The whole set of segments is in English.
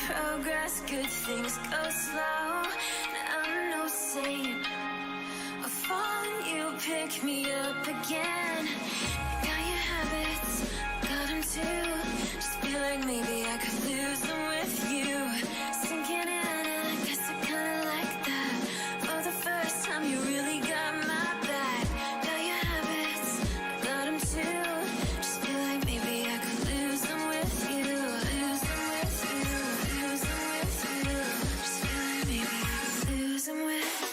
Progress, good things go slow. I'm no saint. I fall and you pick me up again. Got your habits, got them too. Just feel like maybe I could lose them with you. Sinking in, and I guess I kinda like that. For the first time, you really got my back. Got your habits, got them too. Just feel like maybe I could lose them with you. Lose them with you. Lose them with you. Just feel like maybe I could lose them with you.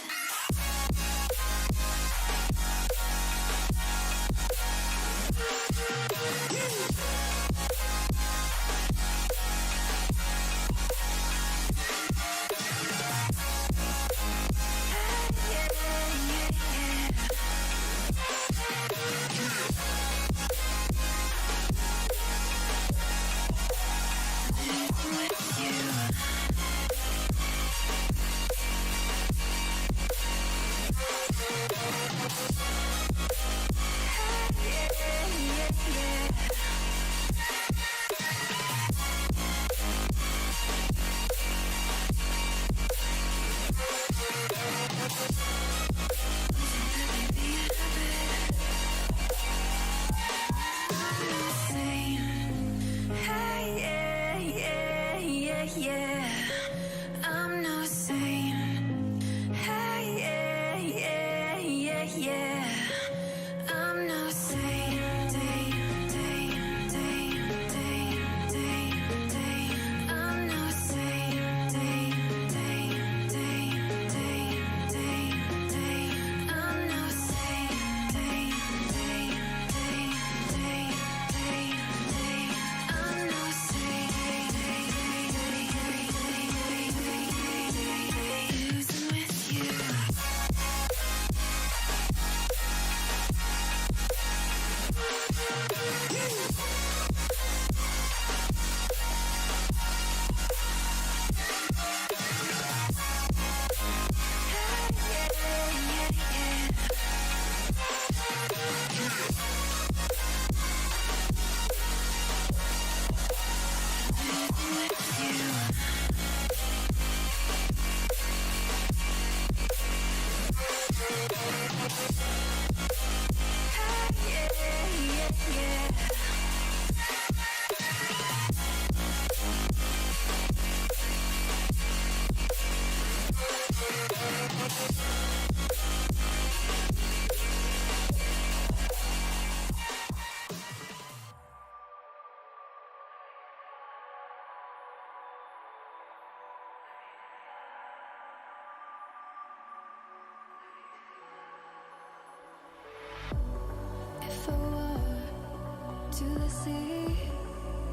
see,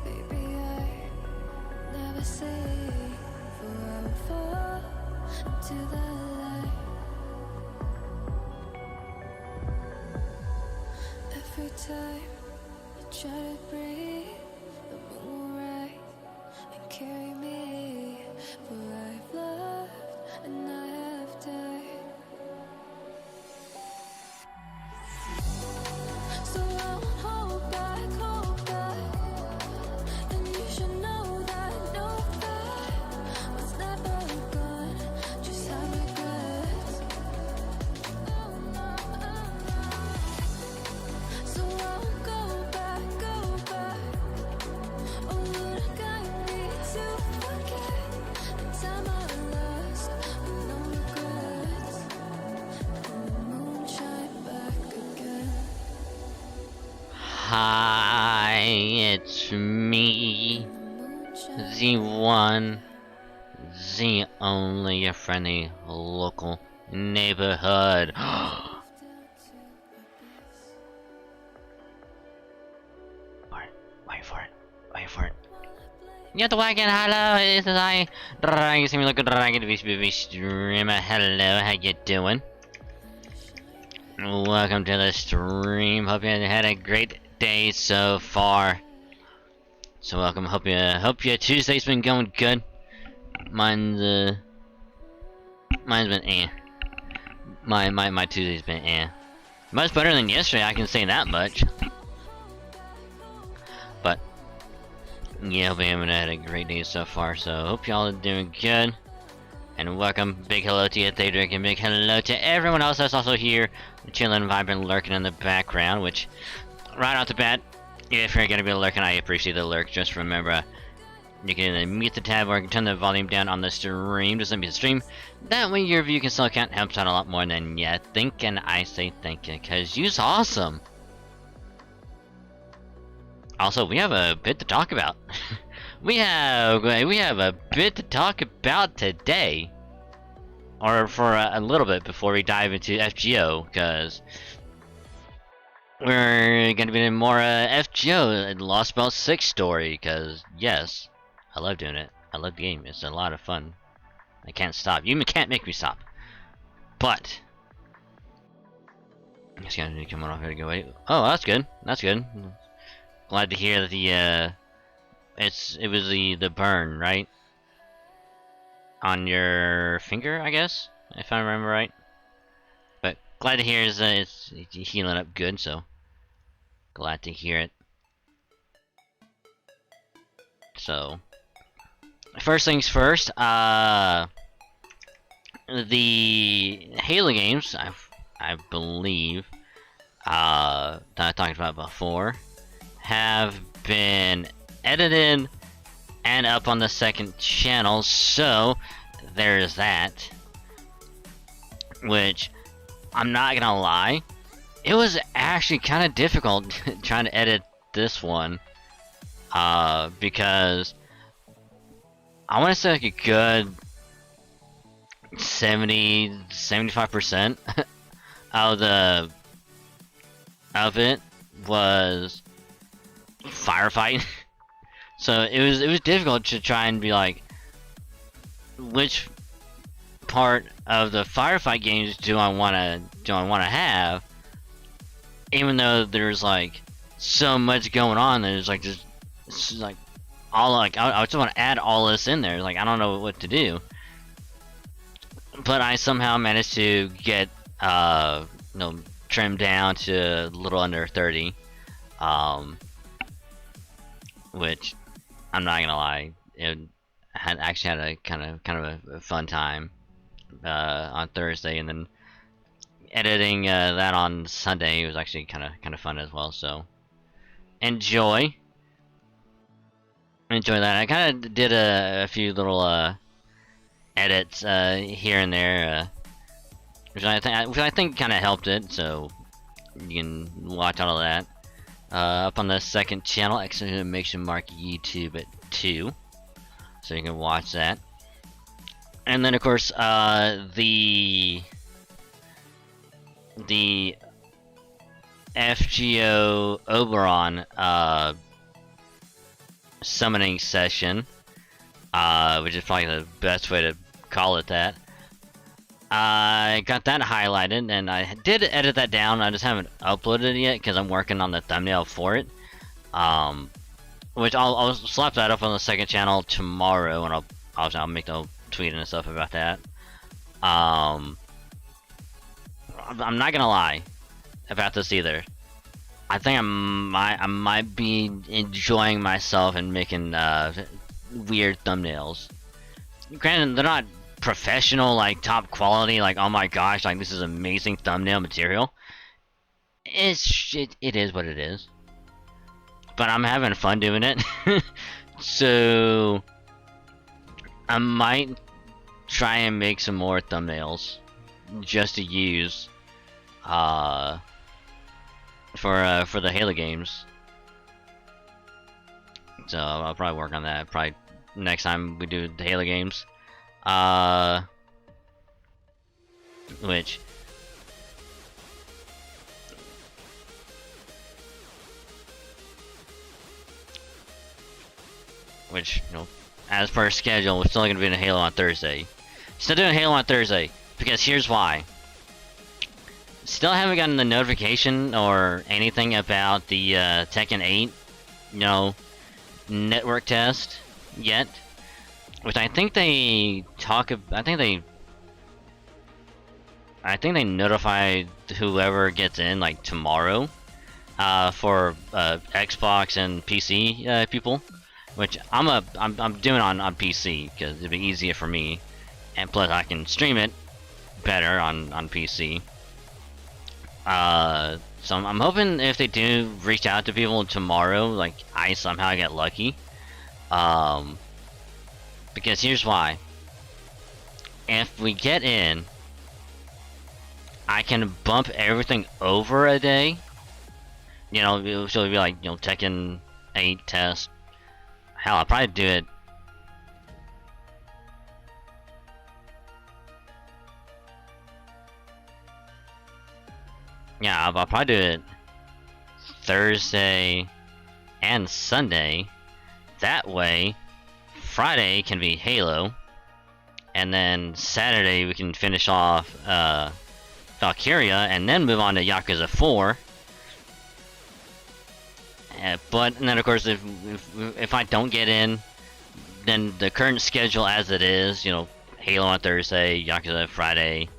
baby, I never say, for I will fall into the light. Every time I try to breathe, the moon will rise and carry me, for I've loved and I have died. So I won't hold back, and you should know that was never good, just have regrets. Oh no, so I won't go back. Oh, Lord, guide me to forget the time I lost with no regrets, and the moon shine back again. Hi, it's me, the one, the only, your friendly local neighborhood. Wait for it. Get the wagon, hello, it's I, Dragon, see me look at Dragon, VStreamer, hello, how you doing? Welcome to the stream, hope you had a great day so far. So welcome, hope your Tuesday's been going good. Mine's been eh. My Tuesday's been eh. Much better than yesterday, I can say that much. But yeah, hope you haven't had a great day so far, so hope y'all are doing good. And welcome, big hello to you, Thadric, and big hello to everyone else that's also here, chilling, vibing, lurking in the background, which, right off the bat, if you're gonna be lurking, I appreciate the lurk. Just remember, you can mute the tab or you can turn the volume down on the stream, just let me stream. That way your view can still count, helps out a lot more than you think, and I say thank you, cause you's awesome. Also, we have a bit to talk about. we have a bit to talk about today, or for a little bit before we dive into FGO, cause we're gonna be doing more FGO, Lost Spell 6 story, cause yes, I love doing it. I love the game. It's a lot of fun. I can't stop. You can't make me stop. But I'm just gonna come on off here to go away. Oh, that's good. That's good. Glad to hear that the it was the burn, right? On your finger, I guess, if I remember right. But glad to hear is it's healing up good, so glad to hear it. So first things first, the Halo games, I believe, that I talked about before, have been edited and up on the second channel, so there's that. Which, I'm not gonna lie, it was actually kind of difficult trying to edit this one, because I want to say like a good 75% of it was firefight. So it was difficult to try and be like, which part of the firefight games do I wanna have, even though there's like so much going on. There's like just like all like I just want to add all this in there. Like I don't know what to do, but I somehow managed to get trimmed down to a little under 30, which I'm not gonna lie, it had a kind of a fun time on Thursday, and then editing that on Sunday was actually kind of fun as well. So enjoy that. I kind of did a few little edits here and there, which I think kind of helped it. So you can watch all of that up on the second channel, exclamation mark YouTube at 2, so you can watch that. And then of course the FGO Oberon summoning session, which is probably the best way to call it that. I got that highlighted, and I did edit that down. I just haven't uploaded it yet because I'm working on the thumbnail for it. Which I'll slap that up on the second channel tomorrow, and I'll make a tweet and stuff about that. I'm not gonna lie about this either. I think I might be enjoying myself and making weird thumbnails. Granted, they're not professional, like top quality, like oh my gosh, like this is amazing thumbnail material. It is what it is. But I'm having fun doing it. So I might try and make some more thumbnails just to use for the Halo games. So I'll probably work on that probably next time we do the Halo games. Which you know, as per schedule, we're still gonna be in Halo on Thursday. Still doing Halo on Thursday because here's why. Still haven't gotten the notification or anything about the Tekken 8, you know, network test yet. Which I think they talk. I think they notified whoever gets in like tomorrow, for Xbox and PC people, which I'm doing on PC because it'd be easier for me, and plus I can stream it better on PC. So I'm hoping if they do reach out to people tomorrow, like I somehow get lucky. Because here's why. If we get in, I can bump everything over a day. You know, so it'll be like, you know, Tekken 8 test. Hell, I'll probably do it. Yeah, I'll probably do it Thursday and Sunday. That way, Friday can be Halo, and then Saturday we can finish off Valkyria, and then move on to Yakuza 4. But and then of course, if I don't get in, then the current schedule as it is, you know, Halo on Thursday, Yakuza Friday,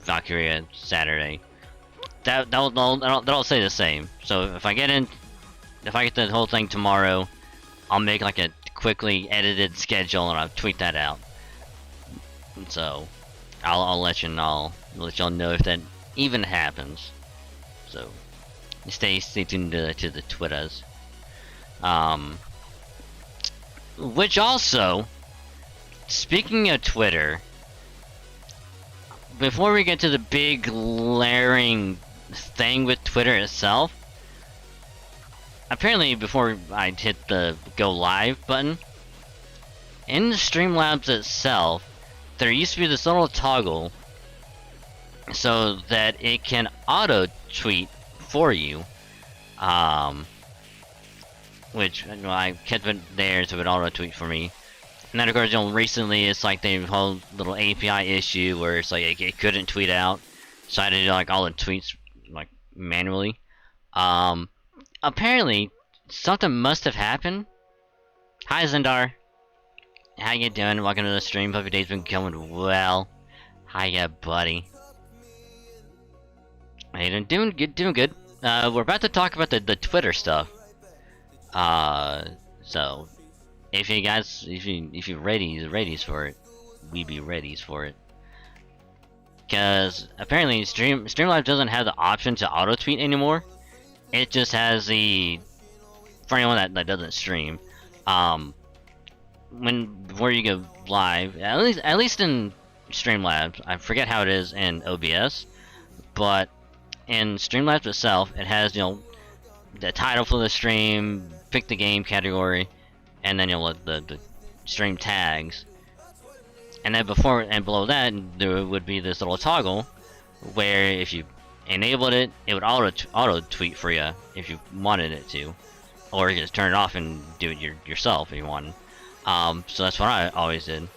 Valkyria Saturday. That'll stay the same. So if I get in, if I get the whole thing tomorrow, I'll make like a quickly edited schedule and I'll tweet that out. So I'll let you know. Let y'all know if that even happens. So stay tuned to the Twitters. Which also, speaking of Twitter, before we get to the big glaring thing with Twitter itself, apparently before I hit the go live button, in the Streamlabs itself, there used to be this little toggle so that it can auto tweet for you, which, you know, I kept it there so it would auto tweet for me. And then of course, you know, recently it's like the whole little API issue where it's like it couldn't tweet out, so I had to do like all the tweets like manually. Apparently something must have happened. Hi Zendar, how you doing? Welcome to the stream. Hope your day's been going well. Hiya, buddy. Hey, doing good. We're about to talk about the Twitter stuff. So if you guys, if you're ready for it, we be ready for it. Because apparently Streamlabs doesn't have the option to auto tweet anymore. It just has the, for anyone that doesn't stream, before you go live, at least in Streamlabs, I forget how it is in OBS, but in Streamlabs itself, it has, you know, the title for the stream, pick the game category, and then you'll the stream tags. And then before and below that, there would be this little toggle where if you enabled it, it would auto tweet for you if you wanted it to, or you just turn it off and do it yourself if you want. So that's what I always did.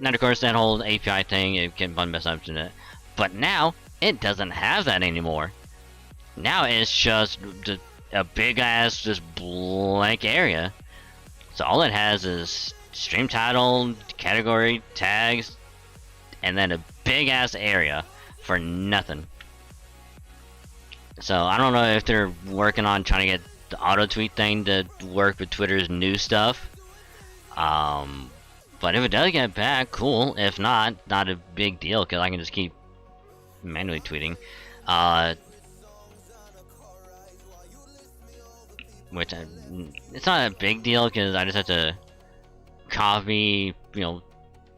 And of course, that whole API thing, it can bun mess up in it. But now, it doesn't have that anymore. Now it's just a big ass, just blank area. So all it has is stream title, category, tags, and then a big ass area for nothing. So I don't know if they're working on trying to get the auto tweet thing to work with Twitter's new stuff. But if it does get back, cool. If not, not a big deal, because I can just keep manually tweeting. It's not a big deal, because I just have to copy,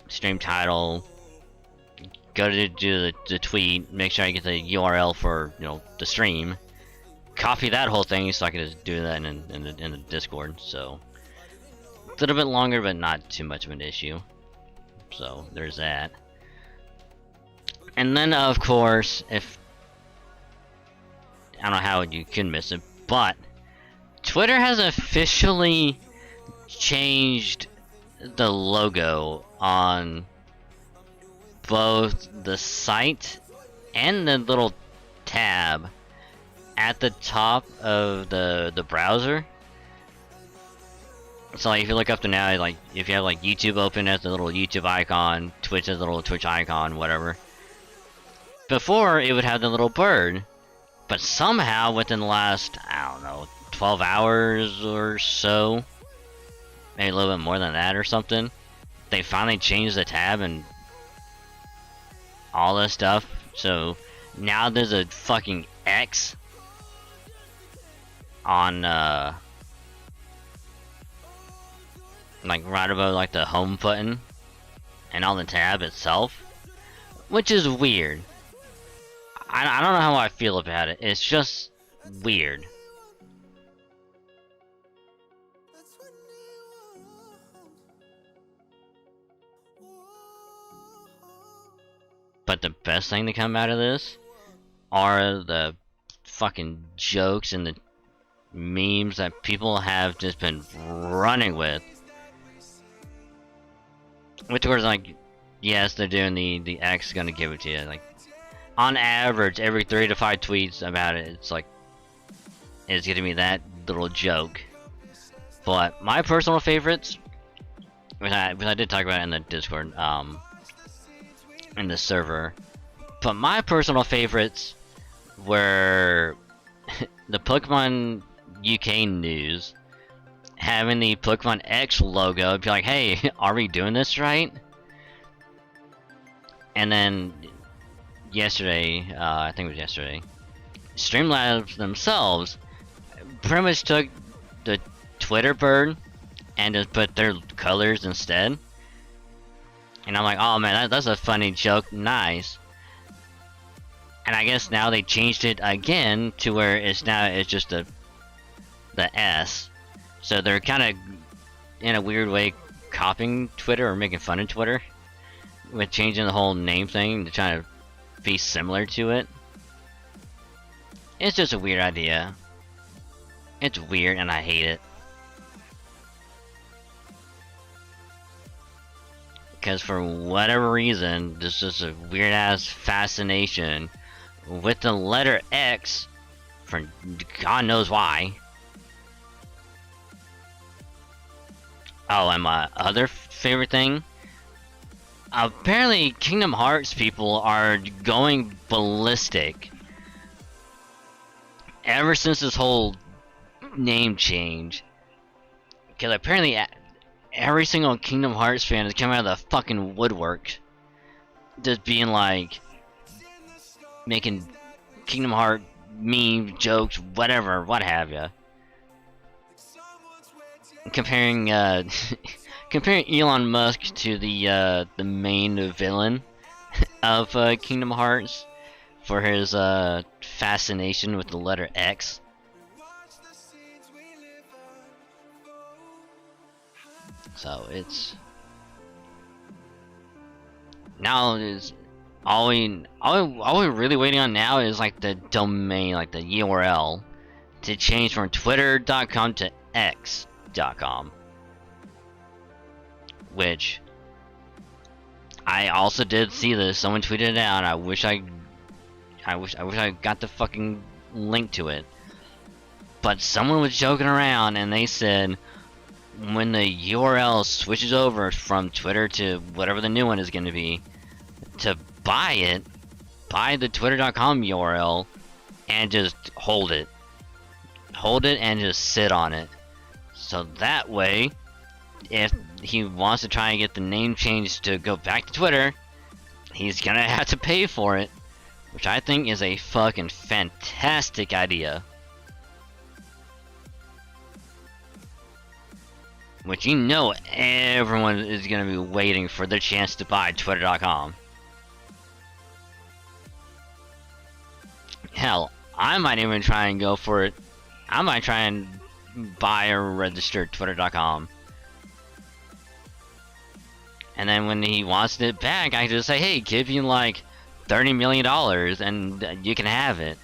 stream title, go to do the tweet, make sure I get the URL for, the stream, copy that whole thing so I can just do that in the Discord, so... a little bit longer, but not too much of an issue. So there's that. And then of course, if I don't know how you can miss it, but Twitter has officially changed the logo on both the site and the little tab at the top of the browser. So like, if you look up to now, like if you have like YouTube open as the little YouTube icon, Twitch as the little Twitch icon, whatever. Before it would have the little bird, but somehow within the last, I don't know, 12 hours or so, maybe a little bit more than that or something, they finally changed the tab and all this stuff. So now there's a fucking X on like right above like the home button and on the tab itself, which is weird. I don't know how I feel about it. It's just weird. But the best thing to come out of this are the fucking jokes and the memes that people have just been running with. Which was like, yes, they're doing the X gonna give it to you. Like, on average, every 3 to 5 tweets about it, it's like, it's giving me that little joke. But my personal favorites, which I did talk about it in the Discord, in the server, but my personal favorites were the Pokemon UK news having the Pokemon X logo, be like, hey, are we doing this right? And then yesterday, I think it was yesterday, Streamlabs themselves pretty much took the Twitter bird and just put their colors instead. And I'm like, oh man, that's a funny joke, nice. And I guess now they changed it again to where it's just the S. So they're kind of, in a weird way, copying Twitter or making fun of Twitter with changing the whole name thing to try to be similar to it. It's just a weird idea. It's weird and I hate it. Because for whatever reason, there's just a weird ass fascination with the letter X for God knows why. Oh, and my other favorite thing, apparently Kingdom Hearts people are going ballistic ever since this whole name change. Because apparently every single Kingdom Hearts fan has come out of the fucking woodwork, just being like, making Kingdom Hearts meme jokes, whatever, what have ya. Comparing comparing Elon Musk to the main villain of Kingdom Hearts for his fascination with the letter X. So it's now is all we're really waiting on now is like the domain, like the URL, to change from twitter.com to X.com, which I also did see this. Someone tweeted it out. I wish I got the fucking link to it. But someone was joking around and they said when the URL switches over from Twitter to whatever the new one is going to be, to buy the twitter.com URL and just hold it. Hold it and just sit on it. So that way, if he wants to try and get the name changed to go back to Twitter, he's gonna have to pay for it. Which I think is a fucking fantastic idea. Which you know everyone is gonna be waiting for their chance to buy twitter.com. Hell, I might even try and go for it. I might try and buy or register twitter.com. And then when he wants it back, I can just say, hey, give you like $30 million and you can have it.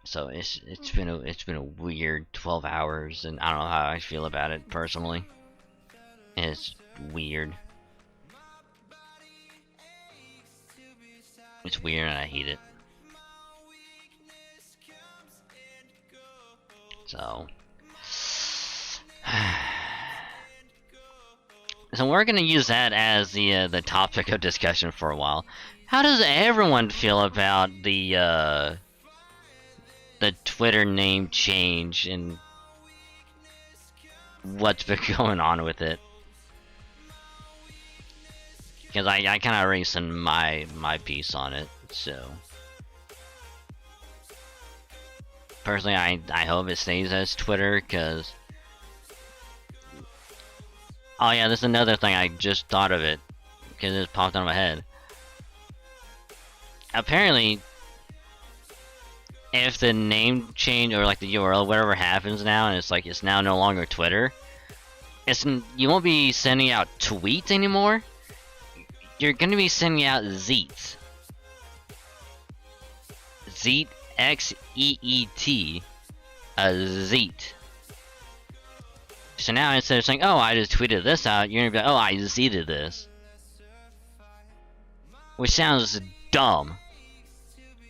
So it's been a weird 12 hours, and I don't know how I feel about it personally. It's weird. It's weird and I hate it. So so we're gonna use that as the topic of discussion for a while. How does everyone feel about the Twitter name change and what's been going on with it? Because I kind of already sent my piece on it, so personally I hope it stays as Twitter, because oh yeah, this is another thing, I just thought of it because it popped on my head. Apparently, if the name change or like the URL, whatever happens now, and it's like it's now no longer Twitter, you won't be sending out tweets anymore. You're gonna be sending out Zeets. Zeet, X-E-E-T, a Zeet. So now instead of saying, oh, I just tweeted this out, you're gonna be like, oh, I Zeeted this. Which sounds dumb.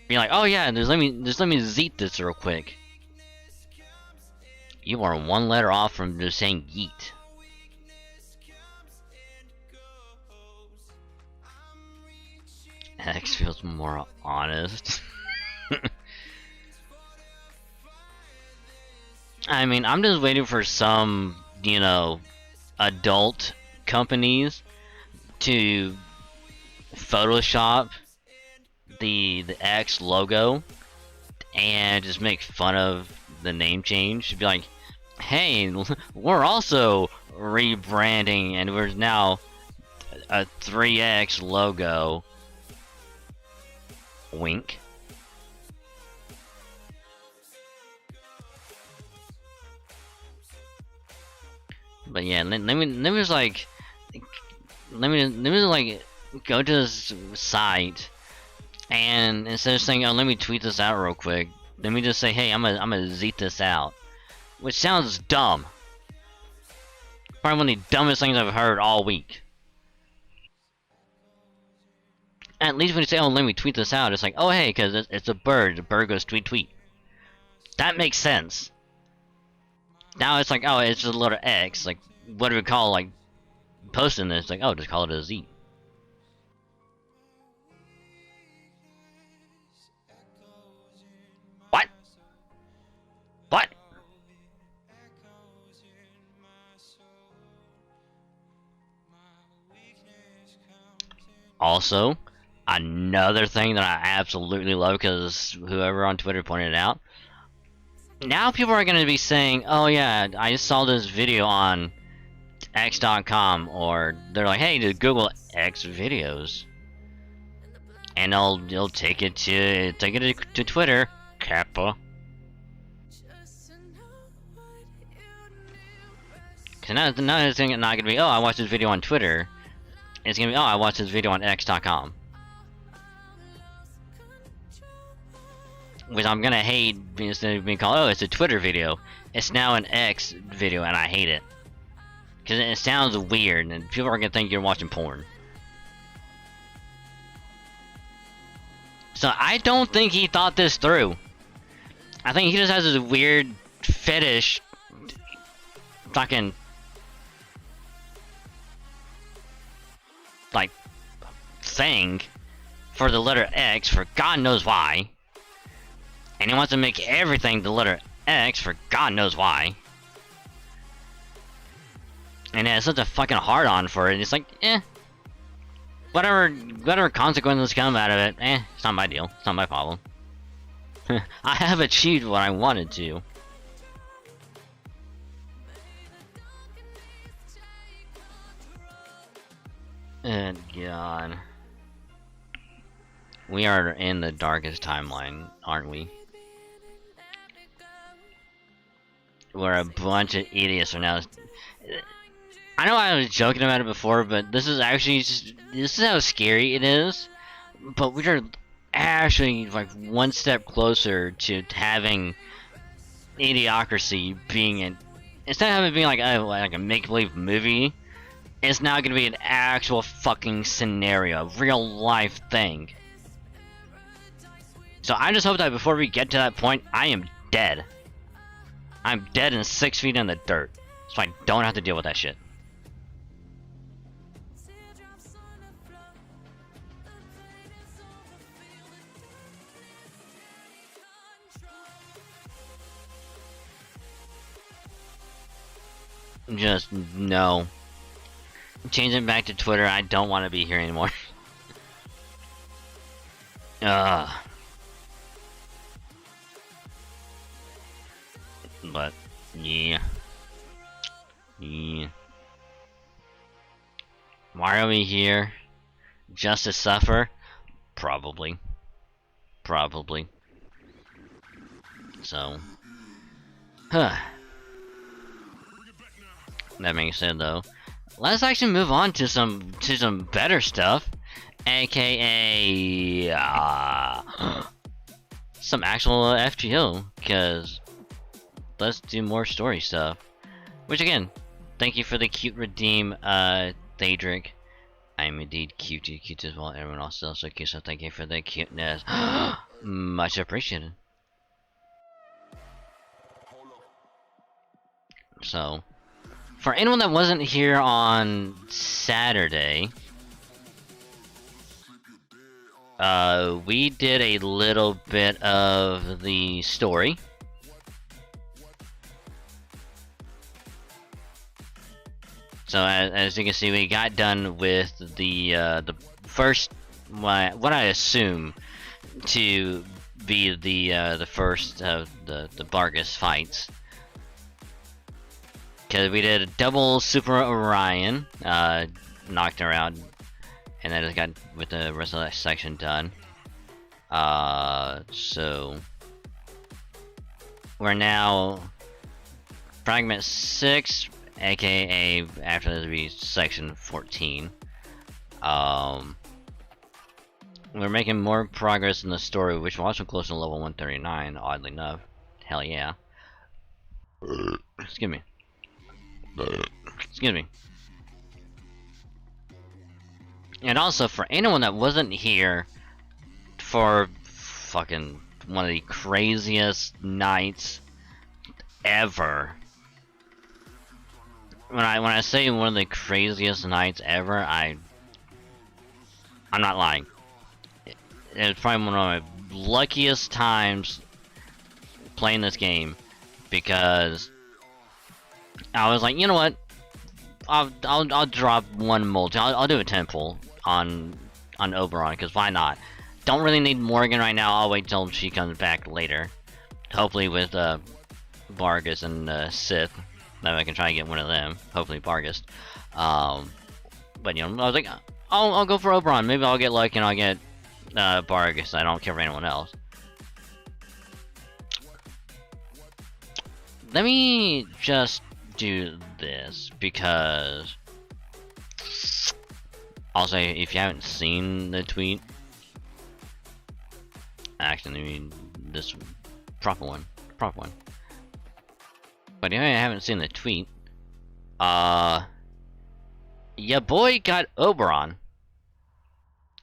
Be like, oh yeah, just let me Zeet this real quick. You are one letter off from just saying yeet. X feels more honest. I mean, I'm just waiting for some, you know, adult companies to Photoshop the X logo and just make fun of the name change. To be like, hey, we're also rebranding and we're now a 3X logo. Wink. But yeah, let me just like go to this site, and instead of saying, oh, let me tweet this out real quick, let me just say, hey, I'm gonna Zeet this out, which sounds dumb. Probably one of the dumbest things I've heard all week. At least when you say, oh, let me tweet this out, it's like, oh, hey, because it's a bird. The bird goes tweet tweet. That makes sense. Now it's like, oh, it's just a little X. Like, what do we call, like, posting this? Like, oh, just call it a Z. What? What? Also, another thing that I absolutely love, because whoever on Twitter pointed it out, now people are going to be saying, oh yeah, I just saw this video on X.com, or they're like, hey, just Google X videos, and they'll take it to Twitter, Kappa. Cause now it's not going to be, oh, I watched this video on Twitter. It's gonna be, oh, I watched this video on X.com. Which I'm gonna hate instead of being called, oh, it's a Twitter video. It's now an X video, and I hate it. Because it sounds weird, and people are gonna think you're watching porn. So I don't think he thought this through. I think he just has this weird fetish fucking like thing for the letter X for God knows why. And he wants to make everything the letter X for God knows why. And it has such a fucking hard on for it. It's like, whatever consequences come out of it, it's not my deal. It's not my problem. I have achieved what I wanted to. And God. We are in the darkest timeline, aren't we? Where a bunch of idiots are now. I know I was joking about it before, but this is actually this is how scary it is. But we are actually like one step closer to having Idiocracy being instead of it being like a make-believe movie, it's now gonna be an actual fucking scenario, real life thing. So I just hope that before we get to that point, I am dead. I'm dead and 6 feet in the dirt, so I don't have to deal with that shit. Just no. Changing back to Twitter, I don't want to be here anymore. Ugh. But, yeah. Yeah. Why are we here? Just to suffer? Probably. Probably. So. Huh. That being said, though, let's actually move on to some better stuff, aka some actual FGO. Cause let's do more story stuff. Which again, thank you for the cute redeem, Daedric. I am indeed cute as well. Everyone else is also cute, so thank you for the cuteness. Much appreciated. So. For anyone that wasn't here on Saturday, we did a little bit of the story. So as you can see, we got done with the first what I assume to be the first of the Bargus fights. Because we did a double Super Orion, knocked her out, and then just got with the rest of that section done. So we're now fragment 6, aka after this will be section 14. We're making more progress in the story, which we're also close to level 139, oddly enough. Hell yeah. Excuse me. Excuse me. And also, for anyone that wasn't here for fucking one of the craziest nights ever. When I say one of the craziest nights ever, I'm not lying. It's probably one of my luckiest times playing this game, because I was like, you know what? I'll drop one multi. I'll do a 10 pull on Oberon, because why not? Don't really need Morgan right now. I'll wait till she comes back later. Hopefully with Vargas and Sith. That I can try and get one of them. Hopefully Vargas. But you know, I was like, I'll go for Oberon. Maybe I'll get lucky and I'll get Vargas. I don't care for anyone else. Let me just do this, because Also, if you haven't seen the tweet, actually, I mean this proper one. But if you haven't seen the tweet, your boy got Oberon.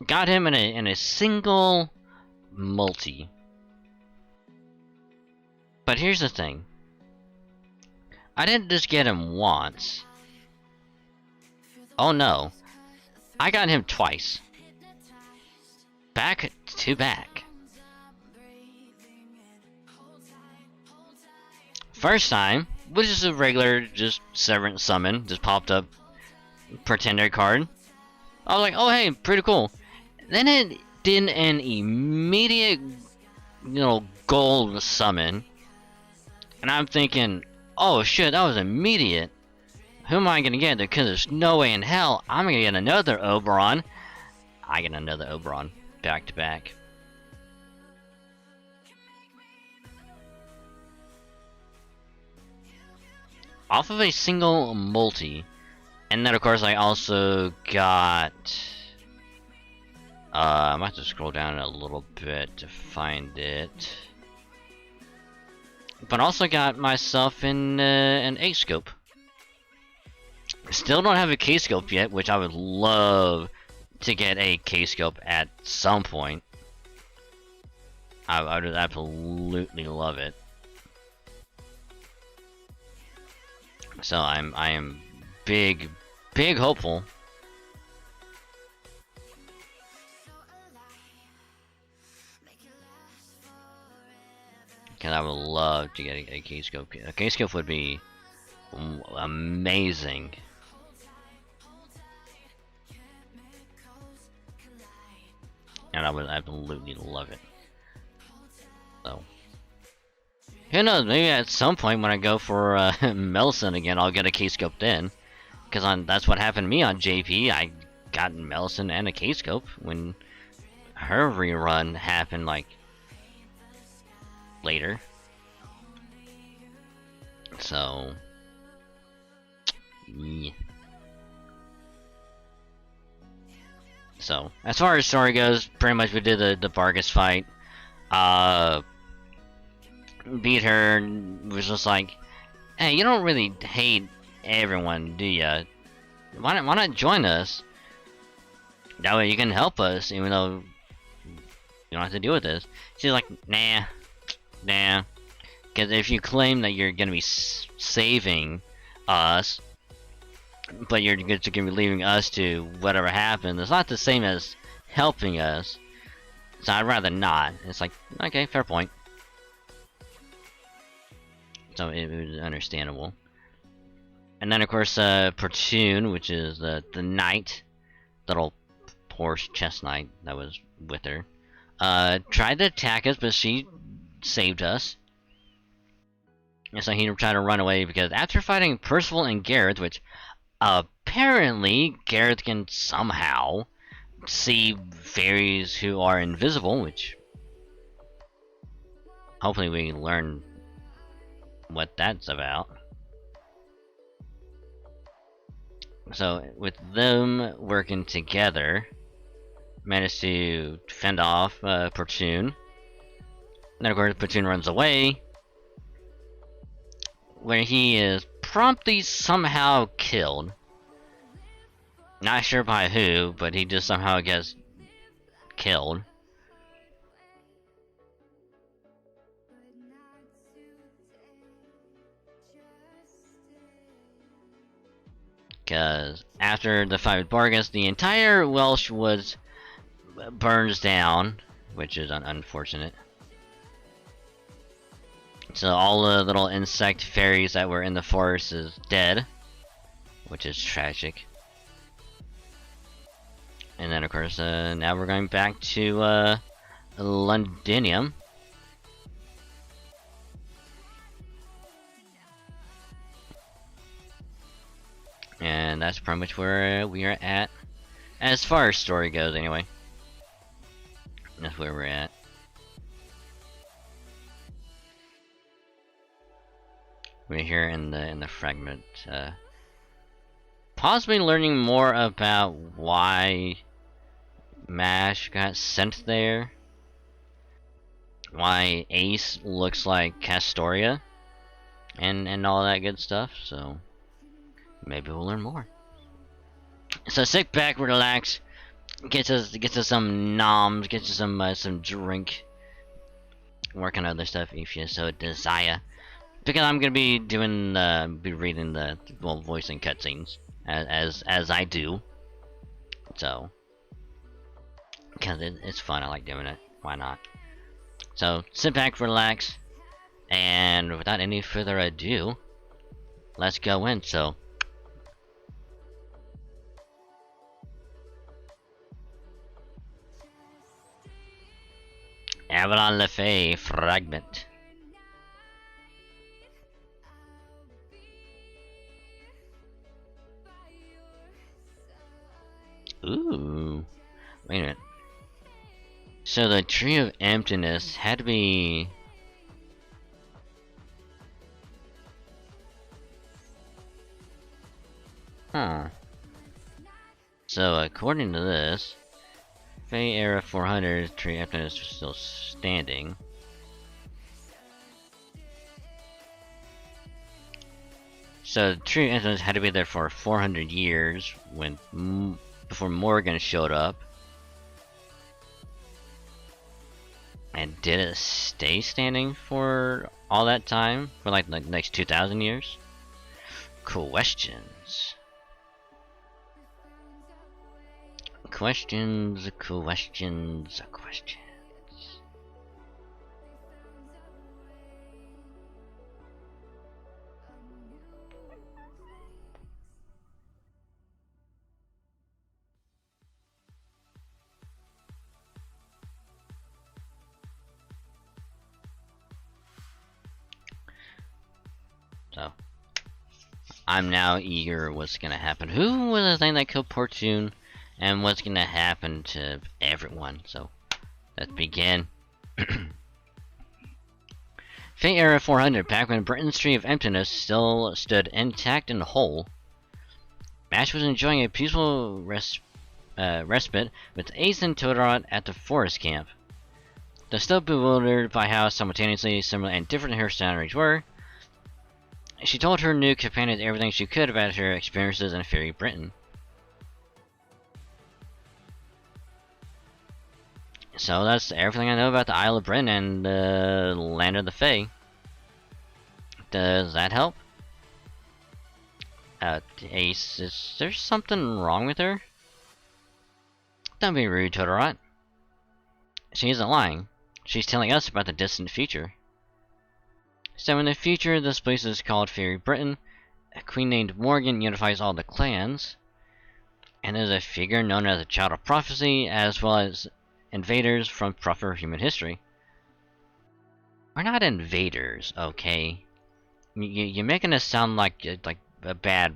Got him in a single multi. But here's the thing. I didn't just get him once. Oh no. I got him twice. Back to back. First time, which is a regular just Severance summon, just popped up Pretender card. I was like, oh hey, pretty cool. Then it did an immediate, gold summon. And I'm thinking, oh shit, that was immediate. Who am I gonna get? Because there's no way in hell I'm gonna get another Oberon. I get another Oberon back to back. Off of a single multi. And then of course I also got I might have to scroll down a little bit to find it. But also got myself an 8-scope. Still don't have a K-scope yet, which I would love to get a K-scope at some point. I would absolutely love it. So I am big hopeful. Because I would love to get a K-scope. A K-scope would be amazing. And I would absolutely love it. So, who knows? Maybe at some point when I go for Melson again, I'll get a K-scope then. Because that's what happened to me on JP. I got Melson and a K-scope when her rerun happened, like, later. So, yeah. So, as far as story goes, pretty much we did the Vargas fight. Beat her, was just like, hey, you don't really hate everyone, do ya? Why not join us? That way you can help us, even though you don't have to deal with this. She's like, nah. Because if you claim that you're gonna be saving us, but you're just gonna be leaving us to whatever happens, it's not the same as helping us. So I'd rather not. It's like, okay, fair point. So it was understandable. And then of course Platoon, which is the knight, little Porsche chest knight that was with her, tried to attack us, but she saved us. And so he tried to run away because after fighting Percival and Gareth, which apparently Gareth can somehow see fairies who are invisible, which hopefully we learn what that's about. So with them working together, managed to fend off Platoon. And then of course Platoon runs away, where he is promptly somehow killed. Not sure by who, but he just somehow gets killed. Because after the fight with Vargas, the entire Welsh Woods burns down, which is unfortunate. So all the little insect fairies that were in the forest is dead, which is tragic. And then of course, now we're going back to Londinium. And that's pretty much where we are at, as far as story goes anyway. That's where we're at. We're here in the fragment possibly learning more about why MASH got sent there. Why Ace looks like Castoria. And all that good stuff, so maybe we'll learn more. So sit back, relax, get us some noms, get you some drink, work on other stuff if you so desire. Because I'm gonna be doing be reading the voicing cutscenes as I do. So because it's fun, I like doing it. Why not? So sit back, relax, and without any further ado, let's go in. So Avalon Lefay fragment. Ooh. Wait a minute. So the Tree of Emptiness had to be... Huh. So according to this, Fey Era 400 Tree of Emptiness is still standing. So the Tree of Emptiness had to be there for 400 years when before Morgan showed up. And did it stay standing for all that time? For like the next 2,000 years? Questions. Questions. So, I'm now eager what's gonna happen. Who was the thing that killed Portune? And what's gonna happen to everyone? So, let's begin. Fate Era 400, back when Britain's Tree of Emptiness still stood intact and whole, Mash was enjoying a peaceful respite with Ace and Totodot at the forest camp. Though still bewildered by how simultaneously similar and different her surroundings were, she told her new companion everything she could about her experiences in Fairy Britain. So that's everything I know about the Isle of Britain and the Land of the Fae. Does that help? Ace, is there something wrong with her? Don't be rude, Totodot. She isn't lying. She's telling us about the distant future. So in the future, this place is called Fairy Britain. A queen named Morgan unifies all the clans. And there's a figure known as the Child of Prophecy, as well as invaders from proper human history. We're not invaders, okay? You're making us sound like a bad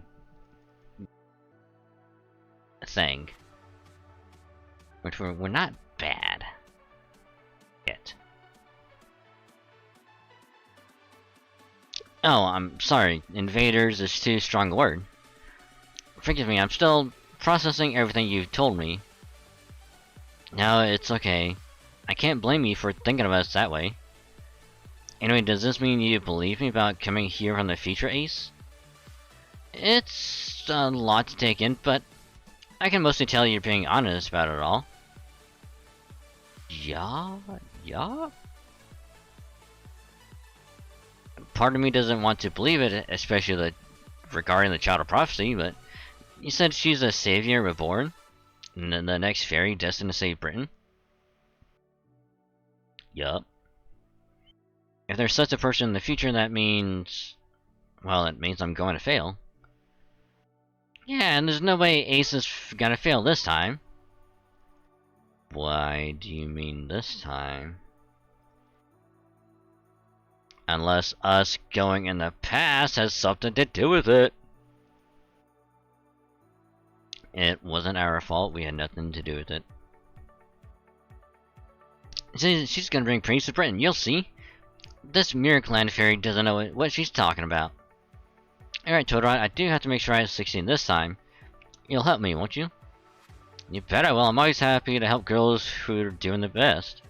thing. Which we're not bad. Yet. Oh, I'm sorry. Invaders is too strong a word. Forgive me, I'm still processing everything you've told me. No, it's okay. I can't blame you for thinking of us that way. Anyway, does this mean you believe me about coming here from the future, Ace? It's a lot to take in, but I can mostly tell you're being honest about it all. Yeah? Part of me doesn't want to believe it, especially regarding the Child of Prophecy, but you said she's a savior reborn? And then the next fairy destined to save Britain? Yup. If there's such a person in the future, that means... well, it means I'm going to fail. Yeah, and there's no way Ace is gonna fail this time. Why do you mean this time? Unless us going in the past has something to do with it. It wasn't our fault, we had nothing to do with it. She's gonna bring peace to Britain, you'll see. This Miracland fairy doesn't know what she's talking about. Alright, Totodot, I do have to make sure I succeed this time. You'll help me, won't you? You bet I will. I'm always happy to help girls who are doing the best.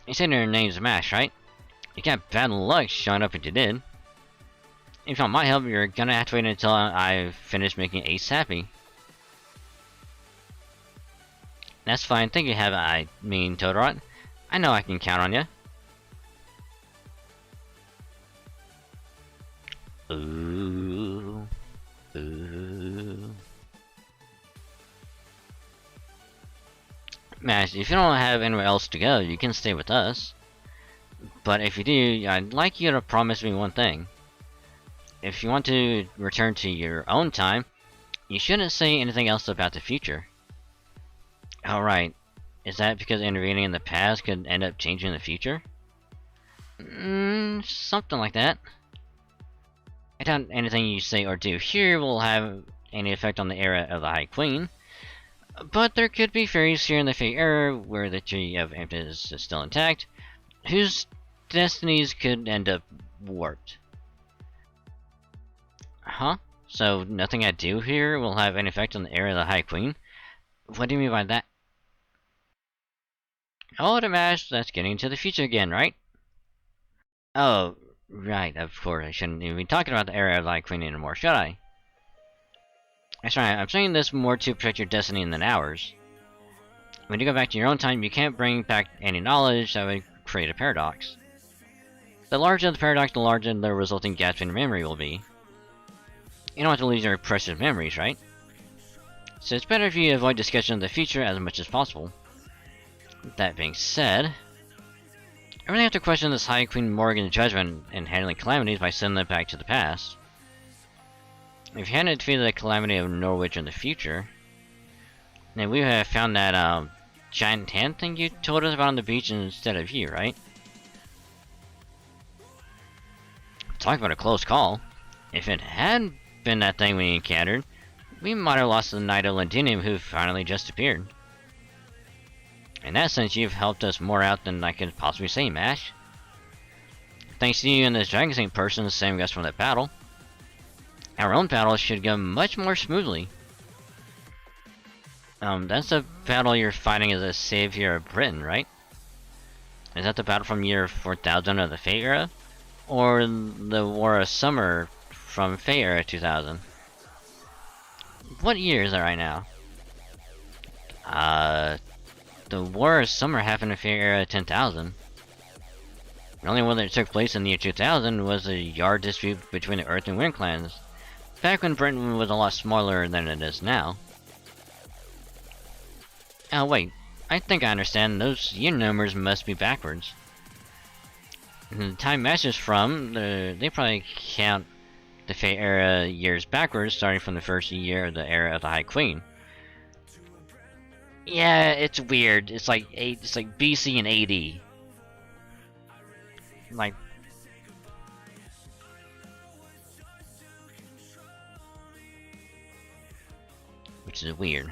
You said your name's Mash, right? You got bad luck showing up if you did. If you want my help, you're gonna have to wait until I finish making Ace happy. That's fine. Thank you, Totodrot. I know I can count on you. Ooh. Ooh. Mash, if you don't have anywhere else to go, you can stay with us. But if you do, I'd like you to promise me one thing. If you want to return to your own time, you shouldn't say anything else about the future. Alright, is that because intervening in the past could end up changing the future? Something like that. I doubt anything you say or do here will have any effect on the era of the High Queen. But there could be fairies here in the Fey era where the Tree of Amethyst is still intact, whose destinies could end up warped. Huh? So nothing I do here will have any effect on the era of the High Queen? What do you mean by that? Oh, the Mash, that's getting into the future again, right? Oh, right, of course, I shouldn't even be talking about the era of the High Queen anymore, should I? That's right, I'm saying this more to protect your destiny than ours. When you go back to your own time, you can't bring back any knowledge that would create a paradox. The larger the paradox, the larger the resulting gap in memory will be. You don't want to lose your precious memories, right? So it's better if you avoid discussion of the future as much as possible. That being said, I really have to question this High Queen Morgan's judgment in handling calamities by sending them back to the past. If you hadn't defeated the calamity of Norwich in the future, then we would have found that giant hand thing you told us about on the beach instead of you, right? Talk about a close call. If it had been that thing we encountered, we might have lost the Knight of Londinium who finally just appeared. In that sense, you've helped us more out than I could possibly say, Mash. Thanks to you and this Dragon Saint person saving us from that battle, our own battle should go much more smoothly. That's the battle you're fighting as a savior of Britain, right? Is that the battle from year 4000 of the Fey era? Or the War of Summer from Fey era 2000? What year is that right now? The War of Summer happened in Fey era 10,000. The only one that took place in the year 2000 was a yard dispute between the Earth and Wind clans, back when Britain was a lot smaller than it is now. Oh wait, I think I understand, those year numbers must be backwards. And the time Mash is from, they probably count the Fey era years backwards, starting from the first year of the era of the High Queen. Yeah, it's weird. It's like BC and AD. Like, which is weird.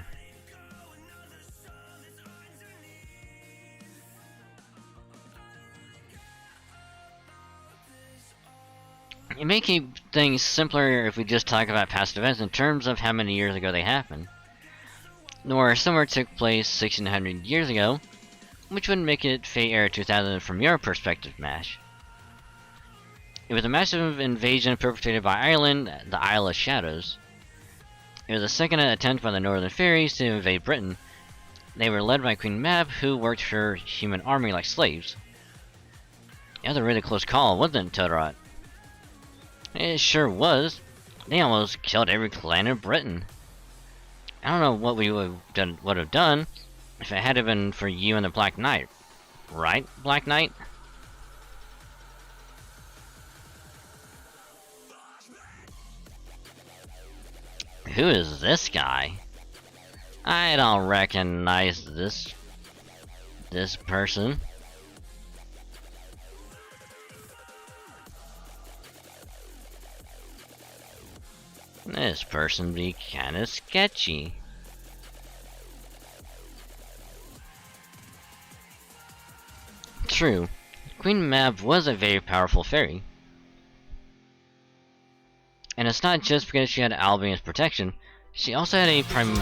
It may keep things simpler if we just talk about past events in terms of how many years ago they happened. The War of Summer took place 1600 years ago, which would make it Fey era 2000 from your perspective, Mash. It was a massive invasion perpetrated by Ireland, the Isle of Shadows. It was the second attempt by the Northern Fairies to invade Britain. They were led by Queen Mab, who worked her human army like slaves. It was a really close call, wasn't it, Totodrot? It sure was. They almost killed every clan in Britain. I don't know what we would have done if it hadn't been for you and the Black Knight. Right, Black Knight? Who is this guy? I don't recognize this person. This person be kinda sketchy. True, Queen Mab was a very powerful fairy. And it's not just because she had Albion's protection, She also had a prime.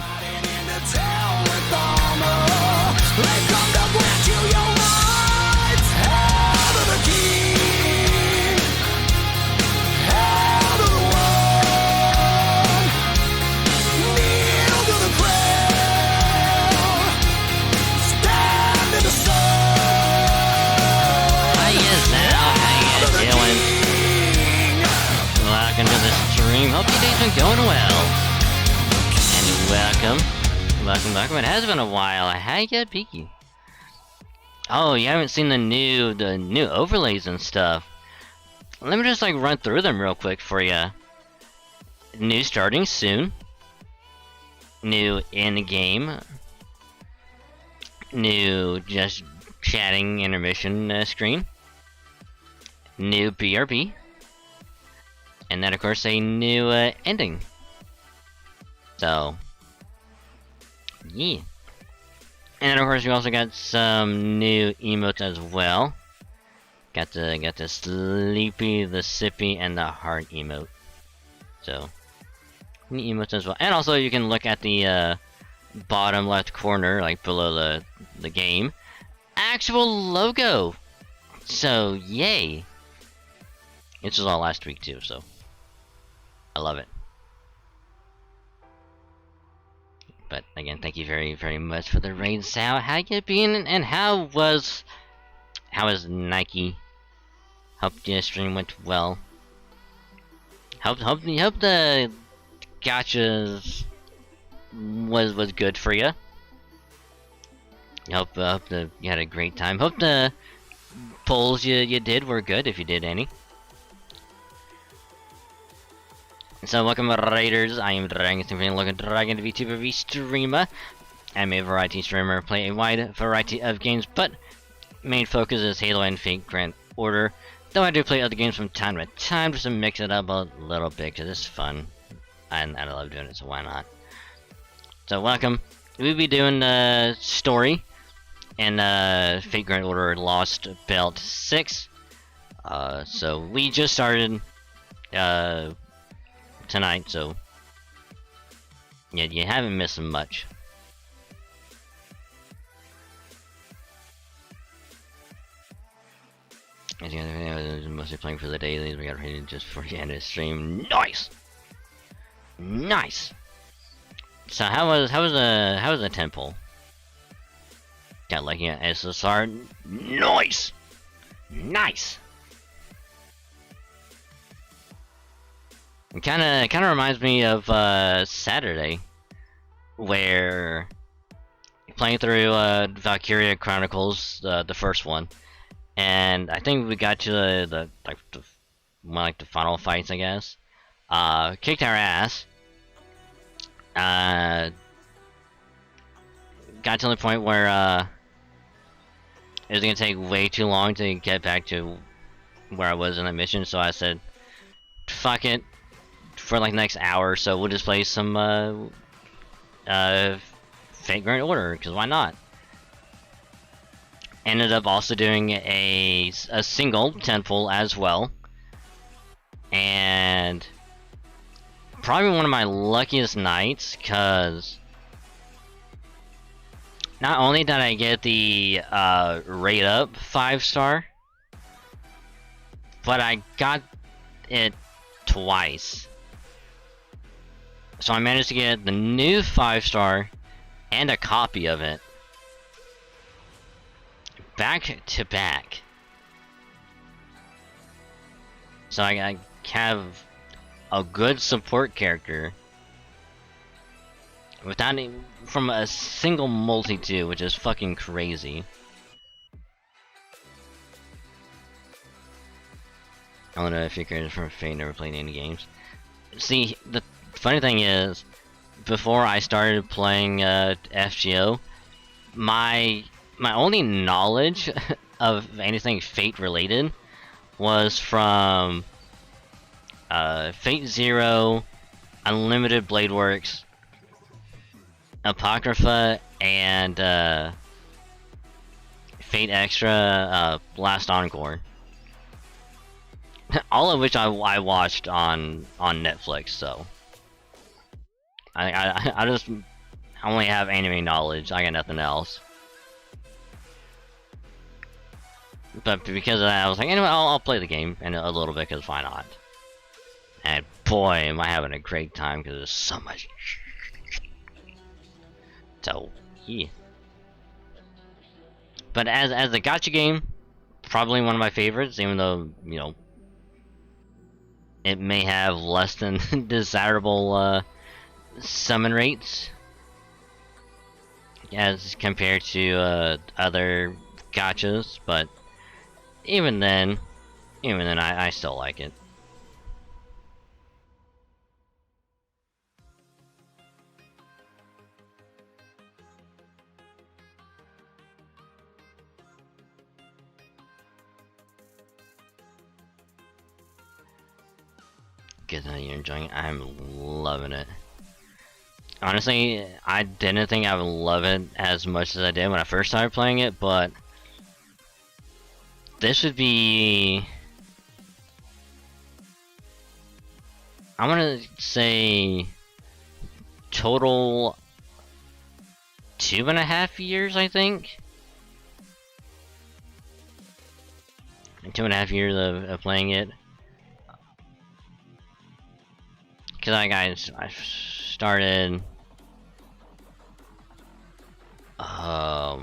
Welcome to the stream. Hope your day's been going well. And welcome. It has been a while. How you be? Oh, you haven't seen the new overlays and stuff. Let me just like run through them real quick for you. New starting soon. New in game. New just chatting intermission screen. New BRB. And then, of course, a new ending. So, yeah. And then, of course, we also got some new emotes as well. Got the sleepy, the sippy, and the heart emote. So, new emotes as well. And also, you can look at the bottom left corner, like below the game, actual logo. So, yay! This was all last week too, so. I love it. But again, thank you very, very much for the raid, Sal. How you been? And how was Nike? Hope the stream went well. Hope the gotchas was good for you. Hope you had a great time. Hope the polls you did were good, if you did any. So welcome Raiders, I am Dragon, looking Dragon VTuber VStreamer. I'm a variety streamer, play a wide variety of games, but main focus is Halo and Fate Grand Order. Though I do play other games from time to time, just to mix it up a little bit, because it's fun. And I love doing it, so why not? So welcome. We'll be doing the story in Fate Grand Order Lost Belt 6. So we just started tonight, so yeah, you haven't missed much. As you guys mostly playing for the dailies, we got ready just for the end of the stream. Nice. So how was the temple? Got like an SSR. Nice. It kind of reminds me of Saturday, where playing through Valkyria Chronicles, the first one, and I think we got to the final fights, I guess. Kicked our ass. Got to the point where it was gonna take way too long to get back to where I was in the mission, so I said, "Fuck it." For like the next hour or so, we'll just play some Fate Grand Order, because why not? Ended up also doing a single tentpole as well, and probably one of my luckiest nights, because not only did I get the rate up 5-star, but I got it twice. So I managed to get the new 5-star and a copy of it back to back. So I have a good support character without any, from a single multi-2, which is fucking crazy. I don't know if you're created from Fate, never played any games. See, the funny thing is, before I started playing FGO, my only knowledge of anything Fate related was from Fate Zero, Unlimited Blade Works, Apocrypha, and Fate Extra, Last Encore. All of which I watched on Netflix, so I just only have anime knowledge. I got nothing else. But because of that, I was like, anyway, I'll play the game and a little bit, because why not? And boy, am I having a great time, because there's so much. So, yeah. But as a gacha game, probably one of my favorites, even though, you know, it may have less than desirable summon rates as compared to other gachas, but even then I still like it. Good that you're enjoying it. I'm loving it. Honestly, I didn't think I would love it as much as I did when I first started playing it, but this would be, I'm gonna say, total 2.5 years, I think. 2.5 years of playing it. Cause I started I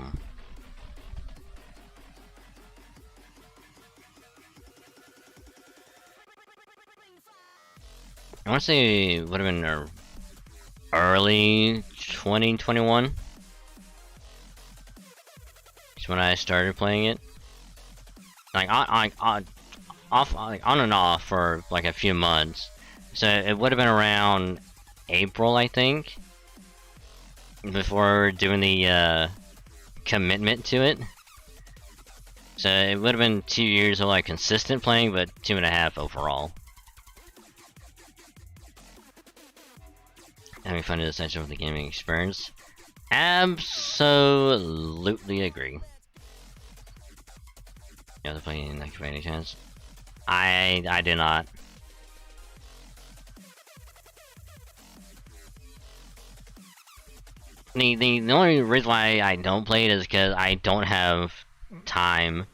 want to say it would have been early 2021. Is when I started playing it. Like on and off for like a few months. So it would have been around April, I think, before doing the commitment to it. So it would have been 2 years of like consistent playing, but 2.5 overall. Having fun is essential for the gaming experience. Absolutely agree. You have to play in like by any chance? I did not. The only reason why I don't play it is because I don't have time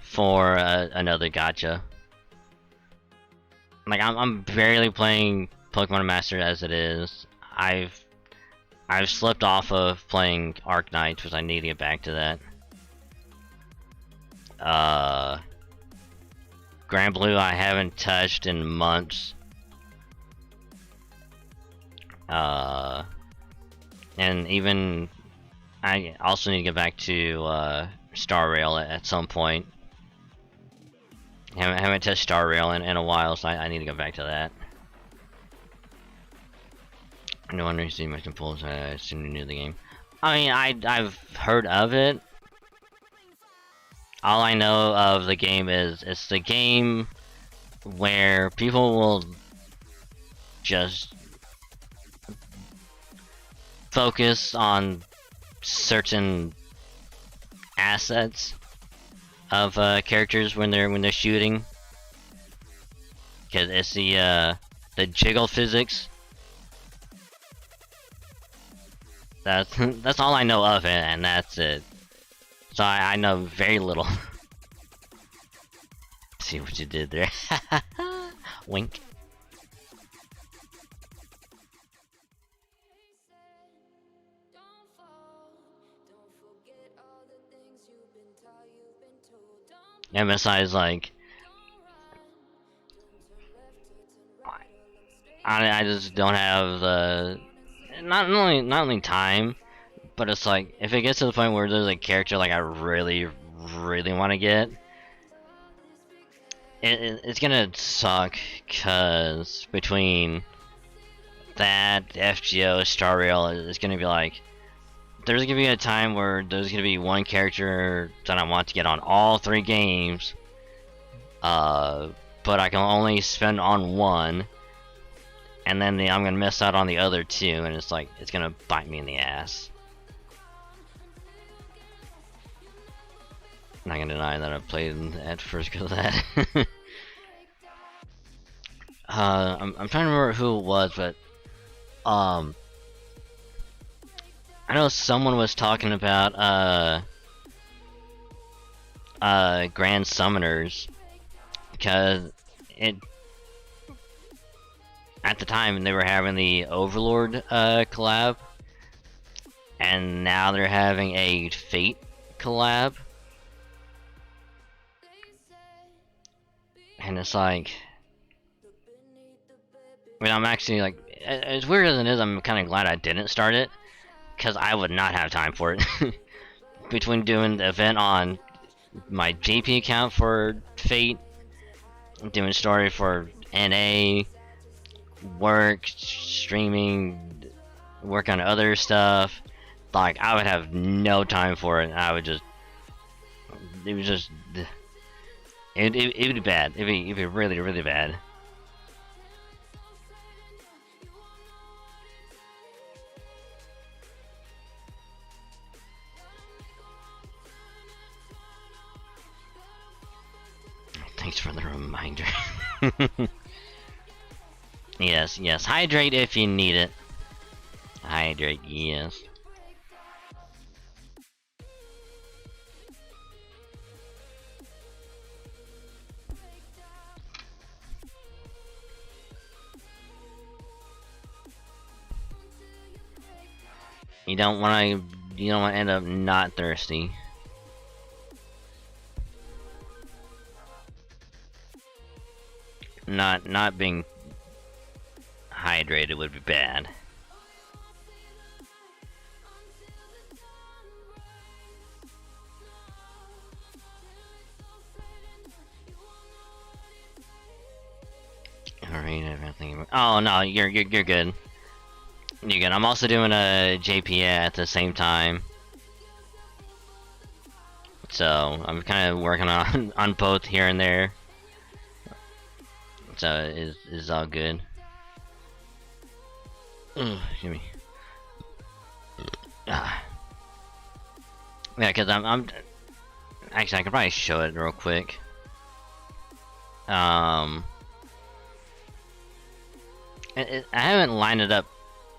for another gacha. Like I'm barely playing Pokemon Master as it is. I've slipped off of playing Arcanine because I need to get back to that. Grand Blue I haven't touched in months. And even I also need to get back to Star Rail at some point. Haven't touched Star Rail in a while, so I need to go back to that. No wonder you see much impulse. I assume you knew the game. I mean, I've heard of it. All I know of the game is it's the game where people will just focus on certain assets of characters when they're shooting, because it's the jiggle physics. That's all I know of it, and that's it. So I know very little. See what you did there. Wink. And besides, like, I just don't have the not only time, but it's like if it gets to the point where there's a character like I really want to get, it's gonna suck, cause between that FGO Star Rail is gonna be like, there's gonna be a time where there's gonna be one character that I want to get on all 3 games, but I can only spend on one, and then I'm gonna miss out on the other 2, and it's like it's gonna bite me in the ass. I'm not gonna deny that I played at first because of that. I'm trying to remember who it was, but I know someone was talking about Grand Summoners, because it at the time they were having the Overlord collab, and now they're having a Fate collab, and it's like, I mean, I'm actually like, as weird as it is, I'm kind of glad I didn't start it, because I would not have time for it. Between doing the event on my JP account for Fate, doing story for NA, work, streaming, work on other stuff, like I would have no time for it. I would just, it was just, it would be bad. It'd be really, really bad. Thanks for the reminder. Yes, yes. Hydrate if you need it. Hydrate, yes. You don't want to end up not thirsty. Not being hydrated would be bad. Alright, everything. Oh no, you're good. You're good. I'm also doing a JP at the same time, so I'm kind of working on both here and there. So it's all good. Excuse me. Yeah, because I'm actually I can probably show it real quick. I haven't lined it up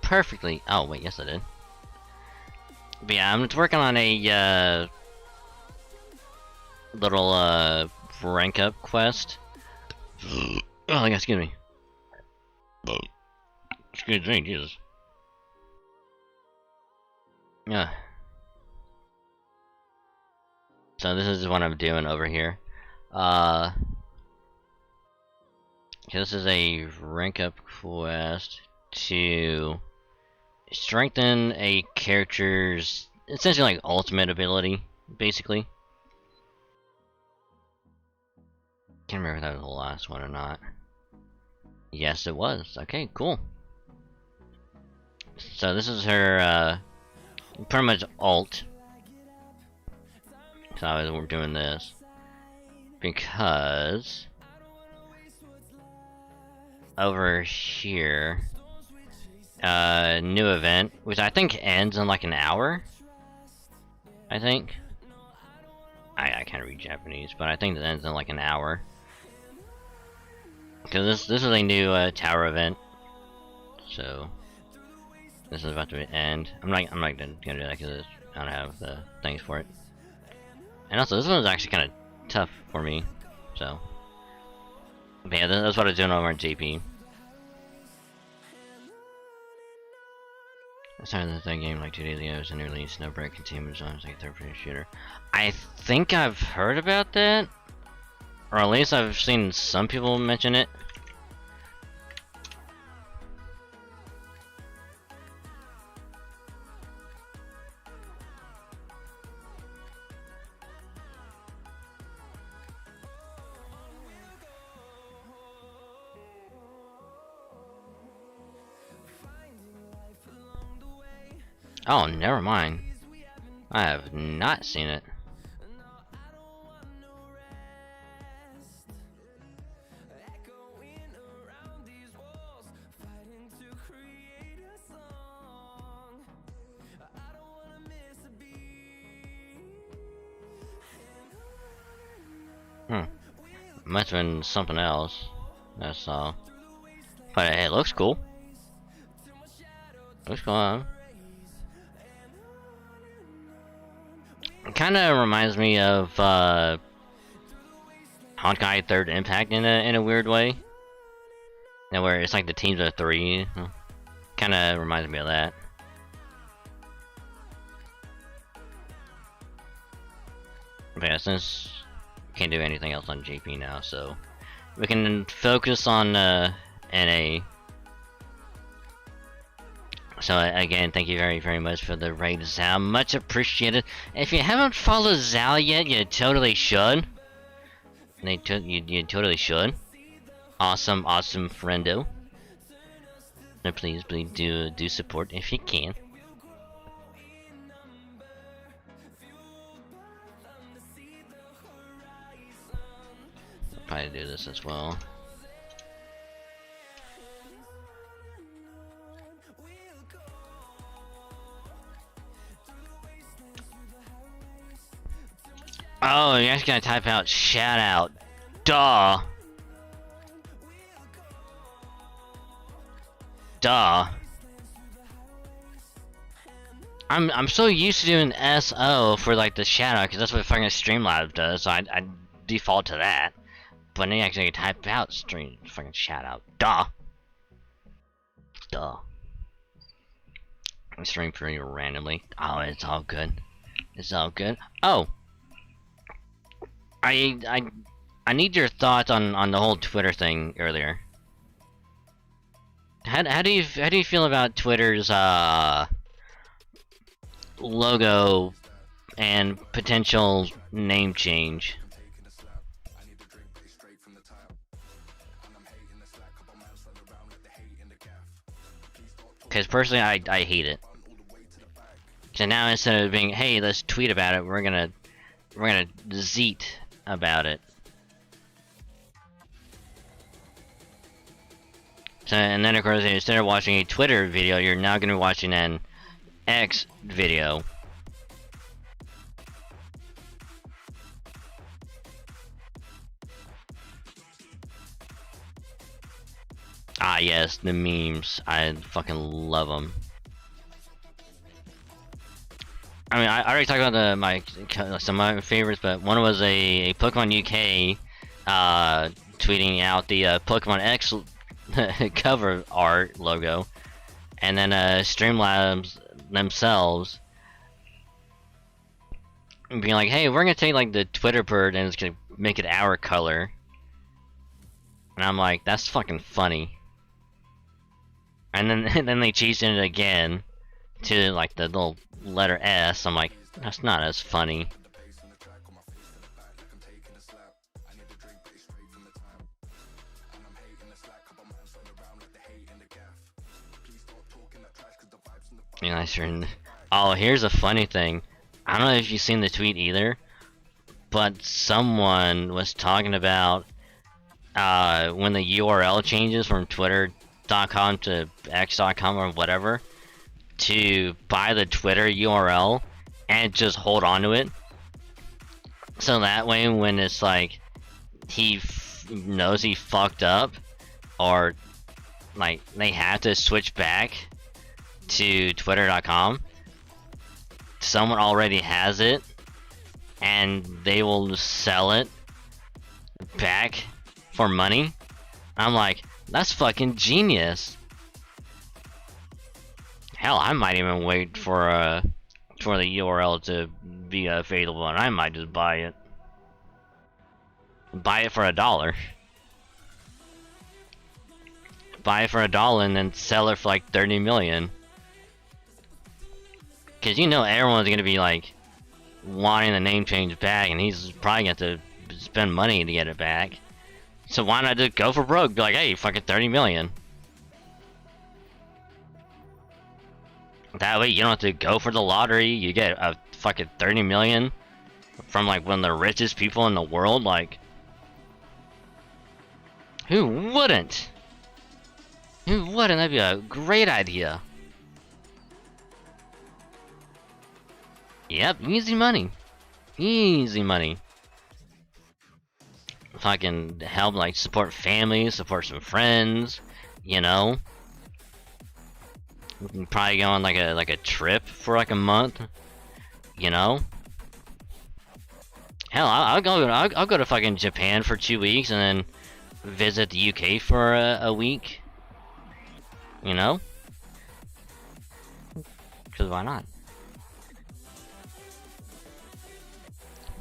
perfectly. Oh wait, yes I did. But yeah, I'm working on a little rank up quest. Oh, excuse me. Excuse me, Jesus. Yeah. So this is what I'm doing over here. This is a rank up quest to strengthen a character's essentially like ultimate ability, basically. Can't remember if that was the last one or not. Yes, it was. Okay, cool. So this is her pretty much ult. So I was doing this because over here, new event, which I think ends in like an hour. I think. I can't read Japanese, but I think it ends in like an hour. Because this is a new tower event, so this is about to end. I'm not gonna do that because I don't have the things for it. And also, this one's actually kind of tough for me, so. But yeah, that's what I was doing over on JP. I started that game like 2 days ago. It was a new release, no break, continuous on like a third-person shooter. I think I've heard about that, or at least I've seen some people mention it. Oh, never mind. I have not seen it. Must have been something else. That's all. But hey, it looks cool. Looks cool, huh? Kind of reminds me of Honkai Third Impact in a weird way. You know, where it's like the teams of 3. Kind of reminds me of that. But yeah, since we can't do anything else on JP now, so we can focus on NA. So again, thank you very much for the raid, Zal. Much appreciated. If you haven't followed Zal yet, you totally should. You totally should. Awesome friendo. So please do support if you can. I'll probably do this as well. Oh, you guys gotta type out shout out. Duh. I'm so used to doing SO for like the shout out because that's what fucking Streamlabs does, so I default to that. But then you actually type out fucking shout out. Duh. I stream pretty randomly. Oh, it's all good. It's all good. Oh. I need your thoughts on the whole Twitter thing earlier. How do you feel about Twitter's logo and potential name change? Because personally, I hate it. So now instead of being, hey, let's tweet about it, we're gonna zeet about it. So, and then of course, instead of watching a Twitter video, you're now gonna be watching an X video. Ah yes, the memes. I fucking love them. I mean, I already talked about some of my favorites, but one was a Pokemon UK tweeting out the Pokemon X cover art logo, and then Streamlabs themselves being like, "Hey, we're gonna take like the Twitter bird and it's gonna make it our color," and I'm like, "That's fucking funny." And then they cheesed it again to like the little letter S. I'm like, that's not as funny. Yeah, sure. Oh, here's a funny thing. I don't know if you've seen the tweet either, but someone was talking about when the URL changes from Twitter.com to X.com or whatever, to buy the Twitter URL and just hold on to it. So that way when it's like he knows he fucked up, or like they have to switch back to Twitter.com, someone already has it and they will sell it back for money. I'm like, that's fucking genius. Hell, I might even wait for the URL to be available, and I might just buy it. Buy it for $1. Buy it for $1 and then sell it for like 30 million. Cause you know everyone's gonna be like wanting the name change back, and he's probably gonna have to spend money to get it back. So why not just go for broke? Be like, hey, fucking 30 million. That way you don't have to go for the lottery. You get a fucking 30 million from like one of the richest people in the world. Like, who wouldn't? Who wouldn't? That'd be a great idea. Yep, easy money. Easy money. Fucking help, like, support families, support some friends, you know? We can probably go on like a trip for like a month, you know? Hell, I'll go to fucking Japan for 2 weeks and then visit the UK for a week. You know? Because why not?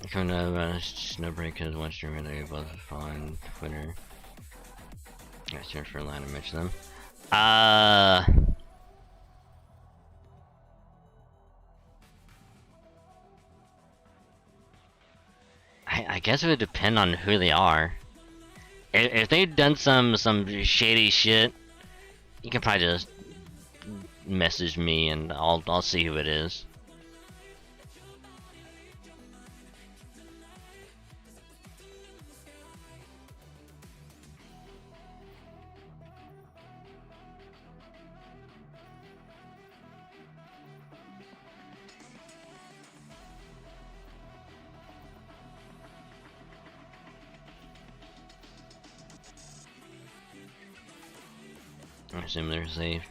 Coming to Snowbreak because one streamer they both on Twitter. I searched for a line to mention them. I guess it would depend on who they are. If they've done some shady shit, you can probably just message me and I'll see who it is. I assume they're safe.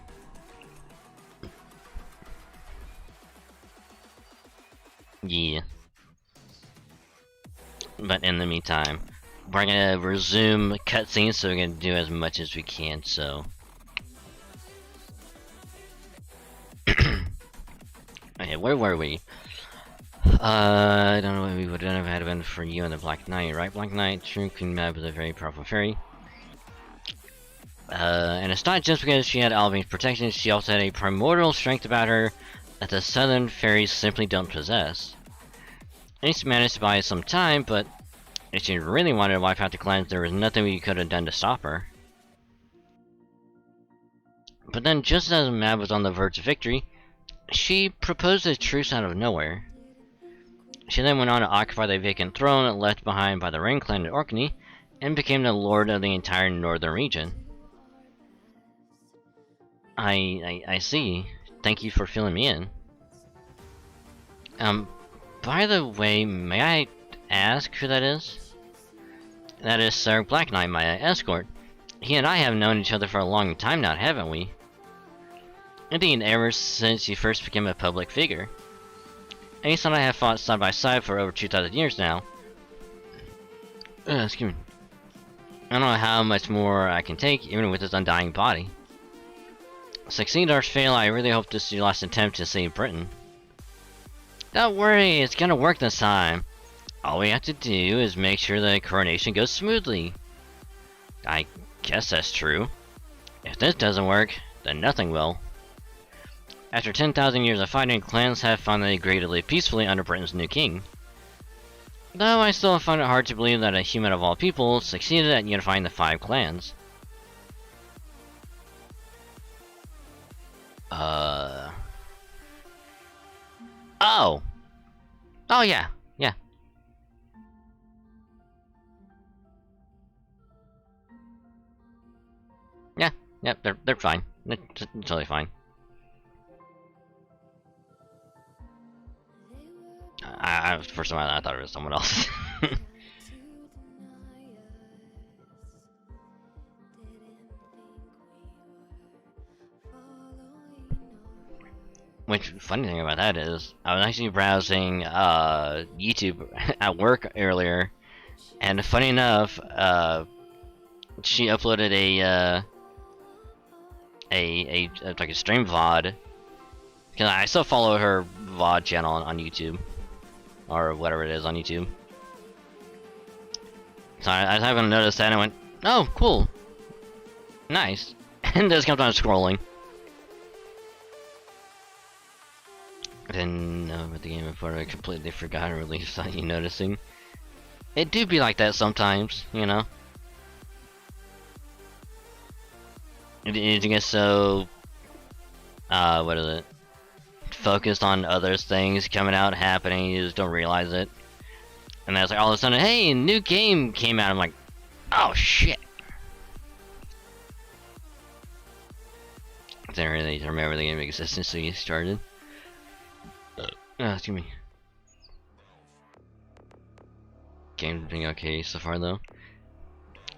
Yeah. But in the meantime, we're gonna resume cutscenes, so we're gonna do as much as we can, so. Okay, where were we? I don't know what we would have done if it had been for you and the Black Knight, right? Black Knight, true Queen Mab was a very powerful fairy. And it's not just because she had Alvin's protection, she also had a primordial strength about her that the southern fairies simply don't possess. Ace managed to buy some time, but if she really wanted to wipe out the clans, there was nothing we could have done to stop her. But then, just as Mab was on the verge of victory, she proposed a truce out of nowhere. She then went on to occupy the vacant throne left behind by the Rain Clan in Orkney, and became the lord of the entire northern region. I see. Thank you for filling me in. By the way, may I ask who that is? That is Sir Black Knight, my escort. He and I have known each other for a long time now, haven't we? Indeed, ever since you first became a public figure. Ace and I have fought side by side for over 2,000 years now. Excuse me. I don't know how much more I can take, even with this undying body. Succeed or fail, I really hope this is your last attempt to save Britain. Don't worry, it's gonna work this time. All we have to do is make sure the coronation goes smoothly. I guess that's true. If this doesn't work, then nothing will. After 10,000 years of fighting, clans have finally agreed to live peacefully under Britain's new king. Though I still find it hard to believe that a human of all people succeeded at unifying the 5 clans. Oh! Oh yeah, yeah. Yeah, yeah, they're fine. They're totally fine. For some reason I thought it was someone else. Which, funny thing about that is, I was actually browsing YouTube at work earlier, and funny enough, she uploaded like a stream VOD. Cause I still follow her VOD channel on YouTube, or whatever it is on YouTube. So I was having to notice that, and I went, "Oh, cool, nice," and just kept on scrolling. I didn't know about the game before. I completely forgot, or at least without you noticing. It do be like that sometimes, you know. It gets so, what is it? Focused on other things coming out, happening, you just don't realize it. And then it's like all of a sudden, hey, a new game came out. I'm like, oh shit. I didn't really remember the game existed, so you started. Excuse me. Game's been okay so far, though.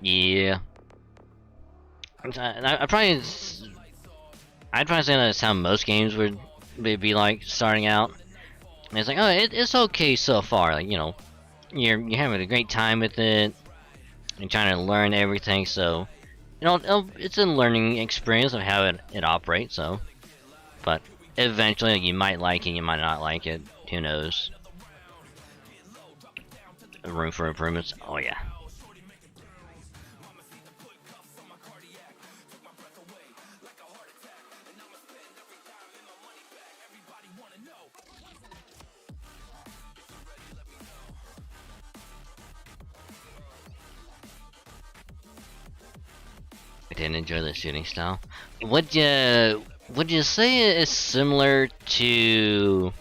Yeah. I'd probably say that's how most games would be like starting out. And it's like, oh, it's okay so far. Like, you know, you're having a great time with it. You're trying to learn everything, so it's a learning experience of how it operates. So, but eventually you might like it, you might not like it. Who knows? Room for improvements. Oh yeah. I didn't enjoy the shooting style. Would you say it is similar to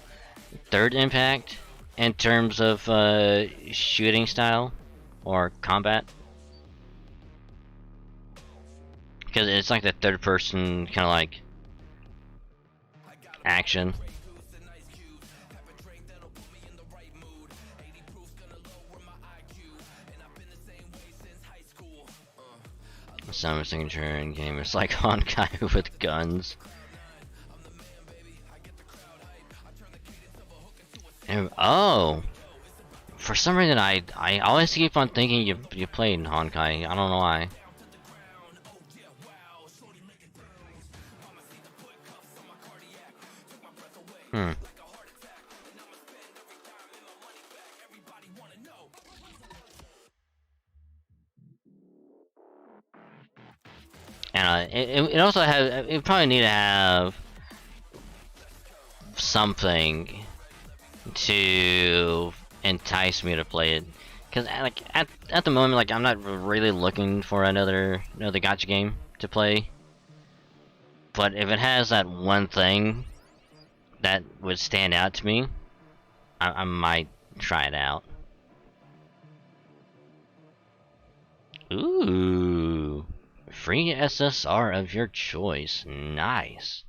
Third Impact in terms of shooting style or combat? Because it's like the third person kind of like action. Some signature in game is like Honkai with guns. And, oh, for some reason I always keep on thinking you played in Honkai. I don't know why. Hmm. And it also has, it probably need to have something to entice me to play it, because like at the moment, like I'm not really looking for another gacha game to play. But if it has that one thing that would stand out to me, I might try it out. Ooh, free SSR of your choice. Nice.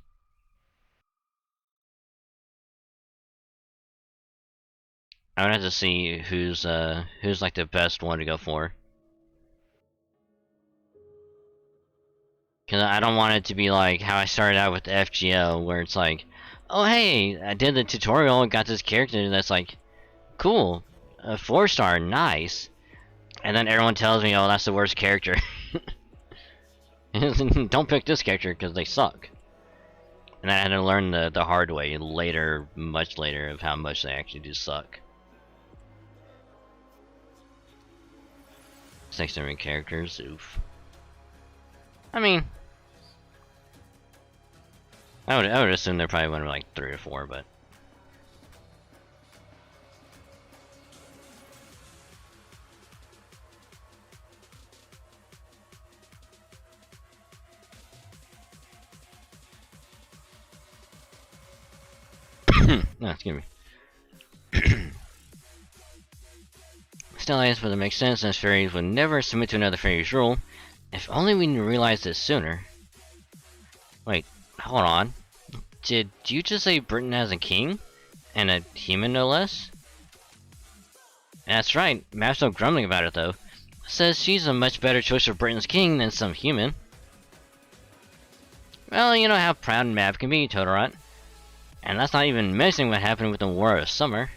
I would have to see who's like the best one to go for. Cause I don't want it to be like how I started out with the FGO, where it's like, oh hey, I did the tutorial and got this character that's like, cool, a 4-star, nice. And then everyone tells me, oh, that's the worst character. Don't pick this character because they suck. And I had to learn the hard way later, much later, of how much they actually do suck. 6 different characters, oof. I mean, I would assume there probably went like 3 or 4, but no, excuse me. Still, I guess would make sense, since fairies would never submit to another fairy's rule. If only we realized this sooner. Wait, hold on. Did you just say Britain has a king? And a human, no less? That's right, Map's still grumbling about it though. Says she's a much better choice for Britain's king than some human. Well, you know how proud Map can be, Totorot. And that's not even mentioning what happened with the War of Summer.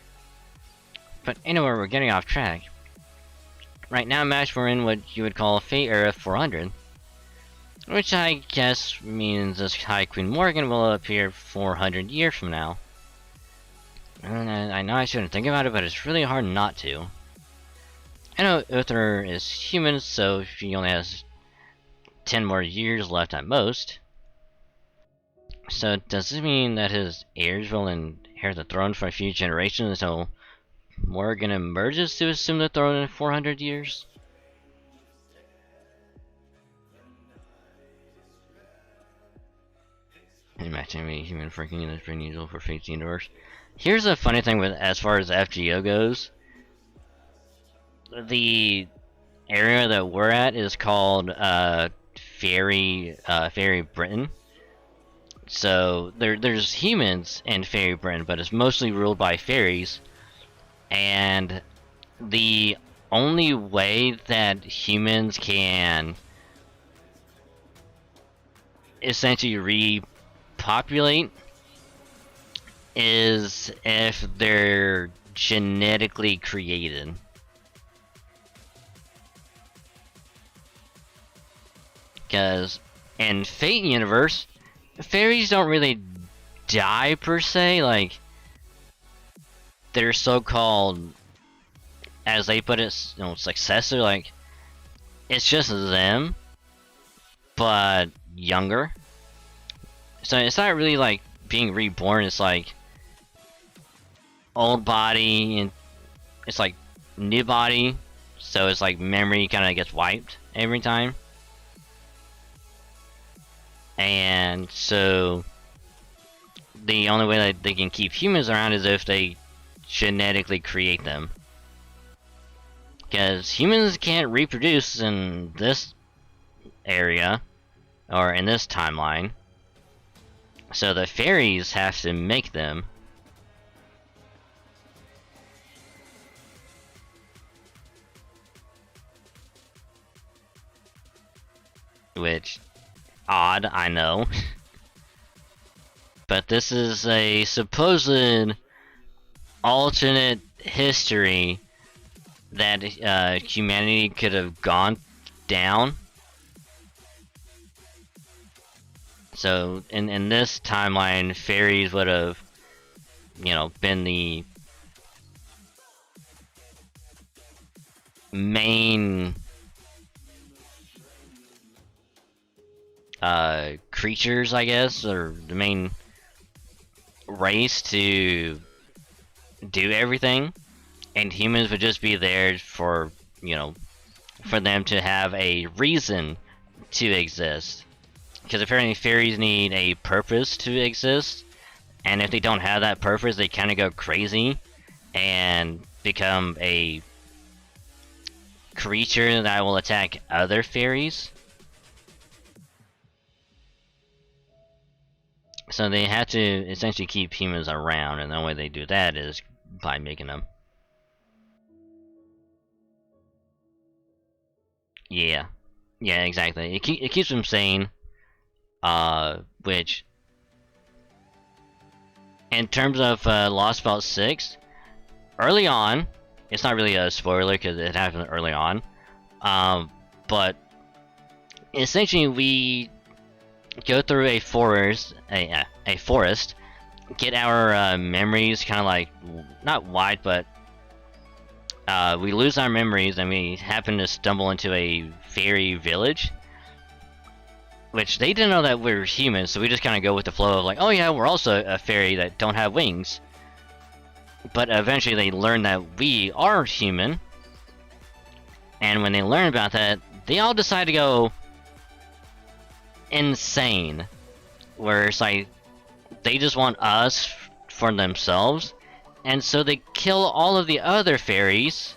But anyway, we're getting off track. Right now, Mash, we're in what you would call Fate Era 400. Which I guess means this High Queen Morgan will appear 400 years from now. And I know I shouldn't think about it, but it's really hard not to. I know Uther is human, so she only has 10 more years left at most. So does this mean that his heirs will inherit the throne for a few generations until Morgan emerges to assume the throne in 400 years? Imagine me human freaking in this pretty unusual for Fate's universe. Here's a funny thing with as far as FGO goes. The area that we're at is called Fairy Britain. So there's humans in Fairy Britain, but it's mostly ruled by fairies. And the only way that humans can essentially repopulate is if they're genetically created. Because in Fate universe, fairies don't really die per se. Like, their so-called, as they put it, you know, successor. Like, it's just them, but younger. So it's not really like being reborn. It's like old body and it's like new body. So it's like memory kind of gets wiped every time. And so the only way that they can keep humans around is if they genetically create them. Because humans can't reproduce in this area, or in this timeline. So the fairies have to make them. Which, odd, I know. But this is a supposed alternate history that humanity could have gone down. So in this timeline, fairies would have, you know, been the main creatures, I guess, or the main race to do everything, and humans would just be there for, you know, for them to have a reason to exist. Because apparently fairies need a purpose to exist, and if they don't have that purpose, they kind of go crazy and become a creature that will attack other fairies. So they have to essentially keep humans around, and the only way they do that is by making them. Yeah. Yeah, exactly. It keeps them sane. Which, in terms of Lost Belt 6, early on, it's not really a spoiler because it happened early on, but essentially we go through a forest, get our memories kind of like, not wiped, but we lose our memories and we happen to stumble into a fairy village. Which they didn't know that we're humans, so we just kind of go with the flow of like, oh yeah, we're also a fairy that don't have wings. But eventually they learn that we are human. And when they learn about that, they all decide to go insane. Where it's like, they just want us for themselves. And so they kill all of the other fairies.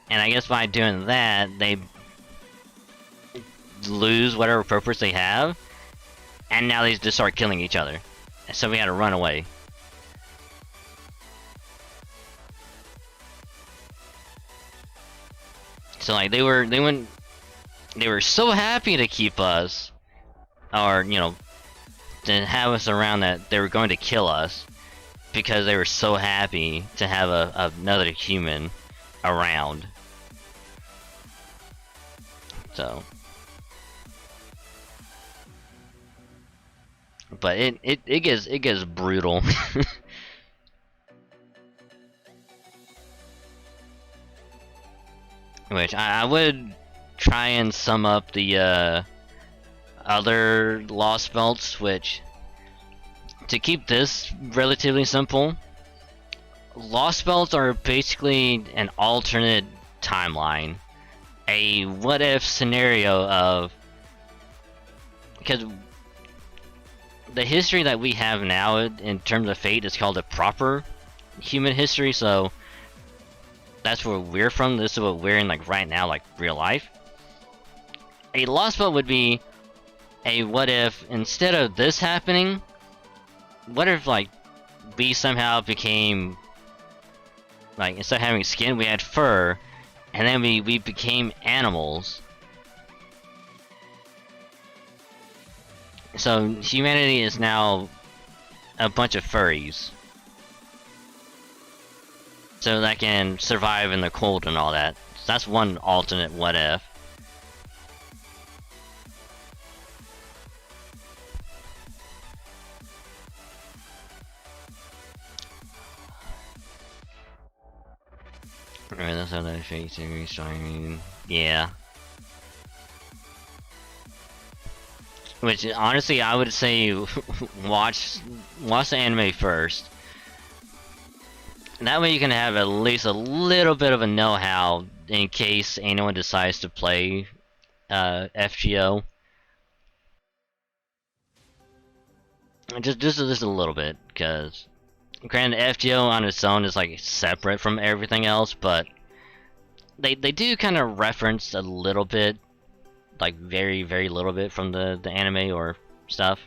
And I guess by doing that, they lose whatever purpose they have, and now they just start killing each other. So we had to run away. So like they were so happy to keep us, or you know, to have us around, that they were going to kill us because they were so happy to have another human around. So. But it gets brutal. Which I would try and sum up the other Lost Belts, which, to keep this relatively simple, Lost Belts are basically an alternate timeline. A what if scenario of, because the history that we have now in terms of Fate is called a proper human history, so that's where we're from. This is what we're in like right now, like real life. A Lost Belt would be a what if, instead of this happening, what if like we somehow became, like, instead of having skin we had fur, and then we became animals. So humanity is now a bunch of furries. So that can survive in the cold and all that. So that's one alternate what if. Right, that's how that fake series starting. Yeah. Which honestly, I would say watch the anime first. That way you can have at least a little bit of a know-how in case anyone decides to play FGO. Just a little bit, because granted FGO on its own is like separate from everything else, but they do kind of reference a little bit, like very little bit from the anime or stuff.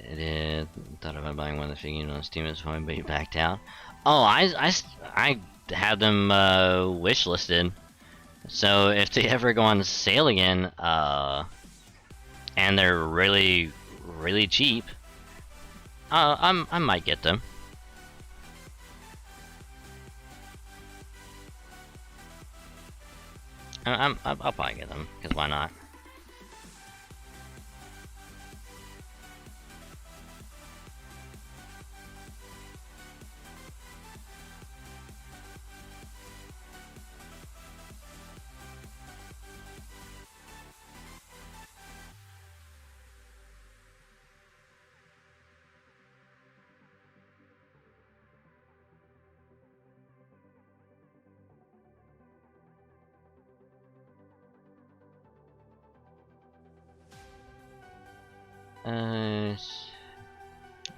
It is. Thought about buying one of the figures on Steam at this point, but he backed out. Oh, I have them wish listed. So if they ever go on sale again, and they're really cheap, I might get them. I'll probably get them, because why not?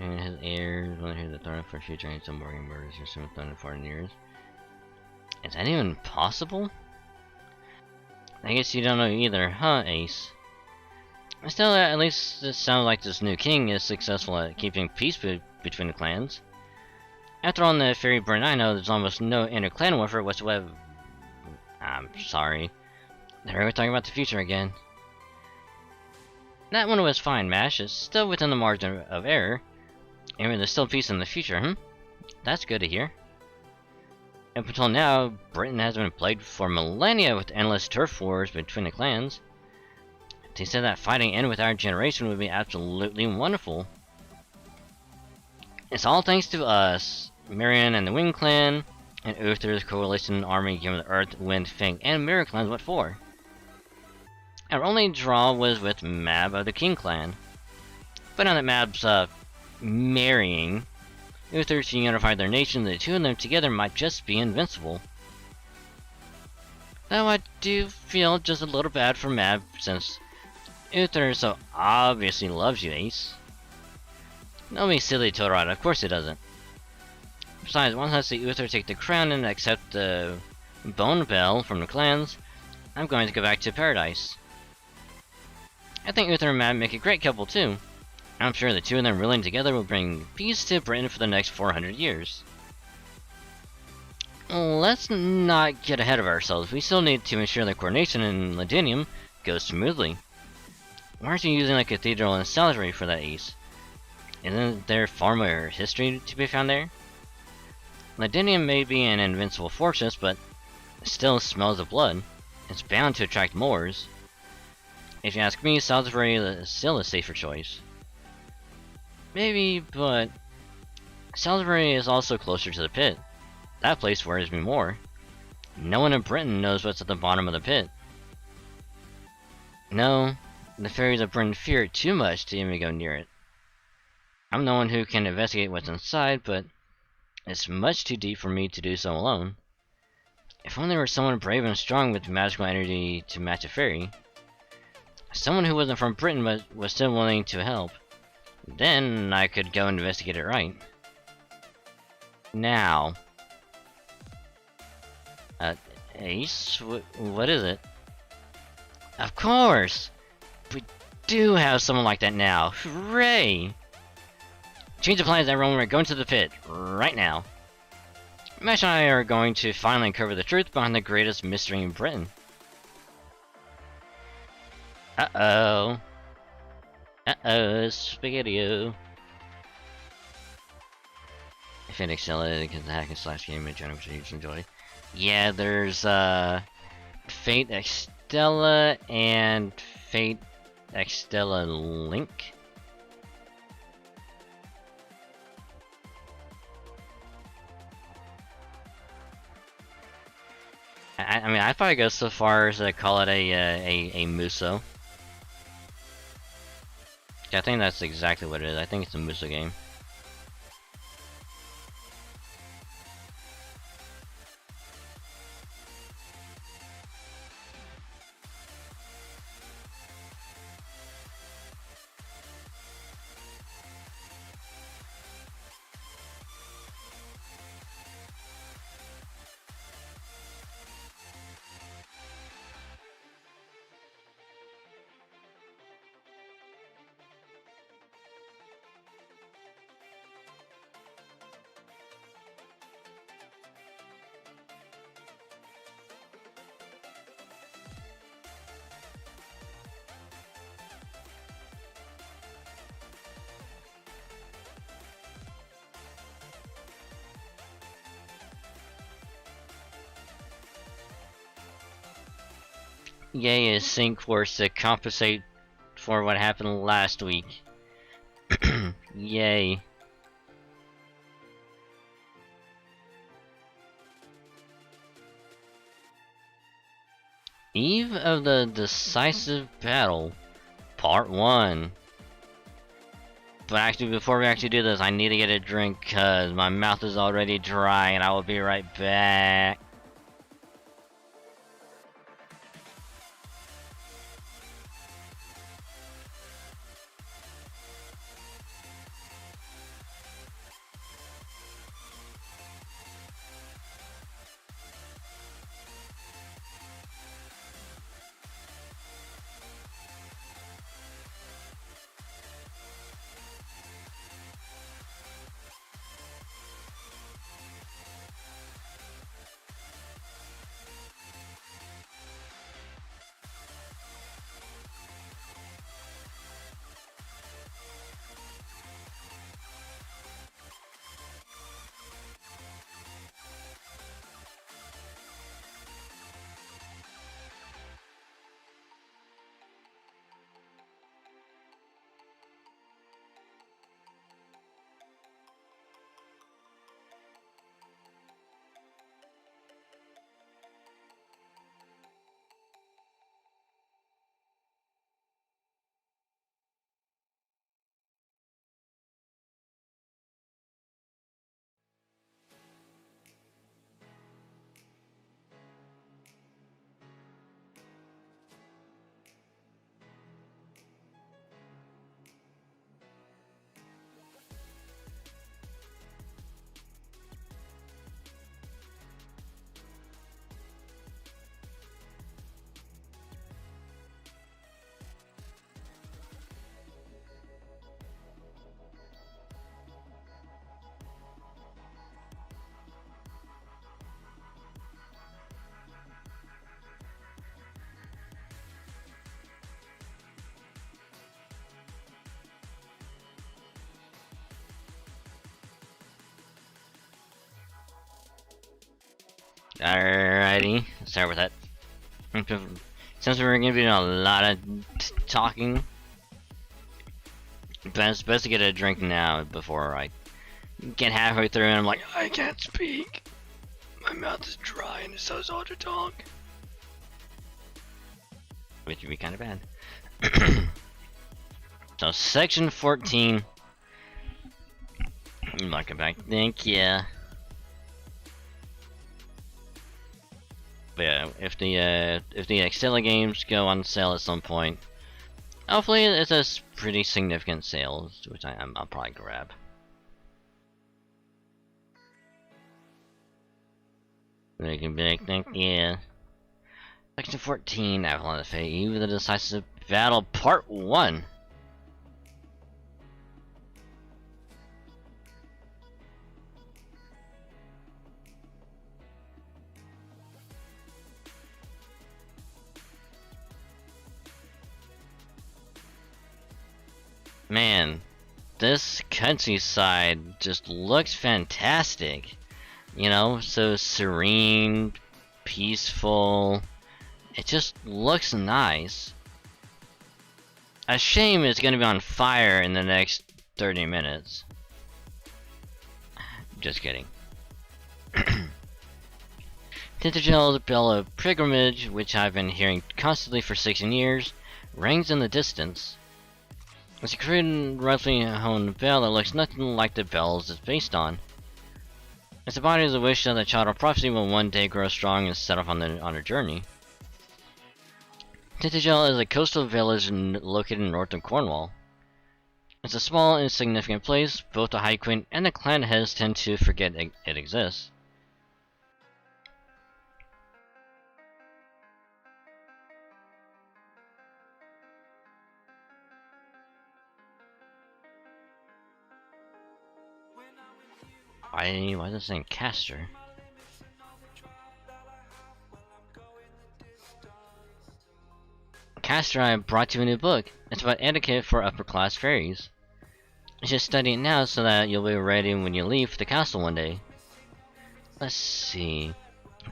And his heirs will hear the throne for future and some morning murders or some thunder for years. Is that even possible? I guess you don't know either, huh, Ace? Still, at least it sounds like this new king is successful at keeping peace between the clans. After all, in the Fairy Burn I know, there's almost no inter-clan warfare whatsoever. I'm sorry. They're always talking about the future again. That one was fine, Mash. It's still within the margin of error. I mean, there's still peace in the future, That's good to hear. Up until now, Britain has been plagued for millennia with endless turf wars between the clans. They said that fighting end with our generation would be absolutely wonderful. It's all thanks to us, Marion and the Wing Clan, and Uther's coalition army giving the Earth, Wind, Fang, and Mirror clans what for. Our only draw was with Mab of the King clan. But now that Mab's marrying, Uther to unify their nation, the two of them together might just be invincible. Though I do feel just a little bad for Mab, since Uther so obviously loves you, Ace. Don't be silly, Torad, of course it doesn't. Besides, once I see Uther take the crown and accept the Bone Bell from the clans, I'm going to go back to Paradise. I think Uther and Mab make a great couple too. I'm sure the two of them ruling together will bring peace to Britain for the next 400 years. Let's not get ahead of ourselves. We still need to ensure the coordination in Ladinium goes smoothly. Why aren't you using a cathedral and Salisbury for that, Ace? Isn't there far more history to be found there? Ladinium may be an invincible fortress, but it still smells of blood. It's bound to attract Moors. If you ask me, Salisbury is still a safer choice. Maybe, but Salisbury is also closer to the pit. That place worries me more. No one in Britain knows what's at the bottom of the pit. No, the fairies of Britain fear it too much to even go near it. I'm the one who can investigate what's inside, but it's much too deep for me to do so alone. If only there were someone brave and strong with magical energy to match a fairy. Someone who wasn't from Britain but was still willing to help. Then I could go investigate it right. Now. Ace? What is it? Of course! We do have someone like that now. Hooray! Change of plans, everyone. We're going to the pit. Right now. Mash and I are going to finally uncover the truth behind the greatest mystery in Britain. Uh-oh. Uh-oh, Spaghetti-O. Fate Extella because the hack and slash game in general, which I usually enjoy. Yeah, there's Fate Extella and Fate Extella Link. I mean, I'd probably go so far as to call it a Muso. I think that's exactly what it is. I think it's a Muso game. Yay is Sync Force to compensate for what happened last week. Yay. Eve of the Decisive Battle, Part 1. But actually, before we actually do this, I need to get a drink because my mouth is already dry and I will be right back. Alrighty, let's start with that. Since we're gonna be doing a lot of talking, it's best to get a drink now before I get halfway through and I'm like, I can't speak. My mouth is dry and it's so hard to talk. Which would be kind of bad. So, section 14. Welcome back. Thank ya. But yeah, if the Extella games go on sale at some point, hopefully it's a pretty significant sale, which I'll probably grab. Welcome back. Thank ya. Section 14, Avalon of Fate, Eve of the Decisive Battle, Part 1. Man, this countryside just looks fantastic. You know, so serene, peaceful. It just looks nice. A shame it's gonna be on fire in the next 30 minutes. Just kidding. Tintagel's bell of pilgrimage, which I've been hearing constantly for 16 years, rings in the distance. It's a crude, roughly honed bell that looks nothing like the bells it's based on. It's embodies the wish that the child of prophecy will one day grow strong and set off on a journey. Tintagel is a coastal village located north of Cornwall. It's a small, insignificant place. Both the High Queen and the clan heads tend to forget it exists. Why is it saying caster? Caster, I brought you a new book. It's about etiquette for upper-class fairies. You should study it now so that you'll be ready when you leave for the castle one day. Let's see.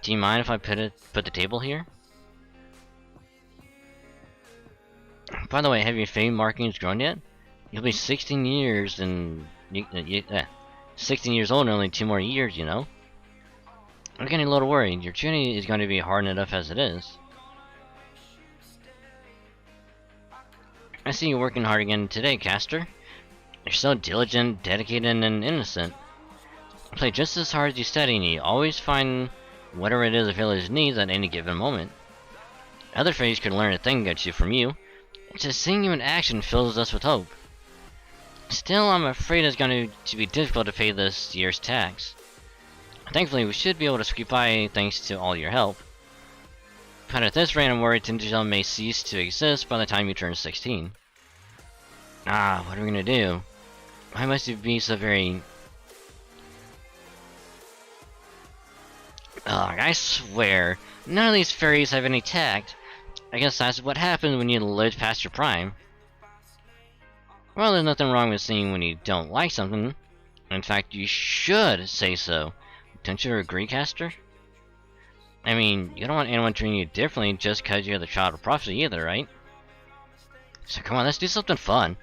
Do you mind if I put the table here? By the way, have your fame markings grown yet? You'll be 16 years and 16 years old in only 2 more years, you know? I'm getting a little worried. Your journey is going to be hard enough as it is. I see you working hard again today, Caster. You're so diligent, dedicated, and innocent. Play just as hard as you study, and you always find whatever it is the village needs at any given moment. Other fairies could learn a thing or two from you. Just seeing you in action fills us with hope. Still, I'm afraid it's going to be difficult to pay this year's tax. Thankfully, we should be able to squeak by thanks to all your help. But at this rate, I'm worried Tintagel may cease to exist by the time you turn 16. What are we gonna do? Why must you be so very... Ugh, I swear, none of these fairies have any tact. I guess that's what happens when you live past your prime. Well, there's nothing wrong with saying when you don't like something. In fact, you should say so. Don't you agree, Caster? I mean, you don't want anyone treating you differently just because you're the child of prophecy either, right? So come on, let's do something fun.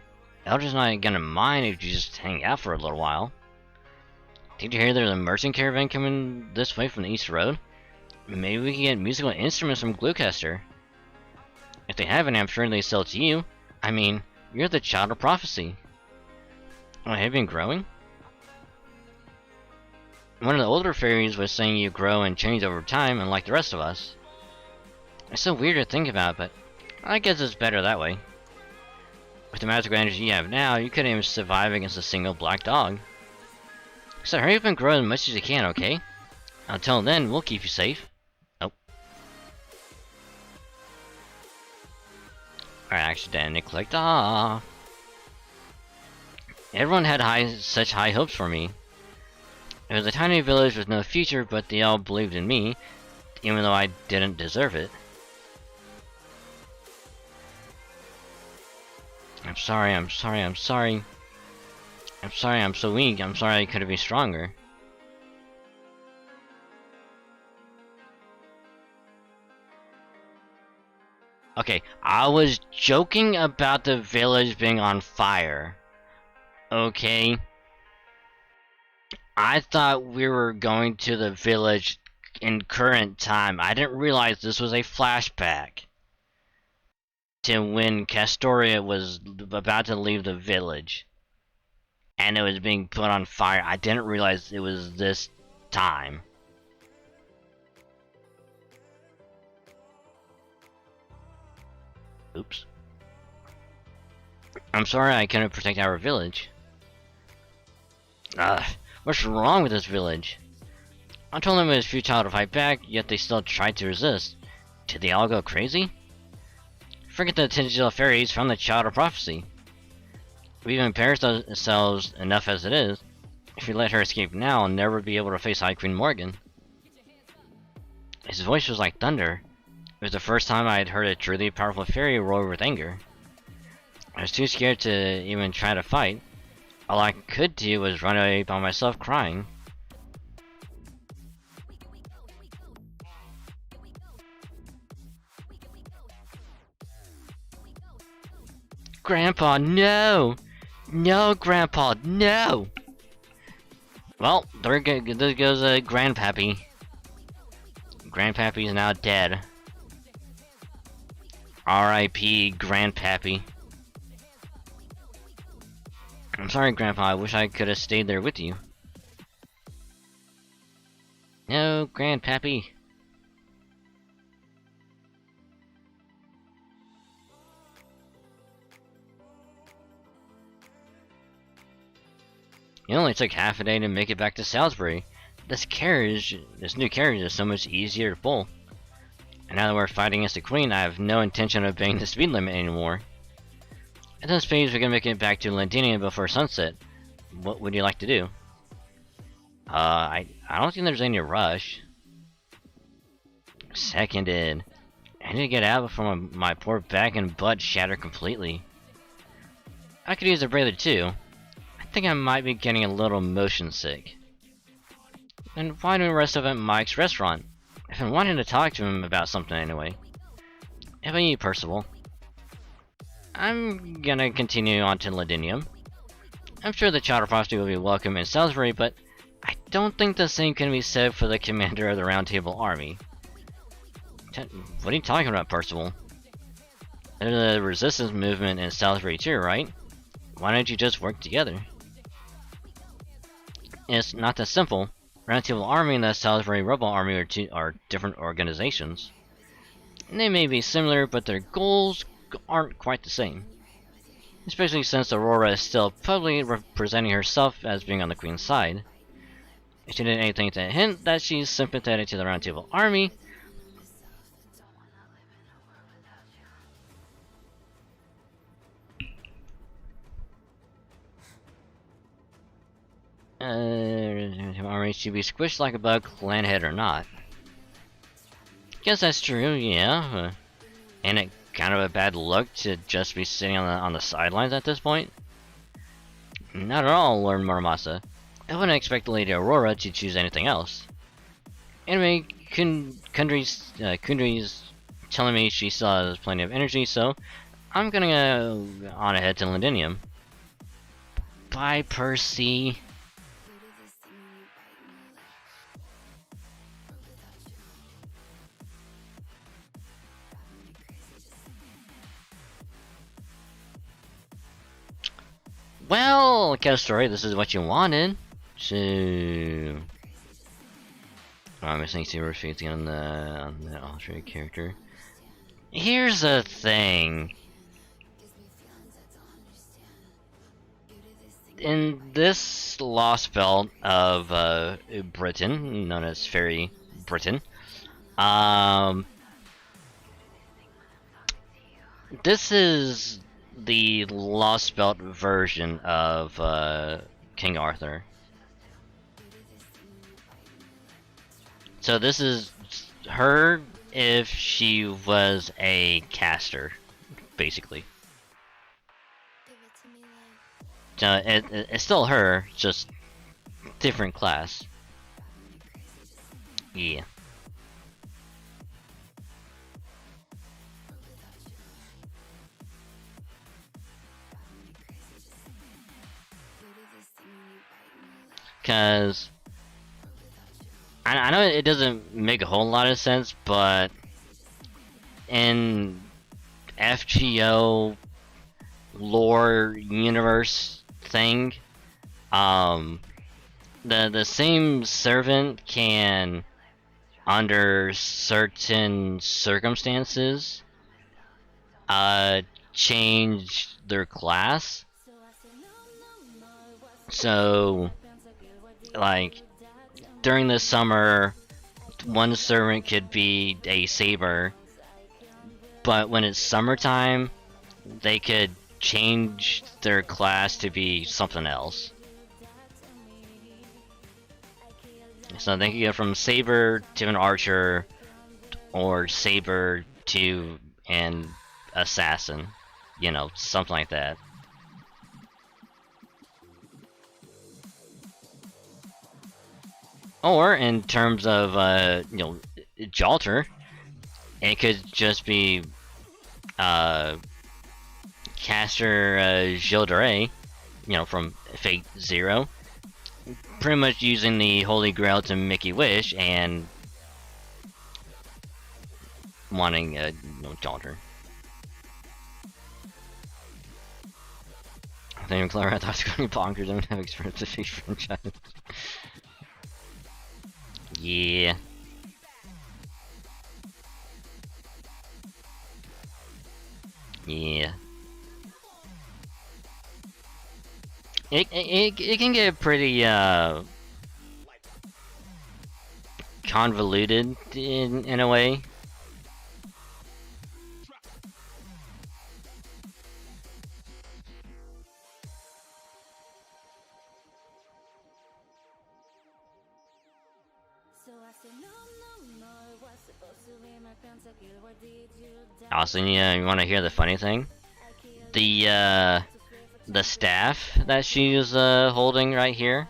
Elder's not gonna mind if you just hang out for a little while. Did you hear there's a merchant caravan coming this way from the East Road? Maybe we can get musical instruments from Gluecaster. If they have any, I'm sure they sell to you. I mean, you're the child of prophecy. Oh, have you been growing? One of the older fairies was saying you grow and change over time, unlike the rest of us. It's so weird to think about, but I guess it's better that way. With the magical energy you have now, you couldn't even survive against a single black dog. So hurry up and grow as much as you can, okay? Until then, we'll keep you safe. Oh. I accidentally clicked off. Everyone had such high hopes for me. It was a tiny village with no future, but they all believed in me, even though I didn't deserve it. I'm sorry, I'm sorry, I'm sorry. I'm sorry I'm so weak, I'm sorry I couldn't be stronger. Okay, I was joking about the village being on fire. Okay? I thought we were going to the village in current time. I didn't realize this was a flashback to when Castoria was about to leave the village and it was being put on fire. I didn't realize it was this time. Oops. I'm sorry I couldn't protect our village. What's wrong with this village? I told them it was futile to fight back, yet they still tried to resist. Did they all go crazy? Forget the Tintagel fairies from the Child of Prophecy. We've embarrassed ourselves enough as it is. If we let her escape now, I'll never be able to face High Queen Morgan. His voice was like thunder. It was the first time I had heard a truly powerful fairy roar with anger. I was too scared to even try to fight. All I could do was run away by myself crying. Grandpa, no! No, Grandpa, no! Well, there goes Grandpappy. Grandpappy is now dead. R.I.P. Grandpappy. I'm sorry, Grandpa. I wish I could have stayed there with you. No, Grandpappy. It only took half a day to make it back to Salisbury. This new carriage is so much easier to pull. And now that we're fighting against the Queen, I have no intention of obeying the speed limit anymore. At this pace, we can make it back to Londinium before sunset. What would you like to do? I don't think there's any rush. Seconded. I need to get out before my poor back and butt shatter completely. I could use a breather too. I think I might be getting a little motion sick. And why don't we rest up at Mike's restaurant? I've been wanting to talk to him about something anyway. How about you, Percival? I'm gonna continue on to Ladinium. I'm sure the Chowderfrosty will be welcome in Salisbury, but I don't think the same can be said for the commander of the Round Table Army. What are you talking about, Percival? There's a resistance movement in Salisbury too, right? Why don't you just work together? It's not that simple. Round Table Army and the Salisbury Rebel Army are different organizations. They may be similar, but their goals aren't quite the same. Especially since Aurora is still publicly representing herself as being on the Queen's side. If she did anything to hint that she's sympathetic to the Round Table Army, army should be squished like a bug, landhead or not. Guess that's true, yeah. Ain't it kind of a bad look to just be sitting on the sidelines at this point? Not at all, Lord Muramasa. I wouldn't expect Lady Aurora to choose anything else. Anyway, Kundry's telling me she still has plenty of energy, so I'm gonna go on ahead to Londinium. Bye, Percy. Well, Cat Story, this is what you wanted. So, I'm missing super feats on the alternate character. Here's the thing. In this lost belt of Britain, known as Fairy Britain, this is the Lost Belt version of King Arthur. So this is her if she was a caster, basically. So it's still her, just different class. Yeah. Because I know it doesn't make a whole lot of sense, but in FGO lore universe thing, the same servant can, under certain circumstances, change their class. So, like, during the summer, one servant could be a saber, but when it's summertime, they could change their class to be something else. So they could go from saber to an archer, or saber to an assassin, you know, something like that. Or in terms of Jalter, it could just be caster Gildere, from Fate Zero, pretty much using the Holy Grail to make a wish and wanting Jalter. I think Clara, I thought it was going to be bonkers. I don't have experience with Fate franchise. Yeah. Yeah. It can get pretty convoluted in a way. Also, yeah, you want to hear the funny thing? The staff that she's holding right here,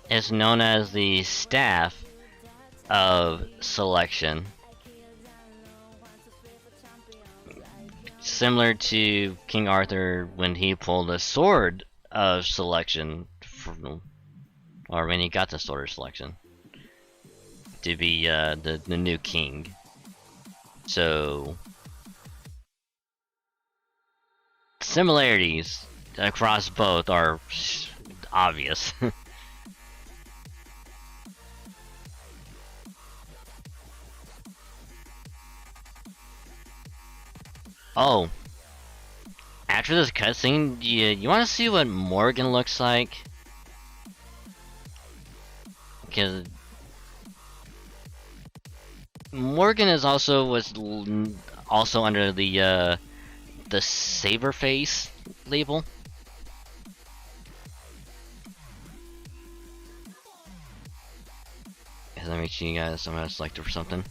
is known as the staff of selection, similar to King Arthur when he pulled the sword of selection, or when he got the sword of selection to be the new king. So similarities across both are obvious. Oh, after this cutscene, you want to see what Morgan looks like? Because Morgan is was also under the Saber Face label. Let me see, you guys. I'm gonna select it for something.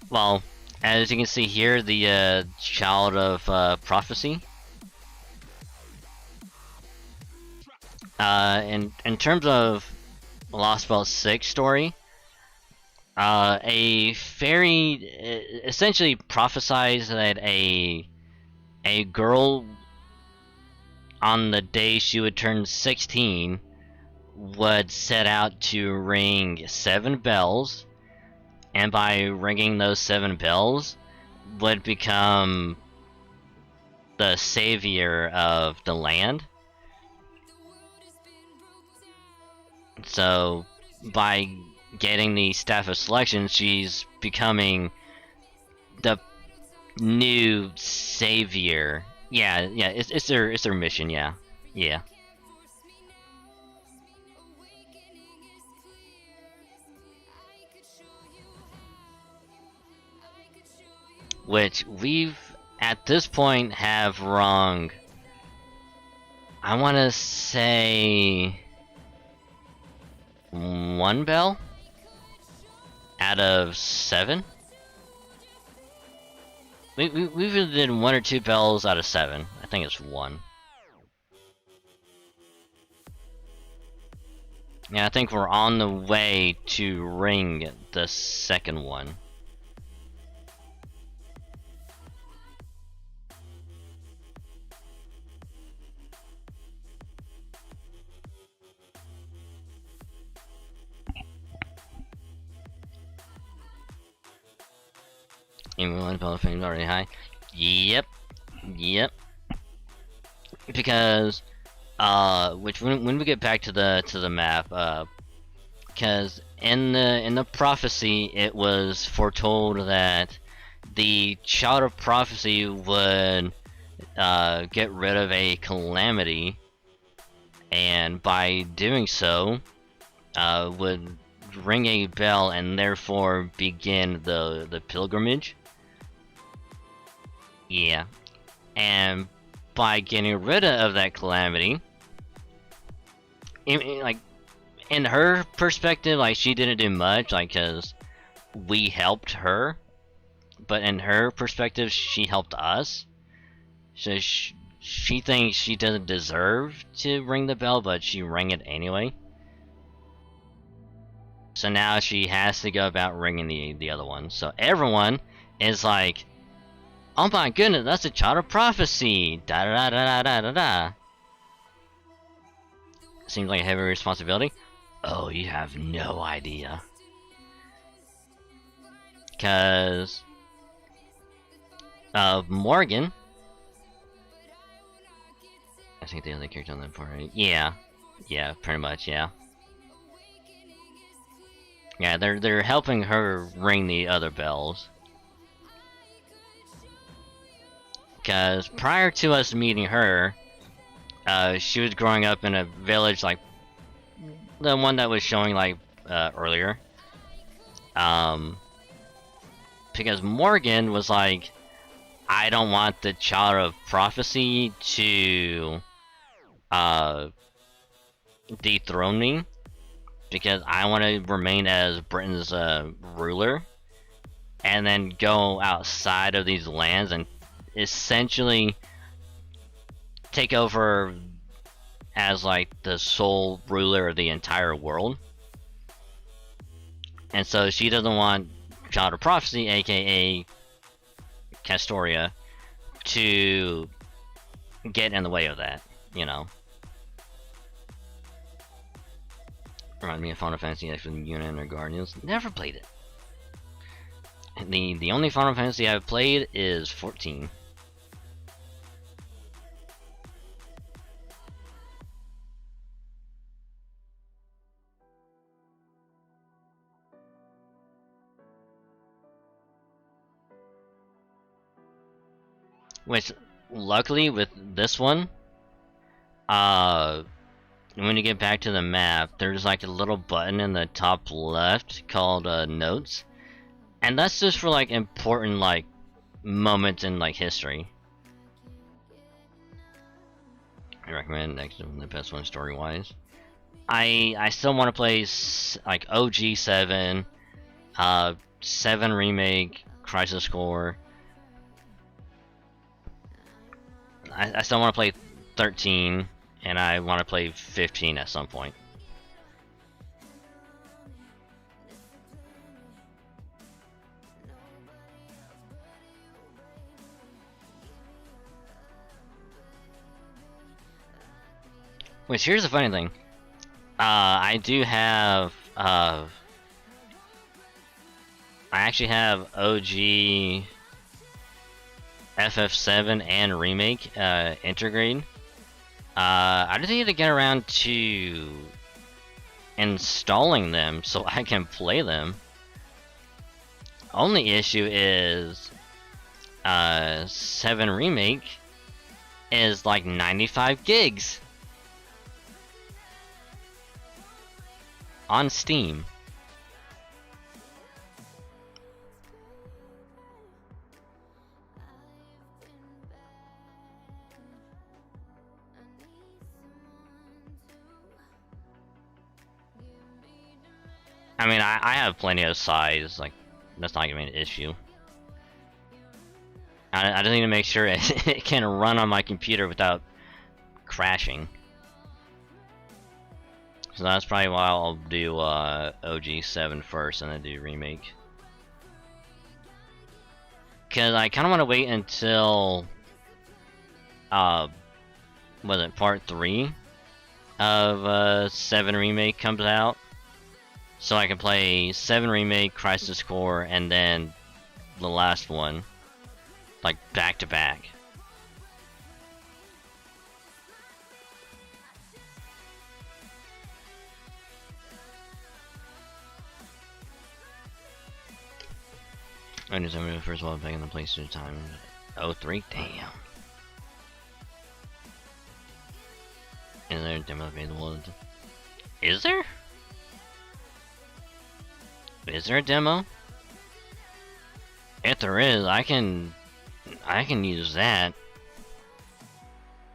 Well, as you can see here, the Child of Prophecy. In terms of Lost Belt 6 story, a fairy essentially prophesies that a girl on the day she would turn 16 would set out to ring 7 bells, and by ringing those 7 bells would become the savior of the land. So by getting the Staff of Selection, she's becoming the new savior. Yeah, it's their mission. Yeah. Which we've at this point have wrong. I want to say 1 bell out of 7. We either did 1 or 2 bells out of 7. I think it's 1. Yeah, I think we're on the way to ring the second one. Even one bell of fame is already high. Yep. Because which when we get back to the map, because in the prophecy it was foretold that the Child of Prophecy would get rid of a calamity, and by doing so would ring a bell and therefore begin the pilgrimage. Yeah, and by getting rid of that calamity, like in her perspective, like she didn't do much, like because we helped her, but in her perspective, she helped us. So she thinks she doesn't deserve to ring the bell, but she rang it anyway. So now she has to go about ringing the other one. So everyone is like, "Oh my goodness, that's a child of prophecy!" Da da da da da da da. Seems like a heavy responsibility. Oh, you have no idea. Cause Morgan, I think the other character on that part, right? Yeah, pretty much, yeah. Yeah, they're helping her ring the other bells. Cause prior to us meeting her, she was growing up in a village like the one that was showing like earlier. Because Morgan was like, I don't want the Child of Prophecy to dethrone me, because I want to remain as Britain's ruler, and then go outside of these lands and essentially take over as like the sole ruler of the entire world. And so she doesn't want Child of Prophecy, aka Castoria, to get in the way of that, you know. Remind me of Final Fantasy X with Unit or Guardians. Never played it. The only Final Fantasy I've played is 14. Which, luckily with this one, when you get back to the map, there's like a little button in the top left called Notes. And that's just for like important like moments in like history. I recommend next to the best one story wise. I still want to play like OG 7, 7 remake, Crisis Core. I still want to play 13, and I want to play 15 at some point. Which, here's the funny thing. I do have, I actually have OG FF7 and Remake Intergrade. I just need to get around to installing them so I can play them. Only issue is 7 Remake is like 95 gigs on Steam. I mean, I have plenty of size, like, that's not gonna be an issue. I just need to make sure it can run on my computer without crashing. So that's probably why I'll do OG7 first and then do Remake. Because I kind of want to wait until, was it part 3 of 7 Remake comes out? So I can play 7 Remake, Crisis Core, and then the last one, like back to back. I just remember the first one back in the PlayStation time. 03? Damn. Is there a demo available? Is there? Is there a demo? If there is, I can use that.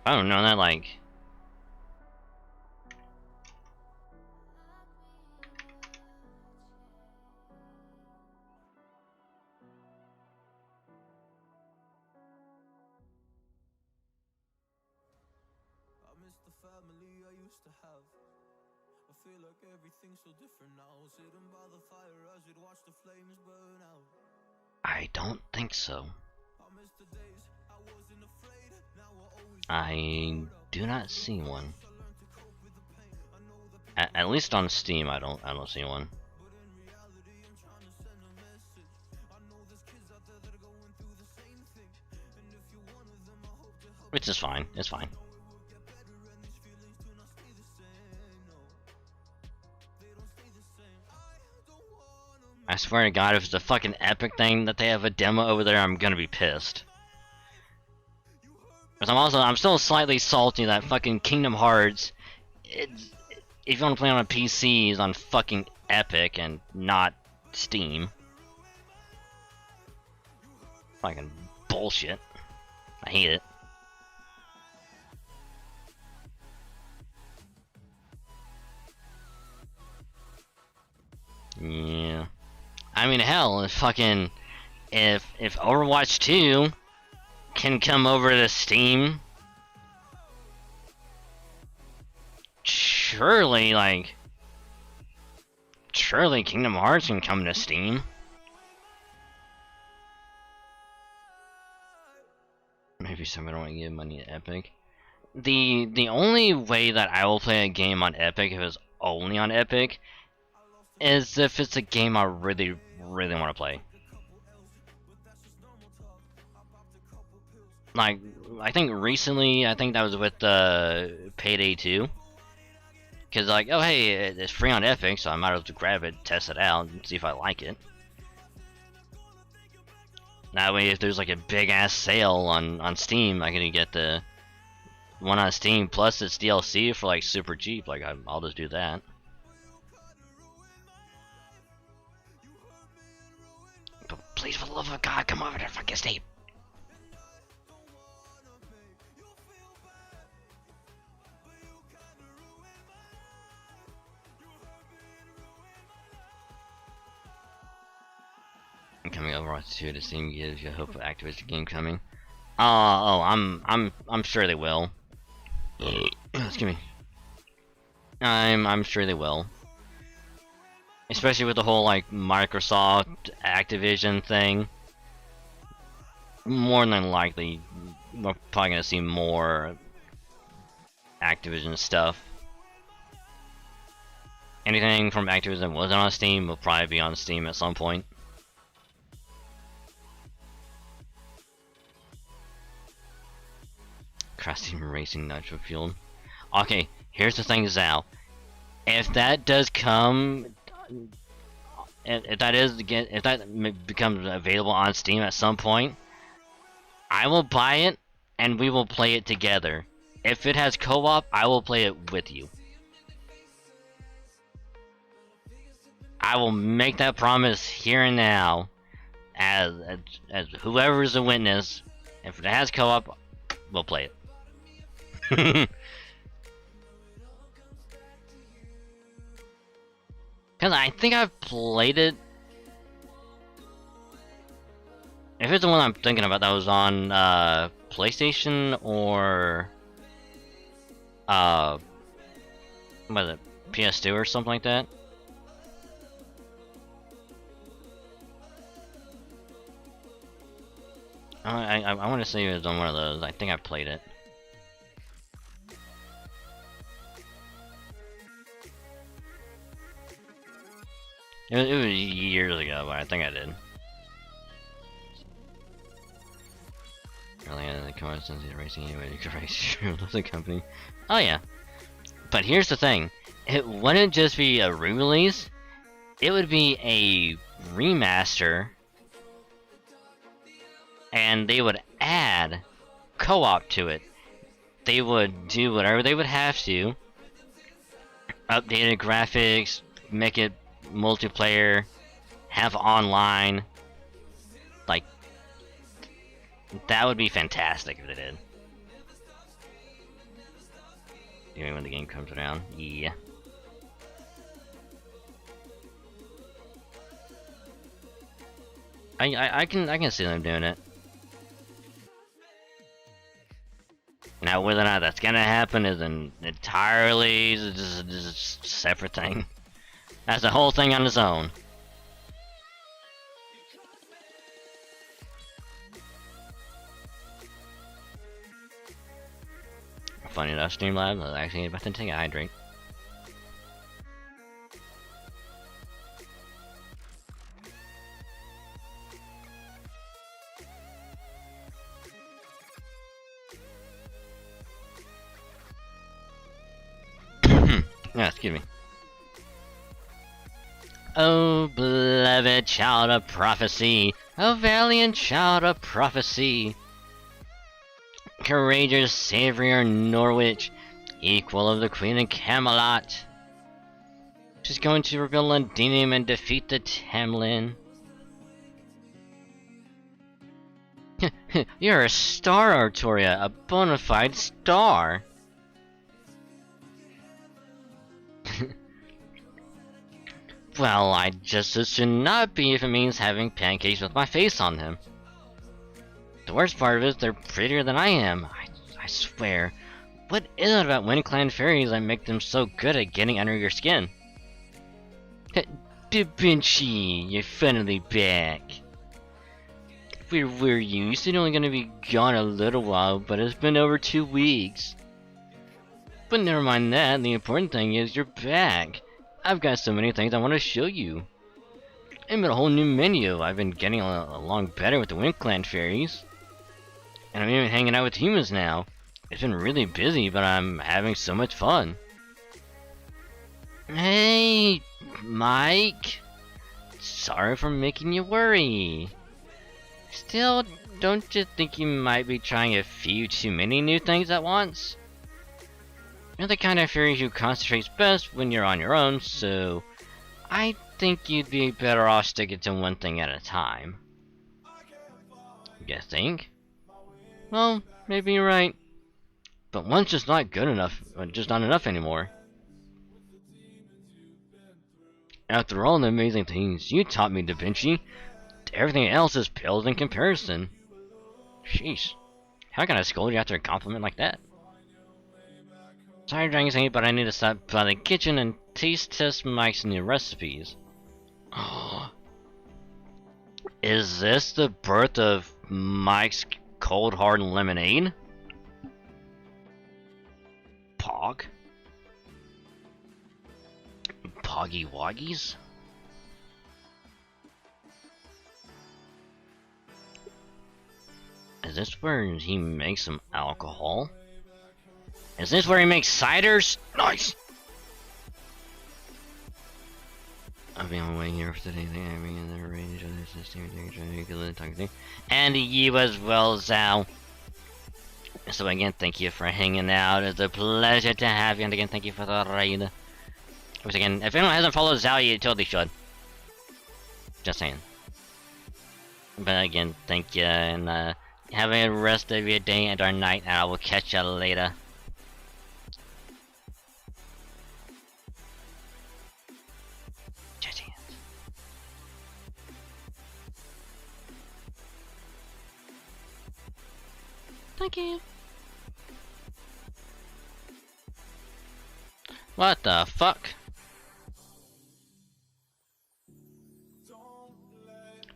I don't know that like. I miss the family I used to have. A I don't think so. I do not see one. At least on Steam, I don't see one. Which is fine. It's fine. I swear to God, if it's a fucking Epic thing that they have a demo over there, I'm gonna be pissed. But I'm still slightly salty that fucking Kingdom Hearts, if you want to play on a PC, is on fucking Epic and not Steam. Fucking bullshit. I hate it. Yeah. I mean, hell, if Overwatch 2 can come over to Steam, surely Kingdom Hearts can come to Steam. Maybe somebody don't want to give money to Epic. The only way that I will play a game on Epic, if it's only on Epic, is if it's a game I really want to play. Like, I think recently, that was with Payday 2. Because, like, oh hey, it's free on Epic, so I might as well grab it, test it out, and see if I like it. That way, if there's like a big ass sale on Steam, I can get the one on Steam plus its DLC for like super cheap. Like, I'll just do that. But please, for the love of God, come over to fucking Steam. Coming Overwatch 2 to Steam gives you hope of Activision game coming. I'm sure they will. Excuse me. I'm sure they will. Especially with the whole like Microsoft Activision thing. More than likely, we're probably gonna see more Activision stuff. Anything from Activision that wasn't on Steam will probably be on Steam at some point. Crash Team Racing Nitro Fueled. Okay, here's the thing, Zal. If that does come, if that becomes available on Steam at some point, I will buy it and we will play it together. If it has co-op, I will play it with you. I will make that promise here and now, as whoever is a witness. If it has co-op, we'll play it. Because I think I've played it. If it's the one I'm thinking about that was on PlayStation or what is it, PS2 or something like that. I want to say it was on one of those. I think I played it. It was years ago, but I think I did. Really, the coincidence of racing anyway to race the company. Oh yeah. But here's the thing. It wouldn't just be a re-release. It would be a remaster. And they would add co-op to it. They would do whatever they would have to. Updated graphics, make it multiplayer, have online. Like, that would be fantastic if they did. Even when the game comes around, yeah. I can see them doing it. Now Now, whether or not that's gonna happen is an entirely just separate thing. That's a whole thing on its own. Funny enough, Streamlabs, I was actually about to take a hydrate. Yeah, excuse me. Oh, beloved child of prophecy, oh valiant child of prophecy, courageous savior Norwich, equal of the Queen of Camelot. She's going to reveal Londinium and defeat the Tamlin. You're a star, Artoria, a bona fide star. Well, I just as soon not be if it means having pancakes with my face on them. The worst part of it is they're prettier than I am. I swear. What is it about WindClan fairies that make them so good at getting under your skin? Da Vinci, you're finally back. Where were you? You said you're only gonna be gone a little while, but it's been over 2 weeks. But never mind that, the important thing is you're back. I've got so many things I want to show you. I made a whole new menu. I've been getting along better with the WindClan fairies. And I'm even hanging out with humans now. It's been really busy, but I'm having so much fun. Hey, Mike. Sorry for making you worry. Still, don't you think you might be trying a few too many new things at once? You're the kind of fairy who concentrates best when you're on your own, so I think you'd be better off sticking to one thing at a time. You think? Well, maybe you're right. But one's just not good enough, just not enough anymore. After all the amazing things you taught me, Da Vinci, everything else is pales in comparison. Sheesh. How can I scold you after a compliment like that? Sorry, Dragon's Hate, but I need to stop by the kitchen and taste test Mike's new recipes. Is this the birth of Mike's Cold Hard Lemonade? Pog? Poggy Woggies? Is this where he makes some alcohol? Is this where he makes ciders? Nice! I'll be on my way here for today. I'm in the range of this system. And you as well, Zao. So again, thank you for hanging out. It's a pleasure to have you. And again, thank you for the raid. Once again, if anyone hasn't followed Zao, you totally should. Just saying. But again, thank you, and have a rest of your day and our night, and I will catch you later. Thank you. What the fuck?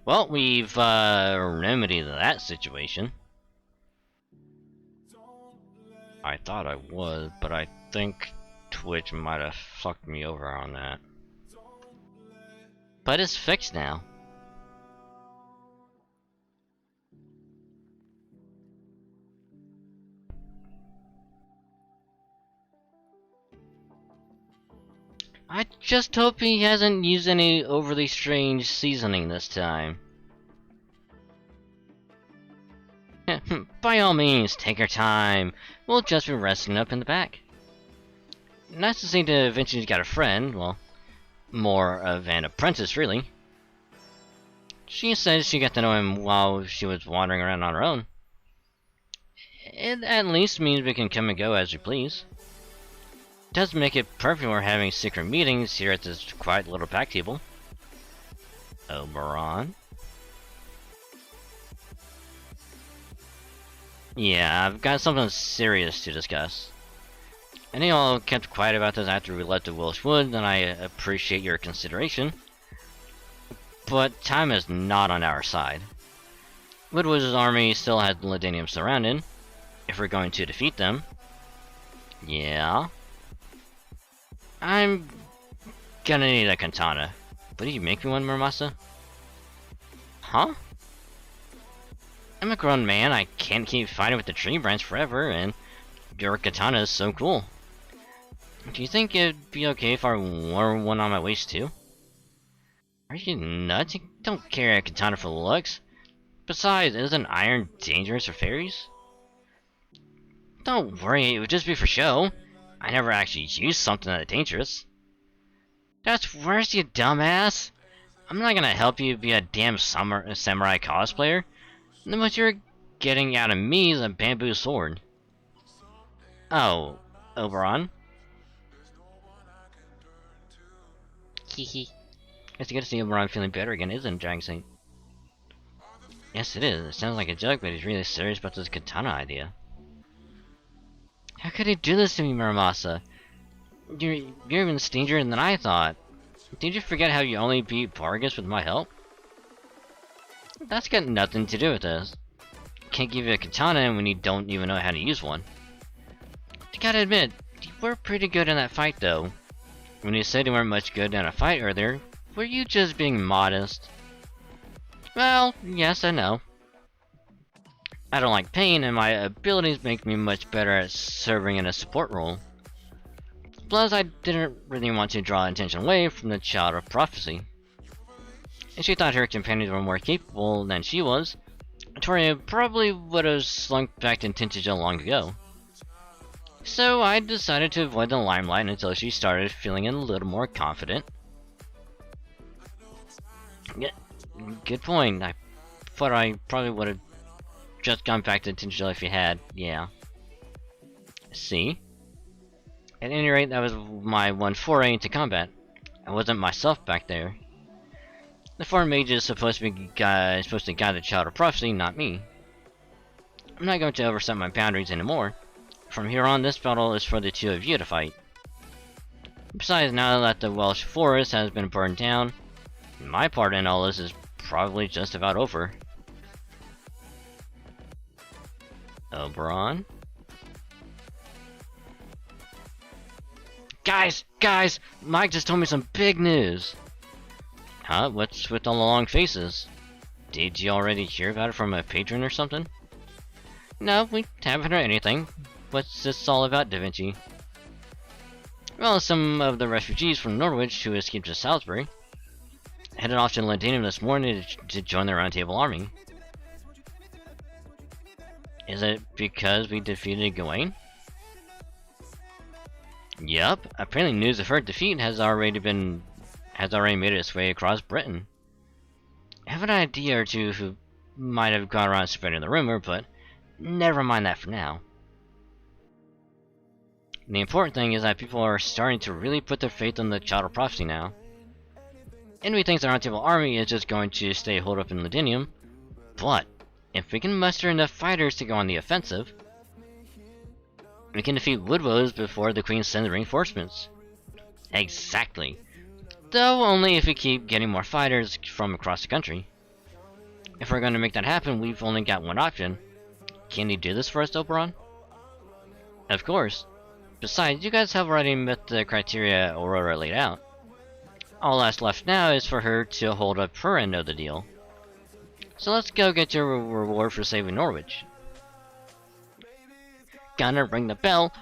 Well, we've remedied that situation. I thought I was, but I think Twitch might have fucked me over on that. But it's fixed now. I just hope he hasn't used any overly strange seasoning this time. By all means, take your time. We'll just be resting up in the back. Nice to see Da Vinci's got a friend, well, more of an apprentice, really. She says she got to know him while she was wandering around on her own. It at least means we can come and go as we please. Does make it perfect when we're having secret meetings here at this quiet little back table. Oberon. Yeah, I've got something serious to discuss. I know y'all kept quiet about this after we left the Welsh Wood, and I appreciate your consideration. But time is not on our side. Woodward's army still has Ladinium surrounded. If we're going to defeat them, yeah, I'm gonna need a katana. But do you make me one, Muramasa? Huh? I'm a grown man, I can't keep fighting with the tree branch forever, and your katana is so cool. Do you think it'd be okay if I wore one on my waist too? Are you nuts? You don't carry a katana for looks. Besides, isn't iron dangerous for fairies? Don't worry, it would just be for show. I never actually used something that dangerous. That's worse, you dumbass! I'm not gonna help you be a damn samurai cosplayer. Then what you're getting out of me is a bamboo sword. Oh, Oberon? Hehe. It's good to see Oberon feeling better again, isn't it, Dragon Saint? Yes, it is. It sounds like a joke, but he's really serious about this katana idea. How could he do this to me, Muramasa? You're even stingier than I thought. Did you forget how you only beat Vargas with my help? That's got nothing to do with this. Can't give you a katana when you don't even know how to use one. You gotta admit, you were pretty good in that fight though. When you said you weren't much good in a fight earlier, were you just being modest? Well, yes and no. I don't like pain, and my abilities make me much better at serving in a support role. Plus, I didn't really want to draw attention away from the Child of Prophecy. If she thought her companions were more capable than she was, Toria probably would have slunk back to Tintagel long ago. So I decided to avoid the limelight until she started feeling a little more confident. Yeah, good point. I thought I probably would have just gone back to Tintagel if you had, yeah. See? At any rate, that was my one foray into combat. I wasn't myself back there. The four mages supposed to guide the Child of Prophecy, not me. I'm not going to overstep my boundaries anymore. From here on, this battle is for the two of you to fight. Besides, now that the Welsh forest has been burned down, my part in all this is probably just about over. Oberon? Guys! Mike just told me some big news! Huh? What's with all the long faces? Did you already hear about it from a patron or something? No, we haven't heard anything. What's this all about, Da Vinci? Well, some of the refugees from Norwich who escaped to Salisbury headed off to Londinium this morning to join the Round Table army. Is it because we defeated Gawain? Yup, apparently news of her defeat has already made its way across Britain. I have an idea or two who might have gone around spreading the rumor, but never mind that for now. The important thing is that people are starting to really put their faith in the Child of Prophecy now. Enemy thinks the Round Table army is just going to stay holed up in Ladinium, but if we can muster enough fighters to go on the offensive, we can defeat Woodwoes before the Queen sends reinforcements. Exactly. Though only if we keep getting more fighters from across the country. If we're going to make that happen, we've only got one option. Can you do this for us, Oberon? Of course. Besides, you guys have already met the criteria Aurora laid out. All that's left now is for her to hold up her end of the deal. So let's go get your reward for saving Norwich. Gonna ring the bell,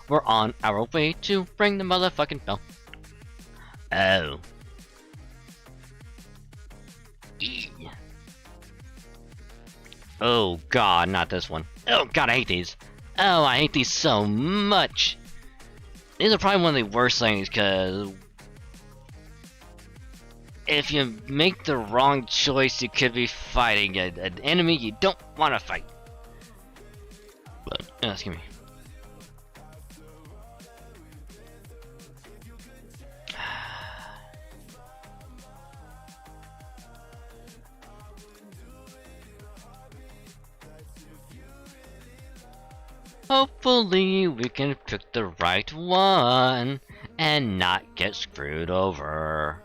we're on our way to ring the motherfucking bell. Oh. Oh god, not this one. Oh god, I hate these. Oh, I hate these so much. These are probably one of the worst things, because if you make the wrong choice, you could be fighting an enemy you don't want to fight. Excuse me. Hopefully we can pick the right one and not get screwed over.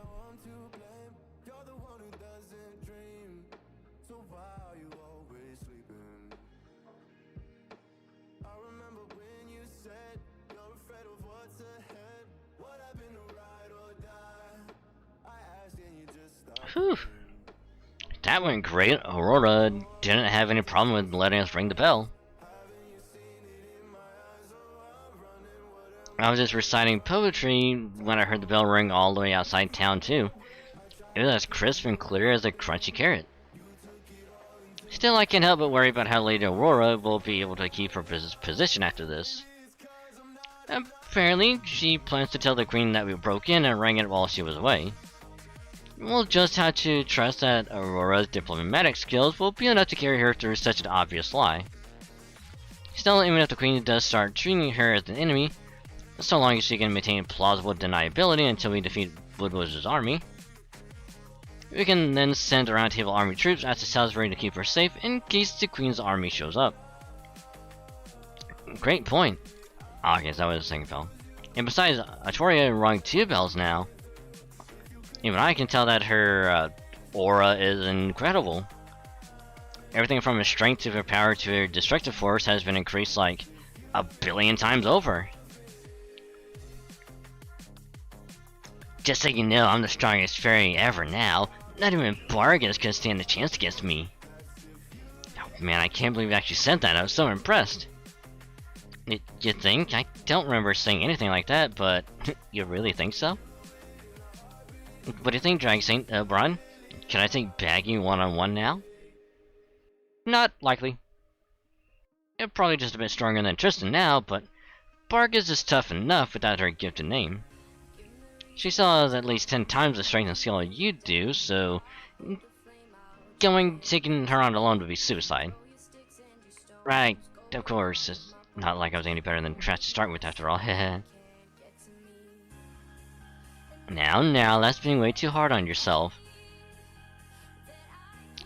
Whew. That went great. Aurora didn't have any problem with letting us ring the bell. I was just reciting poetry when I heard the bell ring all the way outside town too. It was as crisp and clear as a crunchy carrot. Still, I can't help but worry about how Lady Aurora will be able to keep her position after this. Apparently, she plans to tell the Queen that we broke in and rang it while she was away. We'll just have to trust that Aurora's diplomatic skills will be enough to carry her through such an obvious lie. Still, even if the Queen does start treating her as an enemy, so long as she can maintain plausible deniability until we defeat Woodward's army, we can then send a round table army troops out to Salisbury to keep her safe in case the Queen's army shows up. Great point. Ah, okay, so that was the second bell. And besides, Artoria rung 2 bells now. Even I can tell that her aura is incredible. Everything from her strength to her power to her destructive force has been increased like 1 billion times over. Just so you know, I'm the strongest fairy ever now. Not even bargains can stand a chance against me. Oh man, I can't believe you actually said that. I was so impressed. You think? I don't remember saying anything like that, but you really think so? What do you think, Dragon Saint Bron? Can I take Baggy one-on-one now? Not likely. You're probably just a bit stronger than Tristan now, but Bargus is tough enough without her gifted name. She still has at least 10 times the strength and skill you do, so taking her on alone would be suicide. Right, of course. It's not like I was any better than Trash to start with after all. Now, that's being way too hard on yourself.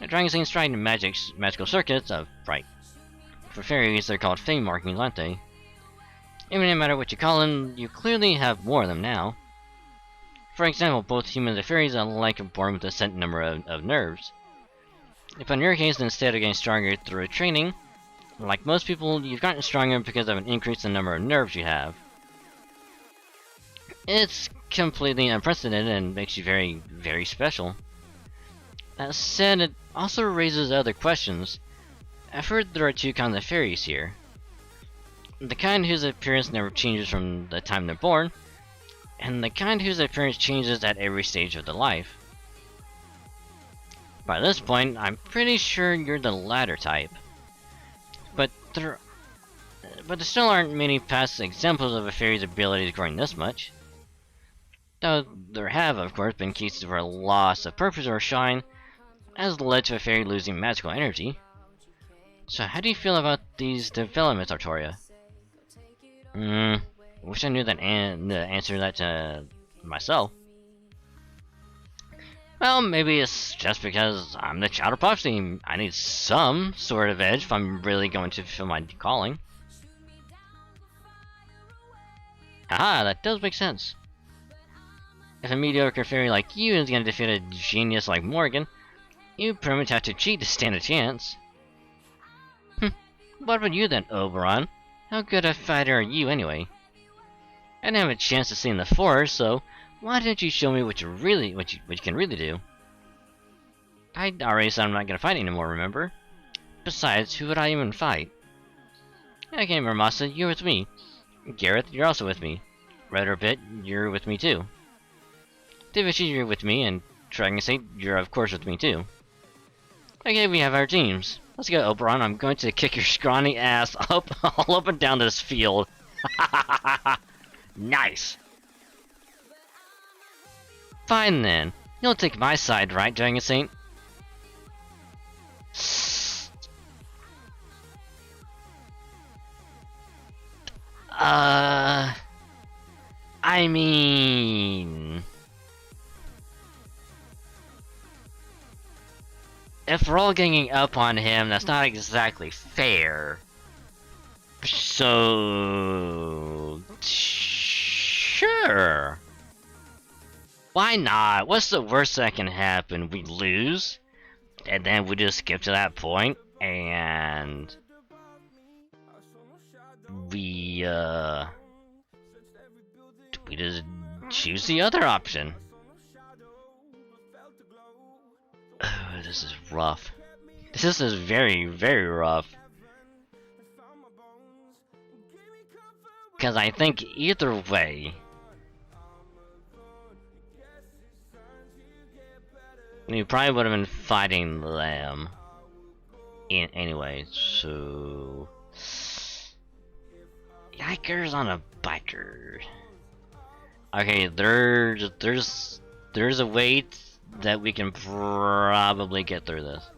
Dragon Saints trying to magical circuits of right. For fairies, they're called fame markings, aren't they? Even no matter what you call them, you clearly have more of them now. For example, both humans and fairies are alike born with a set number of nerves. But in your case, instead of getting stronger through training, like most people, you've gotten stronger because of an increase in the number of nerves you have. It's completely unprecedented and makes you very, very special. That said, it also raises other questions. I've heard there are 2 kinds of fairies here. The kind whose appearance never changes from the time they're born, and the kind whose appearance changes at every stage of their life. By this point, I'm pretty sure you're the latter type. But there still aren't many past examples of a fairy's abilities growing this much. Though there have, of course, been cases where loss of purpose or shine has led to a fairy losing magical energy. So how do you feel about these developments, Artoria? Wish I knew the answer to that to myself. Well, maybe it's just because I'm the child of prophecy. I need some sort of edge if I'm really going to fulfill my calling. Haha, that does make sense. If a mediocre fairy like you is going to defeat a genius like Morgan, you pretty much have to cheat to stand a chance. What about you then, Oberon? How good a fighter are you anyway? I didn't have a chance to see in the forest, so why didn't you show me what you can really do? I already said I'm not gonna fight anymore, remember? Besides, who would I even fight? Okay, Mermasa, you're with me. Gareth, you're also with me. Red Orbit, you're with me too. Divishi, you're with me, and Dragon Saint, you're of course with me too. Okay, we have our teams. Let's go, Oberon. I'm going to kick your scrawny ass up all up and down this field. Nice. Fine then. You'll take my side, right, Dragon Saint? I mean... if we're all ganging up on him, that's not exactly fair. So sure. Why not? What's the worst that can happen? We lose, and then we just skip to that point, and we just choose the other option. This is rough. This is very, very rough. Because I think either way, we probably would have been fighting them anyway, so... Yikers on a biker. Okay, there's a way that we can probably get through this.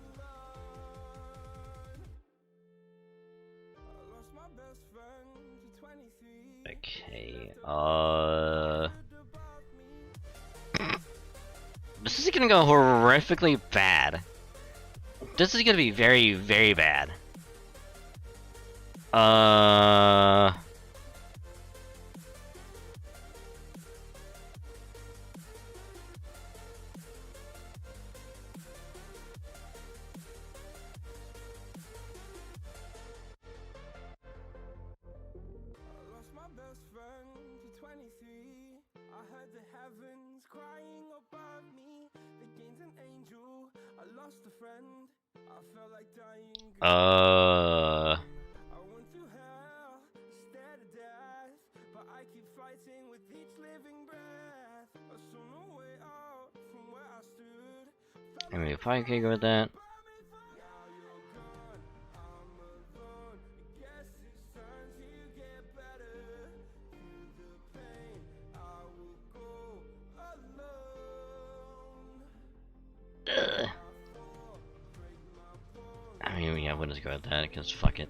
Okay, this is gonna go horrifically bad. This is gonna be very, very bad. I mean, if I can go with that. I mean, yeah, we'll just go with that, because fuck it.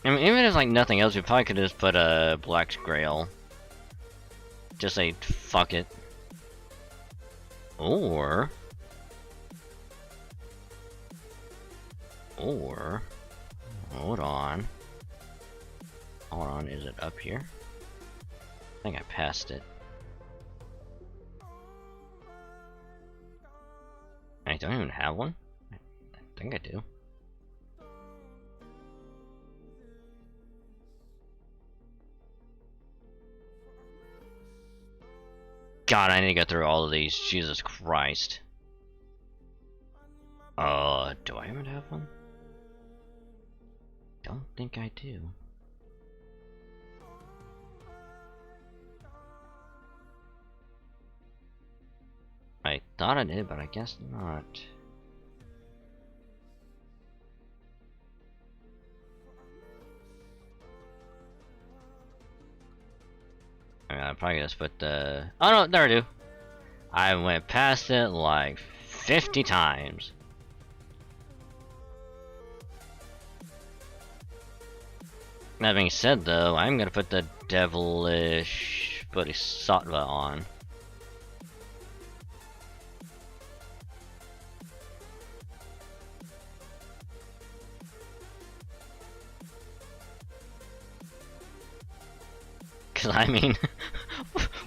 I mean, even if like nothing else, we probably could just put a Black's Grail. Just say fuck it. Or hold on. Hold on, is it up here? I think I passed it. I don't even have one? I think I do. God, I need to go through all of these. Jesus Christ. Do I even have one? Don't think I do. I thought I did, but I guess not. I'm probably gonna put the... Oh no, there I do. I went past it like 50 times. That being said though, I'm gonna put the Devilish Bodhisattva on. Cause I mean,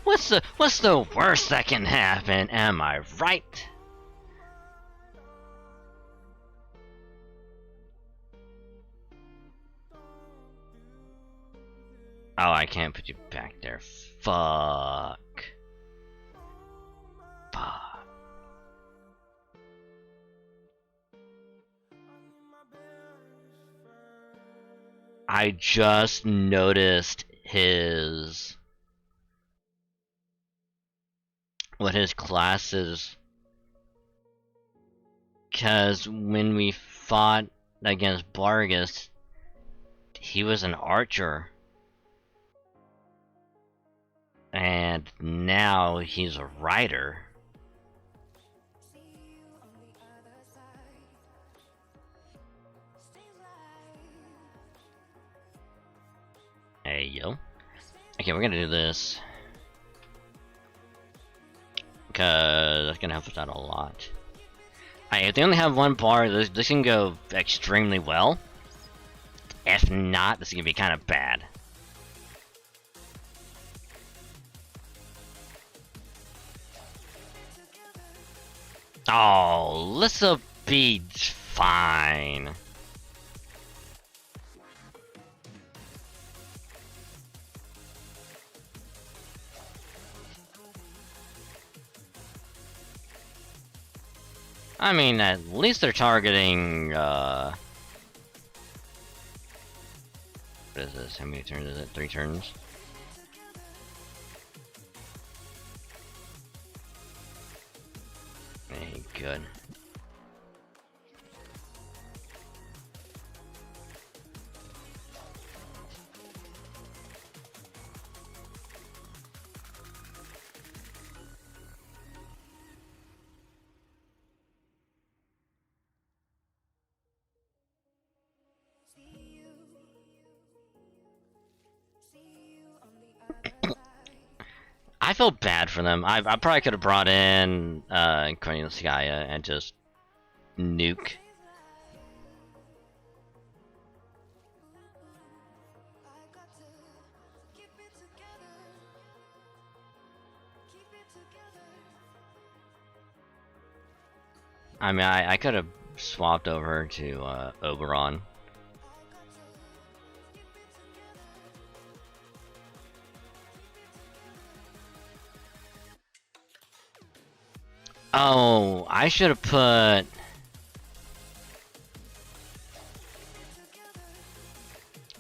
what's the worst that can happen? Am I right? Oh, I can't put you back there. Fuck. Fuck. I just noticed what his class is, because when we fought against Bargus, he was an archer, and now he's a rider. Hey yo. Okay, Okay, we're gonna do this. Because that's gonna help us out a lot. Alright, if they only have one bar, this can go extremely well. If not, this is gonna be kind of bad. Oh, this'll be fine. I mean, at least they're targeting, what is this? How many turns is it? 3 turns? Hey, good. I feel bad for them. I probably could have brought in Cornelius Gaia and just nuke. I mean, I could have swapped over to Oberon. Oh, I should have put...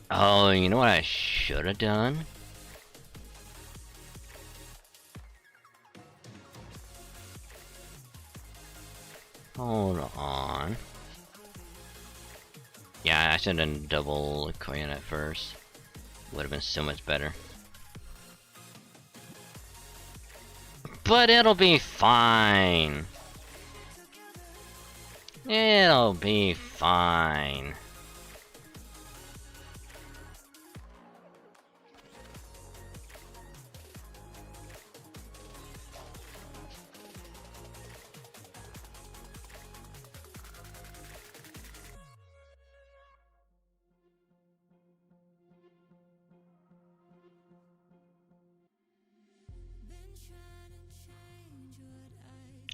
Oh, you know what I should have done? Hold on. Yeah, I should have done double coin at first. Would have been so much better. But it'll be fine. It'll be fine.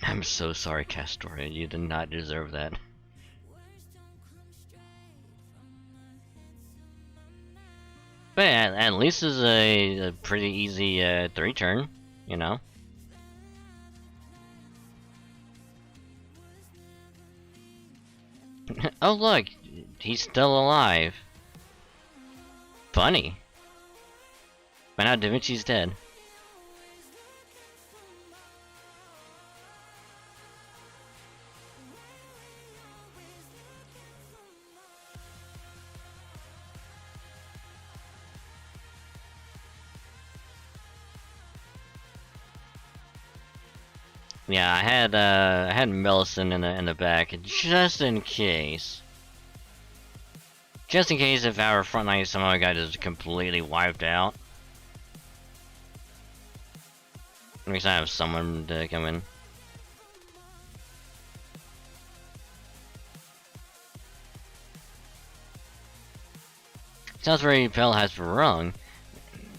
I'm so sorry, Castoria. You did not deserve that. But yeah, at least it's a pretty easy 3-turn, you know? Oh look, he's still alive. Funny. But now Da Vinci's dead. Yeah, I had Millicent in the back just in case. Just in case if our front line somehow got just completely wiped out. At least I have someone to come in. Salisbury Pell has rung.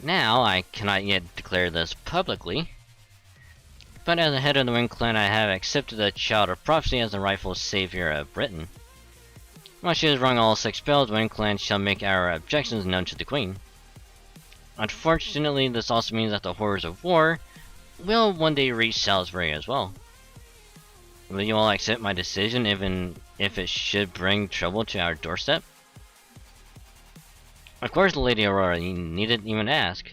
Now, I cannot yet declare this publicly. But as the head of the Wind Clan, I have accepted the Child of Prophecy as the rightful savior of Britain. Once she has rung all 6 spells, Wind Clan shall make our objections known to the Queen. Unfortunately, this also means that the horrors of war will one day reach Salisbury as well. Will you all accept my decision even if it should bring trouble to our doorstep? Of course, Lady Aurora, you needn't even ask.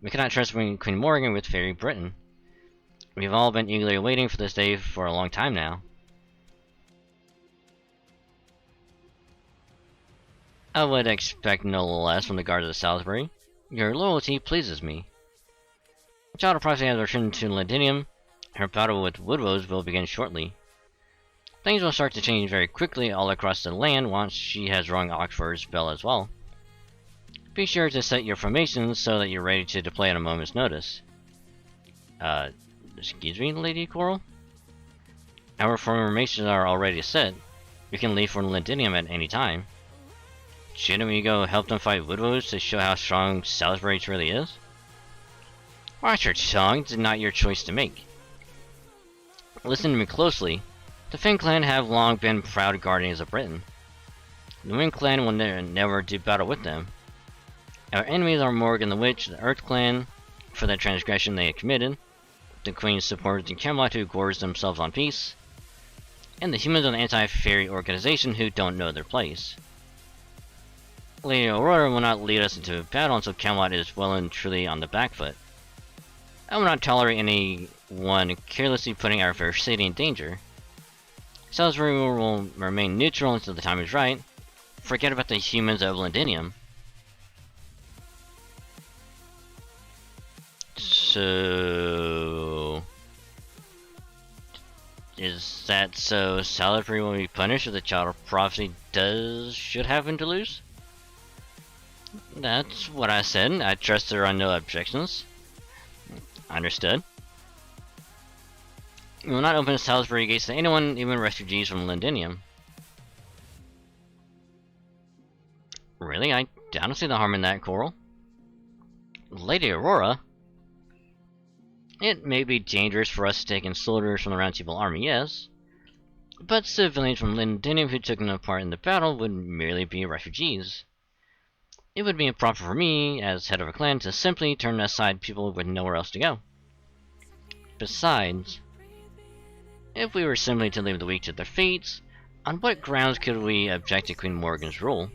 We cannot trust Queen Morgan with Fairy Britain. We've all been eagerly waiting for this day for a long time now. I would expect no less from the guards of Salisbury. Your loyalty pleases me. The Child of Prophecy has returned to Londinium. Her battle with Woodrose will begin shortly. Things will start to change very quickly all across the land once she has rung Oxford's bell as well. Be sure to set your formations so that you're ready to deploy at a moment's notice. Excuse me, Lady Coral? Our formations are already set. We can leave for Lindinium at any time. Shouldn't we go help them fight Woodwose to show how strong Salisbury really is? Watch your tongue, it's not your choice to make. Listen to me closely. The Finn clan have long been proud guardians of Britain. The Wind clan will never do battle with them. Our enemies are Morgan the Witch, the Earth clan, for the transgression they had committed, the Queen's supporters in Camelot who gorge themselves on peace, and the humans of the anti-fairy organization who don't know their place. Lady Aurora will not lead us into battle until Camelot is well and truly on the back foot. I will not tolerate anyone carelessly putting our fair city in danger. Salisbury will remain neutral until the time is right. Forget about the humans of Lindinium. So... is that so Salisbury will be punished if the Child of Prophecy should happen to lose? That's what I said. I trust there are no objections. Understood. We will not open Salisbury gates to anyone, even refugees from Lindinium. Really? I don't see the harm in that, Coral. Lady Aurora? It may be dangerous for us to take in soldiers from the Round Table Army, yes. But civilians from Lindinium who took no part in the battle would merely be refugees. It would be improper for me, as head of a clan, to simply turn aside people with nowhere else to go. Besides, if we were simply to leave the weak to their fates, on what grounds could we object to Queen Morgan's rule?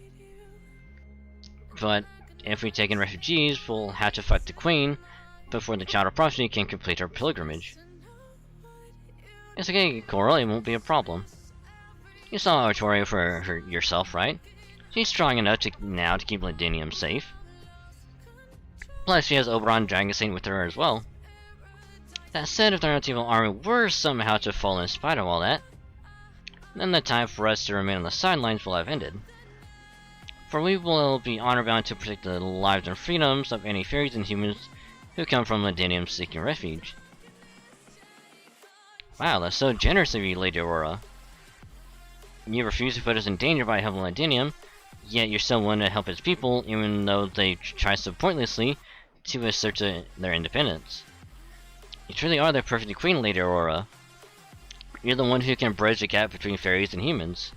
But if we take in refugees, we'll have to fight the Queen before the Child of Prophecy can complete her pilgrimage. It's okay, Coral, it won't be a problem. You saw Artoria for her yourself, right? She's strong enough now to keep Lindinium safe. Plus, she has Oberon Dragonsaint with her as well. That said, if the Round Table Army were somehow to fall in spite of all that, then the time for us to remain on the sidelines will have ended. For we will be honor-bound to protect the lives and freedoms of any fairies and humans who come from Lindinium seeking refuge. Wow, that's so generous of you, Lady Aurora. You refuse to put us in danger by helping Lindinium, yet you're still willing to help its people, even though they try so pointlessly to assert their independence. You truly are the perfect queen, Lady Aurora. You're the one who can bridge the gap between fairies and humans.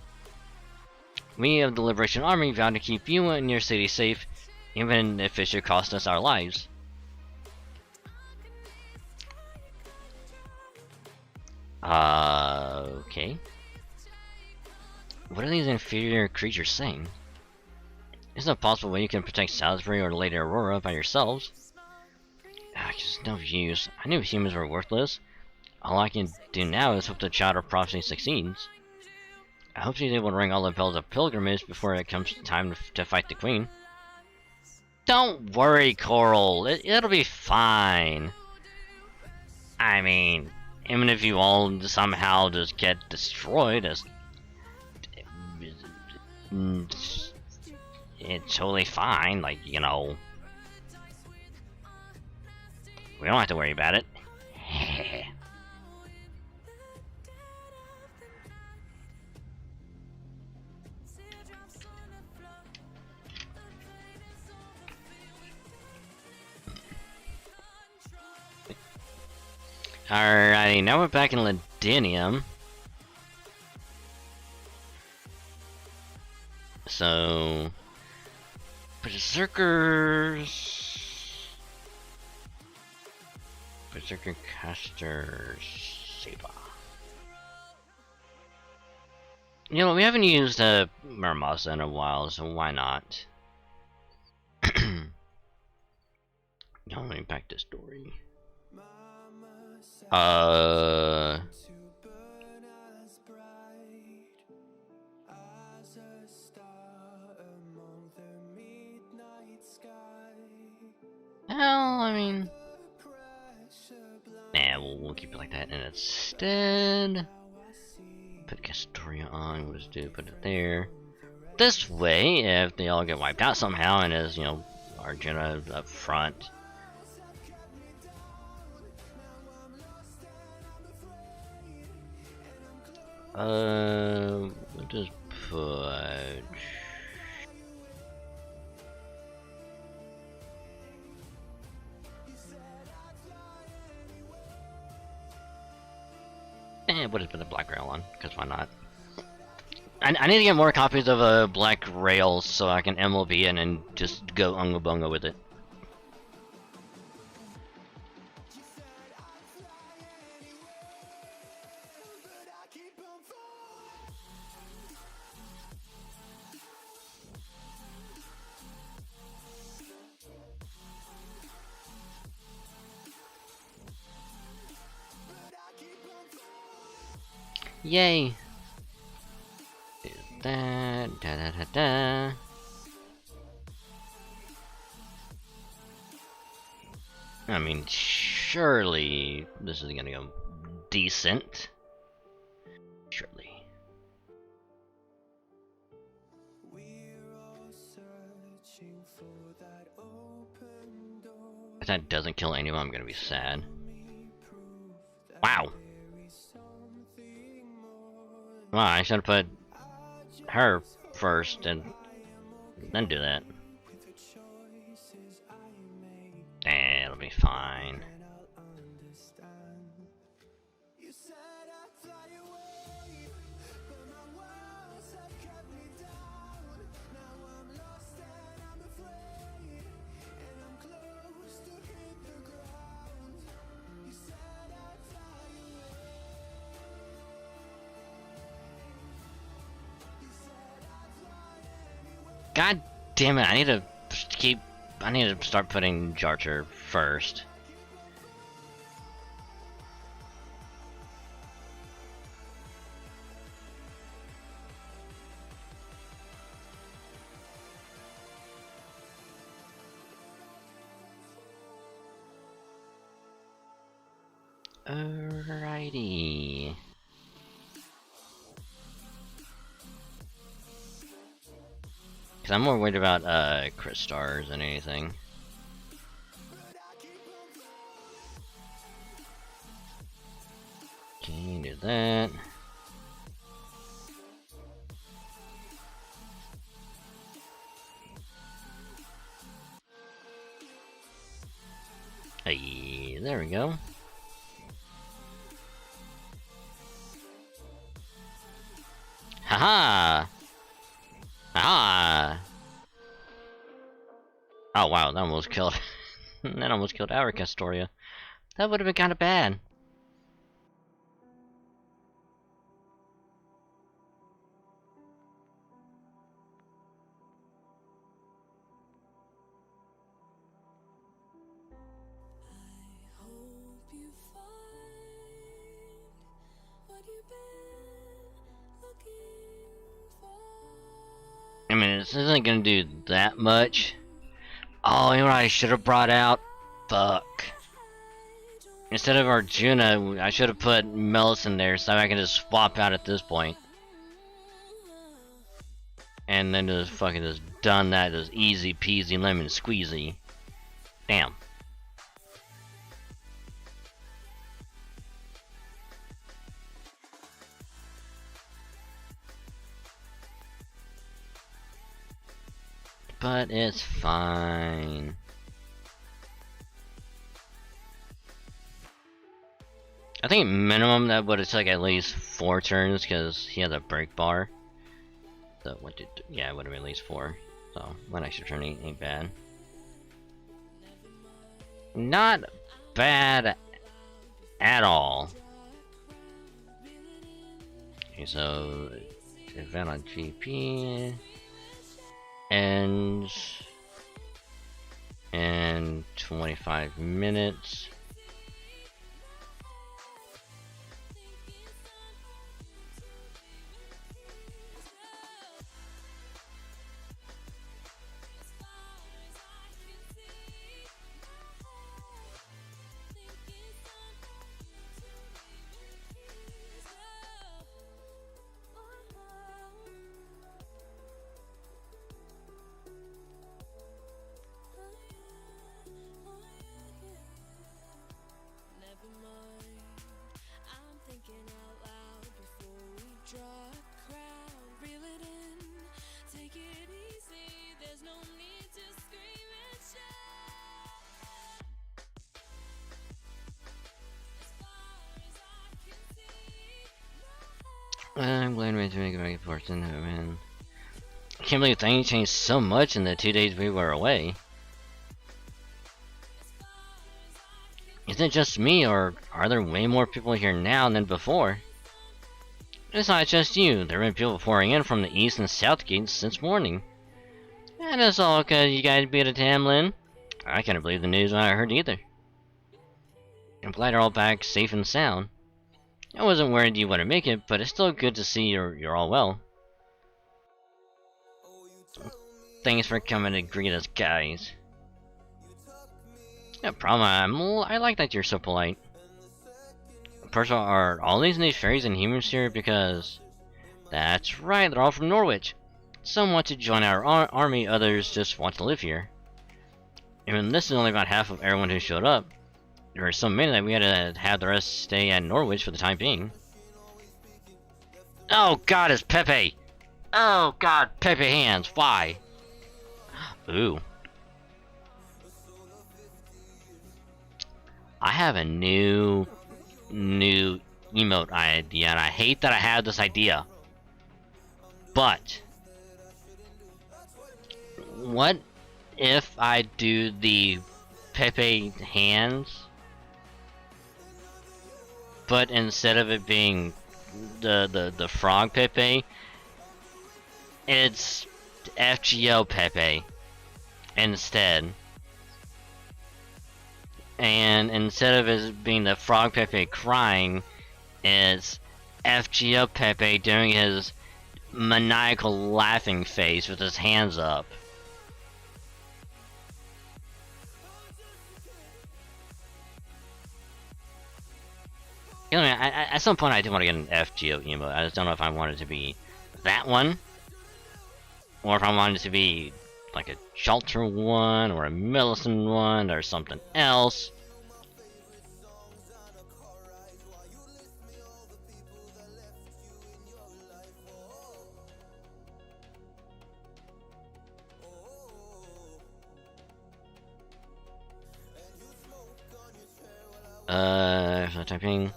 We of the Liberation Army vow to keep you and your city safe, even if it should cost us our lives. Okay. What are these inferior creatures saying? Is it a possible way you can protect Salisbury or Lady Aurora by yourselves? Just no use. I knew humans were worthless. All I can do now is hope the Child of Prophecy succeeds. I hope she's able to ring all the bells of pilgrimage before it comes time to fight the Queen. Don't worry, Coral. It'll be fine. I mean, even if you all somehow just get destroyed, it's totally fine. Like, you know, we don't have to worry about it. Alrighty, now we're back in Lindinium. So, Berserker Caster Saber. You know, we haven't used Mermasa in a while, so why not? Let me back to story. Well, I mean, nah, we'll keep it like that. And instead, put Castoria on. Put it there. This way, if they all get wiped out somehow, and as you know, Arjuna up front. What does put? What is the Black Rail on? Because why not? I need to get more copies of Black Rail so I can MLB in and just go unga bunga with it. Yay! Do that, da da da da. I mean, surely this is gonna go decent. Surely. If that doesn't kill anyone, I'm gonna be sad. Wow! Well, I should have put her first and then do that. It'll be fine. God damn it, I need to start putting Jarcher first. Alrighty. Cause I'm more worried about crit stars than anything. Okay, do that. Hey, there we go. Haha! Ah! Oh wow, that almost killed. That almost killed our Castoria. That would have been kind of bad. I mean, this isn't gonna do that much. Oh, you know what I should have brought out? Fuck. Instead of Arjuna, I should have put Melis in there so I can just swap out at this point. And then just fucking just done that, just easy peasy lemon squeezy. Damn. But it's fine. I think minimum that would have took at least 4 turns because he has a break bar. So what did? Yeah, it would have been at least 4. So 1 extra turn ain't bad. Not bad at all. Okay, so event on GP ends in 25 minutes. I'm glad to make a very important man. I can't believe things changed so much in the 2 days we were away. Is it just me, or are there way more people here now than before? It's not just you. There have been people pouring in from the east and south gates since morning. And it's all because you guys beat a Tamlin. I couldn't believe the news when I heard either. I'm glad you're all back safe and sound. I wasn't worried you wouldn't make it, but it's still good to see you're all well. Thanks for coming to greet us, guys. No problem. I like that you're so polite. First of all, are all these new fairies and humans here because... That's right, they're all from Norwich. Some want to join our army, others just want to live here. Even this is only about half of everyone who showed up. There were so many that we had to have the rest stay at Norwich for the time being. Oh god, it's Pepe! Oh god, Pepe hands, why? Ooh. I have a new emote idea, and I hate that I have this idea. But what if I do the Pepe hands, but instead of it being the frog Pepe, it's FGO Pepe instead. And instead of it being the frog Pepe crying, it's FGO Pepe doing his maniacal laughing face with his hands up. You know, at some point I do want to get an FGO emote. I just don't know if I want it to be that one, or if I want it to be like a shelter one, or a Millicent one, or something else. Typing.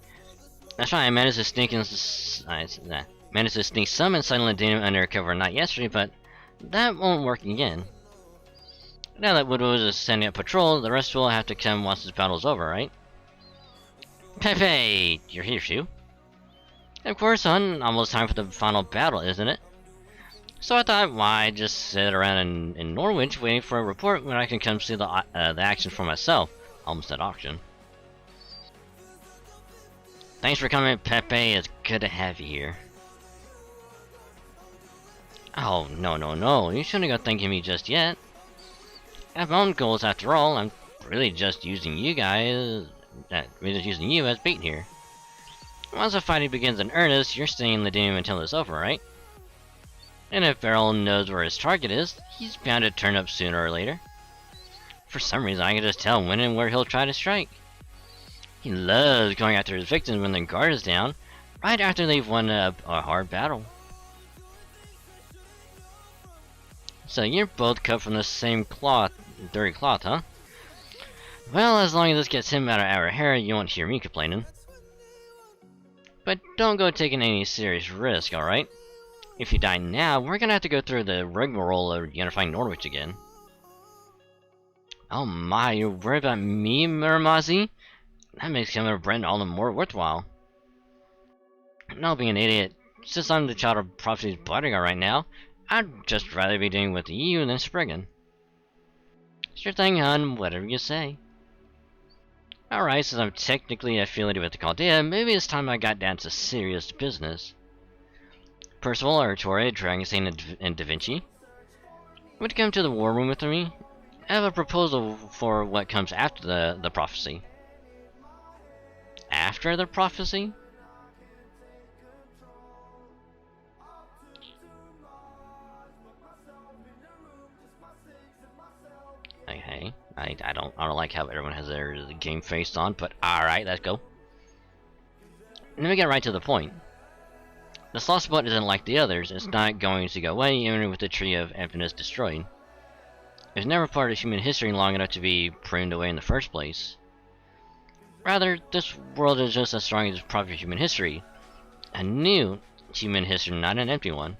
That's right, I managed to sneak in. Managed to sneak some in Silent Demon under cover not yesterday, but that won't work again. Now that Woodward is sending out patrol, the rest will have to come once this battle's over, right? Pepe! You're here, Shu. Of course, son. Almost time for the final battle, isn't it? So I thought, why just sit around in Norwich waiting for a report when I can come see the action for myself? Almost at auction. Thanks for coming, Pepe. It's good to have you here. Oh, no. You shouldn't go thanking me just yet. I have my own goals after all. I'm really just using you guys... really just using you as bait here. Once the fighting begins in earnest, you're staying in the game until it's over, right? And if Beryl knows where his target is, he's bound to turn up sooner or later. For some reason, I can just tell when and where he'll try to strike. He loves going after his victims when the guard is down, right after they've won a hard battle. So you're both cut from the same cloth, dirty cloth, huh? Well, as long as this gets him out of our hair, you won't hear me complaining. But don't go taking any serious risk, alright? If you die now, we're gonna have to go through the rigmarole of unifying Norwich again. Oh my, you're worried about me, Murmazi? That makes him a Brent all the more worthwhile. No, being an idiot. Since I'm the child of prophecy's bodyguard right now, I'd just rather be dealing with you than Spriggan. Sure thing, hun. Whatever you say. Alright, since I'm technically affiliated with the Chaldea, maybe it's time I got down to serious business. Percival, Artore, Dragonsane, and Da Vinci. Would you come to the war room with me? I have a proposal for what comes after the prophecy. After the prophecy? Hey, I don't like how everyone has their game face on, but alright, let's go. Let me get right to the point. The sloth spot isn't like the others. It's not going to go away even with the Tree of Infinite destroyed. It was never part of human history long enough to be pruned away in the first place. Rather, this world is just as strong as proper human history. A new, human history, not an empty one.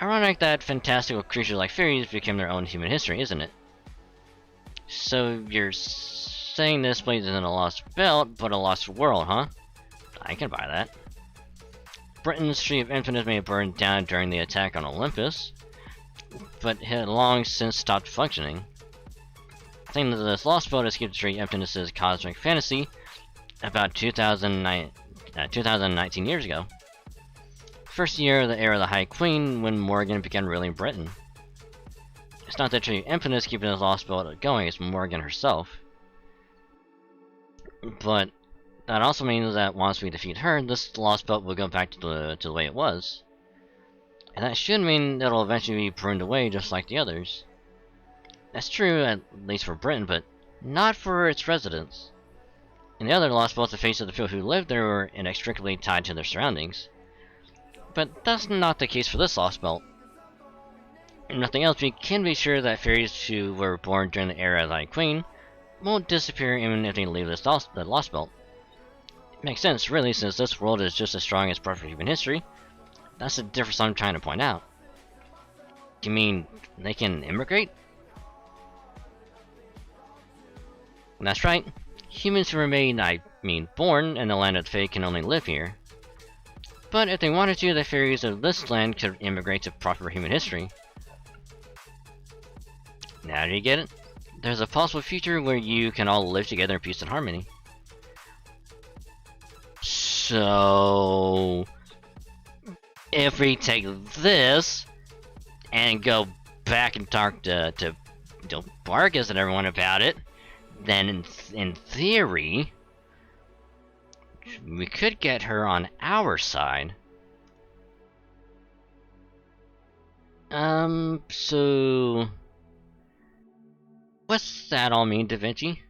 Ironic that fantastical creatures like fairies became their own human history, isn't it? So you're saying this place isn't a lost belt, but a lost world, huh? I can buy that. Britain's Tree of Infinite may have burned down during the attack on Olympus, but had long since stopped functioning. I think that this lost belt escaped the Tree of Infinite's cosmic fantasy about 2019 years ago. First year of the era of the High Queen, when Morgan began ruling Britain. It's not that Tree of Infinite keeping this lost belt going, it's Morgan herself. But that also means that once we defeat her, this lost belt will go back to the way it was. And that should mean it'll eventually be pruned away just like the others. That's true, at least for Britain, but not for its residents. In the other lost belts, the fates of the people who lived there were inextricably tied to their surroundings. But that's not the case for this lost belt. If nothing else, we can be sure that fairies who were born during the era of the High Queen won't disappear even if they leave the lost belt. It makes sense, really, since this world is just as strong as part of human history. That's the difference I'm trying to point out. You mean they can immigrate? That's right. Humans who remain, born in the land of the Fae can only live here. But if they wanted to, the fairies of this land could immigrate to proper human history. Now do you get it? There's a possible future where you can all live together in peace and harmony. So if we take this and go back and talk to Bargus and everyone about it, then in theory, we could get her on our side. So what's that all mean, Da Vinci?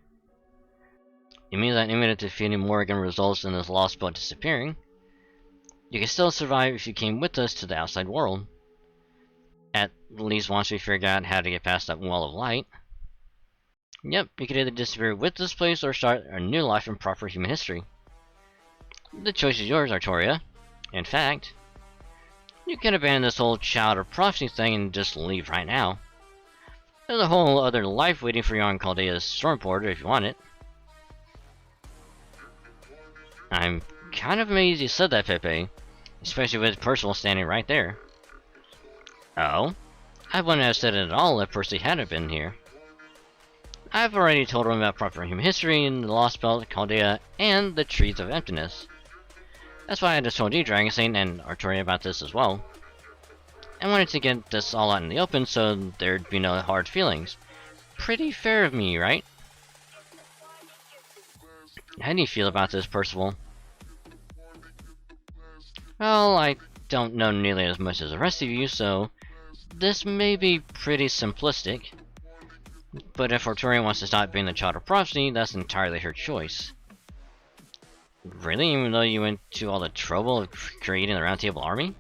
It means that even if defeating Morgan results in this lost belt disappearing, you can still survive if you came with us to the outside world. At least once we figure out how to get past that wall of light. Yep, you could either disappear with this place or start a new life in proper human history. The choice is yours, Artoria. In fact, you can abandon this whole child of prophecy thing and just leave right now. There's a whole other life waiting for you on Chaldea's storm border if you want it. I'm kind of amazed you said that, Pepe. Especially with Percival standing right there. Oh? I wouldn't have said it at all if Percy hadn't been here. I've already told him about proper human history and the Lost Belt, Chaldea, and the Trees of Emptiness. That's why I just told you, Dragon Saint, and Artoria about this as well. I wanted to get this all out in the open so there'd be no hard feelings. Pretty fair of me, right? How do you feel about this, Percival? Well, I don't know nearly as much as the rest of you, so this may be pretty simplistic. But if Artoria wants to stop being the child of prophecy, that's entirely her choice. Really? Even though you went to all the trouble of creating the Round Table Army?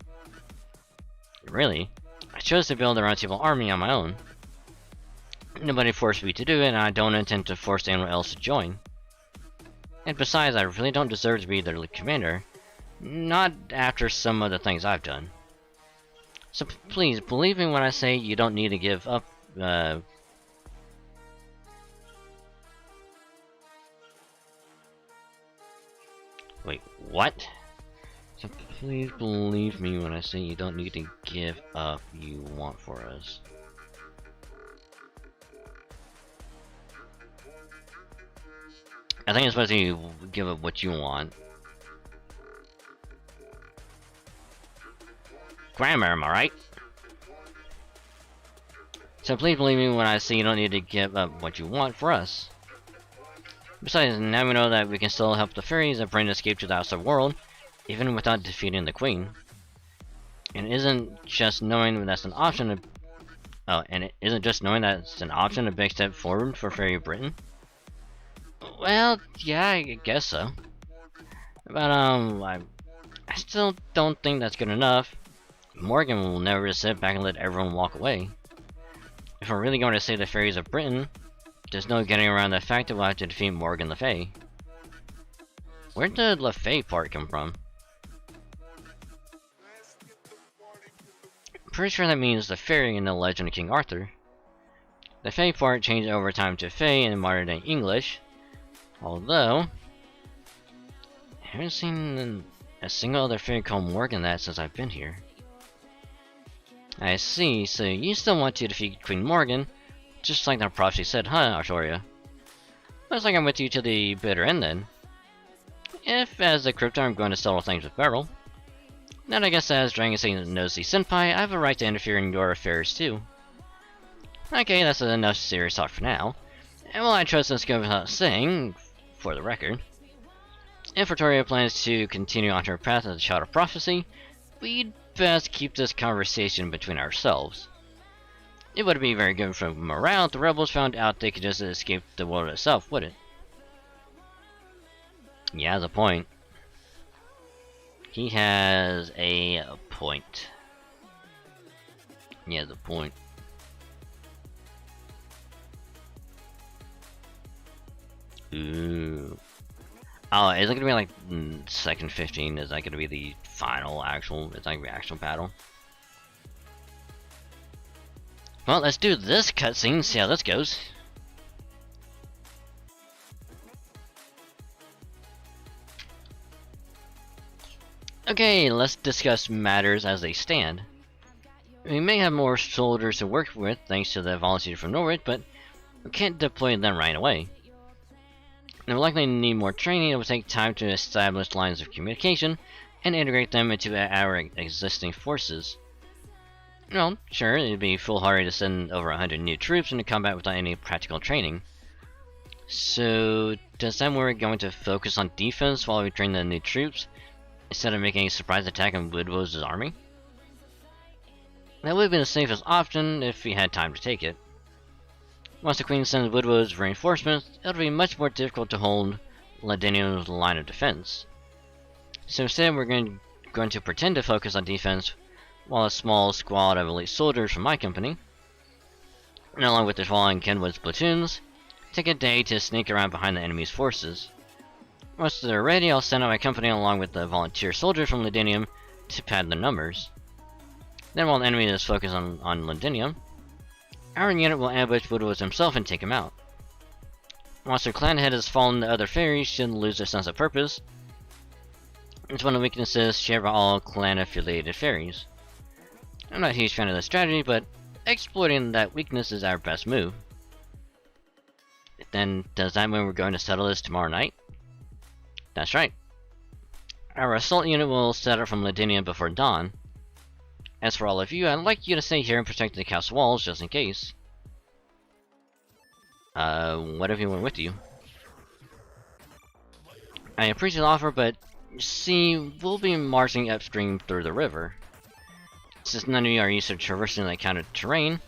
Really? I chose to build the Round Table Army on my own. Nobody forced me to do it, and I don't intend to force anyone else to join. And besides, I really don't deserve to be their commander. Not after some of the things I've done. So please, believe me when I say you don't need to give up, Wait, what? So please believe me when I say you don't need to give up what you want for us. I think it's supposed to give up what you want. Grammar, am I right? So please believe me when I say you don't need to give up what you want for us. Besides, now we know that we can still help the fairies and bring escape to the outside world, even without defeating the Queen. And it isn't just knowing that's an option and it isn't just knowing that it's an option a big step forward for Fairy Britain? Well, yeah, I guess so. But I still don't think that's good enough. Morgan will never just sit back and let everyone walk away. If we're really going to save the fairies of Britain, there's no getting around the fact that we'll have to defeat Morgan Le Fay. Where did the Le Fay part come from? Pretty sure that means the fairy in the Legend of King Arthur. The Fae part changed over time to Fae in modern day English, although I haven't seen a single other fairy called Morgan that since I've been here. I see, so you still want to defeat Queen Morgan, just like the prophecy said, huh, Artoria? Looks like I'm with you to the bitter end then. If, as the crypto, I'm going to settle things with Beryl, then I guess as Dragon Saint Nosy Senpai, I have a right to interfere in your affairs too. Okay, that's enough serious talk for now. And while I trust this goes without saying, for the record, if Artoria plans to continue on her path as a child of prophecy, we'd best keep this conversation between ourselves. It wouldn't be very good for morale if the rebels found out they could just escape the world itself, would it? Yeah, the point. He has a point. Yeah, the point. Ooh. Oh, is it gonna be like second 15? Is that gonna be the final actual? Is that gonna be actual battle? Well, let's do this cutscene. See how this goes. Okay, let's discuss matters as they stand. We may have more soldiers to work with thanks to the volunteers from Norwich, but we can't deploy them right away. They will likely need more training. It will take time to establish lines of communication and integrate them into our existing forces. Well, sure, it'd be foolhardy to send over 100 new troops into combat without any practical training. So, does that mean we're going to focus on defense while we train the new troops, instead of making a surprise attack on Woodrow's army? That would have been the safest option if we had time to take it. Once the Queen sends Woodrow's reinforcements, it'll be much more difficult to hold Ladinium's line of defense. So instead we're going to pretend to focus on defense, while a small squad of elite soldiers from my company, and along with the following Kenwood's platoons, take a day to sneak around behind the enemy's forces. Once they're ready, I'll send out my company along with the volunteer soldiers from Ladinium to pad the numbers. Then while the enemy is focused on Ladinium, our unit will ambush Woodrow's himself and take him out. Once their clan head has fallen, the other fairies shouldn't lose their sense of purpose. It's one of the weaknesses shared by all clan-affiliated fairies. I'm not a huge fan of this strategy, but exploiting that weakness is our best move. Then, does that mean we're going to settle this tomorrow night? That's right. Our assault unit will set up from Ladinium before dawn. As for all of you, I'd like you to stay here and protect the castle walls just in case. What have you went with you? I appreciate the offer, but see, we'll be marching upstream through the river. Since none of you are used to traversing that kind of terrain,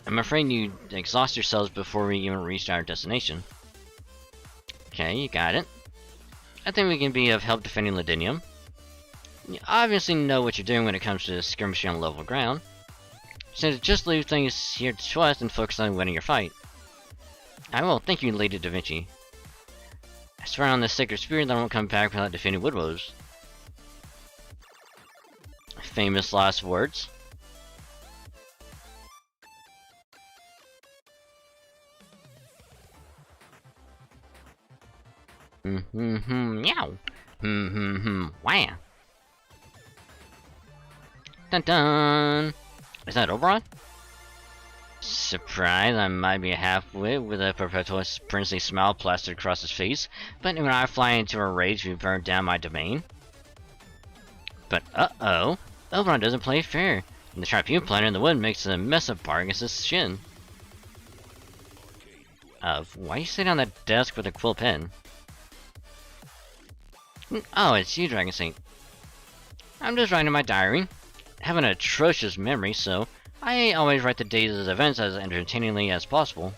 I'm afraid you'd exhaust yourselves before we even reach our destination. Okay, you got it. I think we can be of help defending Ladinium. You obviously know what you're doing when it comes to skirmishing on level ground, so just leave things here to us and focus on winning your fight. I will. Thank you, Lady Da Vinci. I swear on the sacred spirit that I won't come back without defeating Woodrow's. Famous last words. Meow. Wow. Dun dun! Is that Oberon? Surprise, I might be a half-wit with a perpetual princely smile plastered across his face, but when I fly into a rage, we burn down my domain. But uh-oh, Oberon doesn't play fair, and the trapeze planter in the wood makes a mess of Bargus's shin. Why are you sitting on that desk with a quill pen? Oh, it's you, Dragon Saint. I'm just writing my diary. I have an atrocious memory, so I always write the days' events as entertainingly as possible.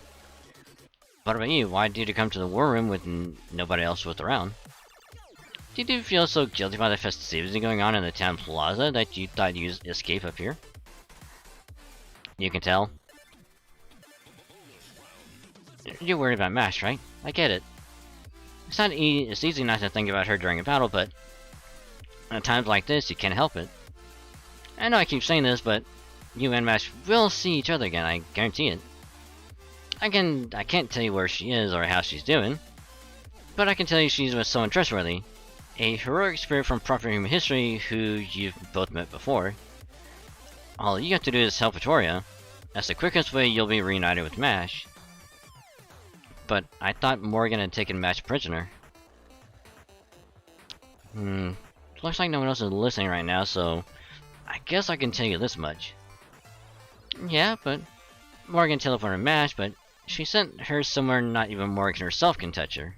What about you? Why did you come to the war room with nobody else was around? Did you feel so guilty about the festivities going on in the town plaza that you thought you'd escape up here? You can tell. You're worried about Mash, right? I get it. It's easy not to think about her during a battle, but at times like this, you can't help it. I know I keep saying this, but you and Mash will see each other again, I guarantee it. I can't tell you where she is or how she's doing, but I can tell you she's with someone trustworthy. A heroic spirit from proper human history who you've both met before. All you have to do is help Victoria. That's the quickest way you'll be reunited with Mash. But I thought Morgan had taken Mash prisoner. Looks like no one else is listening right now, so I guess I can tell you this much. Yeah, but Morgan teleported Mash, but she sent her somewhere not even Morgan herself can touch her.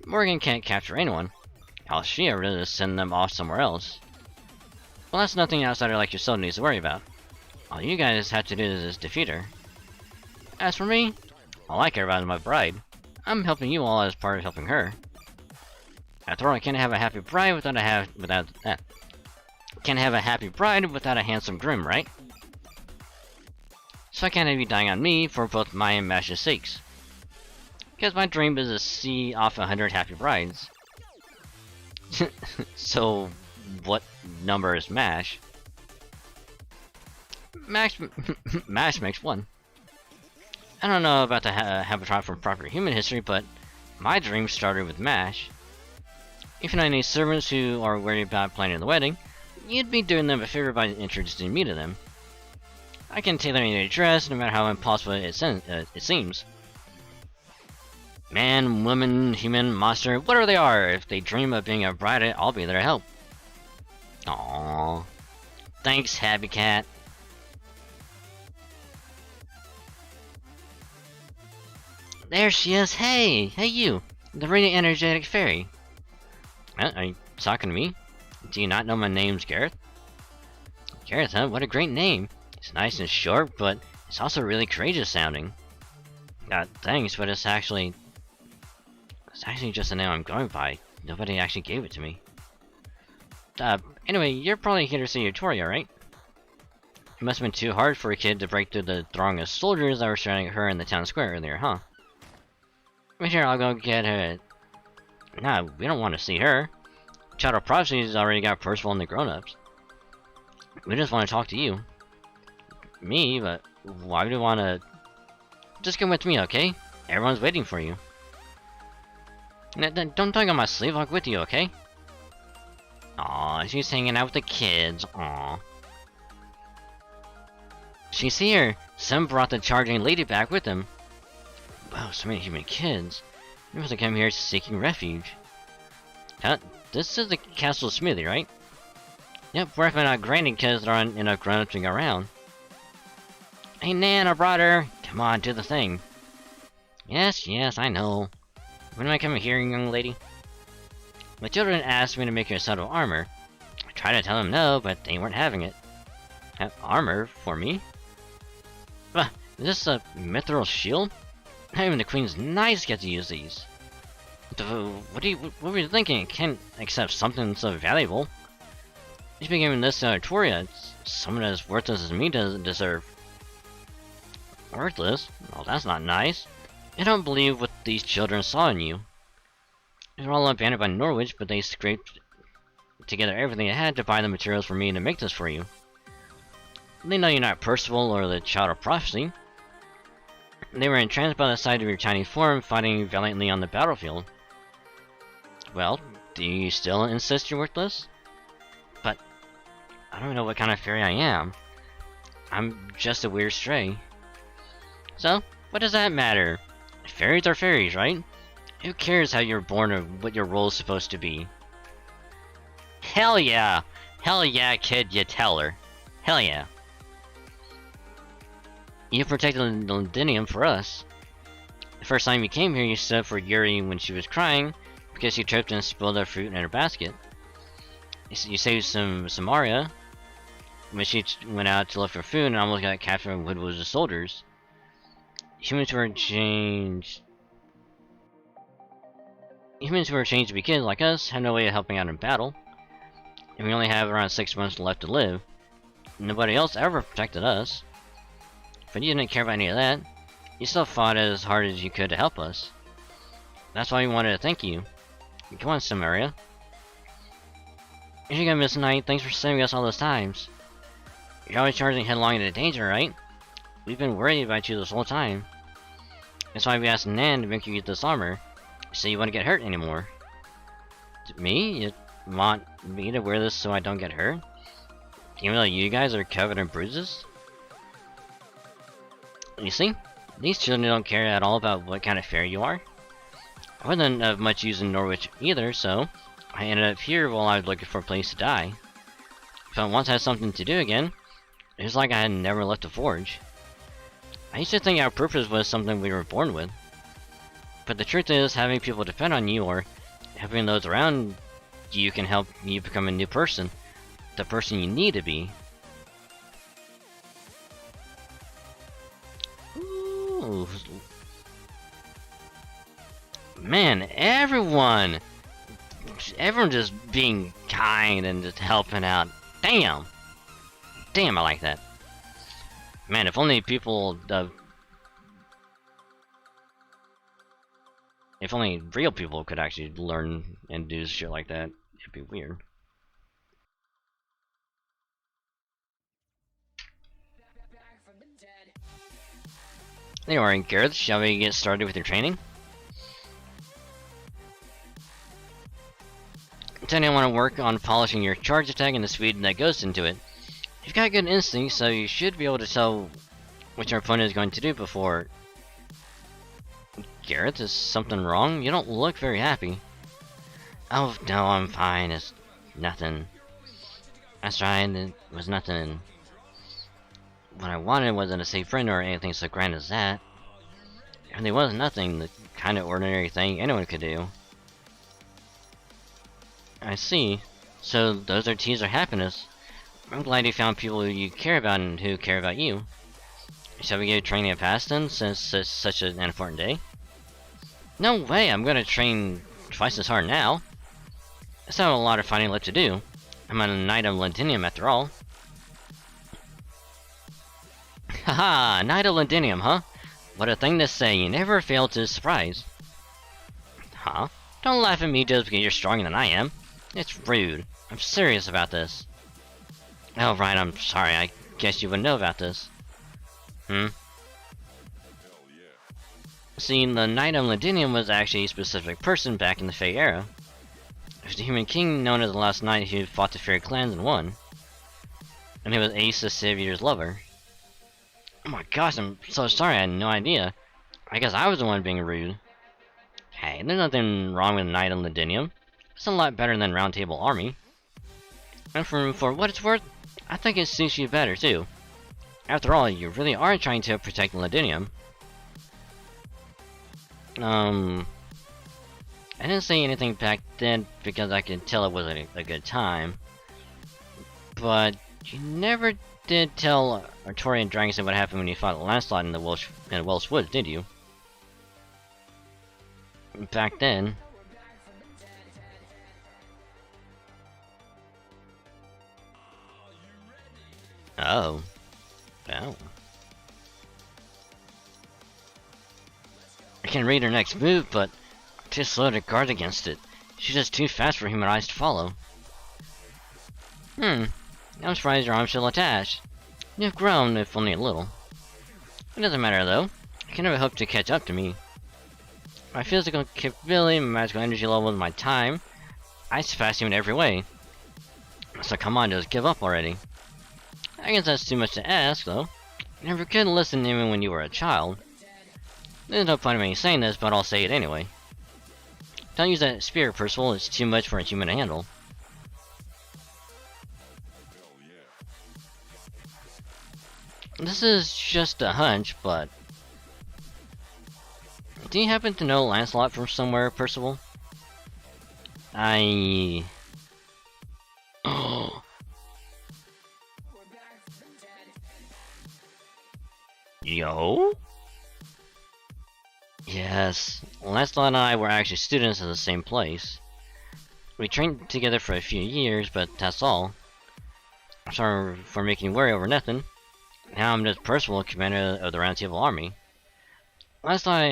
Morgan can't capture anyone. All she ever does is send them off somewhere else. Well, that's nothing outsider like yourself needs to worry about. All you guys have to do is defeat her. As for me, all I care about is my bride. I'm helping you all as part of helping her. After all, I can't have a happy bride without can't have a happy bride without a handsome groom, right? So I can't have you dying on me for both my and Mash's sakes. Because my dream is to see off 100 happy brides. So, what number is Mash? Mash makes 1. I don't know about the Habitat from proper human history, but my dream started with Mash. If you know any servants who are worried about planning the wedding, you'd be doing them a favor by introducing me to them. I can tailor any dress, no matter how impossible it seems. Man, woman, human, monster, whatever they are, if they dream of being a bride, I'll be there to help. Aww. Thanks, Happy Cat. There she is! Hey! Hey you! The really energetic fairy. Are you talking to me? Do you not know my name's Gareth? Gareth, huh? What a great name! It's nice and short, but it's also really courageous sounding. Thanks, but it's actually just the name I'm going by. Nobody actually gave it to me. Anyway, you're probably here to see Victoria, right? It must have been too hard for a kid to break through the throng of soldiers that were surrounding her in the town square earlier, huh? Wait here, I'll go get her. Nah, we don't want to see her. Child of Prophecy's already got Percival and the grown-ups. We just want to talk to you. Me? But why would you want to... Just come with me, okay? Everyone's waiting for you. Don't tug on my sleeve, I'll go with you, okay? Aw, she's hanging out with the kids, aw. She's here! Sam brought the charging lady back with him. Wow, so many human kids. They must have come here seeking refuge. This is the castle smithy, right? Yep, we're not granting because there aren't enough grown-ups to go around. Hey Nan, I brought her! Come on, do the thing. Yes, I know. When am I coming here, young lady? My children asked me to make you a set of armor. I tried to tell them no, but they weren't having it. Armor? For me? Is this a mithril shield? Not even the Queen's knights get to use these. What were you thinking? Can't accept something so valuable. You should be giving this to Victoria. Someone as worthless as me doesn't deserve. Worthless? Well, that's not nice. I don't believe what these children saw in you. They were all abandoned by Norwich, but they scraped together everything they had to buy the materials for me to make this for you. They know you're not Percival or the Child of Prophecy. They were entranced by the sight of your tiny form fighting valiantly on the battlefield. Well, do you still insist you're worthless? But I don't know what kind of fairy I am. I'm just a weird stray. So, what does that matter? Fairies are fairies, right? Who cares how you're born or what your role is supposed to be? Hell yeah! Hell yeah, kid, you tell her. Hell yeah. You protected the Londinium for us. The first time you came here, you stood up for Yuri when she was crying because she tripped and spilled her fruit in her basket. You saved Samaria when she went out to look for food and almost got captured by Woodward's soldiers. Humans who were changed to be kids like us have no way of helping out in battle. And we only have around 6 months left to live. Nobody else ever protected us. But you didn't care about any of that. You still fought as hard as you could to help us. That's why we wanted to thank you. Come on, Samaria. If you're gonna miss Night, thanks for saving us all those times. You're always charging headlong into danger, right? We've been worried about you this whole time. That's why we asked Nan to make you get this armor. So you wouldn't get hurt anymore. Me? You want me to wear this so I don't get hurt? Even though you guys are covered in bruises? You see? These children don't care at all about what kind of fairy you are. I wasn't of much use in Norwich either, so I ended up here while I was looking for a place to die. But once I had something to do again, it was like I had never left the forge. I used to think our purpose was something we were born with. But the truth is, having people depend on you or helping those around you can help you become a new person. The person you need to be. Ooh. Man, everyone just being kind and just helping out. Damn! Damn, I like that. Man, if only people, if only real people could actually learn and do shit like that, it'd be weird. Anyway, Gareth, shall we get started with your training? Today I want to work on polishing your charge attack and the speed that goes into it. You've got good instincts, so you should be able to tell what your opponent is going to do before... Gareth, is something wrong? You don't look very happy. Oh, no, I'm fine. It's nothing. That's right, it was nothing. What I wanted wasn't a safe friend or anything so grand as that. And there was nothing, the kind of ordinary thing anyone could do. I see. So those are keys of happiness. I'm glad you found people who you care about and who care about you. Shall we give training a pass then, since it's such an important day? No way, I'm gonna train twice as hard now. I still have a lot of fighting left to do. I'm a Knight of Londinium after all. Haha, Knight of Londinium, huh? What a thing to say, you never fail to surprise. Huh? Don't laugh at me just because you're stronger than I am. It's rude. I'm serious about this. Oh right, I'm sorry, I guess you would know about this. See, the Knight of Londinium was actually a specific person back in the Fey era. It was the human king known as the last knight who fought the Fairy clans and won. And he was Ace the Savior's lover. Oh my gosh, I'm so sorry, I had no idea. I guess I was the one being rude. Hey, there's nothing wrong with Knight of Londinium. It's a lot better than Round Table Army. And for what it's worth, I think it suits you better too. After all, you really are trying to protect Londinium. I didn't say anything back then because I could tell it wasn't a good time. But you never did tell Artorian and Dragonson what happened when you fought Lancelot in the Welsh Woods, did you? Back then. Oh. Oh. I can read her next move, but I'm too slow to guard against it. She's just too fast for human eyes to follow. I'm surprised your arm's still attached. You've grown, if only a little. It doesn't matter though. You can never hope to catch up to me. My physical capability, my magical energy level, and my time, I surpass you in every way. So come on, just give up already. I guess that's too much to ask, though. You never could listen even when you were a child. There's no point in me saying this, but I'll say it anyway. Don't use that spear, Percival. It's too much for a human to handle. This is just a hunch, but... Do you happen to know Lancelot from somewhere, Percival? Oh. Yo? Yes, Lancelot and I were actually students at the same place. We trained together for a few years, but that's all. I'm sorry for making you worry over nothing. Now I'm just Percival, commander of the Round Table Army. Lancelot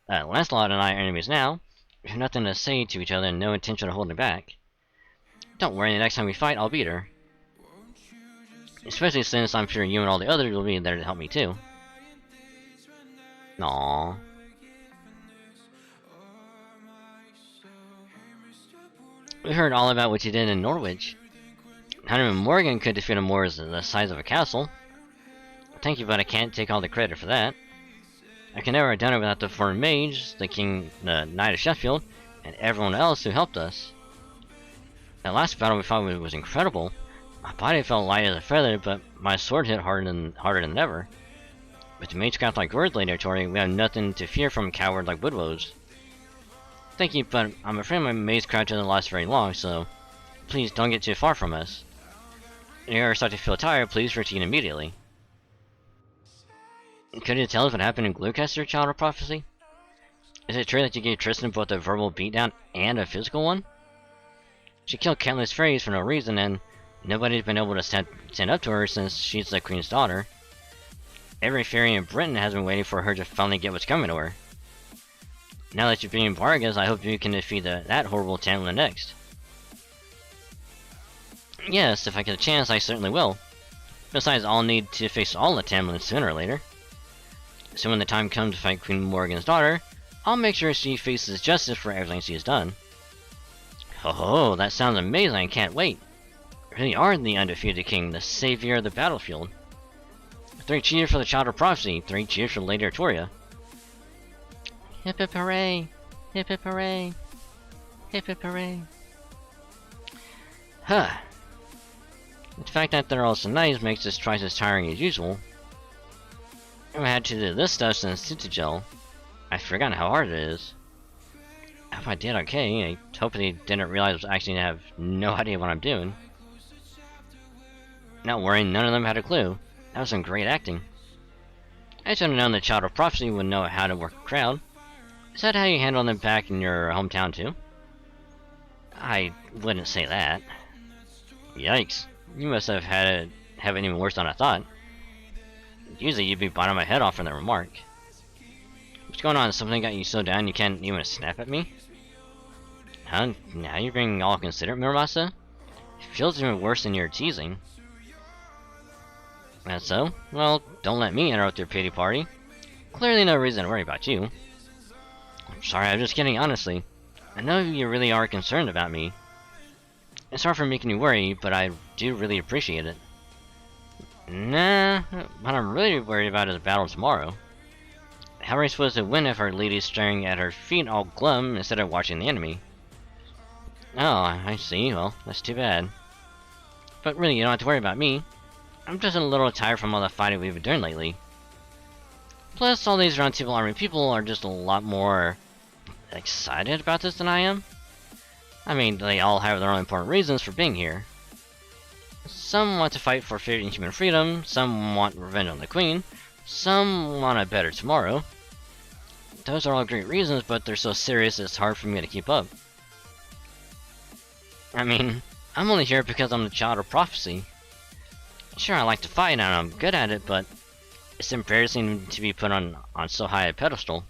and I are enemies now. We have nothing to say to each other and no intention of holding back. Don't worry, the next time we fight, I'll beat her. Especially since I'm sure you and all the others will be there to help me too. Aww. We heard all about what you did in Norwich. Not even Morgan could defeat a Moor the size of a castle. Thank you, but I can't take all the credit for that. I could never have done it without the foreign mage, the king, the knight of Sheffield, and everyone else who helped us. That last battle we fought was incredible. My body felt light as a feather, but my sword hit harder than ever. With the magecraft like yours, Lady Tori, we have nothing to fear from a coward like Woodrose. Thank you, but I'm afraid my magecraft doesn't last very long, so please don't get too far from us. If you ever start to feel tired, please retreat immediately. Could you tell us what happened in Gluecaster, Child of Prophecy? Is it true that you gave Tristan both a verbal beatdown and a physical one? She killed countless fairies for no reason, and nobody's been able to stand up to her since she's the Queen's daughter. Every fairy in Britain has been waiting for her to finally get what's coming to her. Now that you're being Vargas, I hope you can defeat that horrible Tamlin next. Yes, if I get a chance, I certainly will. Besides, I'll need to face all the Tamlins sooner or later. So when the time comes to fight Queen Morgan's daughter, I'll make sure she faces justice for everything she's done. Ho, that sounds amazing, I can't wait. You really are the undefeated king, the savior of the battlefield. 3 cheers for the Child of Prophecy, 3 cheers for Lady Artoria. Hip hip hooray! Hip hip hooray! Hip hip hooray! Huh. The fact that they're all so nice makes this twice as tiring as usual. I haven't had to do this stuff since Citagel. I've forgotten how hard it is. If I did okay, I hope they didn't realize I actually have no idea what I'm doing. Not worrying, none of them had a clue. That was some great acting. I should have known the Child of Prophecy would know how to work a crowd. Is that how you handle them back in your hometown too? I wouldn't say that. Yikes. You must have had it even worse than I thought. Usually you'd be biting my head off for that remark. What's going on? Something got you so down you can't even snap at me? Huh? Now you're being all considerate, Miramasa? It feels even worse than you're teasing. That's so? Well, don't let me interrupt your pity party. Clearly no reason to worry about you. I'm sorry, I'm just kidding, honestly. I know you really are concerned about me. It's hard for making you worry, but I do really appreciate it. Nah, what I'm really worried about is the battle tomorrow. How are we supposed to win if our lady's staring at her feet all glum instead of watching the enemy? Oh, I see. Well, that's too bad. But really, you don't have to worry about me. I'm just a little tired from all the fighting we've been doing lately. Plus, all these Round Table Army people are just a lot more excited about this than I am. I mean, they all have their own important reasons for being here. Some want to fight for fair and human freedom, some want revenge on the Queen, some want a better tomorrow. Those are all great reasons, but they're so serious it's hard for me to keep up. I mean, I'm only here because I'm the Child of Prophecy. Sure, I like to fight and I'm good at it, but it's embarrassing to be put on so high a pedestal.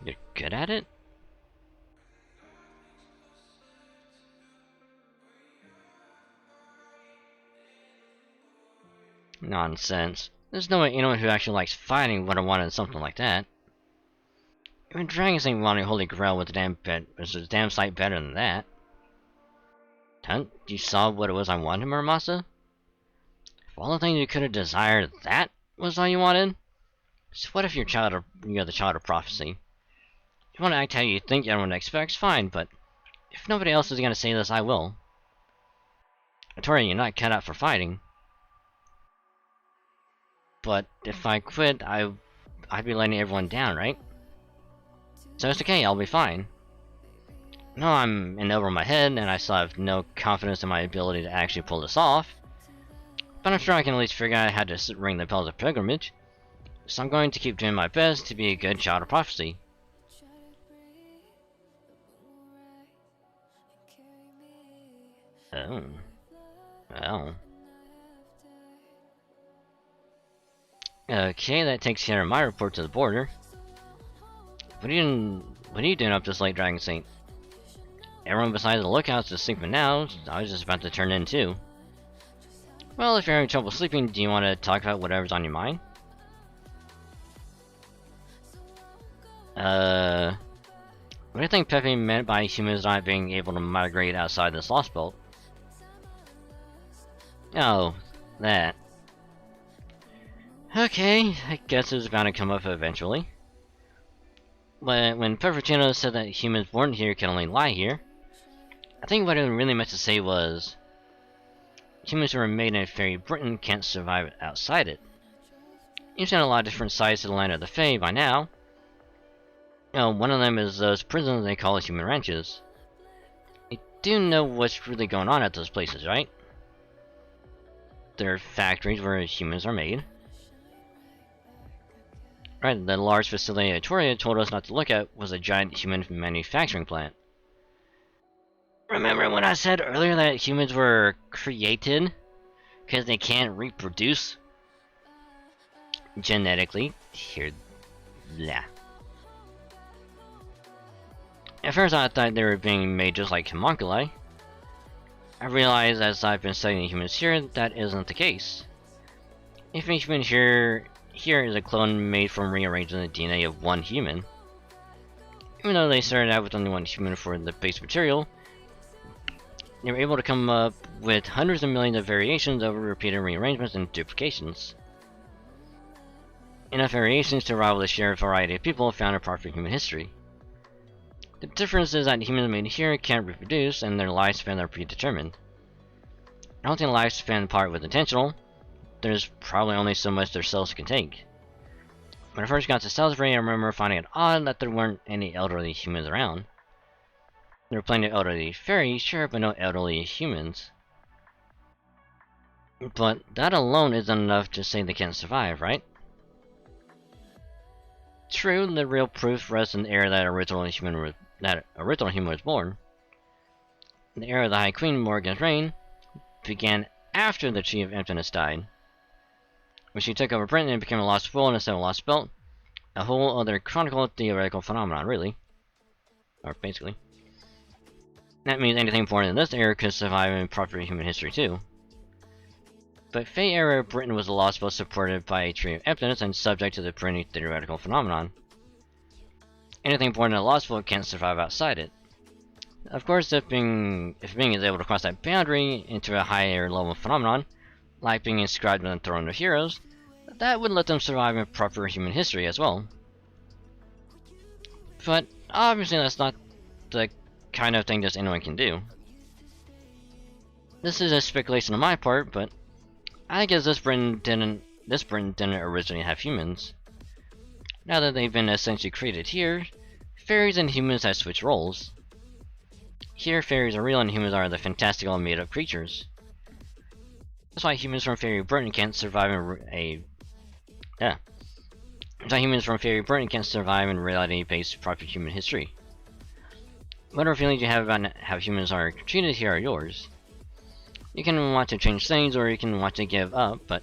You're good at it? Nonsense. There's no way anyone who actually likes fighting would have wanted something like that. Even dragons ain't wanting Holy Grail with a damn sight better than that. Hunt, you saw what it was I wanted, Muramasa? If all the things you could have desired, that was all you wanted? So what if you're the Child of Prophecy? If you want to act how you think everyone expects, fine, but if nobody else is going to say this, I will. Tori, you're not cut out for fighting. But if I quit, I'd be letting everyone down, right? So it's okay, I'll be fine. No, I'm in over my head, and I still have no confidence in my ability to actually pull this off. But I'm sure I can at least figure out how to ring the bells of pilgrimage. So I'm going to keep doing my best to be a good Child of Prophecy. Oh. Well. Okay, that takes care of my report to the border. What are you doing up this late, Dragon Saint? Everyone besides the lookouts is sleeping now. I was just about to turn in too. Well, if you're having trouble sleeping, do you want to talk about whatever's on your mind? What do you think Pepe meant by humans not being able to migrate outside this lost belt? Oh, that. Okay, I guess it's bound to come up eventually. But when Perfectino said that humans born here can only lie here, I think what it really meant to say was humans who are made in Fairy Britain can't survive outside it. You've seen a lot of different sides to the land of the Fae by now. You know, one of them is those prisons they call human ranches. You do know what's really going on at those places, right? They're factories where humans are made. Right, the large facility Victoria told us not to look at was a giant human manufacturing plant. Remember when I said earlier that humans were created because they can't reproduce genetically? Here, blah. At first I thought they were being made just like homunculi. I realized as I've been studying humans here that isn't the case. If a human here is a clone made from rearranging the DNA of one human. Even though they started out with only one human for the base material, they were able to come up with hundreds of millions of variations over repeated rearrangements and duplications. Enough variations to rival the sheer variety of people found across human history. The difference is that humans made here can't reproduce, and their lifespan are predetermined. I don't think the lifespan part was intentional. There's probably only so much their cells can take. When I first got to Salisbury, I remember finding it odd that there weren't any elderly humans around. There were plenty of elderly fairies, sure, but no elderly humans. But that alone isn't enough to say they can't survive, right? True, the real proof rests in the era that original human was born. The era of the High Queen Morgan's reign began after the Tree of Emptiness died. When she took over Britain and became a lost world instead of a lost belt, a whole other chronicle theoretical phenomenon, really. Or basically. That means anything born in this era could survive in proper human history too. But Fae era Britain was a lost belt supported by a Tree of Emptiness and subject to the Brittany theoretical phenomenon. Anything born in a lost belt can't survive outside it. Of course, if being is able to cross that boundary into a higher level phenomenon, like being inscribed on the Throne of Heroes, that would let them survive in proper human history as well. But obviously that's not the kind of thing just anyone can do. This is a speculation on my part, but I guess this Britain didn't originally have humans. Now that they've been essentially created here, fairies and humans have switched roles. Here, fairies are real and humans are the fantastical and made-up creatures. That's why humans from Fairy Britain can't survive in That's why humans from Fairy Britain can't survive in reality-based proper human history. Whatever feelings you have about how humans are treated here are yours. You can want to change things or you can want to give up, but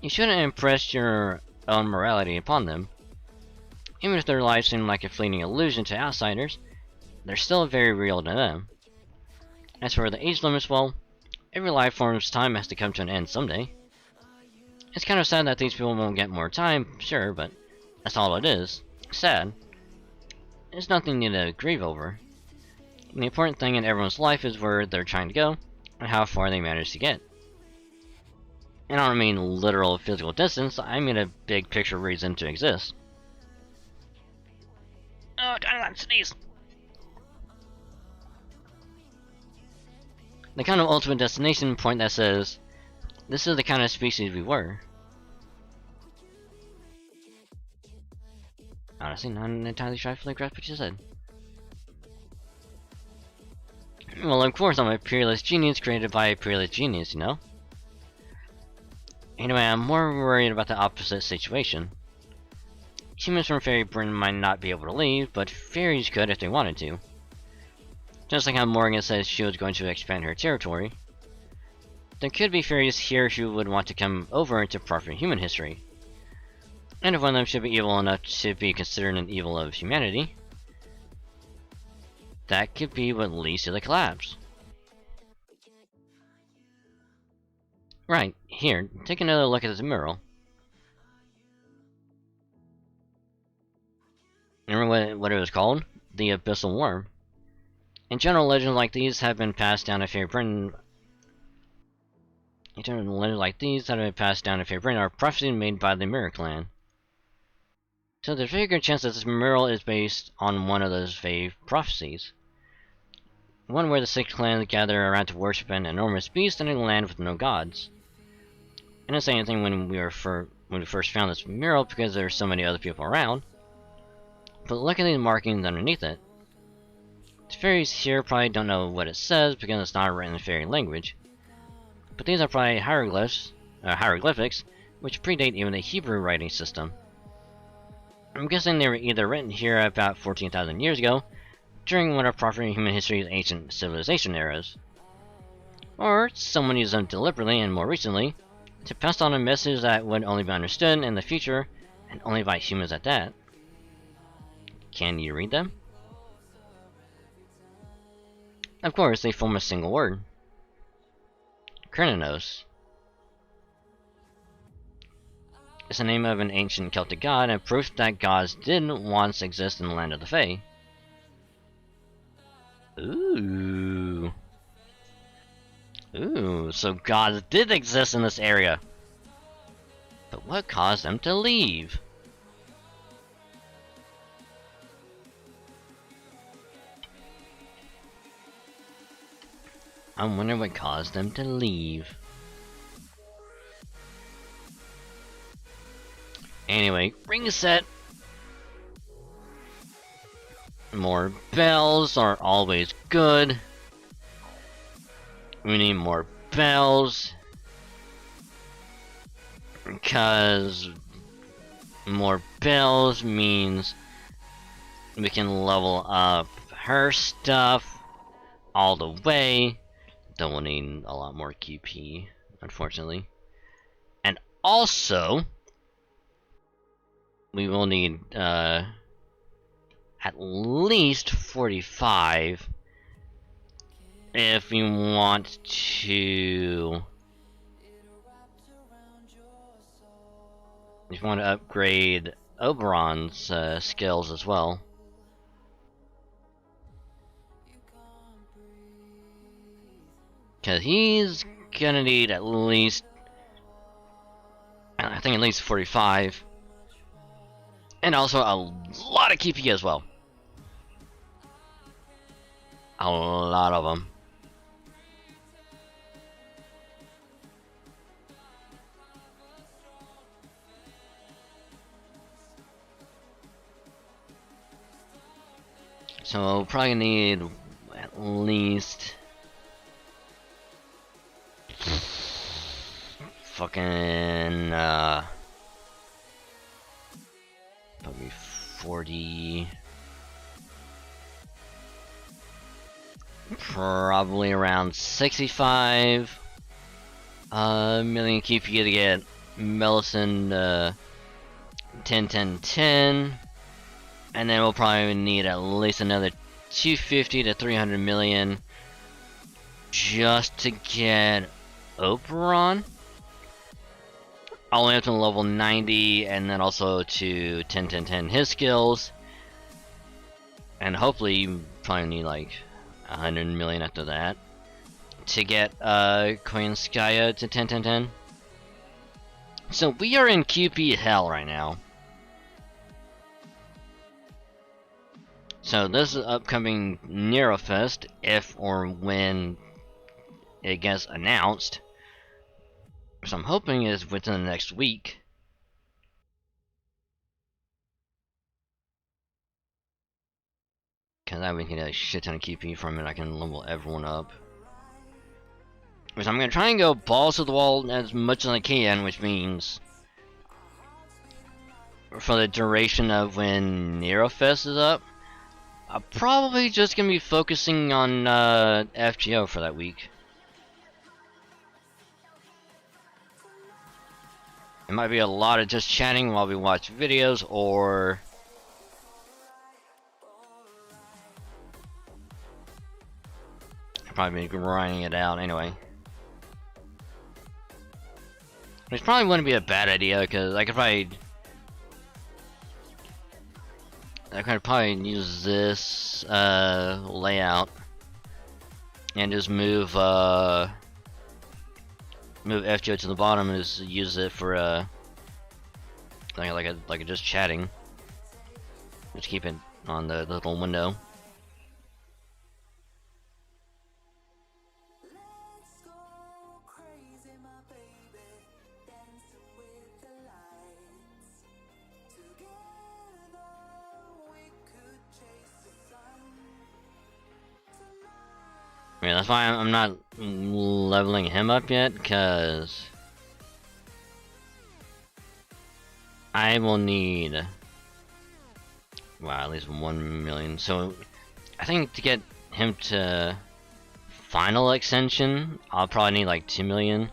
you shouldn't impress your own morality upon them. Even if their lives seem like a fleeting illusion to outsiders, they're still very real to them. As for the age limits, well, every life form's time has to come to an end someday. It's kind of sad that these people won't get more time, sure, but that's all it is. Sad. It's nothing to grieve over. The important thing in everyone's life is where they're trying to go, and how far they manage to get. And I don't mean literal physical distance, I mean a big picture reason to exist. Oh, don't sneeze! The kind of ultimate destination point that says, this is the kind of species we were. Honestly, not entirely sure I fully grasp what you said. Well, of course I'm a peerless genius created by a peerless genius, you know? Anyway, I'm more worried about the opposite situation. Humans from Fairy Britain might not be able to leave, but fairies could if they wanted to. Just like how Morgan says she was going to expand her territory. There could be fairies here who would want to come over into proper human history. And if one of them should be evil enough to be considered an evil of humanity, that could be what leads to the collapse. Right, here, take another look at this mural. Remember what it was called? The Abyssal Worm. In general, legends like these have been passed down to Fairy Britain. In general, legends like these that have been passed down to Fairy Britain are prophecies made by the Mirror Clan. So there's a very good chance that this mural is based on one of those vague prophecies. One where the six clans gather around to worship an enormous beast in a land with no gods. I didn't say anything when we first found this mural because there are so many other people around. But look at these markings underneath it. The fairies here probably don't know what it says because it's not written in fairy language. But these are probably hieroglyphics, which predate even the Hebrew writing system. I'm guessing they were either written here about 14,000 years ago, during one of proper human history's ancient civilization eras. Or someone used them deliberately and more recently, to pass on a message that would only be understood in the future, and only by humans at that. Can you read them? Of course, they form a single word. Krynos. It's the name of an ancient Celtic god and proof that gods did once exist in the land of the Fae. Ooh. Ooh, so gods did exist in this area. But what caused them to leave? I wonder what caused them to leave. Anyway, ring set. More bells are always good. We need more bells. Because more bells means we can level up her stuff all the way. Then we'll need a lot more QP, unfortunately. And also, we will need at least 45 if we want to upgrade Oberon's skills as well. Because he's gonna need at least, I think at least 45. And also a lot of KP as well. A lot of them. So we'll probably need at least fucking probably 40, probably around 65 million QP to get Melisande 10 10 10, and then we'll probably need at least another 250 to 300 million just to get Oberon all the way up to level 90, and then also to 10 10 10 his skills, and hopefully you probably need like 100 million after that to get Koyanskaya to 10 10 10. So we are in QP hell right now. So this upcoming Nerofest, if or when it gets announced, which I'm hoping is within the next week. Cause that we can get a shit ton of QP from it, I can level everyone up. Which I'm gonna try and go balls to the wall as much as I can, which means for the duration of when Nerofest is up, I'm probably just gonna be focusing on FGO for that week. It might be a lot of just chatting while we watch videos, or I'll probably be grinding it out anyway. Which probably wouldn't be a bad idea, because I could probably use this layout and just move FGO to the bottom and just use it for like just chatting. Just keep it on the little window. I mean, that's why I'm not leveling him up yet, because I will need, wow, at least 1 million. So I think to get him to final ascension, I'll probably need like 2 million.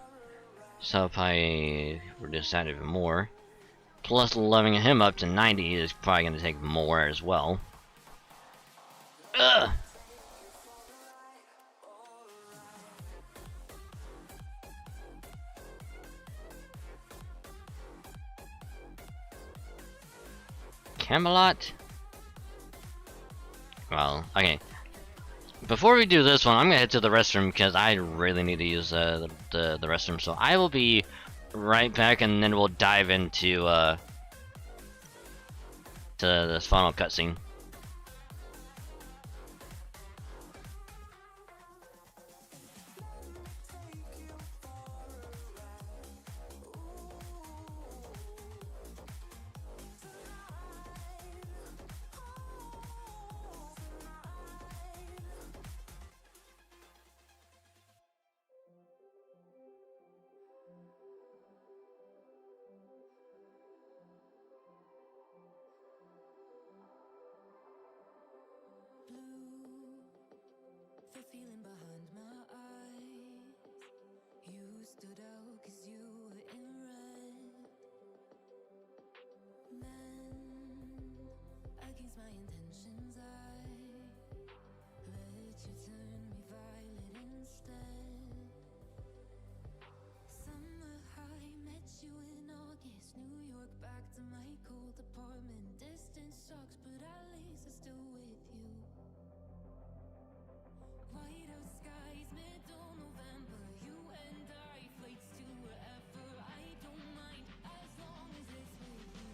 So if I reduce that even more, plus leveling him up to 90 is probably going to take more as well. Ugh. Camelot? Well, okay. Before we do this one, I'm gonna head to the restroom because I really need to use the restroom. So I will be right back, and then we'll dive into to this final cutscene. The feeling behind my eyes. You stood out 'cause you were in red. Then, against my intentions, I let you turn me violet instead. Summer high, met you in August. New York, back to my cold apartment. Distance sucks, but at least I'm still with you. Whiteout skies, middle November. You and I, flights to wherever. I don't mind as long as it's with you.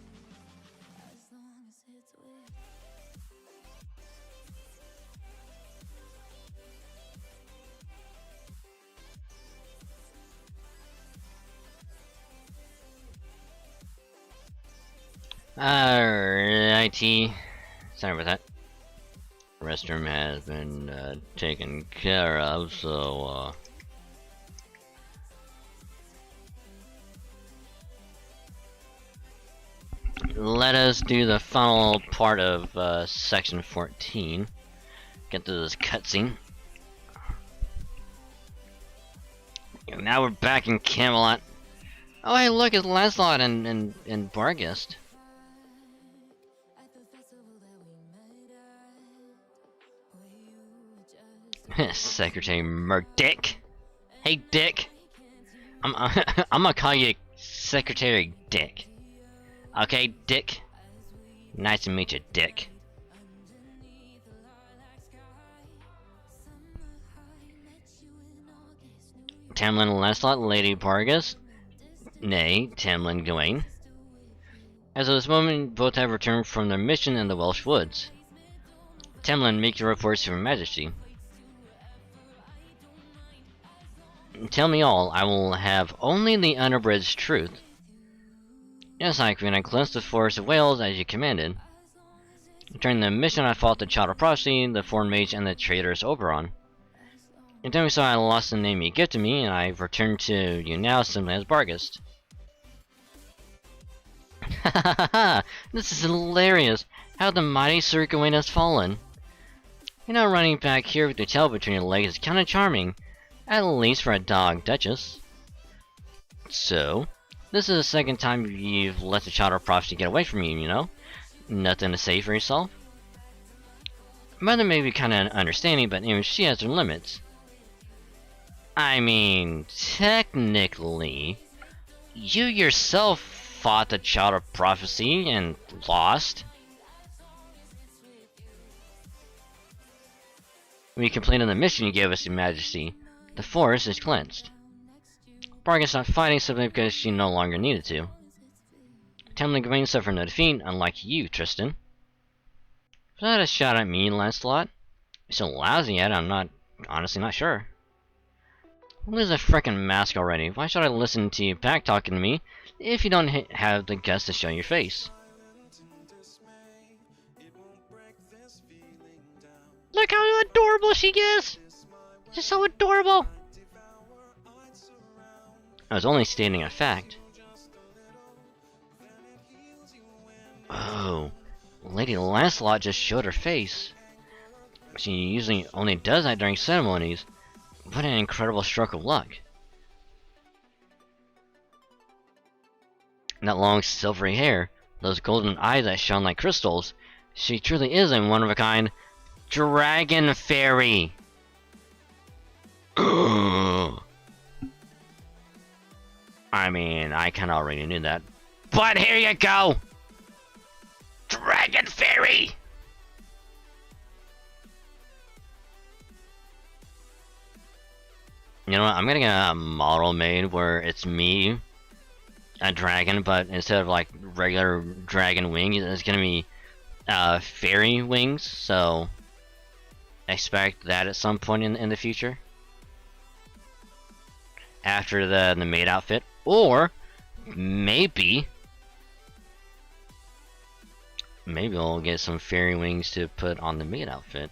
As long as it's with you. Alrighty. Sorry about that. Restroom has been taken care of, so let us do the final part of section 14. Get through this cutscene. And now we're back in Camelot. Oh hey, look, it's Lancelot and Barghest. At the festival that we met at, where you just Secretary Dick. Hey, Dick. I'm gonna call you Secretary Dick. Okay, Dick. Nice to meet you, Dick. underneath the lilac sky. Summer high, met you in August. New York, Tamlin and Lancelot, Lady Barghest. Nay, Tamlin Gawain. As of this moment, both have returned from their mission in the Welsh woods. Tamlin, make your reports to Her Majesty. Tell me all, I will have only the unabridged truth. Yes, High Queen, I cleansed the forest of Wales as you commanded. During the mission, I fought the Child of Prophecy, the Foreign Mage, and the traitorous Oberon. In doing so, I lost the name you gifted me, and I've returned to you now simply as Barghest. Ha ha ha ha! This is hilarious! How the mighty Sir Gawain has fallen! You know, running back here with your tail between your legs is kinda charming. At least for a dog duchess. So, this is the second time you've let the Child of Prophecy get away from you, you know? Nothing to say for yourself? Mother may be kinda understanding, but even she has her limits. I mean, technically, You yourself fought the Child of Prophecy and lost. We completed the mission you gave us, Your Majesty. The forest is cleansed. Bargain stopped fighting simply because she no longer needed to. Tamlin Gawain suffered no defeat, unlike you, Tristan. Was that a shot at me, Lancelot? You're so lousy at it, I'm honestly not sure. Lose a frickin' mask already. Why should I listen to you back talking to me if you don't have the guts to show your face? Look how adorable she is! She's so adorable! I was only stating a fact. Oh, Lady Lancelot just showed her face. She usually only does that during ceremonies. What an incredible stroke of luck. And that long silvery hair, those golden eyes that shone like crystals. She truly is a one-of-a-kind dragon fairy. I mean, I kinda already knew that. But here you go! Dragon fairy! You know what, I'm gonna get a model made where it's me, a dragon, but instead of like regular dragon wings, it's gonna be fairy wings, so expect that at some point in the future. After the maid outfit. Or maybe we'll get some fairy wings to put on the maid outfit.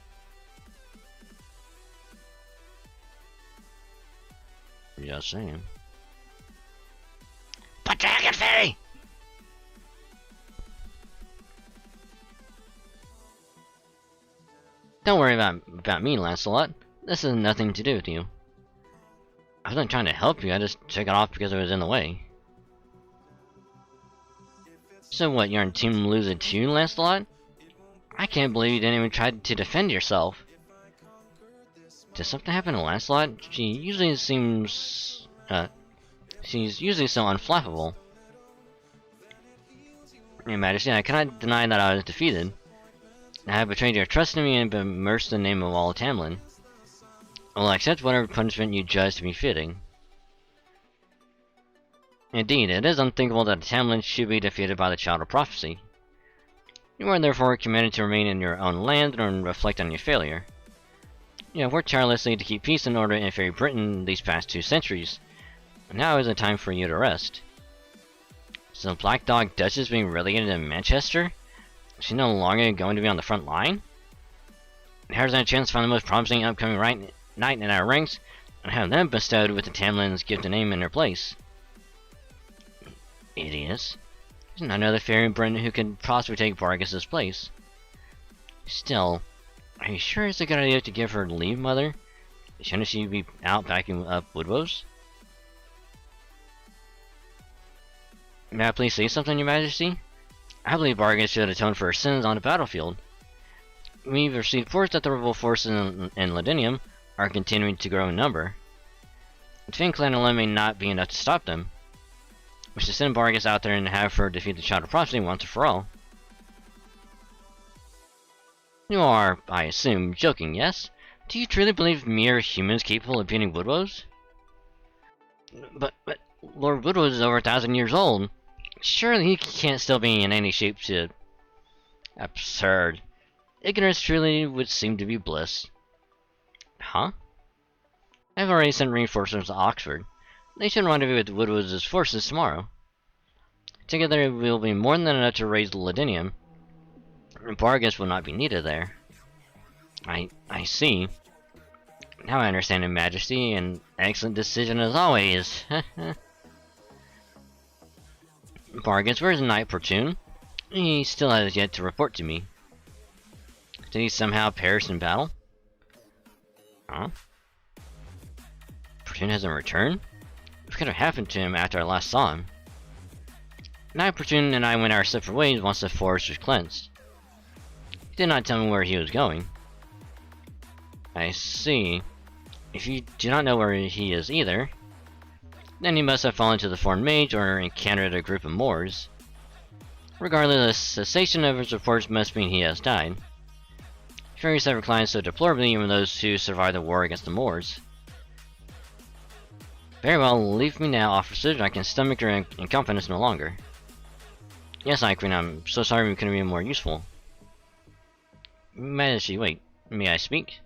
Just saying. But Dragon Fairy! Don't worry about me, Lancelot. This has nothing to do with you. I wasn't trying to help you, I just took it off because it was in the way. So what, you're on Team Loser too, Lancelot? I can't believe you didn't even try to defend yourself. Did something happen to Lancelot? She's usually so unflappable. Your Majesty, I cannot deny that I was defeated. I have betrayed your trust in me and besmirched the name of all Tamlin. I will accept whatever punishment you judge to be fitting. Indeed, it is unthinkable that Tamlin should be defeated by the Child of Prophecy. You are therefore commanded to remain in your own land and reflect on your failure. You have worked tirelessly to keep peace and order in Fairy Britain these past 2 centuries. Now is the time for you to rest. So the Black Dog Duchess being relegated to Manchester? Is she no longer going to be on the front line? Here's our chance to find the most promising upcoming knight in our ranks, and have them bestowed with the Tamlin's gift of name in their place. Idiots. There's not another fairy in Britain who could possibly take Vargas's place. Still, are you sure it's a good idea to give her leave, Mother? Shouldn't she be out backing up Woodrose? May I please say something, Your Majesty? I believe Vargas should atone for her sins on the battlefield. We've received reports that the rebel forces in Ladinium are continuing to grow in number. The Finn clan alone may not be enough to stop them. We should send Vargas out there and have her defeat the Child of Prophecy once and for all. You are, I assume, joking, yes? Do you truly believe mere humans capable of beating Woodrose? But Lord Woodrose is over 1,000 years old. Surely he can't still be in any shape to... Absurd. Ignorance truly would seem to be bliss. Huh? I've already sent reinforcements to Oxford. They should rendezvous with Woodrose's forces tomorrow. Together it will be more than enough to raise Ladinium. Vargas will not be needed there. I see. Now I understand, Your Majesty. An excellent decision as always. Vargas, where's Knight Portune? He still has yet to report to me. Did he somehow perish in battle? Huh? Portune hasn't returned? What could have happened to him after I last saw him? Knight Portune and I went our separate ways once the forest was cleansed. He did not tell me where he was going. I see. If you do not know where he is either, Then he must have fallen to the foreign mage or encountered a group of Moors. Regardless, the cessation of his reports must mean he has died. Fairies have reclined so deplorably even those who survived the war against the Moors. Very well, leave me now, officer. I can stomach your incompetence no longer. Yes, High Queen, I'm so sorry we couldn't be more useful. Majesty, wait, may I speak?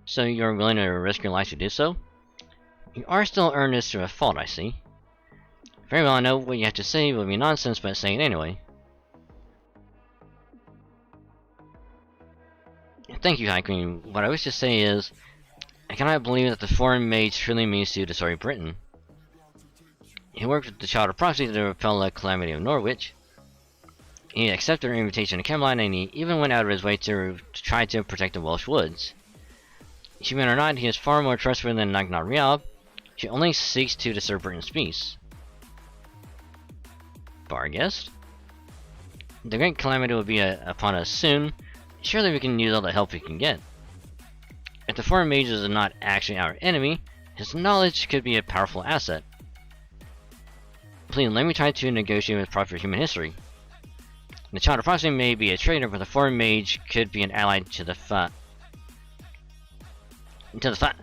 So you're willing to risk your life to do so? You are still earnest to a fault, I see. Very well, I know what you have to say will be nonsense, but say it anyway. Thank you, High Queen. What I wish to say is, I cannot believe that the foreign mage truly means to destroy Britain. He worked with the Child of Prophecy to repel the calamity of Norwich. He accepted her invitation to Camelot, and he even went out of his way to try to protect the Welsh woods. Human or not, he is far more trustworthy than Nagnar Riab. She only seeks to disturb Britain's peace. Barghest? The great calamity will be upon us soon. Surely we can use all the help we can get. If the foreign mage is not actually our enemy, his knowledge could be a powerful asset. Please let me try to negotiate with proper human history. The Child of Prophecy may be a traitor, but the foreign mage could be an ally to the fight. The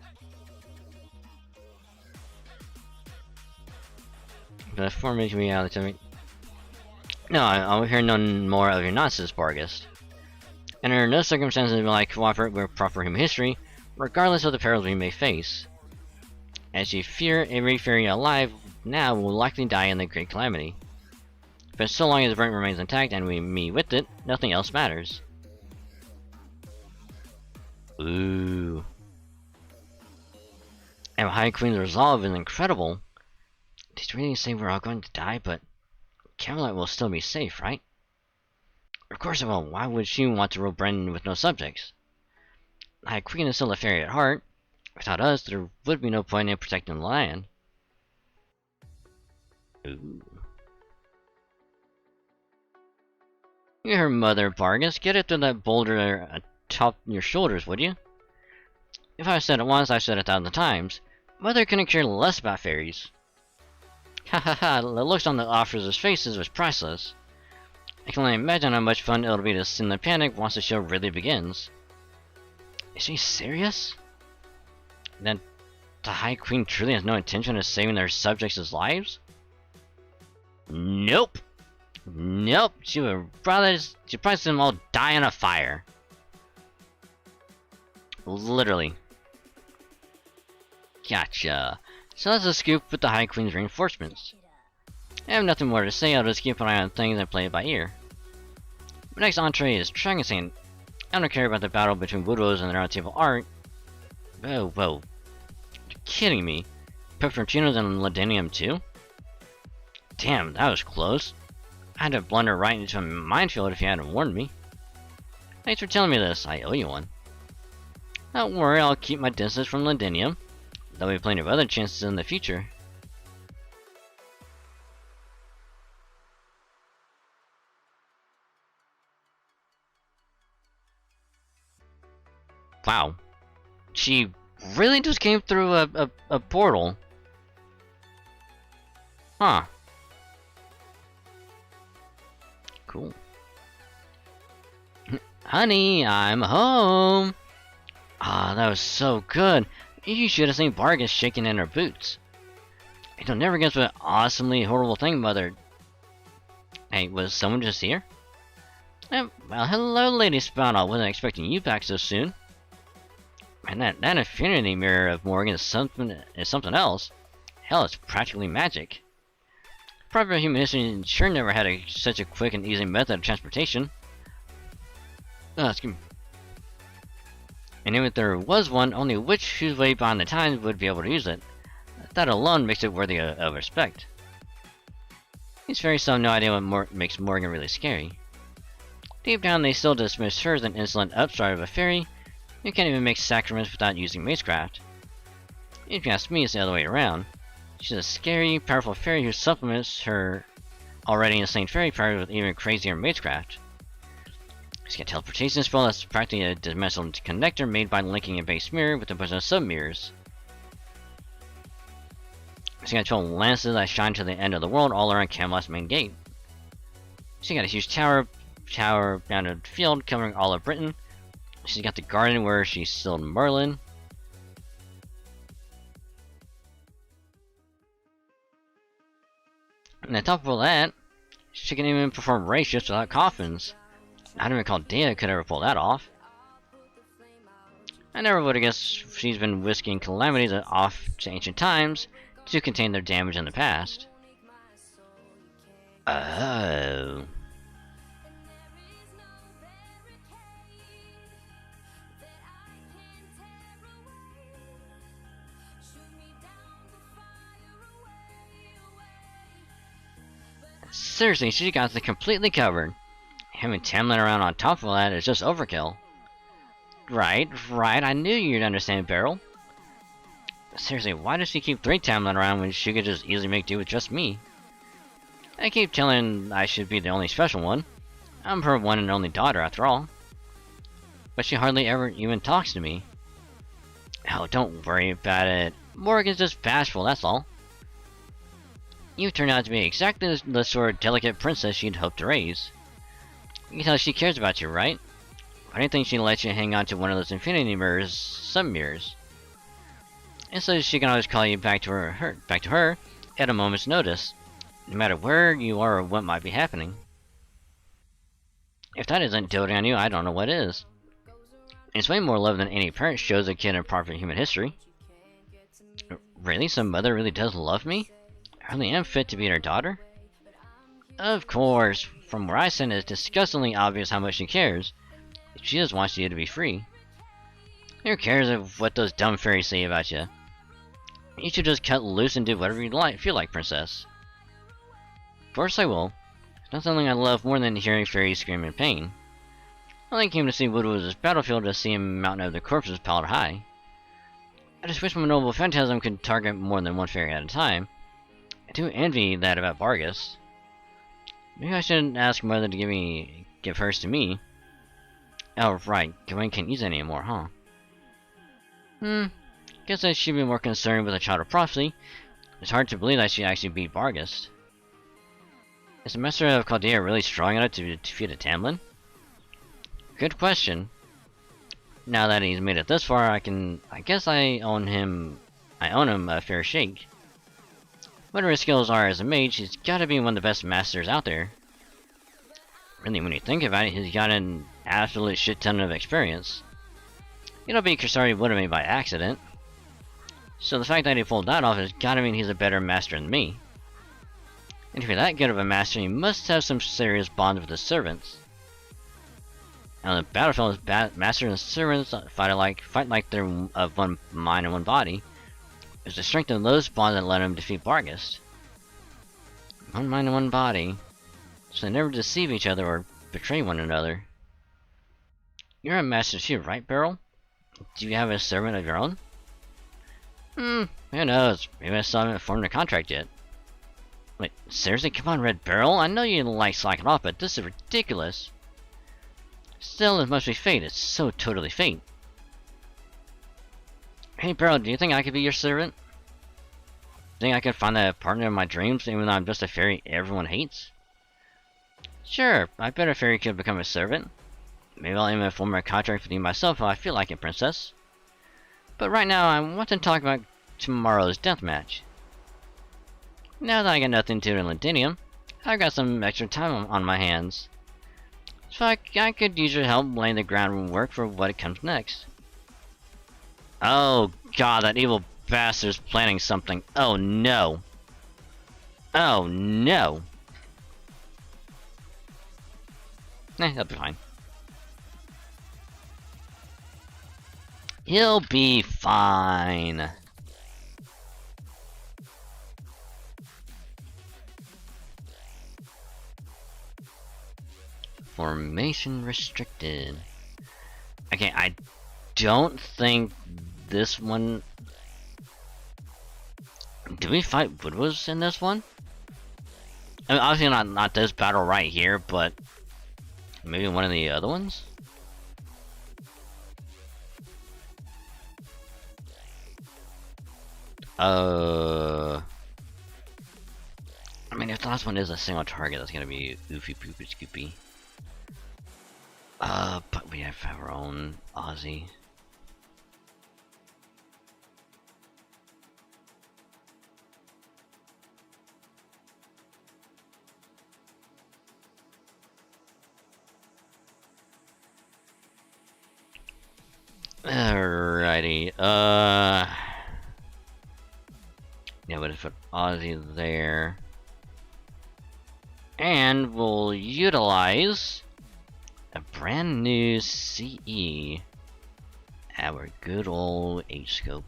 foreign mage can be an ally to me. No, I'll hear no more of your nonsense, Barghest. Under no circumstances will I cooperate with proper human history, regardless of the perils we may face. As you fear, every fairy alive now will likely die in the Great Calamity. But so long as the Britain remains intact and me with it, nothing else matters. Ooh. And High Queen's resolve is incredible. Did you really say we're all going to die, but Camelot will still be safe, right? Of course it will. Why would she want to rule Britain with no subjects? The High Queen is still a fairy at heart. Without us, there would be no point in protecting the land. Ooh. You're her mother, Barghest. Get it through that boulder atop your shoulders, would you? If I said it once, I've said it 1,000 times. Mother couldn't care less about fairies. Ha ha ha, the looks on the officers' faces was priceless. I can only imagine how much fun it'll be to send the panic once the show really begins. Is she serious? Then the High Queen truly has no intention of saving their subjects' lives? Nope! Nope, she would rather probably see them all die in a fire. Literally. Gotcha. So that's a scoop with the High Queen's reinforcements. I have nothing more to say, I'll just keep an eye on things and play it by ear. My next entree is Dragonsaint. I don't care about the battle between Woodrose and the Round Table Art. Whoa, whoa. You're kidding me. Pepperoncinos and Ladinium too? Damn, that was close. I had to blunder right into a minefield if you hadn't warned me. Thanks for telling me this, I owe you one. Don't worry, I'll keep my distance from Ladinium. There'll be plenty of other chances in the future. Wow. She really just came through a portal. Huh. Cool. Honey, I'm home! Ah, that was so good. You should have seen Barghest shaking in her boots. It'll never guess what awesomely horrible thing Mother... Hey, was someone just here? Well, hello, Lady Spout. I wasn't expecting you back so soon. Man, that infinity mirror of Morgan is something else. Hell, it's practically magic. Proper human history sure never had such a quick and easy method of transportation. Excuse me. And even if there was one, only a witch who's way behind the times would be able to use it. That alone makes it worthy of respect. These fairies still have no idea what makes Morgan really scary. Deep down, they still dismiss her as an insolent upstart of a fairy who can't even make sacraments without using magecraft. If you ask me, it's the other way around. She's a scary, powerful fairy who supplements her already insane fairy powers with even crazier magecraft. She's got a teleportation spell that's practically a dimensional connector made by linking a base mirror with a bunch of sub-mirrors. She got 12 lances that shine to the end of the world all around Camelot's main gate. She got a huge tower down a field covering all of Britain. She's got the garden where she sealed Merlin. And on top of all that, she can even perform race shifts without coffins. I don't recall Dea could ever pull that off. I never would have guessed she's been whisking calamities off to ancient times to contain their damage in the past. Oh. Seriously, she got it completely covered. Having Tamlin around on top of that is just overkill. Right, I knew you'd understand, Beryl. Seriously, why does she keep 3 Tamlin around when she could just easily make do with just me? I keep telling I should be the only special one. I'm her one and only daughter, after all. But she hardly ever even talks to me. Oh, don't worry about it. Morgan's just bashful, that's all. You turned out to be exactly the sort of delicate princess she'd hoped to raise. You can tell she cares about you, right? I didn't think she'd let you hang on to one of those infinity mirrors, some mirrors. And so she can always call you back to her at a moment's notice, no matter where you are or what might be happening. If that isn't doting on you, I don't know what is. It's way more love than any parent shows a kid in proper human history. Really? Some mother really does love me? I really am fit to be her daughter? Of course, from where I stand, it's disgustingly obvious how much she cares. She just wants you to be free. Who cares of what those dumb fairies say about you? You should just cut loose and do whatever you feel like, princess. Of course I will. There's not something I love more than hearing fairies scream in pain. I only came to see Woodward's battlefield to see a mountain of the corpses piled high. I just wish my noble phantasm could target more than one fairy at a time. I do envy that about Bargus. Maybe I should ask Mother to give hers to me. Oh, right. Gawain can't use it anymore, huh? Guess I should be more concerned with a child of prophecy. It's hard to believe that she actually beat Bargus. Is the Master of Chaldea really strong enough to defeat a Tamlin? Good question. Now that he's made it this far, I guess I own him a fair shake. Whatever his skills are as a mage, he's gotta be one of the best masters out there. Really, when you think about it, he's got an absolute shit ton of experience. You don't beat Kersari would have made by accident. So the fact that he pulled that off has gotta mean he's a better master than me. And if you're that good of a master, you must have some serious bond with his servants. On the battlefield, masters and servants fight like they're of one mind and one body. It's the strength of those bonds that let him defeat Bargus. One mind and one body. So they never deceive each other or betray one another. You're a master too, right, Beryl? Do you have a servant of your own? Who knows? Maybe I still haven't formed a contract yet. Wait, seriously? Come on, Red Beryl. I know you like slacking off, but this is ridiculous. Still, it must be fate. It's so totally fate. Hey, Beryl, do you think I could be your servant? Think I could find a partner in my dreams, even though I'm just a fairy everyone hates? Sure, I bet a fairy could become a servant. Maybe I'll even form a contract with you myself if I feel like it, princess. But right now, I want to talk about tomorrow's deathmatch. Now that I got nothing to do in Londinium, I've got some extra time on my hands. So I could use your help laying the groundwork for what comes next. Oh god, that evil bastard's planning something. Oh no. Oh no. That'll be fine. He'll be fine. Formation restricted. Okay, I don't think this one... Do we fight Woodwoods in this one? I mean, obviously not this battle right here, but maybe one of the other ones? I mean, if the last one is a single target, that's gonna be oofy poopy scoopy. But we have our own Aussie. Alrighty, yeah, but if put Aussie there. And we'll utilize a brand new CE. Our good old H-scope.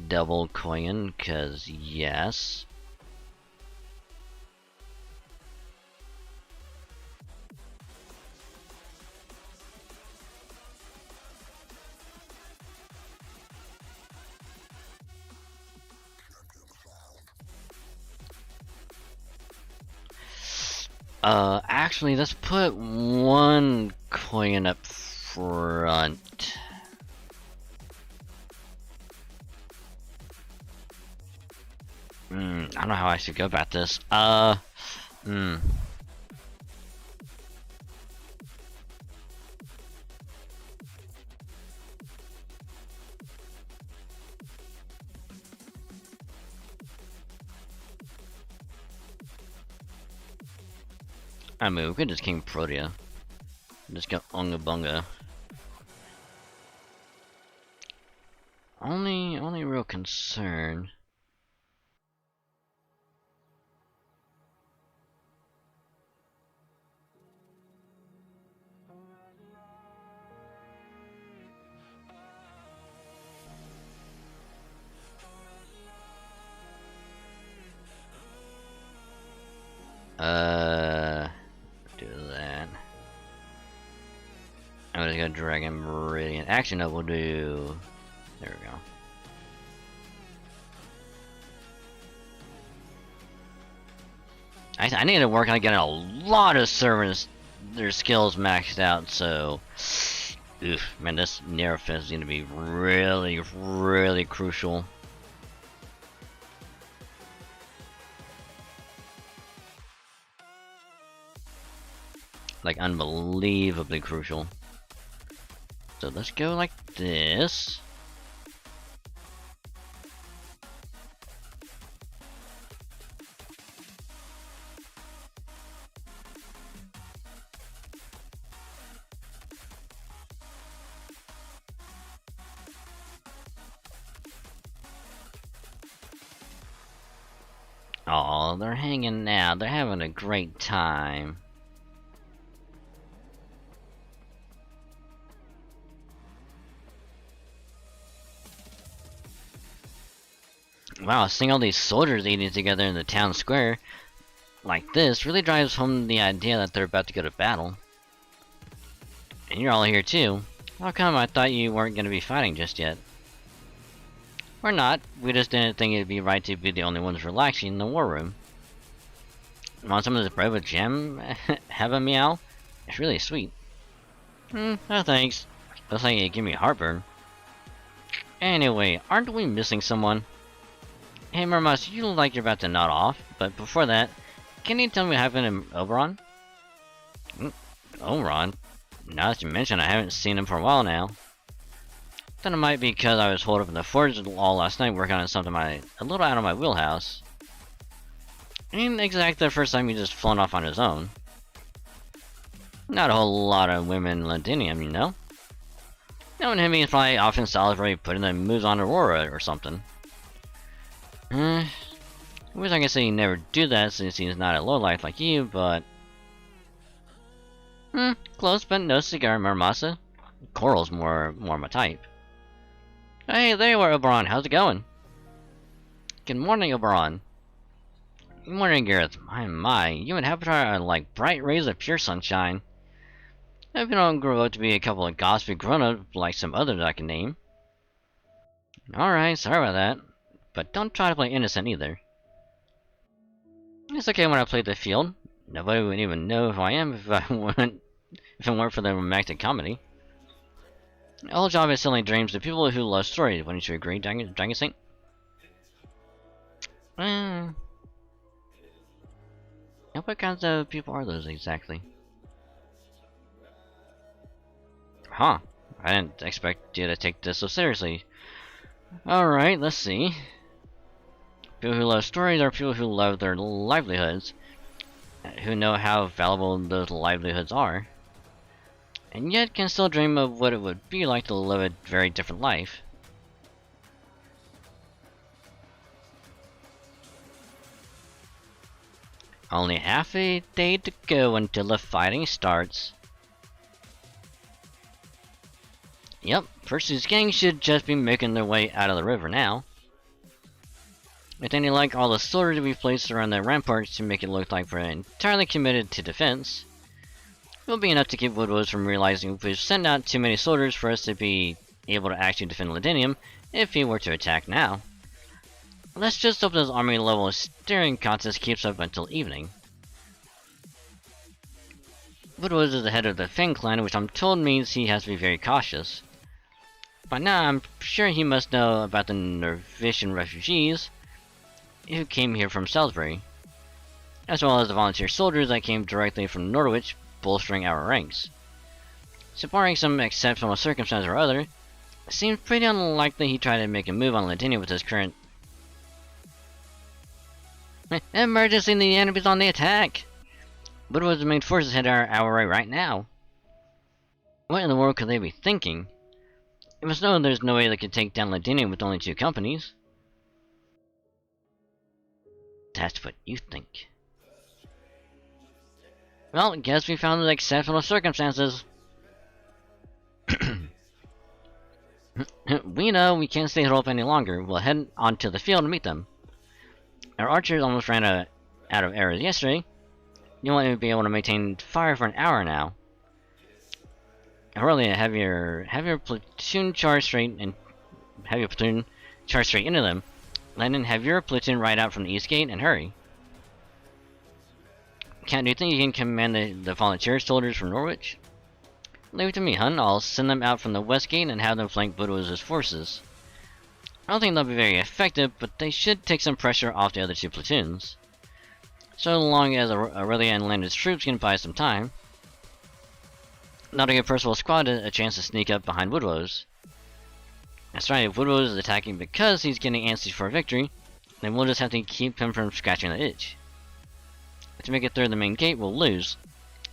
Double coin, cause yes. Actually, let's put one coin up front. I don't know how I should go about this. I mean, we could just King Protea. Just go Unga Bunga. Only real concern. Do that. I'm just gonna Dragon Brilliant. Actually, no, we'll do. There we go. I need to work on getting a lot of servers, their skills maxed out. So, oof, man, this nerf is gonna be really, really crucial. Like, unbelievably crucial. So let's go like this. Oh, they're hanging out. They're having a great time. Wow, seeing all these soldiers eating together in the town square like this really drives home the idea that they're about to go to battle. And you're all here too. How come I thought you weren't going to be fighting just yet? Or not, we just didn't think it'd be right to be the only ones relaxing in the war room. Want some of this bread with jam? Have a meow? It's really sweet. No thanks. Looks like it gave me heartburn. Anyway, aren't we missing someone? Hey Mermas, you look like you're about to nod off, but before that, can you tell me what happened to Oberon? Oberon? Now that you mention, I haven't seen him for a while now. Then it might be because I was holed up in the forge all last night working on something a little out of my wheelhouse. Ain't exactly the first time he's just flown off on his own. Not a whole lot of women Londinium, you know? Knowing him, he's probably often solitary putting the moves on Aurora or something. I wish I could say he'd never do that since he's not a lowlife like you, but... close but no cigar, Marmasa. Coral's more my type. Hey, there you are, Oberon. How's it going? Good morning, Oberon. Good morning, Gareth. My, you and Avatar are like bright rays of pure sunshine. I hope you don't grow up to be a couple of gossipy grown-ups like some others I can name. Alright, sorry about that. But don't try to play innocent either. It's okay when I play the field. Nobody would even know who I am if it weren't for the romantic comedy. The whole job is selling dreams to people who love stories. Wouldn't you agree, Dragon Saint? Now, what kinds of people are those exactly? Huh. I didn't expect you to take this so seriously. Alright, let's see. People who love stories are people who love their livelihoods, who know how valuable those livelihoods are, and yet can still dream of what it would be like to live a very different life. Only half a day to go until the fighting starts. Yep, Percy's gang should just be making their way out of the river now. With any luck, all the soldiers we've placed around the ramparts to make it look like we're entirely committed to defense will be enough to keep Woodwose from realizing we've sent out too many soldiers for us to be able to actually defend Ladinium if he were to attack now. Let's just hope this army level steering contest keeps up until evening. Woodwose is the head of the Fang clan, which I'm told means he has to be very cautious. By now, I'm sure he must know about the Nervician refugees who came here from Salisbury, as well as the volunteer soldiers that came directly from Norwich, bolstering our ranks. So barring some exceptional circumstance or other, it seems pretty unlikely he tried to make a move on Ladinia with his current... Emergency! The enemy's on the attack! Woodward's main forces head our way right now. What in the world could they be thinking? You must know there's no way they could take down Ladinia with only 2 companies. That's what you think. Well, guess we found the exceptional circumstances. We know we can't stay holed up any longer. We'll head onto the field to meet them. Our archers almost ran out of arrows yesterday. You won't even be able to maintain fire for an hour now. Aurelia, have your platoon charge straight into them. Landon, have your platoon ride out from the east gate and hurry. Count, do you think you can command the volunteer soldiers from Norwich? Leave it to me, hun. I'll send them out from the west gate and have them flank Budweiser's forces. I don't think they'll be very effective, but they should take some pressure off the other 2 platoons. So long as Aurelia and Landon's troops can buy some time. Not to give Percival's squad a chance to sneak up behind Woodwose. That's right, if Woodwose is attacking because he's getting antsy for a victory, then we'll just have to keep him from scratching the itch. To make it through the main gate, we'll lose.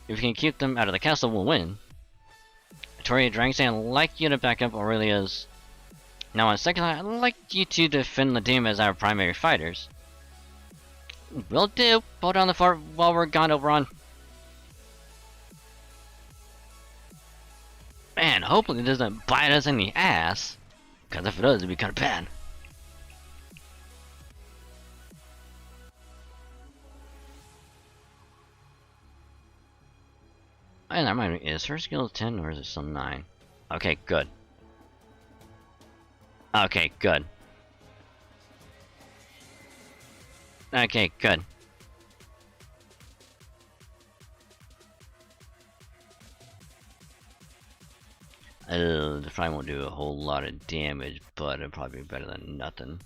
If we can keep them out of the castle, we'll win. Victoria Drangsan, I'd like you to back up Aurelia's... Now on second line, I'd like you to defend Ladim as our primary fighters. Will do. Hold down the fort while we're gone, Oberon. Man, hopefully it doesn't bite us in the ass. Because if it does, it'd be kind of bad. And that might be, is her skill 10 or is it still 9? Okay, good. Okay, good. Okay, good. This probably won't do a whole lot of damage, but it'll probably be better than nothing.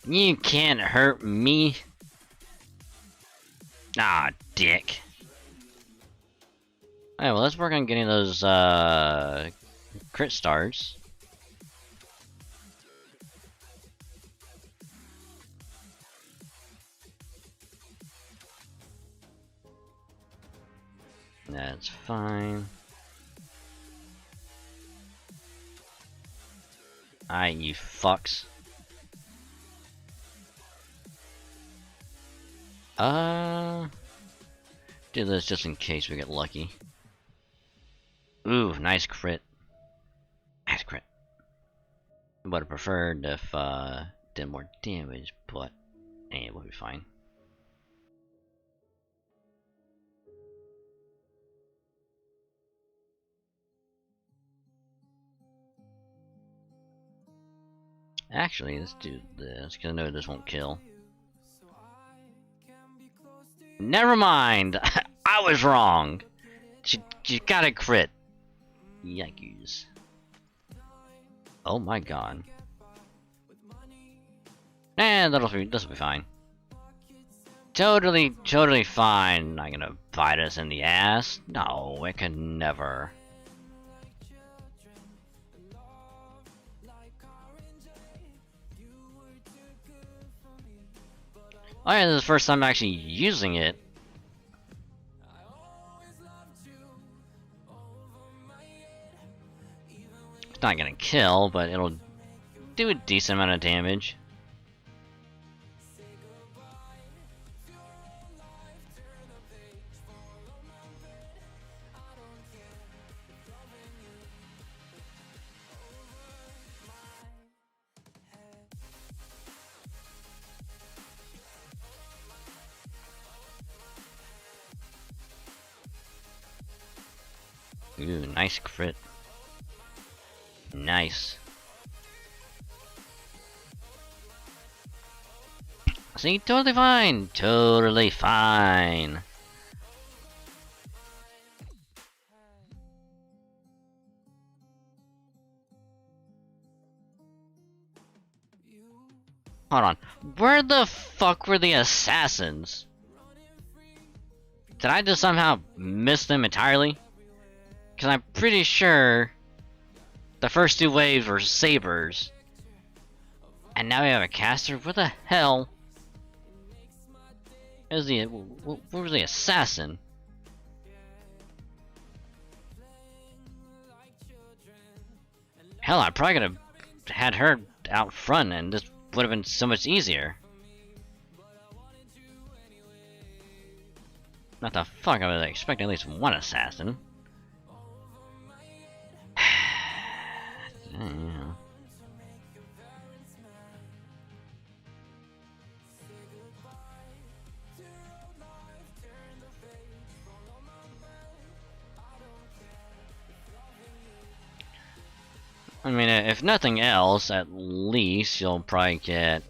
You can't hurt me. Ah, dick. Alright, well, let's work on getting those, crit stars. That's fine. Alright, you fucks. Do this just in case we get lucky. Ooh, nice crit. Nice crit. Would have preferred if, did more damage, but, it will be fine. Actually, let's do this, because I know this won't kill. Never mind! I was wrong! She got a crit. Yikes. Oh my god. This'll be fine. Totally fine. Not gonna bite us in the ass. No, it could never. Oh yeah, this is the first time I'm actually using it. It's not gonna kill, but it'll do a decent amount of damage. Ooh, nice crit. Nice. See, totally fine. Totally fine. Hold on. Where the fuck were the assassins? Did I just somehow miss them entirely? Because I'm pretty sure the first two waves were sabers. And now we have a caster? Where the hell is the... where was the assassin? Hell, I probably could have had her out front and this would have been so much easier. Not the fuck, I was expecting at least one assassin. Yeah. I mean, if nothing else, at least you'll probably get...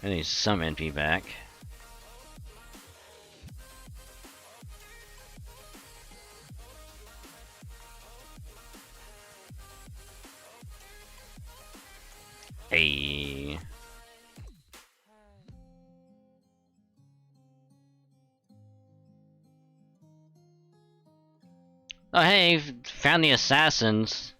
at least some NP back. Hey. Oh hey, found the assassins.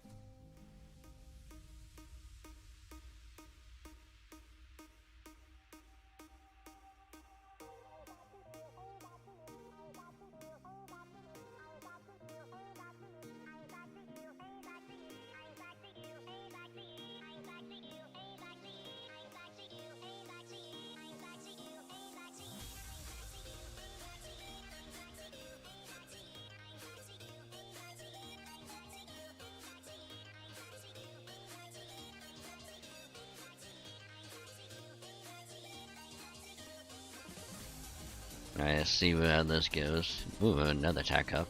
Alright, let's see how this goes. Ooh, another attack up.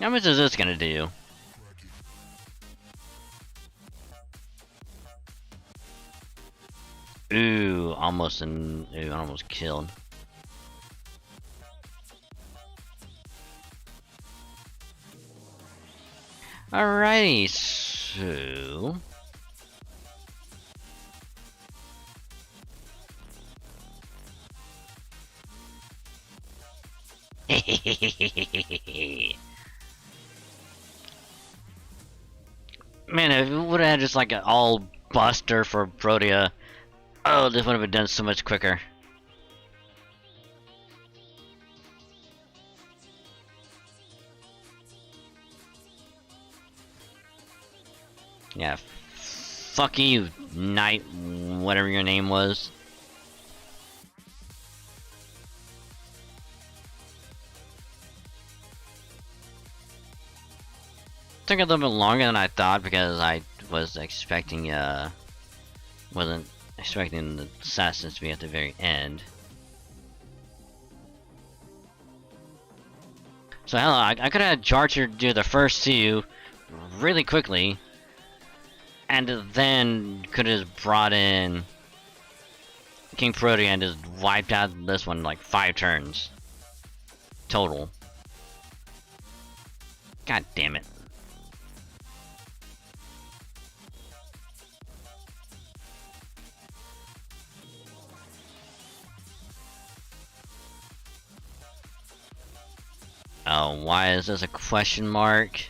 How much is this gonna do? Ooh, almost killed. Alrighty, so... Man, if we would have had just like an all buster for Protea, oh, this would have been done so much quicker. Yeah, fuck you, Knight, whatever your name was. Took a little bit longer than I thought because I was expecting Wasn't expecting the assassins to be at the very end. So hell, I could have had Charger do the first two really quickly, and then could have brought in King Protea and just wiped out this one like 5 turns total. God damn it. Oh, why is this a question mark?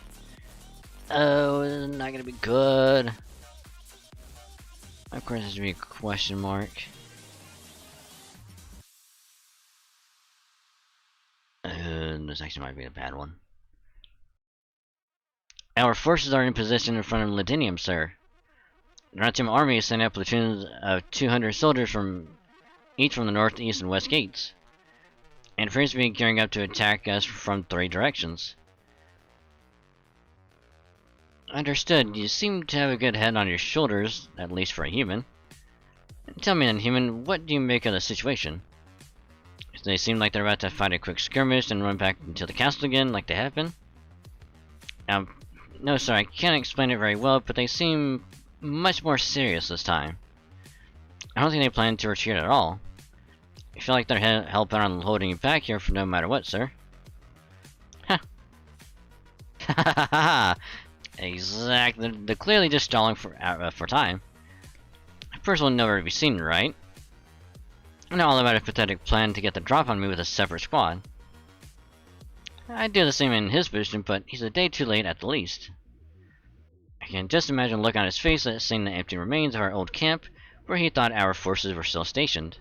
Oh, it's not gonna be good. Of course, it's gonna be a question mark. This actually might be a bad one. Our forces are in position in front of Ladinium, sir. The Ransom army is sending out platoons of 200 soldiers each from the north, east, and west gates, and appears to be gearing up to attack us from 3 directions. Understood. You seem to have a good head on your shoulders, at least for a human. Tell me then, human, what do you make of the situation? They seem like they're about to fight a quick skirmish and run back into the castle again, like they have been. No sir, I can't explain it very well, but they seem much more serious this time. I don't think they plan to retreat at all. I feel like they're hell-bent on holding you back here for no matter what, sir. Huh. Ha. Exactly. They're clearly just stalling for time. First will never be seen, right? I know all about a pathetic plan to get the drop on me with a separate squad. I'd do the same in his position, but he's a day too late at the least. I can just imagine the look on his face at seeing the empty remains of our old camp, where he thought our forces were still stationed.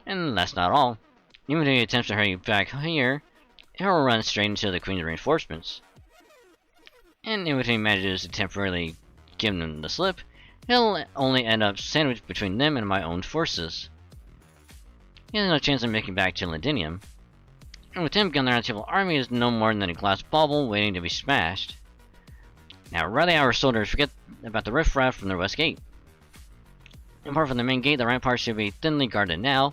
And that's not all. Even if he attempts to hurry you back here, he'll run straight into the Queen's reinforcements. And even if he manages to temporarily give them the slip, he'll only end up sandwiched between them and my own forces. He has no chance of making back to Ladinium. And with him gone, the Round Table army is no more than a glass bauble waiting to be smashed. Now, rally our soldiers, forget about the riffraff from the west gate. Apart from the main gate, the ramparts should be thinly guarded now.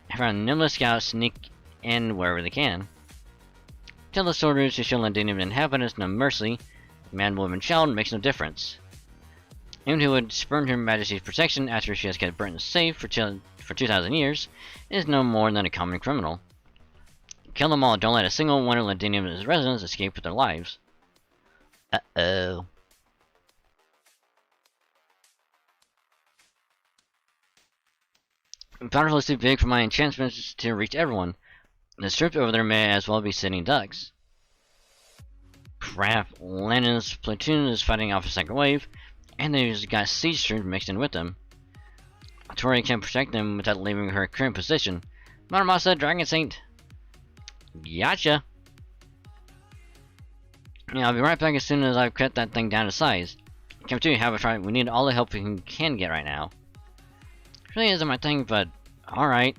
Have our nimble scouts sneak in wherever they can. Tell the soldiers to show Ladinium inhabitants no mercy. Man, woman, child makes no difference. Anyone who would spurn Her Majesty's protection after she has kept Britain safe for 2,000 years is no more than a common criminal. Kill them all, don't let a single one of Ladinium's residents escape with their lives. Uh-oh. Powerful is too big for my enchantments to reach everyone. The strips over there may as well be sitting ducks. Crap, Lennon's platoon is fighting off a second wave, and they've got siege troops mixed in with them. Tori can't protect them without leaving her current position. Maramasa, Dragon Saint. Gotcha. Yeah, I'll be right back as soon as I've cut that thing down to size. Come to have a try. We need all the help we can get right now. It really isn't my thing, but alright.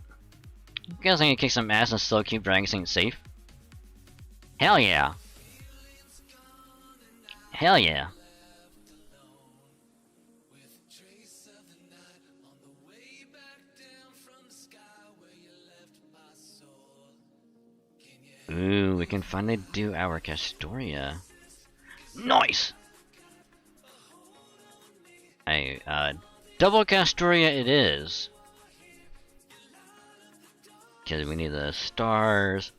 Guess I can kick some ass and still keep Dragon Saint safe. Hell yeah. Hell yeah. Ooh, we can finally do our Castoria. Nice! Double Castoria it is. Because we need the stars.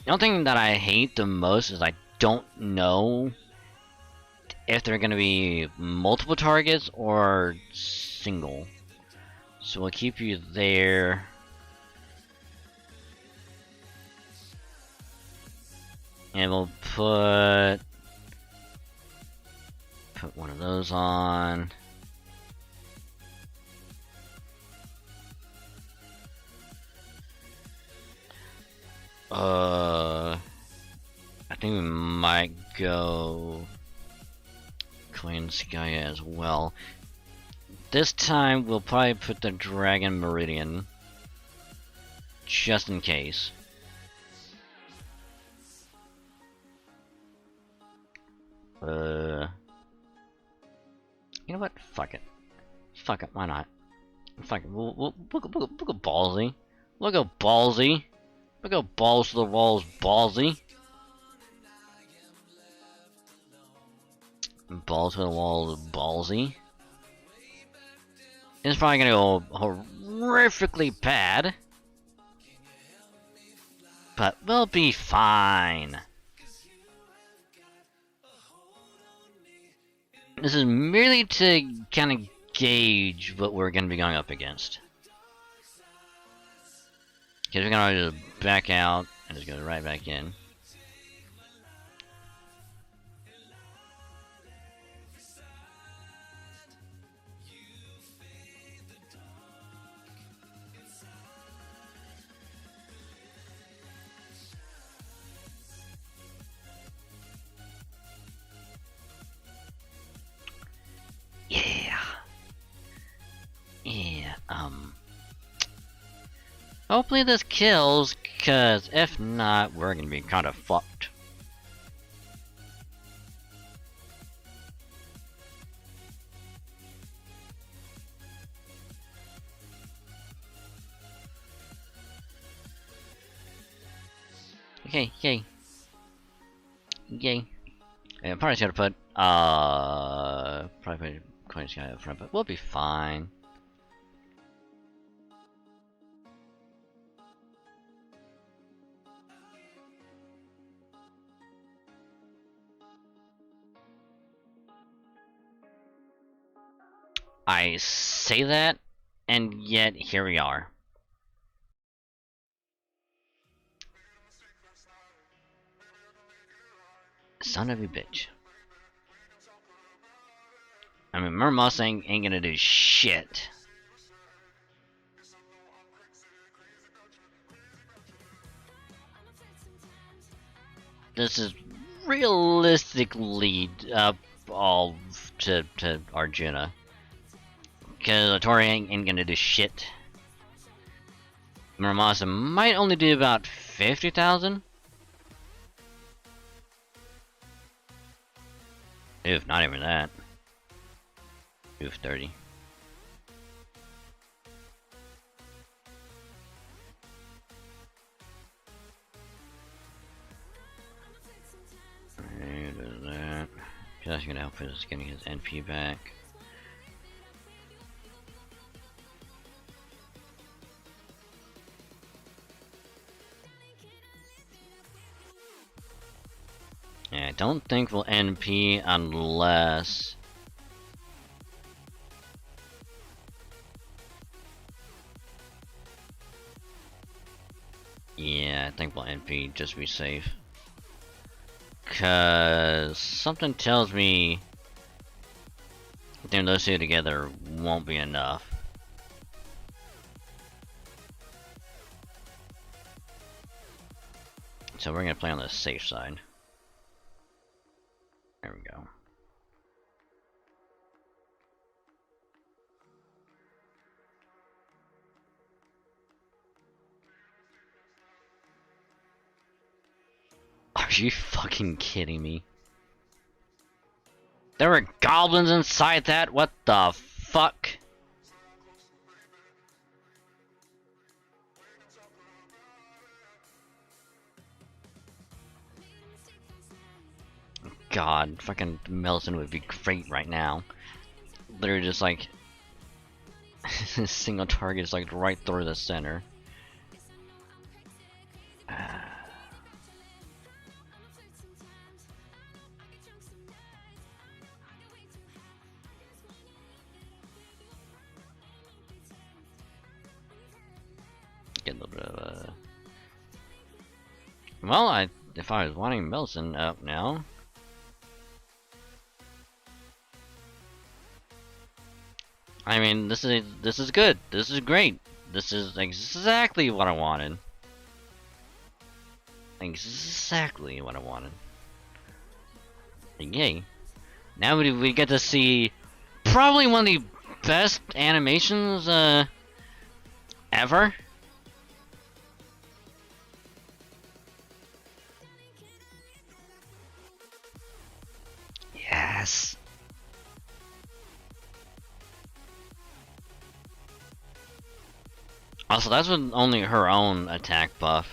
The only thing that I hate the most is I don't know if they're gonna be multiple targets or single. So we'll keep you there. And we'll put one of those on. I think we might go Queen Sky as well. This time we'll probably put the Dragon Meridian, just in case. You know what? Fuck it. Fuck it. Why not? Fuck it. We'll go ballsy. We'll go ballsy. We'll go balls to the walls ballsy. Balls to the walls ballsy. It's probably gonna go horrifically bad. But we'll be fine. This is merely to kind of gauge what we're going to be going up against. Because we're going to just back out and just go right back in. Yeah, hopefully this kills, cause if not, we're gonna be kinda fucked. Okay, yay. Yay. Yeah, probably should have put, probably put Queen's guy up front, but we'll be fine. I say that, and yet here we are. Son of a bitch. I mean, Mermoss ain't gonna do shit. This is realistically up all to Arjuna. Because Tori ain't gonna do shit. Mermoss might only do about 50,000. Oof, not even that. Oof, 30. Alright, there's that. That's gonna help us getting his NP back. Yeah, I don't think we'll NP unless... Yeah, I think we'll NP just to be safe. Cause something tells me putting those two together won't be enough. So we're gonna play on the safe side. There we go. Are you fucking kidding me? There were goblins inside that? What the fuck? God, fucking Melson would be great right now. Literally just like... single target is like right through the center. Get a little bit of a... Well, if I was wanting Melson up now... I mean, this is good. This is great. This is exactly what I wanted. Exactly what I wanted. Yay. Now we get to see probably one of the best animations ever. Yes. Also, that's with only her own attack buff.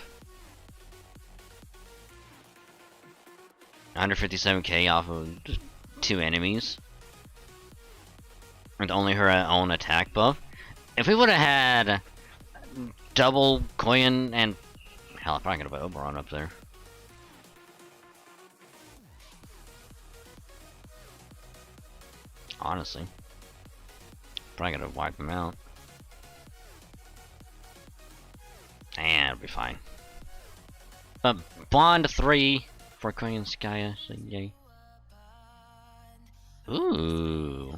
157k off of just 2 enemies. With only her own attack buff. If we would have had double Koyan and... Hell, I'm probably gonna put Oberon up there. Honestly. Probably gonna wipe them out. And it'll be fine. But Bond 3 for Koyan Skya, so yay. Ooh.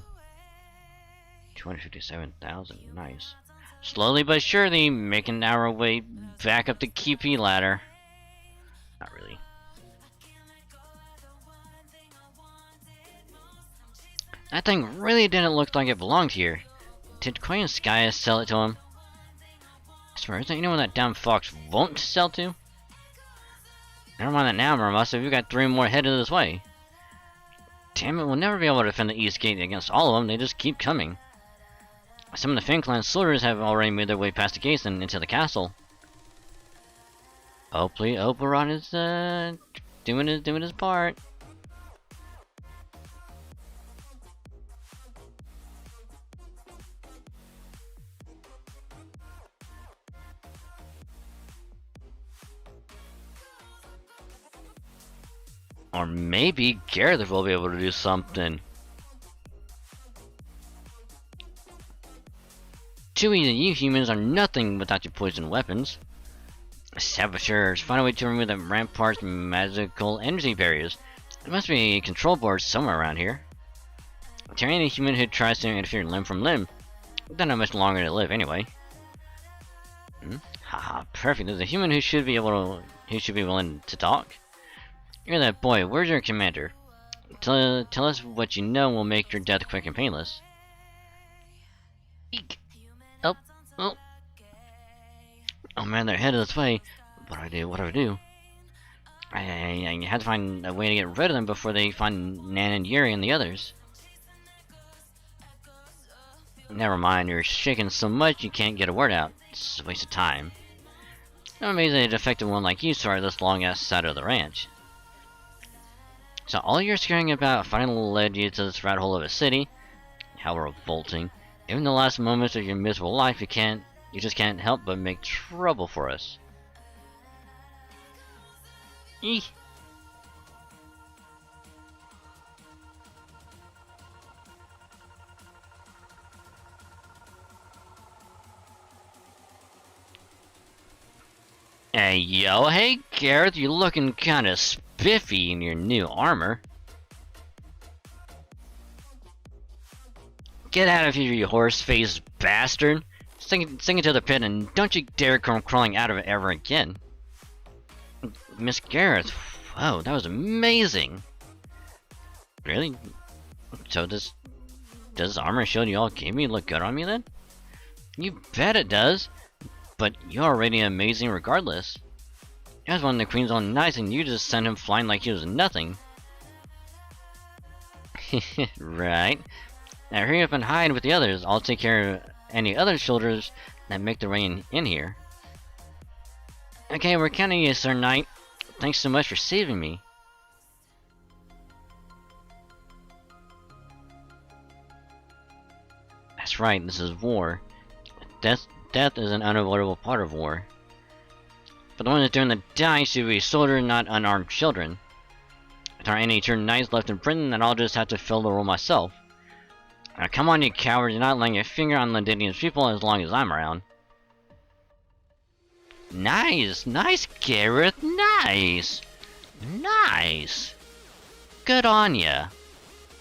257,000, nice. Slowly but surely making our way back up the KP ladder. Not really. That thing really didn't look like it belonged here. Did Koyan Skya sell it to him? I swear, isn't anyone that damn fox won't sell to? Never mind that now, Murmusa, we've got 3 more headed this way. Damn it, we'll never be able to defend the East Gate against all of them, they just keep coming. Some of the Fin Clan soldiers have already made their way past the gates and into the castle. Hopefully Oberon is doing his part. Or maybe Gareth will be able to do something. Chewie and you humans are nothing without your poison weapons. Saboteurs, find a way to remove the rampart's magical energy barriers. There must be a control board somewhere around here. Tear any human who tries to interfere limb from limb. Don't have much longer to live anyway. Haha, perfect. There's a human who should be willing to talk. You're that boy. Where's your commander? Tell us what you know will make your death quick and painless. Eek. Oh. Oh man, they're headed this way. What do I do? I had to find a way to get rid of them before they find Nan and Yuri and the others. Never mind, you're shaking so much you can't get a word out. It's a waste of time. I'm amazed that a defective one like you started this long-ass side of the ranch. So all you're scaring about finally led you to this rat hole of a city? How revolting. Even the last moments of your miserable life, you just can't help but make trouble for us. Eek. Hey Gareth, you're looking kinda spiffy in your new armor. Get out of here, you horse-faced bastard! Sink into the pit and don't you dare come crawling out of it ever again. Miss Gareth, whoa, that was amazing! Really? So does this armor shield you all gave me look good on me then? You bet it does! But you're already amazing regardless. You guys wanted the Queen's own knights and you just sent him flying like he was nothing. Right. Now hurry up and hide with the others. I'll take care of any other soldiers that make their way in here. Okay, we're counting you, Sir Knight. Thanks so much for saving me. That's right, this is war. Death is an unavoidable part of war. But the ones doing the dying should be soldiers, not unarmed children. If there are any true knights left in Britain, then I'll just have to fill the role myself. Now come on, you cowards, you're not laying a finger on Londinian's people as long as I'm around. Nice! Nice, Gareth! Nice! Nice! Good on ya!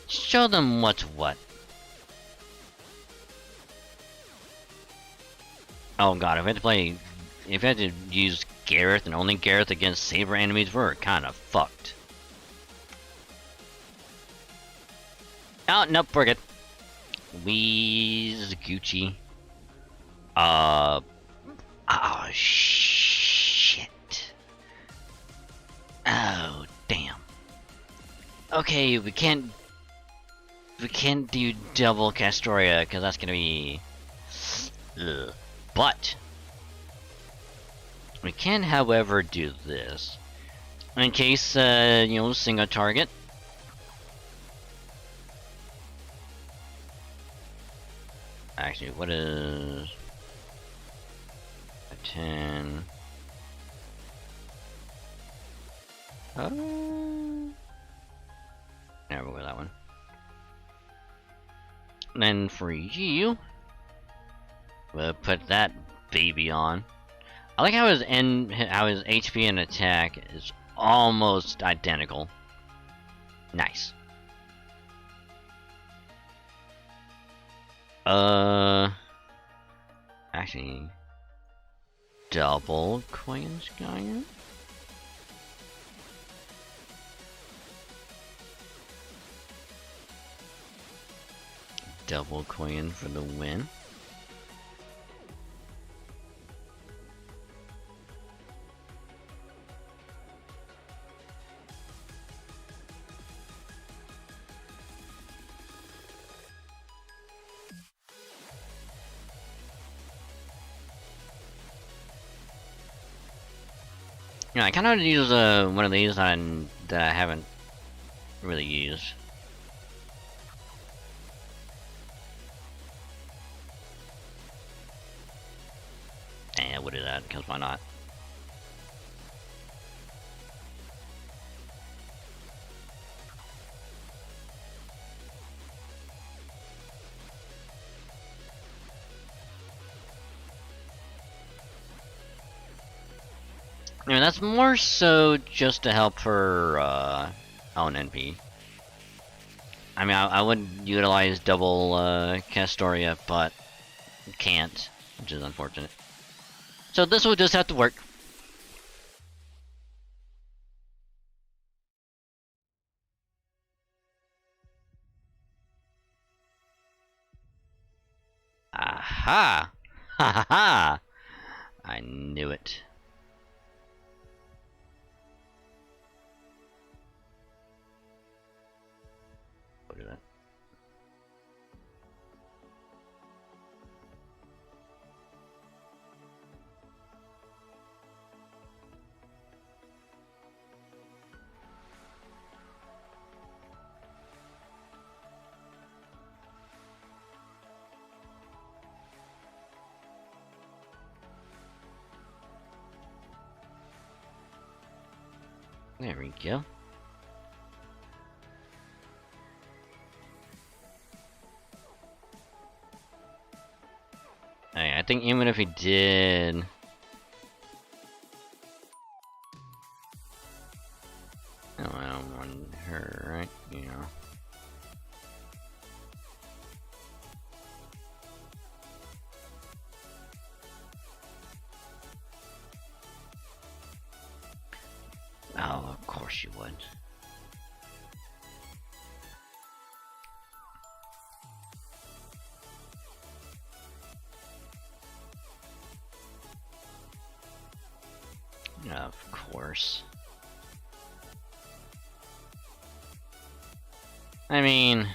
Show them what's what. Oh god, if I had to use Gareth and only Gareth against Saber enemies, we're kinda fucked. Oh, nope, we're good. Wheeze Gucci. Oh, shit. Oh, damn. Okay, we can't do double Castoria, because that's gonna be... Ugh. But, We can, however, do this. In case, you know, single target. Actually, what is... a 10... Yeah, we'll go with that one. And then for you, we'll put that baby on. I like how his HP and attack is almost identical. Nice. Actually, double coins going. Double coin for the win. You know, I kind of use one of these on that I haven't really used. And we'll do that because why not? I mean, that's more so just to help her own NP. I mean, I would utilize double Castoria, but can't, which is unfortunate. So this will just have to work. Aha! Ha ha ha! I knew it. Do that. There we go. I think even if he did... Oh, I don't want her, right? You know. Oh, of course you would. Of course. I mean...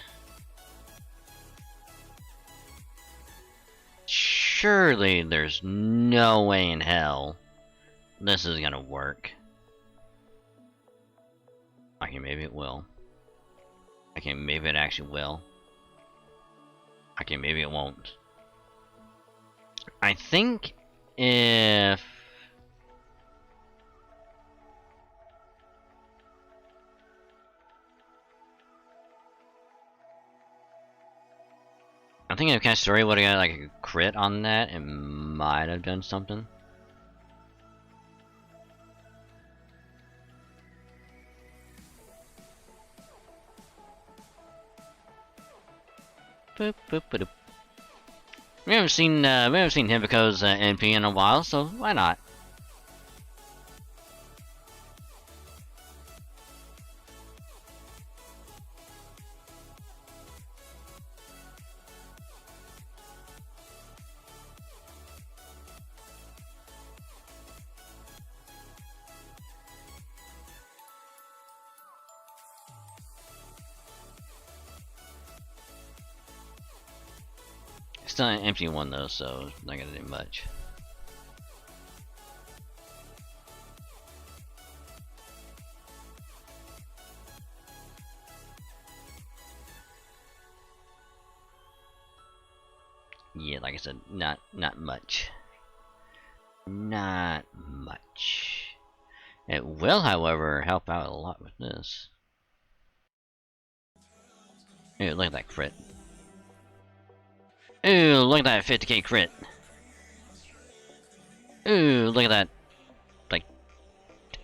surely there's no way in hell this is gonna work. Okay, maybe it will. Okay, maybe it actually will. Okay, maybe it won't. I think if... I think if Castoria would have got like a crit on that, it might have done something. Boop, boop, boop. We haven't seen Himiko's NP in a while, so why not? Still an empty one though, so not gonna do much. yeah, like I said, not much. Not much. It will, however, help out a lot with this. Ooh, look at that crit. Ooh, look at that 50k crit. Ooh, look at that, like,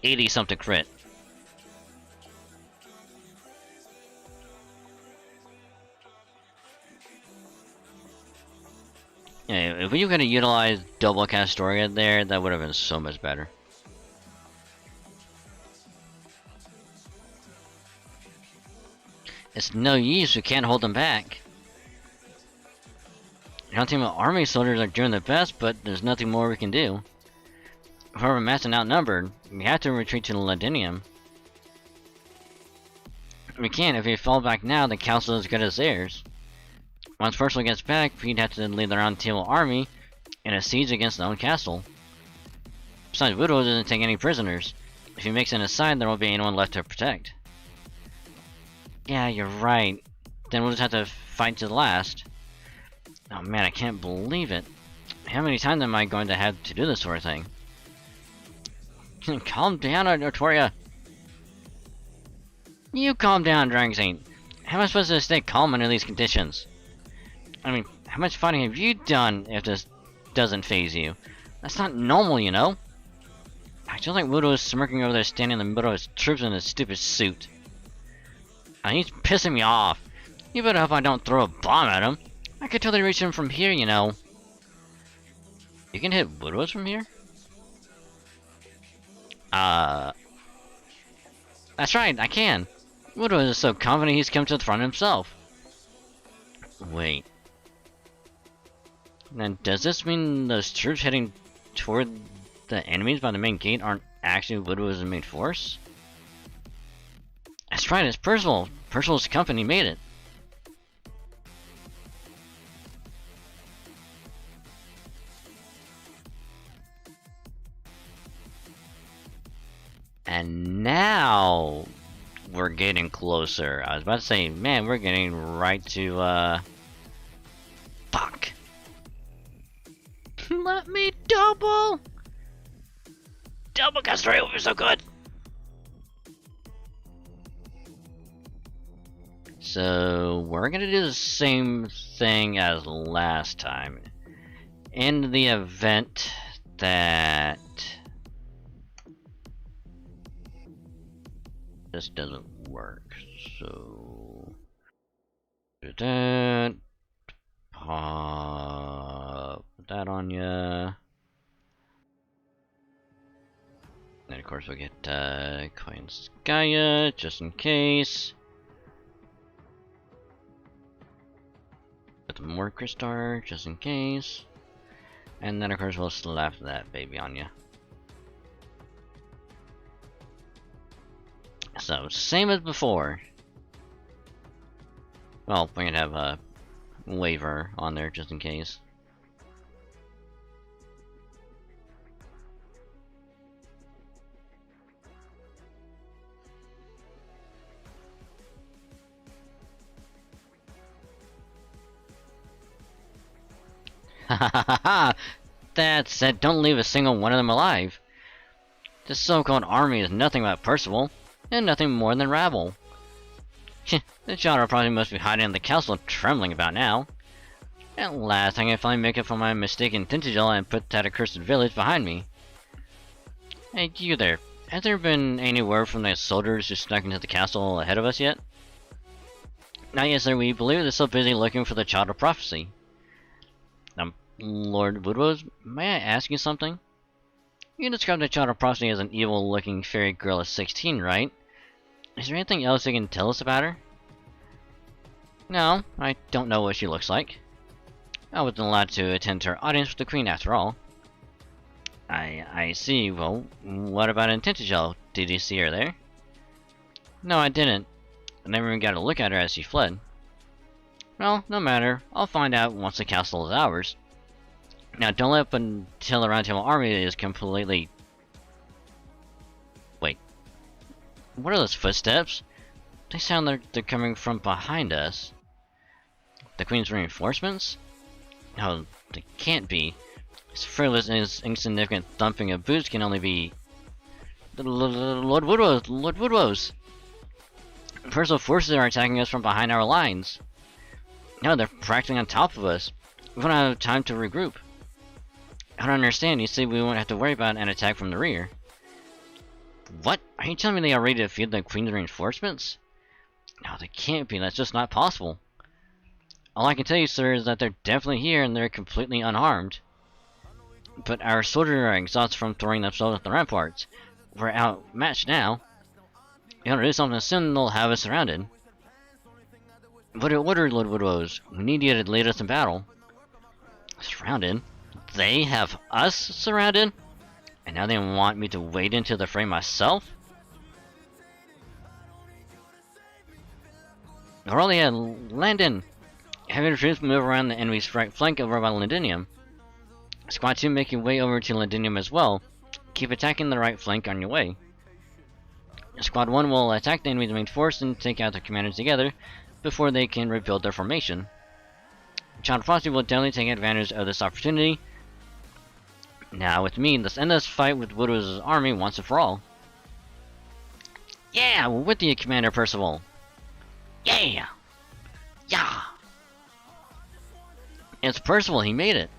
80-something crit. Yeah, if we were gonna utilize double Castoria there, that would have been so much better. It's no use, we can't hold them back. Your team of army soldiers are doing their best, but there's nothing more we can do. If we're massed and outnumbered, we have to retreat to Ladinium. We can't. If we fall back now, the council is as good as theirs. Once Percival gets back, we'd have to lead their own team of army in a siege against their own castle. Besides, Woodrow doesn't take any prisoners. If he makes an aside, there won't be anyone left to protect. Yeah, you're right. Then we'll just have to fight to the last. Oh man, I can't believe it. How many times am I going to have to do this sort of thing? Calm down, Artoria. You calm down, Dragon Saint. How am I supposed to stay calm under these conditions? I mean, how much fighting have you done if this doesn't phase you? That's not normal, you know? I feel like Wudo is smirking over there standing in the middle of his troops in his stupid suit. And he's pissing me off. You better hope I don't throw a bomb at him. I could totally reach him from here, you know. You can hit Woodrose from here? That's right, I can. Woodrose is so confident he's come to the front himself. Wait. Then does this mean those troops heading toward the enemies by the main gate aren't actually Woodrose's main force? That's right, it's Percival. Percival's company made it. And now we're getting closer. I was about to say, man, we're getting right to, fuck. Let me double! Double Castoria would be so good! So, we're gonna do the same thing as last time. In the event that this doesn't work, so do that. Pop that on ya. And of course we'll get Koinskaya just in case. Get more Crystar just in case. And then of course we'll slap that baby on ya. So, same as before. Well, we're gonna have a waiver on there just in case. That said, don't leave a single one of them alive. This so-called army is nothing but Percival, and nothing more than rabble. The genre probably must be hiding in the castle, trembling about now. At last, I can finally make up for my mistake in Tintagel and put that accursed village behind me. Hey, you there. Has there been any word from the soldiers who snuck into the castle ahead of us yet? Not yet, sir. We believe they're so busy looking for the Child of Prophecy. Lord Woodrose, may I ask you something? You described the Child of Prophecy as an evil-looking fairy girl of 16, right? Is there anything else you can tell us about her? No, I don't know what she looks like. I wasn't allowed to attend her audience with the Queen after all. I see. Well, what about in Tintagel? Did you see her there? No, I didn't. I never even got a look at her as she fled. Well, no matter. I'll find out once the castle is ours. Now, don't let up until the Round Table Army is completely... Wait. What are those footsteps? They sound like they're coming from behind us. The Queen's reinforcements? No, they can't be. This frivolous and insignificant thumping of boots can only be Lord Woodrow's. Personal forces are attacking us from behind our lines. No, they're practically on top of us. We don't have time to regroup. I don't understand. You say we won't have to worry about an attack from the rear. What? Are you telling me they are ready to defeat the Queen's reinforcements? No, they can't be. That's just not possible. All I can tell you, sir, is that they're definitely here and they're completely unharmed. But our soldiers are exhausted from throwing themselves at the ramparts. We're outmatched now. You gotta do something soon, they'll have us surrounded. What order, Lord Woodrose? We need you to lead us in battle. Surrounded? They have us surrounded? And now they want me to wade into the fray myself? Aurelia, Landon! Having troops move around the enemy's right flank over by Londinium. Squad 2 make your way over to Londinium as well. Keep attacking the right flank on your way. Squad 1 will attack the enemy's main force and take out the commanders together before they can rebuild their formation. Child Frosty will definitely take advantage of this opportunity. Now with me, let's end this fight with Woodrow's army once and for all. Yeah, we're with you, Commander Percival. Yeah! Yeah! It's Percival, he made it.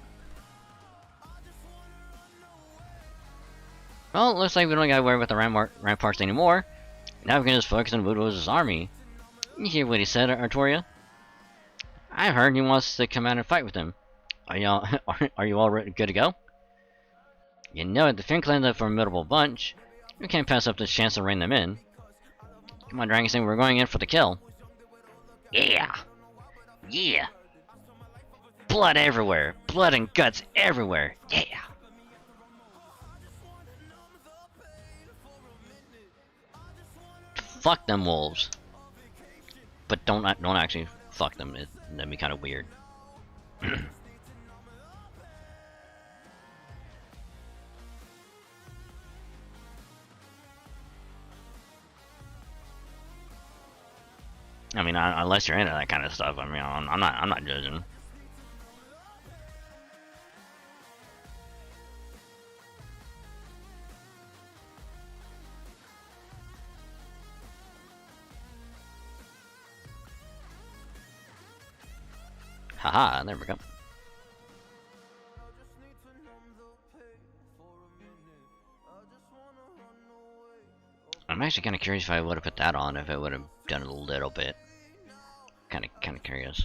Well, looks like we don't gotta worry about the ramparts anymore. Now we can just focus on Woodrow's army. You hear what he said, Artoria? I heard he wants to come out and fight with him. Are you all good to go? You know, the Finn Clan's a formidable bunch. We can't pass up this chance to rein them in. Come on, Dragon, we're going in for the kill. Yeah! Yeah! Blood everywhere! Blood and guts everywhere! Yeah! Fuck them wolves. But don't actually fuck them. That'd be kind of weird. I mean, unless you're into that kind of stuff, I mean, I'm not judging. Haha, there we go. I'm actually kind of curious if I would have put that on, if it would have done it a little bit. Kind of curious.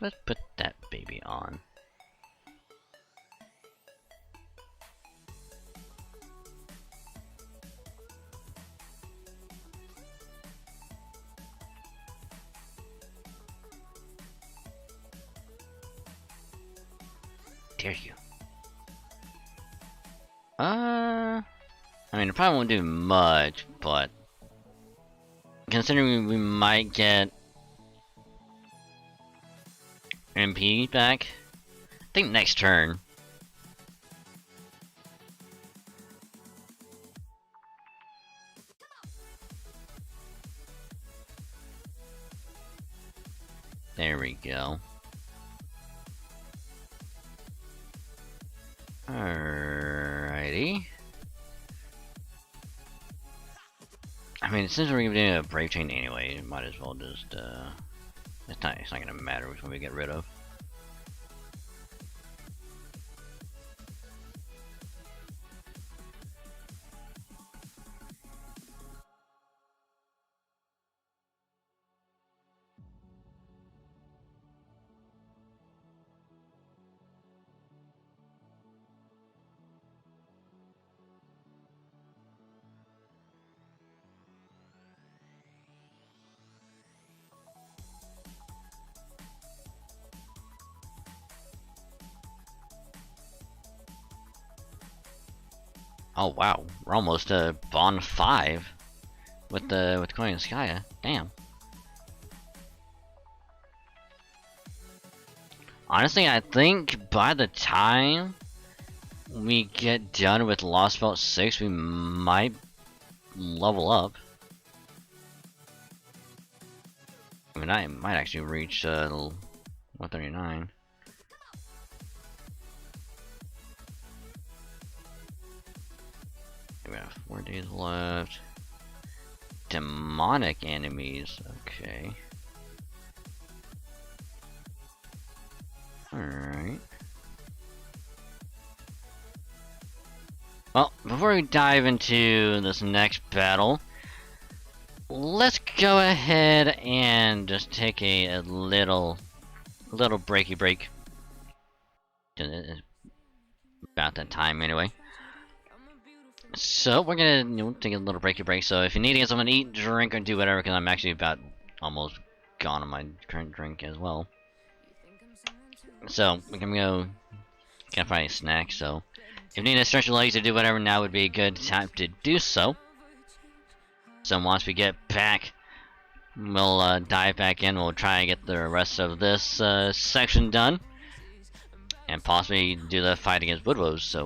Let's put that baby on. Dare you? I mean, it probably won't do much, but considering we might get MP back, I think next turn. There we go. Alrighty. I mean, since we're doing a brave chain anyway, might as well just it's not gonna matter which one we get rid of. Oh wow, we're almost to Bond 5 with Coin and Skya. Damn. Honestly, I think by the time we get done with Lost Belt 6, we might level up. I mean, I might actually reach 139. We have 4 days left. Demonic enemies, okay. Alright. Well, before we dive into this next battle, let's go ahead and just take a little breaky break. About that time anyway. So we're gonna take a little breaky break. So if you need to get something to eat, drink, or do whatever, because I'm actually about almost gone on my current drink as well. So we're gonna go can't find a snack. So if you need to stretch your legs or do whatever, now would be a good time to do so. So once we get back, we'll dive back in. We'll try and get the rest of this section done, and possibly do the fight against Woodwoes. So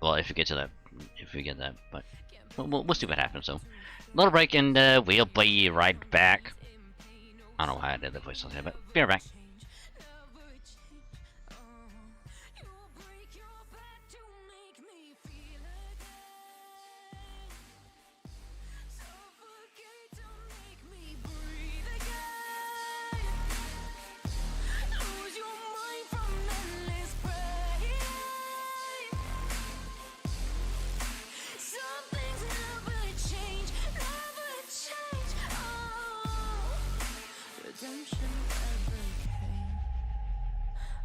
well, if we get to that, but we'll see what happens. So, little break, and we'll be right back. I don't know how I did the voice on there, but be right back.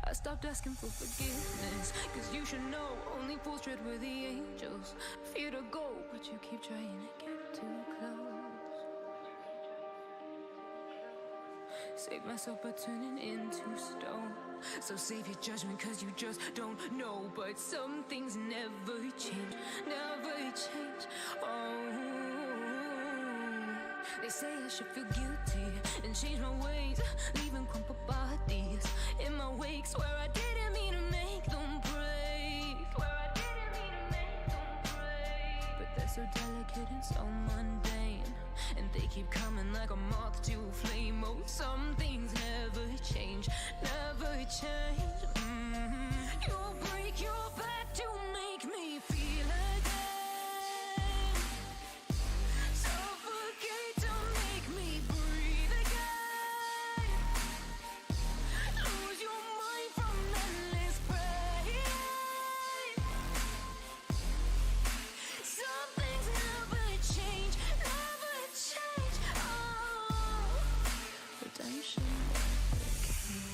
I stopped asking for forgiveness, cause you should know only fools tread with the angels. Fear to go, but you keep trying to get too close. Save myself by turning into stone. So save your judgment, cause you just don't know. But some things never change, never change. Oh, they say I should feel guilty and change my ways, leaving crumpled bodies in my wake. Swear I didn't mean to make them break. Swear I didn't mean to make them break. But they're so delicate and so mundane, and they keep coming like a moth to a flame. Oh, some things never change, never change. You break your back to make me feel again. Suffocate to make me breathe again. Lose your mind from endless pain. Some things never change, never change. Oh, redemption never came.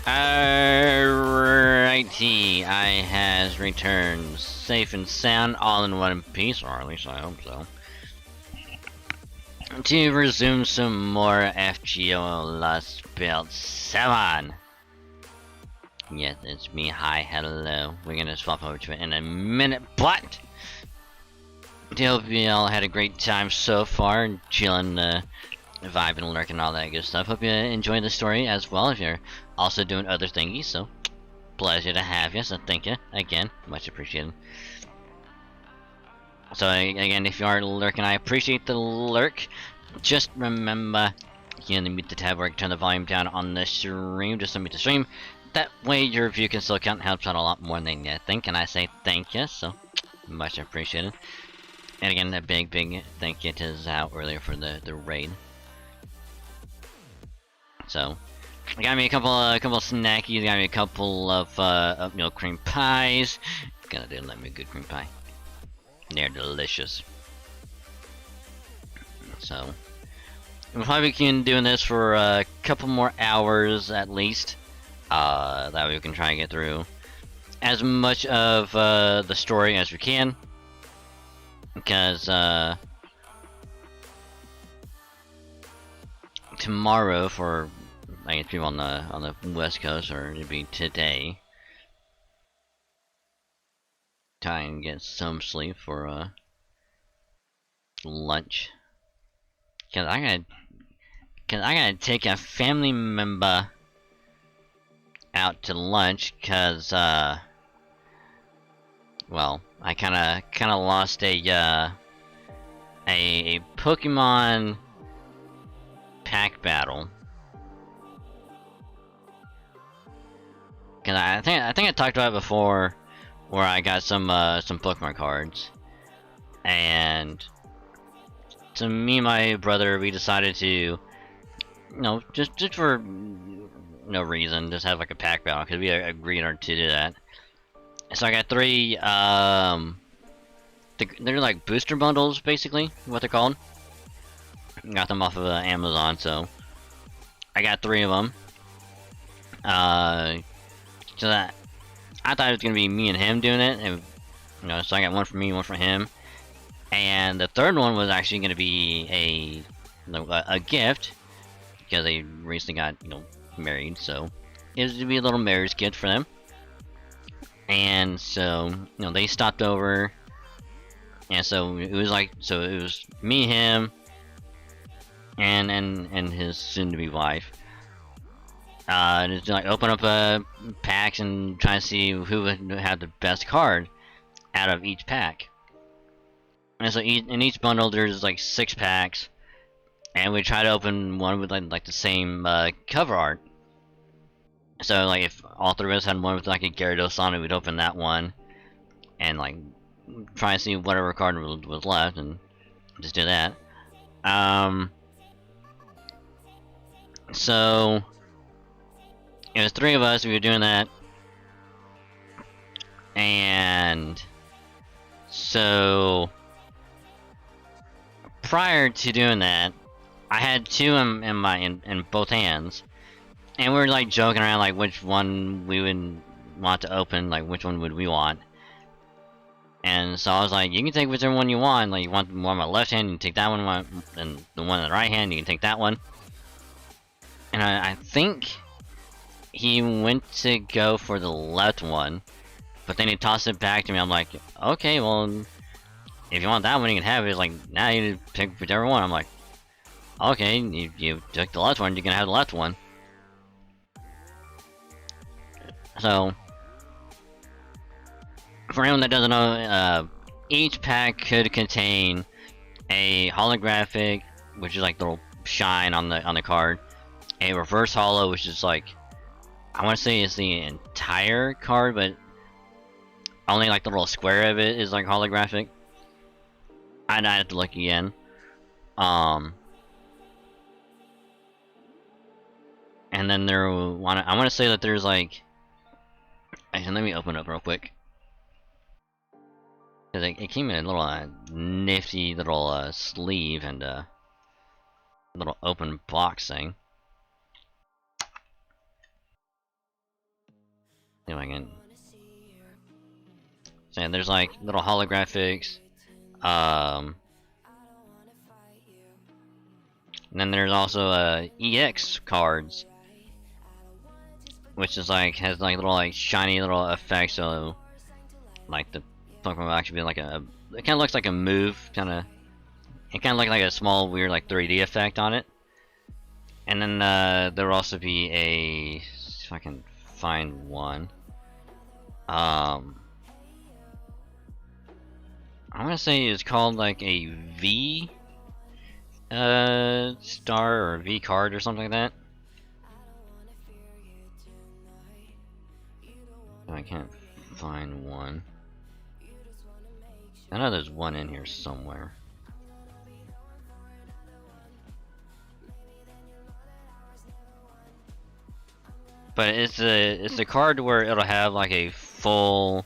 Alrighty, I has returned safe and sound, all in one piece, or at least I hope so. To resume some more FGO Lost Belt 7. Yes, it's me. Hi, hello. We're gonna swap over to it in a minute, but I hope you all had a great time so far, chilling, vibing, lurking, all that good stuff. Hope you enjoyed the story as well. If you're also doing other thingies, so pleasure to have you. So thank you again, much appreciated. So again, if you are lurking, I appreciate the lurk. Just remember, you can mute the tab or turn the volume down on the stream. Just to mute the stream. That way your review can still count and helps out a lot more than you think. And I say thank you, so much appreciated. And again, a big thank you to Zao earlier for the raid. So, got me a couple snackies. Got me a couple of oatmeal cream pies. Gonna do let me a good cream pie. They're delicious. So, we'll probably keep doing this for a couple more hours at least. That way we can try and get through as much of the story as we can. Because tomorrow, for I guess people on the West Coast, or it'd be today, try and get some sleep for lunch. Cause I gotta take a family member out to lunch. Cause well, I kinda lost a Pokemon pack battle. Cause I think I talked about it before, where I got some Pokemon cards, and so me and my brother, we decided to, you know, just for no reason, just have like a pack battle, because we agreed to do that. So I got 3, they're like booster bundles, basically, what they're called. Got them off of Amazon, so I got 3 of them. So that I thought it was gonna be me and him doing it, and you know, so I got one for me, one for him, and the third one was actually gonna be a gift, because they recently got, you know, married, so it was to be a little marriage gift for them. And so, you know, they stopped over, and so it was like, so it was me, him, and his soon-to-be wife. Just like open up packs and try to see who would have the best card out of each pack. And so in each bundle there's like 6 packs, and we try to open one with like the same cover art. So like if all 3 of us had one with like a Gyarados on it, we'd open that one, and like try to see whatever card was left, and just do that. So it was 3 of us, we were doing that, and so prior to doing that, I had 2 in both hands, and we were like joking around like which one we would want to open, like which one would we want. And so I was like, you can take whichever one you want. Like you want the one on my left hand, you can take that one, and the one on the right hand, you can take that one. And I think he went to go for the left one, but then he tossed it back to me. I'm like, okay, well, if you want that one, you can have it. He's like, now you need to pick whichever one. I'm like, okay, you took the left one, you can have the left one. So, for anyone that doesn't know, each pack could contain a holographic, which is like the little shine on the card, a reverse holo, which is like, I want to say it's the entire card, but only like the little square of it is like holographic. I'd have to look again. And then I want to say that there's like, actually, let me open it up real quick. Cause it came in a little nifty little sleeve and little open box thing. See if I can. So yeah, there's like little holographics. And then there's also EX cards, which is like has like little like shiny little effects. So like the Pokemon will actually be like a. It kind of looks like a move, kind of. It kind of looks like a small weird like 3D effect on it. And then there will also be a. If I can find one. I'm gonna say it's called like a V star or V card or something like that. I can't find one. I know there's one in here somewhere. But it's a card where it'll have like a full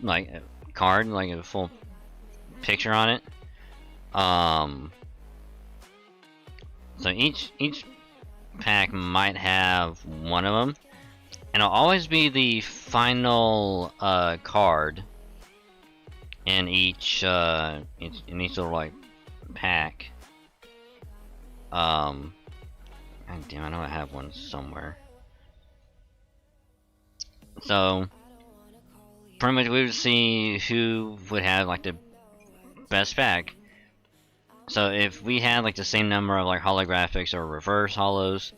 like a card, like a full picture on it. So each pack might have one of them, and it'll always be the final card in each little like pack. God damn, I know I have one somewhere. So pretty much we would see who would have like the best pack. So if we had like the same number of like holographics or reverse holos,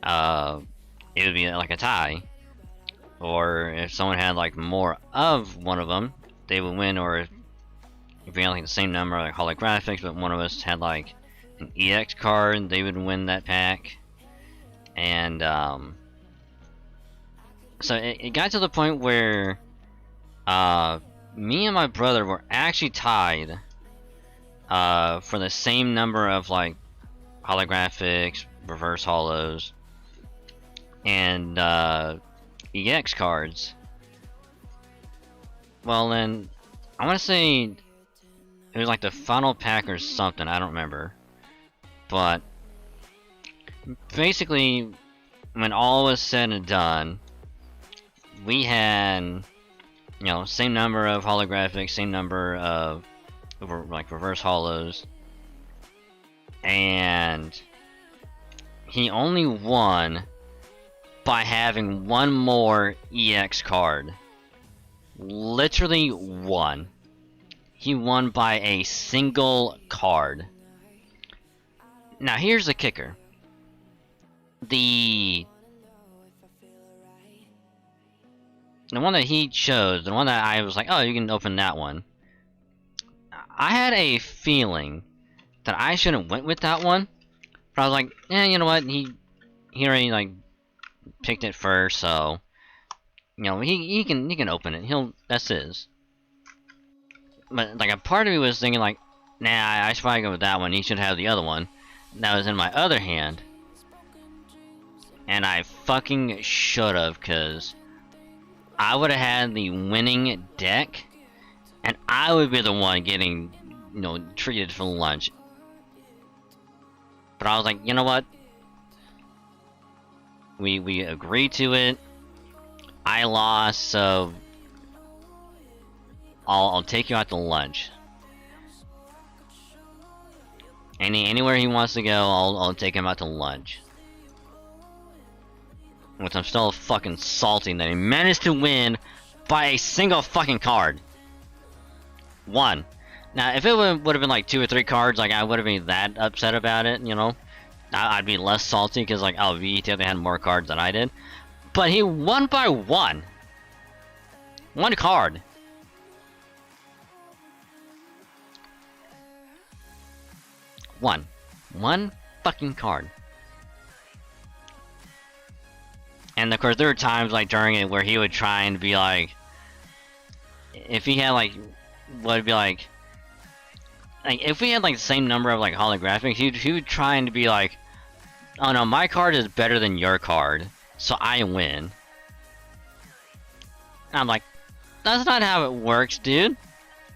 it would be like a tie. Or if someone had like more of one of them, they would win. Or if we had like the same number of like holographics, but one of us had like an EX card, they would win that pack. And so it got to the point where me and my brother were actually tied for the same number of like holographics, reverse holos, and EX cards. Well then, I want to say it was like the final pack or something, I don't remember. But basically, when all was said and done, we had, you know, same number of holographics, same number of like reverse holos, and he only won by having one more EX card. Literally one. He won by a single card. Now here's the kicker. The one that he chose, the one that I was like, oh, you can open that one. I had a feeling that I shouldn't went with that one, but I was like, you know what? He already like picked it first, so you know he can open it. That's his. But like a part of me was thinking like, nah, I should probably go with that one. He should have the other one. That was in my other hand, and I fucking should have, cause I would have had the winning deck, and I would be the one getting, you know, treated for lunch. But I was like, you know what? We agreed to it. I lost, so I'll take you out to lunch. Anywhere he wants to go, I'll take him out to lunch. Which I'm still fucking salty that he managed to win by a single fucking card. One. Now, if it would have been like 2 or 3 cards, like I would have been that upset about it, you know. I'd be less salty because like, oh, VTF had more cards than I did. But he won by one. One card. One fucking card. And of course there were times like during it where he would try and be like, if he had like, what would be like if we had like the same number of like holographics, he would try and be like, oh no, my card is better than your card, so I win. And I'm like, that's not how it works, dude.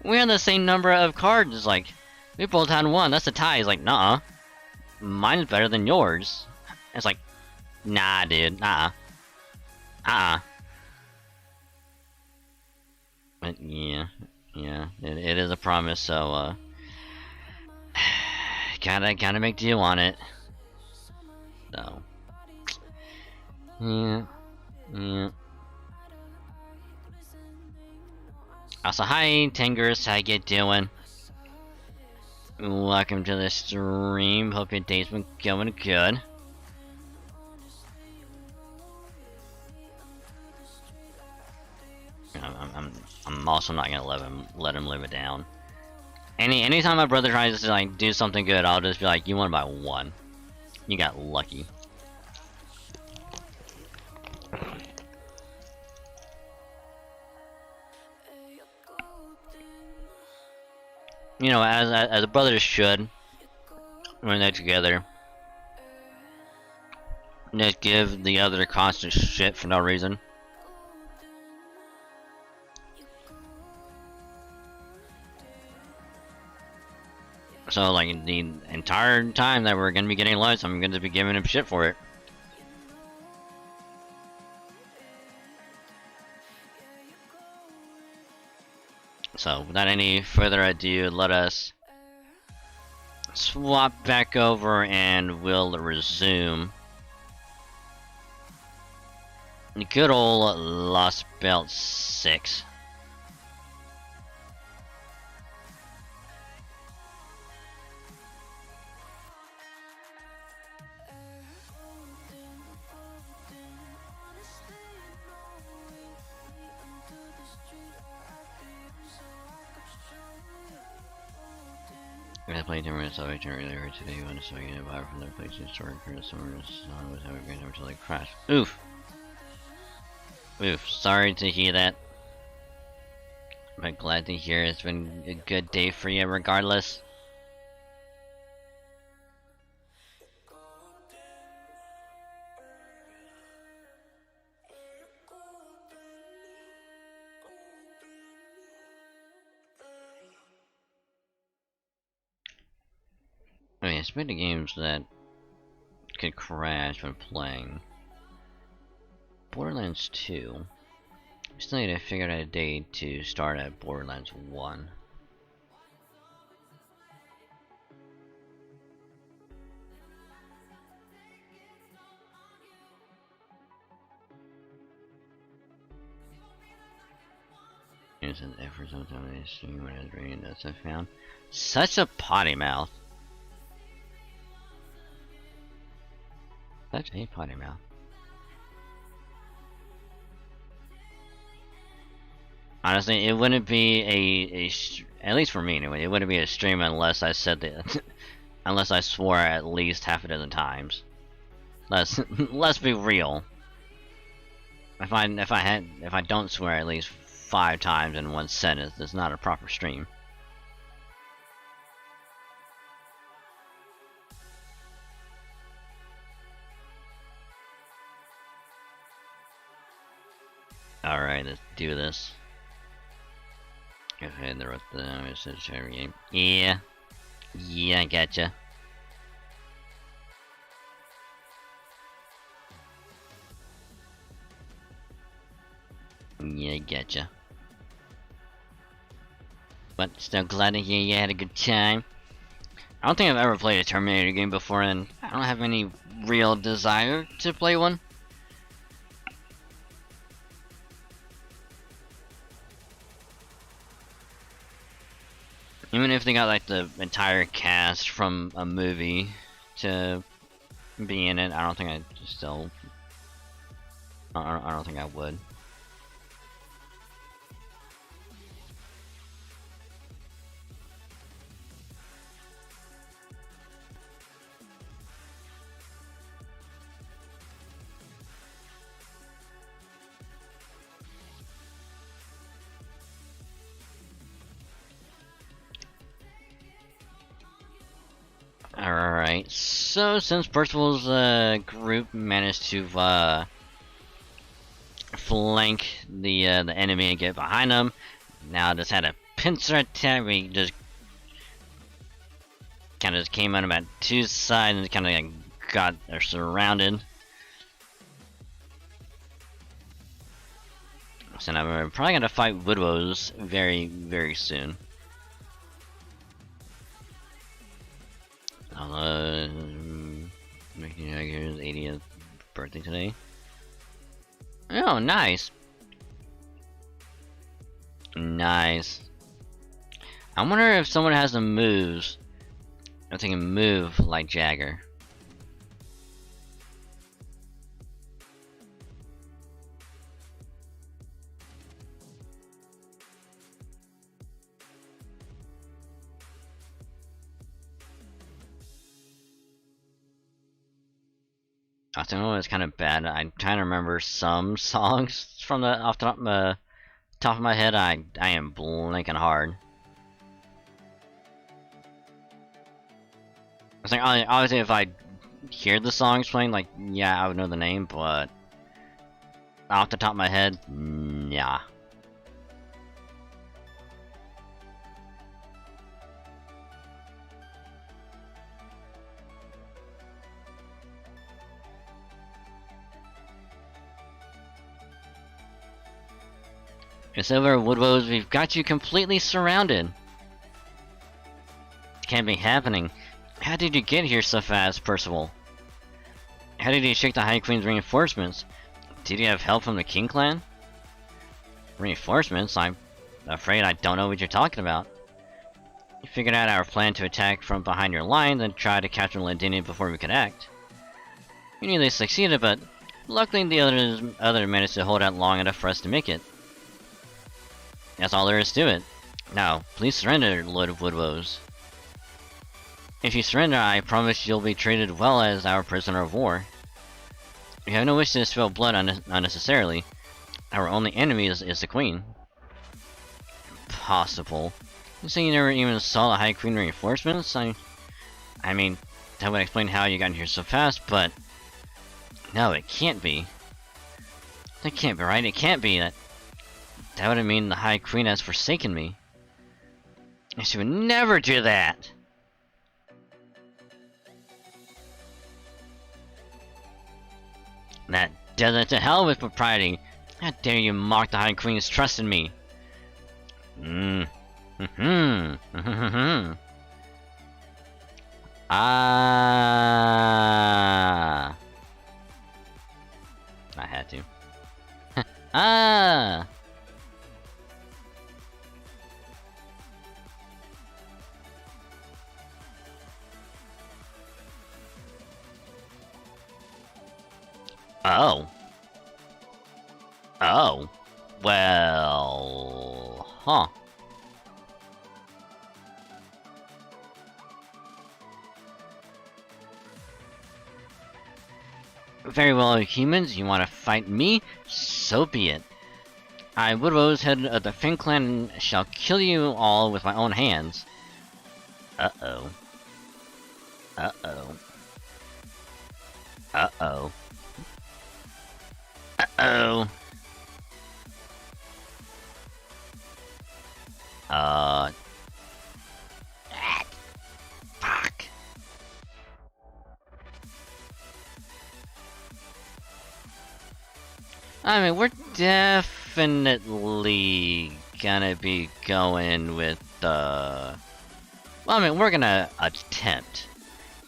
We have the same number of cards, like, we both had one, that's a tie. He's like, nah, mine is better than yours. It's like, Nah, dude. But yeah, it is a promise, so gotta make do on it. So yeah. Also, hi Tingers, how you doing? Welcome to the stream. Hope your day's been going good. I'm also not gonna let him live it down. Anytime my brother tries to like do something good, I'll just be like, you won by 1. You got lucky. You know, as a brother should, when they're together. Just give the other constant shit for no reason. So, like, the entire time that we're gonna be getting lights, I'm gonna be giving him shit for it. So, without any further ado, let us swap back over and we'll resume. The good old Lost Belt 6. I played 10 minutes of it earlier today. You want to start getting a vibe from their place in store for the summer. I was having a great time until they crashed. Oof! Oof, sorry to hear that. But glad to hear it's been a good day for you regardless. I mean, speaking of games that could crash when playing, Borderlands 2. I still need to figure out a date to start at Borderlands 1. It's an effort sometimes I assume when I was reading notes I found. Such a potty mouth. Such a potty mouth. Honestly, it wouldn't be at least for me anyway, it wouldn't be a stream unless I said that, unless I swore at least half a dozen times. Let's be real. If I don't swear at least 5 times in one sentence, it's not a proper stream. Alright, let's do this. Okay, they're at the cherry game. Yeah. Yeah, I gotcha. Yeah, I gotcha. But still glad to hear you had a good time. I don't think I've ever played a Terminator game before, and I don't have any real desire to play one. Even if they got like the entire cast from a movie to be in it, I don't think I don't think I would. Alright, so since Percival's group managed to flank the enemy and get behind them, now just had a pincer attack. We just kind of came on about 2 sides and kind of got surrounded. So now we're probably gonna fight Woodwows very, very soon. Making his 80th birthday today. Oh, nice. Nice. I wonder if someone has the moves, if they can move like Jagger. I think it's kind of bad. I'm trying to remember some songs from the off the top of my head. I am blanking hard. I think obviously if I hear the songs playing, like yeah, I would know the name, but off the top of my head, nah. It's over, Woodwows. We've got you completely surrounded. It can't be happening. How did you get here so fast, Percival? How did you shake the High Queen's reinforcements? Did you have help from the King Clan? Reinforcements? I'm afraid I don't know what you're talking about. You figured out our plan to attack from behind your line, then try to capture Londinium before we could act. You nearly succeeded, but luckily the other managed to hold out long enough for us to make it. That's all there is to it. Now, please surrender, Lord of Woodwows. If you surrender, I promise you'll be treated well as our prisoner of war. We have no wish to spill blood unnecessarily. Our only enemy is the Queen. Impossible. You say you never even saw the High Queen reinforcements? I mean, that would explain how you got here so fast, but... No, it can't be. That can't be right, it can't be. That would mean the High Queen has forsaken me. She would never do that! That does it to hell with propriety! How dare you mock the High Queen's trust in me! Ah! I had to. Ah! Oh. Oh. Well... Huh. Very well, humans, you want to fight me? So be it. I, Woodrow's head of the Finn Clan, shall kill you all with my own hands. Uh-oh. Uh-oh. Uh-oh. Uh-oh. Fuck. I mean, we're definitely gonna be going with the... Well, I mean, we're gonna attempt.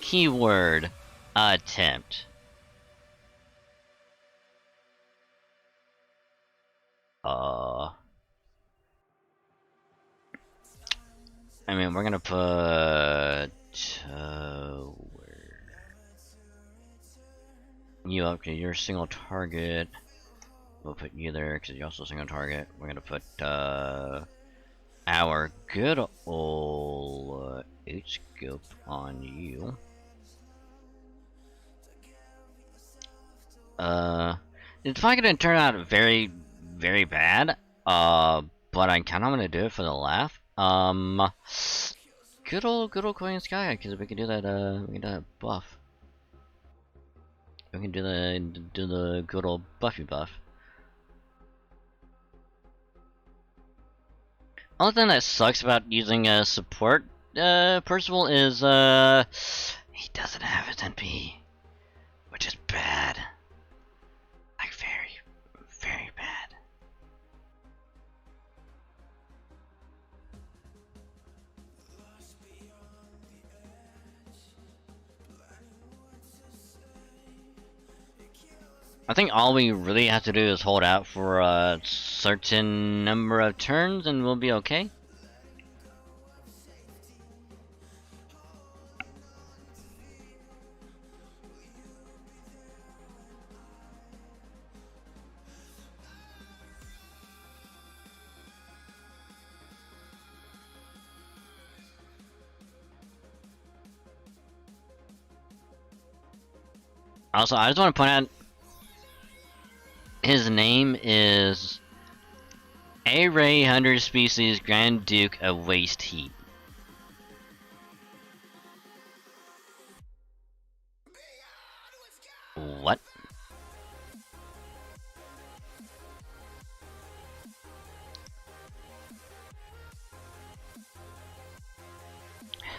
Keyword, attempt. I mean, we're gonna put... you up to your single target. We'll put you there because you're also a single target. We're gonna put our good old H-scope on you. It's probably gonna turn out very, very bad. But I kinda wanna do it for the laugh. Good old Queen Sky, because we can do that. We can do that buff. We can do the good old Buffy buff. Only thing that sucks about using a support Percival is he doesn't have his NP, which is bad. Like very, very bad. I think all we really have to do is hold out for a certain number of turns and we'll be okay. Also, I just want to point out his name is A-Ray 100 Species Grand Duke of Waste Heat. What?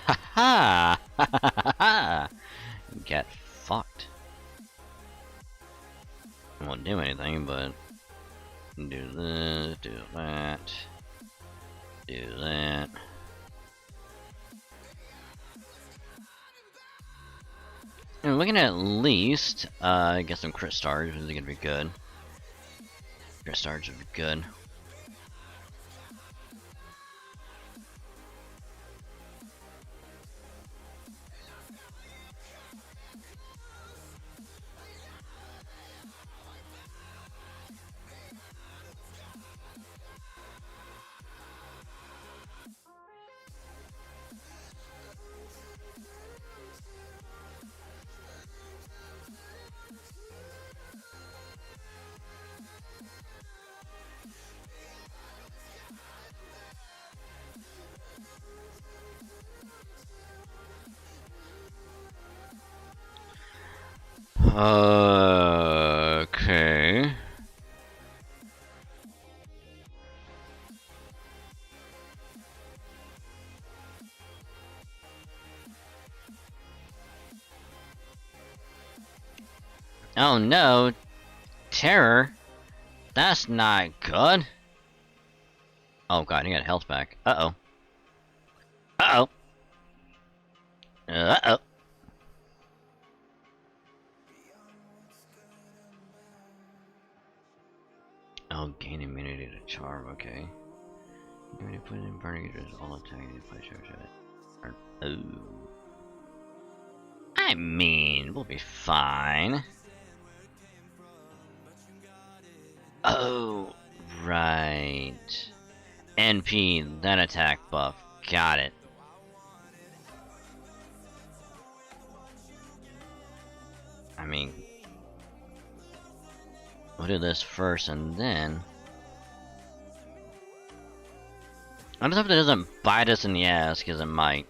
Ha ha! Get fucked. I won't do anything, but do this, do that, do that. And we can at least get some crit stars, which is gonna be good. Crit stars would be good. Okay. Oh no, terror. That's not good. Oh god, he got health back. Uh-oh. Uh-oh. Uh-oh. Oh, gain immunity to charm, okay. When you put in burning it, all attacking place it. Oh. I mean, we'll be fine. Oh, right. NP, that attack buff. Got it. I mean, we'll do this first and then... I just hope it doesn't bite us in the ass, because it might.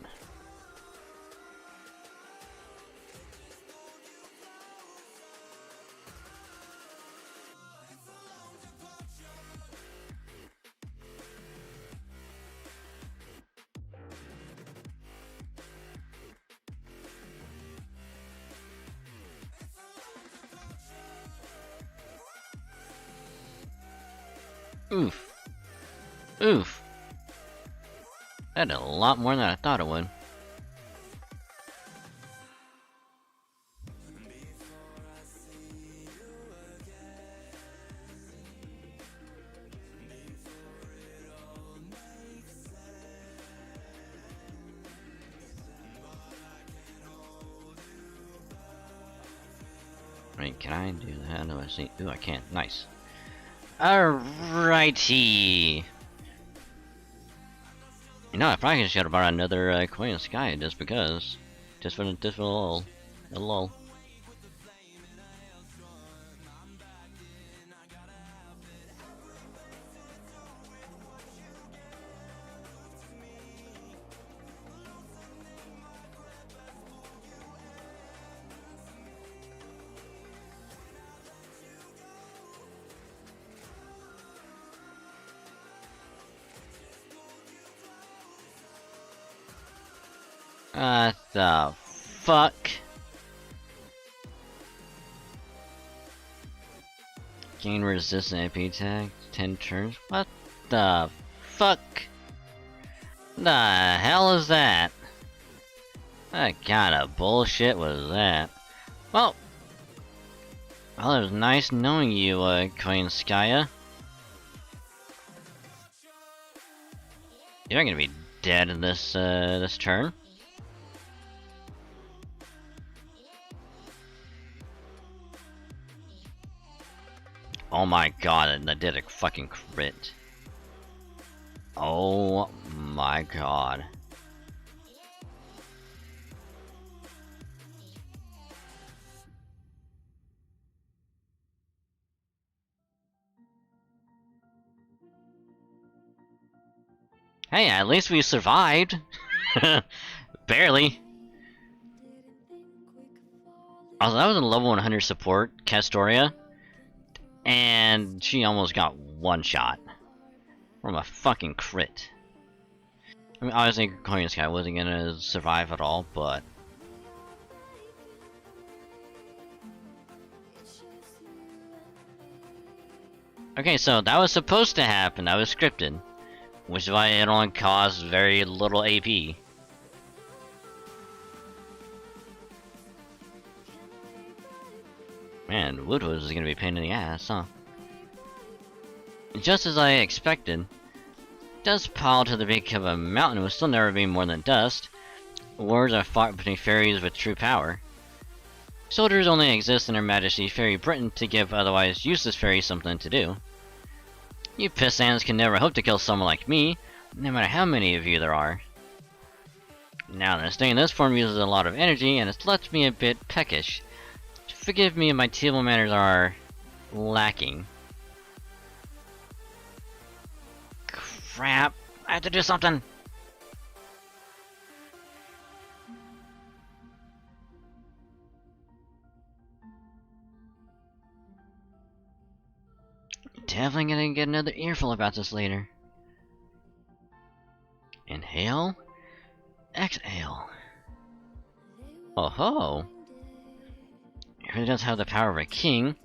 Oof. Oof. That did a lot more than I thought it would. Wait, can I do that? No, I see. Ooh, I can't. Nice. Alrighty. You know, I probably should have bought another Coin of Sky just because. Just for a lol. The fuck? Gain resistant AP tag, 10 turns? What the fuck? The hell is that? What kind of bullshit was that? Well, Well, it was nice knowing you, Queen Skya. You're gonna be dead in this, this turn. Oh my god, that did a fucking crit. Oh my god. Hey, at least we survived. Barely. Also, that was a level 100 support, Castoria. And she almost got one shot. From a fucking crit. I mean, obviously, Queen Sky wasn't gonna survive at all, but... Okay, so that was supposed to happen, that was scripted. Which is why it only caused very little AP. Man, Woodwood is gonna be a pain in the ass, huh? Just as I expected, dust piled to the peak of a mountain will still never be more than dust. Wars are fought between fairies with true power. Soldiers only exist in Her Majesty Fairy Britain to give otherwise useless fairies something to do. You pissants can never hope to kill someone like me, no matter how many of you there are. Now then, staying in this form uses a lot of energy, and it lets me a bit peckish. Forgive me if my table manners are lacking. Crap! I have to do something! Definitely gonna get another earful about this later. Inhale. Exhale. Oh ho! If he does have the power of a king,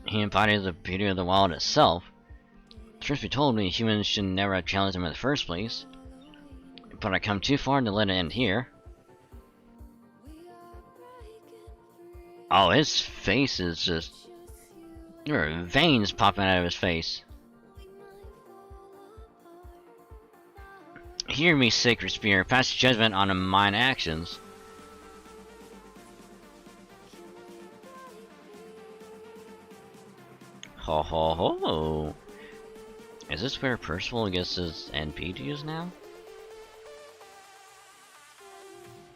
he embodies the beauty of the wild itself. Truth be told me, humans should never have challenged him in the first place. But I come too far to let it end here. Oh, his face is just... there are veins popping out of his face. Hear me, Sacred Spear. Pass judgment on mine actions. Ho ho ho! Is this where Percival gets his NP to use now?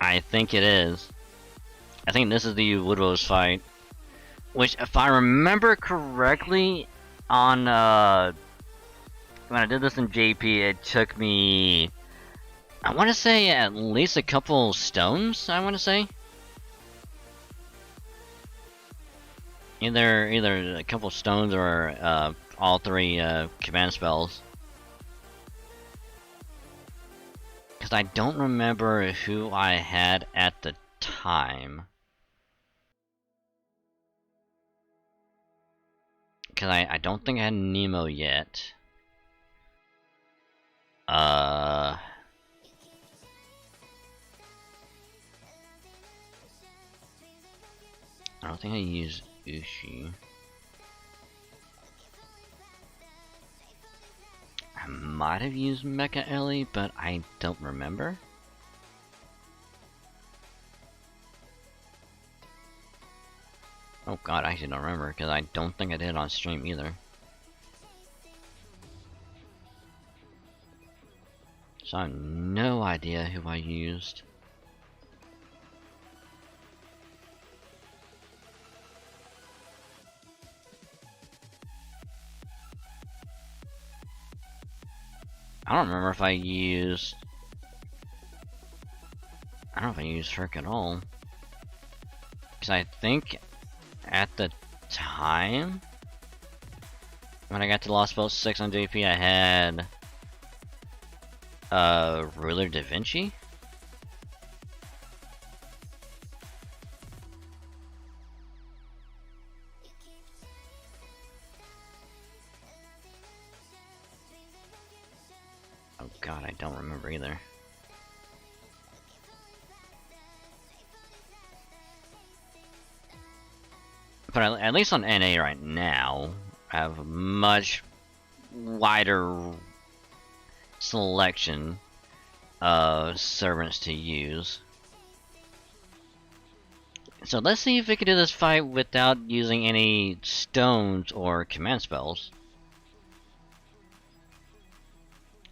I think it is. I think this is the Woodrose fight. Which, if I remember correctly, on, when I did this in JP, it took me... I want to say at least a couple stones, I want to say. Either a couple stones or, all three, command spells. Because I don't remember who I had at the time. Because I don't think I had Nemo yet. I don't think I used Ushi. I might have used Mecha Ellie, but I don't remember. Oh god, I actually don't remember, because I don't think I did it on stream either. So I have no idea who I used. I don't remember if I used... I don't know if I used Herc at all. Because I think at the time, when I got to Lost Spell 6 on JP, I had Ruler Da Vinci. Oh god, I don't remember either. But at least on NA right now, I have a much wider selection of servants to use. So let's see if we can do this fight without using any stones or command spells.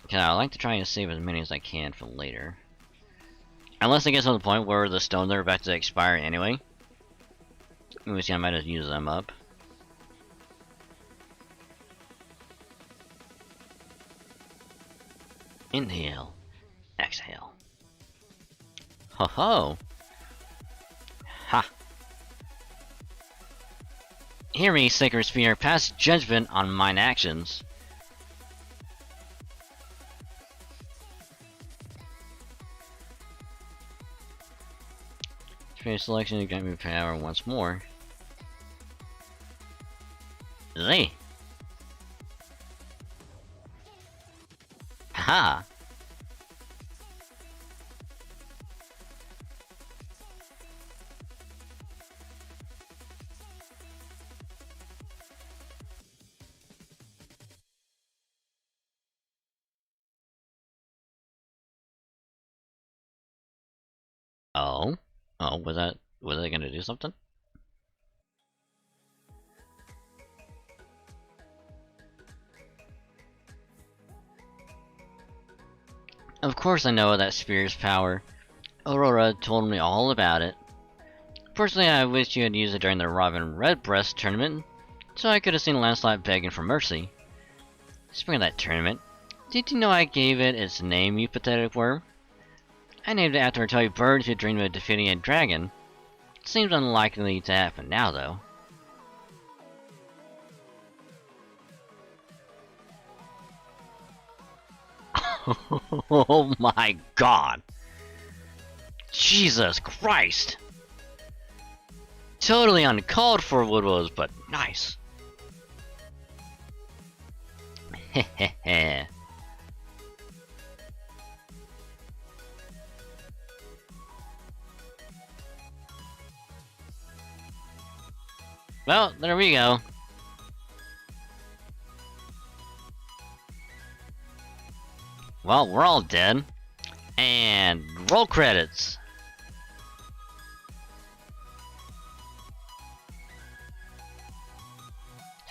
Because I like to try and save as many as I can for later. Unless it gets to the point where the stones are about to expire anyway. In which I might just use them up. Inhale. Exhale. Ho ho! Ha! Hear me, Sacred Sphere, pass judgment on mine actions. Trade selection to grant me power once more. Z. Ha! Oh? Oh, was that gonna do something? Of course I know that spear's power. Aurora told me all about it. Personally, I wish you had used it during the Robin Redbreast tournament, so I could have seen Lancelot begging for mercy. Speaking of that tournament, did you know I gave it its name, you pathetic worm? I named it after a toy bird who dreamed of defeating a dragon. Seems unlikely to happen now, though. Oh my god! Jesus Christ! Totally uncalled for, Woodwills, but nice. Hehehe. Well, there we go. Well, we're all dead. And roll credits.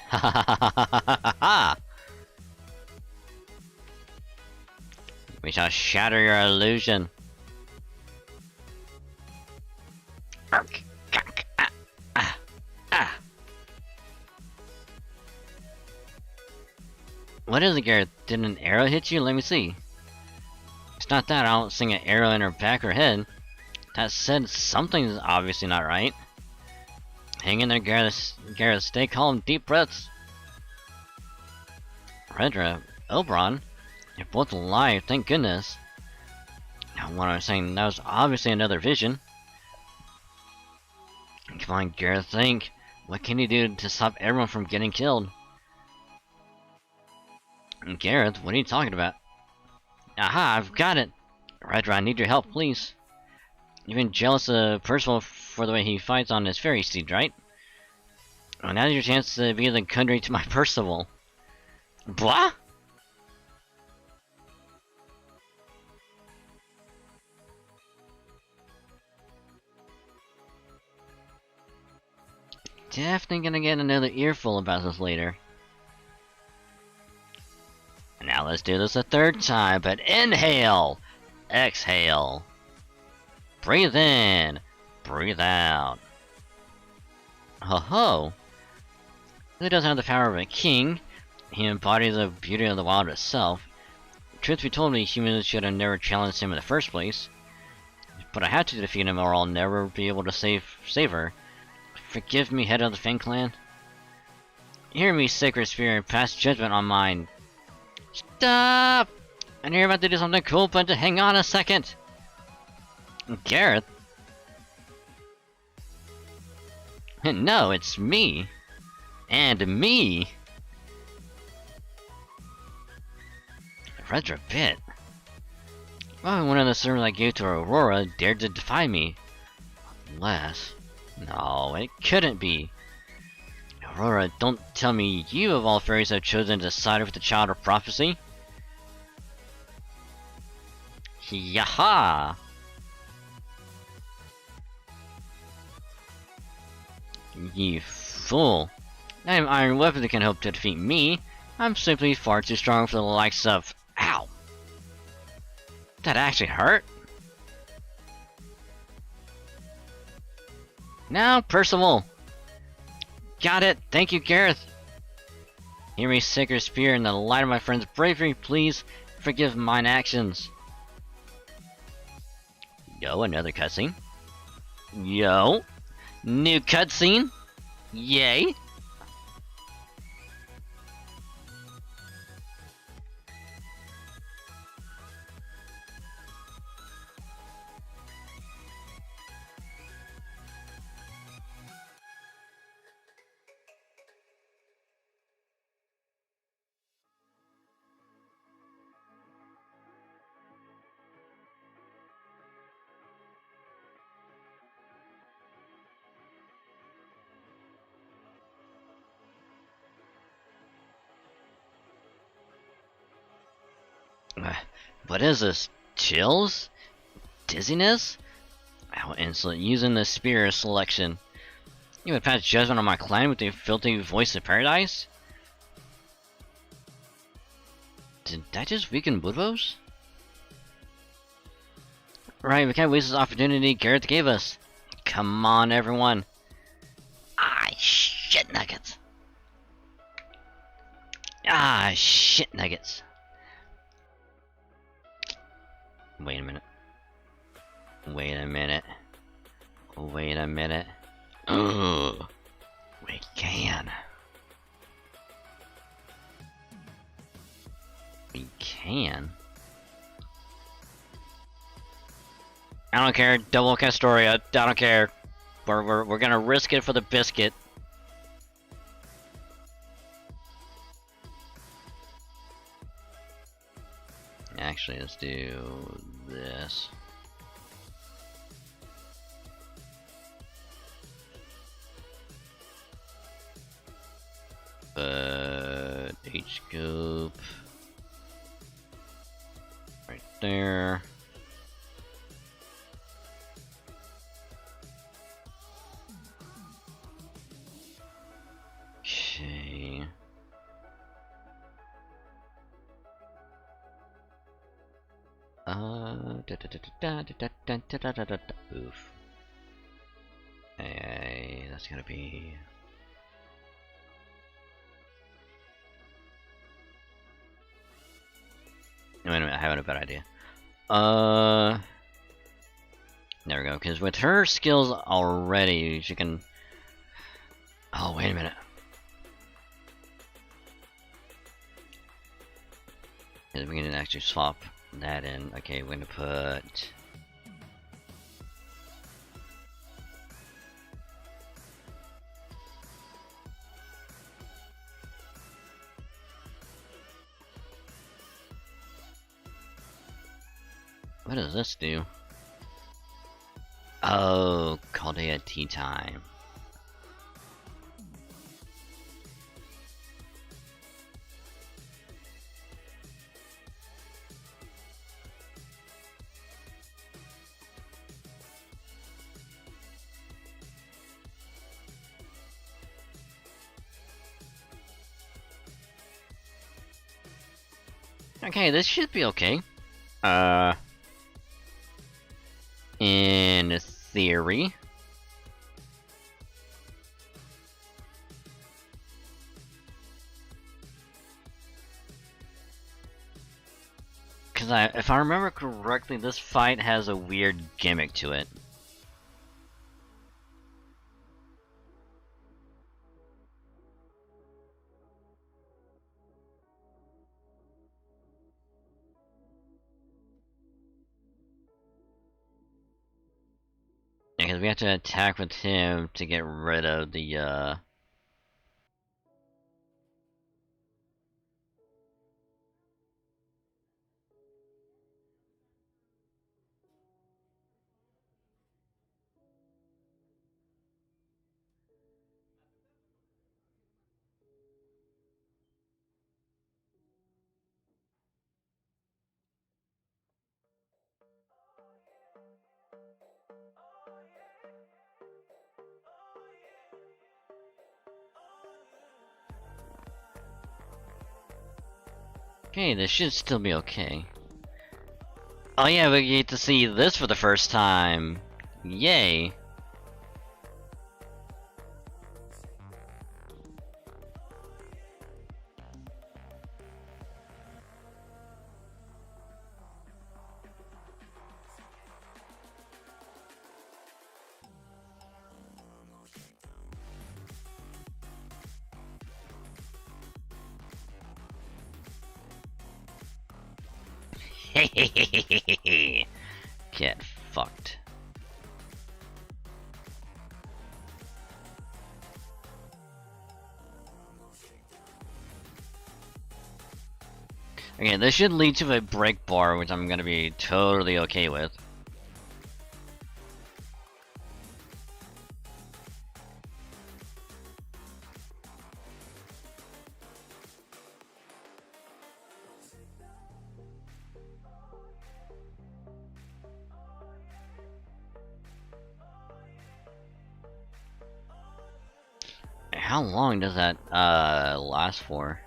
Ha ha ha ha ha ha ha! We shall shatter your illusion. What is it, Gareth? Did an arrow hit you? Let me see. It's not that I don't see an arrow in her back or head. That said, something's obviously not right. Hang in there, Gareth. Gareth, stay calm, deep breaths. Redra, Oberon, you're both alive, thank goodness. Now, what I'm saying, that was obviously another vision. Come on, Gareth, think. What can you do to stop everyone from getting killed? Gareth, what are you talking about? Aha, I've got it! Redra, I need your help, please. You've been jealous of Percival for the way he fights on his fairy seed, right? Well, now's your chance to be the country to my Percival. Blah? Definitely gonna get another earful about this later. Now let's do this a third time, but inhale! Exhale. Breathe in. Breathe out. Ho ho! He doesn't have the power of a king. He embodies the beauty of the wild itself. Truth be told, me, humans should have never challenged him in the first place. But I had to defeat him or I'll never be able to save her. Forgive me, head of the Fang clan. Hear me, Sacred Sphere, and pass judgment on mine. Stop! I know you're about to do something cool, but hang on a second. Gareth? No, it's me. And me. Redra bit. Well, one of the servants I gave to Aurora dared to defy me. Unless... No, it couldn't be. Aurora, don't tell me you of all fairies have chosen to side with the child of prophecy. Yaha! You fool. I have iron weapons that can help to defeat me. I'm simply far too strong for the likes of... Ow! That actually hurt? Now, Percival! Got it! Thank you, Gareth! Hear me, sacred spear, in the light of my friend's bravery, please forgive mine actions. Yo, another cutscene. Yo! New cutscene! Yay! What is this? Chills? Dizziness? How insolent, using the spear selection. You would pass judgment on my clan with the filthy voice of paradise? Did that just weaken Woodrose? Right, we can't waste this opportunity Gareth gave us. Come on, everyone. Ah, shit nuggets. Ah, shit nuggets. Wait a minute. Wait a minute. Wait a minute. Ugh. We can. We can? I don't care. Double Castoria. I don't care. We're gonna risk it for the biscuit. Actually, let's do this. H-scope. Right there. Okay. Oof. Hey, that's gonna be... Wait a minute, I have a better idea. There we go, because with her skills already, she can... Oh, wait a minute. We can actually swap that in. Okay, we're gonna put... What does this do? Oh, called it at tea time. Okay, this should be okay. In theory. Because if I remember correctly, this fight has a weird gimmick to it. Because we have to attack with him to get rid of the, Okay, this should still be okay. Oh yeah, we get to see this for the first time. Yay. Get fucked. Okay, this should lead to a break bar, which I'm gonna be totally okay with. How long does that last for?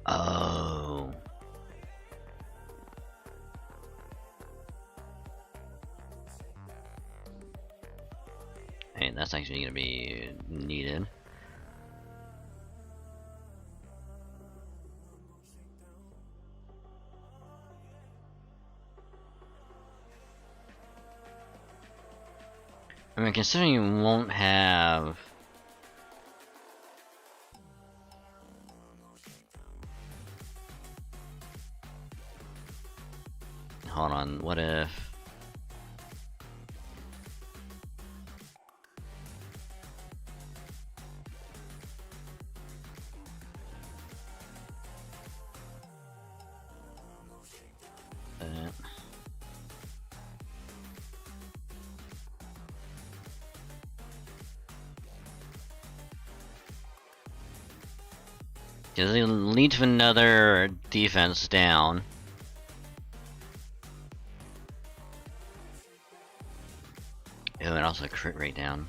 Oh. Hey, that's actually gonna be needed. I mean, considering you won't have... Hold on, what if... Does it lead to another defense down? Oh, and also crit rate down.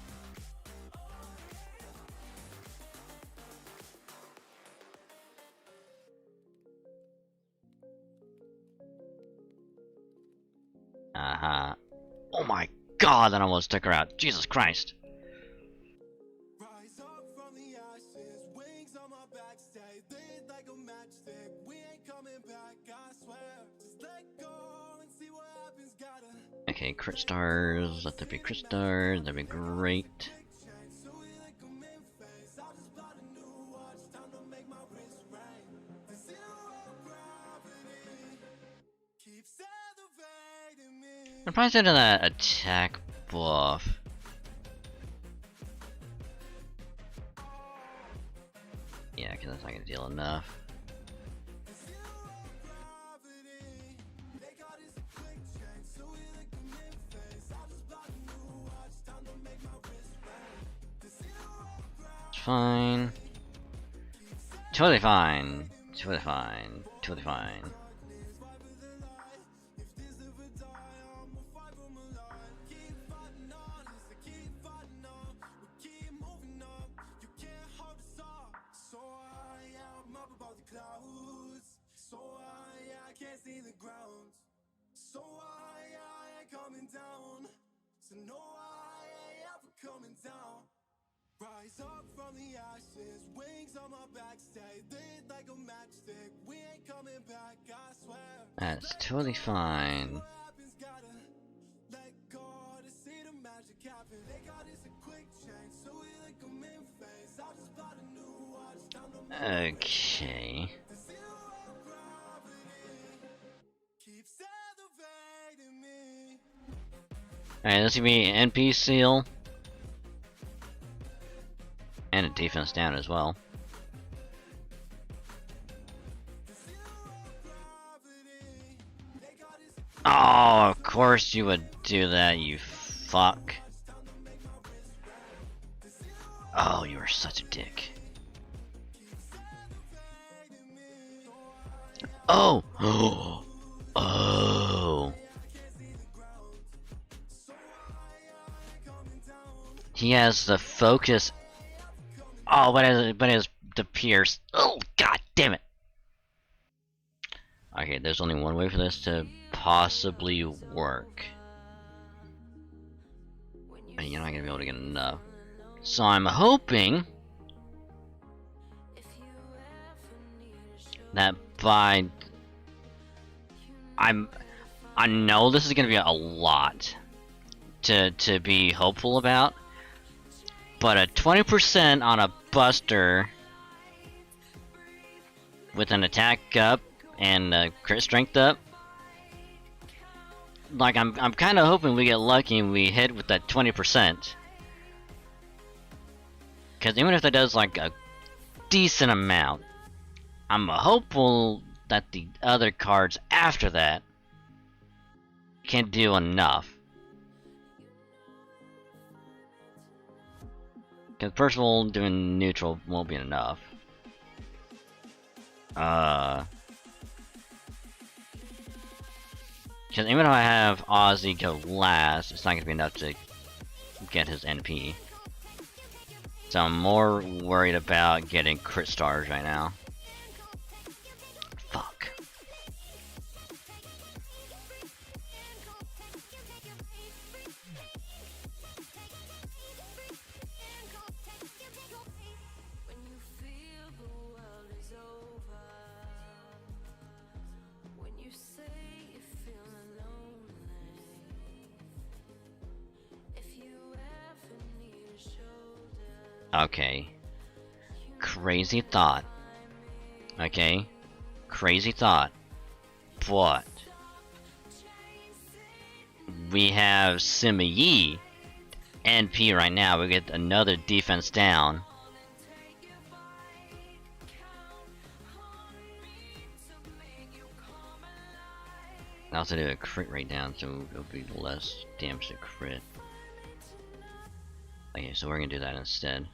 Uh-huh. Oh my god, that almost took her out. Jesus Christ. Okay, crit stars. Let there be crit stars. That'd be great. I'm probably sending that attack buff. Yeah, because that's not gonna deal enough. It's fine. Totally fine. Totally fine. Totally fine. Rise up from the ashes, wings on my back, stay lit like a matchstick. We ain't coming back, I swear. That's totally fine. Okay. Alright, this is gonna be an NP seal. And a defense down as well. Oh, of course you would do that, you fuck. Oh, you are such a dick. Oh! Oh! He has the focus. Oh, but his the pierce. Oh, god damn it. Okay, there's only one way for this to possibly work. And you're not gonna be able to get enough. So I'm hoping that by I know this is gonna be a lot to be hopeful about, but a 20% on a buster with an attack up and a crit strength up. Like I'm kind of hoping we get lucky and we hit with that 20%. Because even if that does like a decent amount, I'm hopeful that the other cards after that can do enough. Because first of all, doing neutral won't be enough. Because even if I have Ozzy go last, it's not going to be enough to get his NP. So I'm more worried about getting crit stars right now. Fuck. Okay. Crazy thought. Okay. Crazy thought. But we have Sima Yi NP right now. We get another defense down. I also do a crit rate down, so it'll be less damage to crit. Okay, so we're gonna do that instead.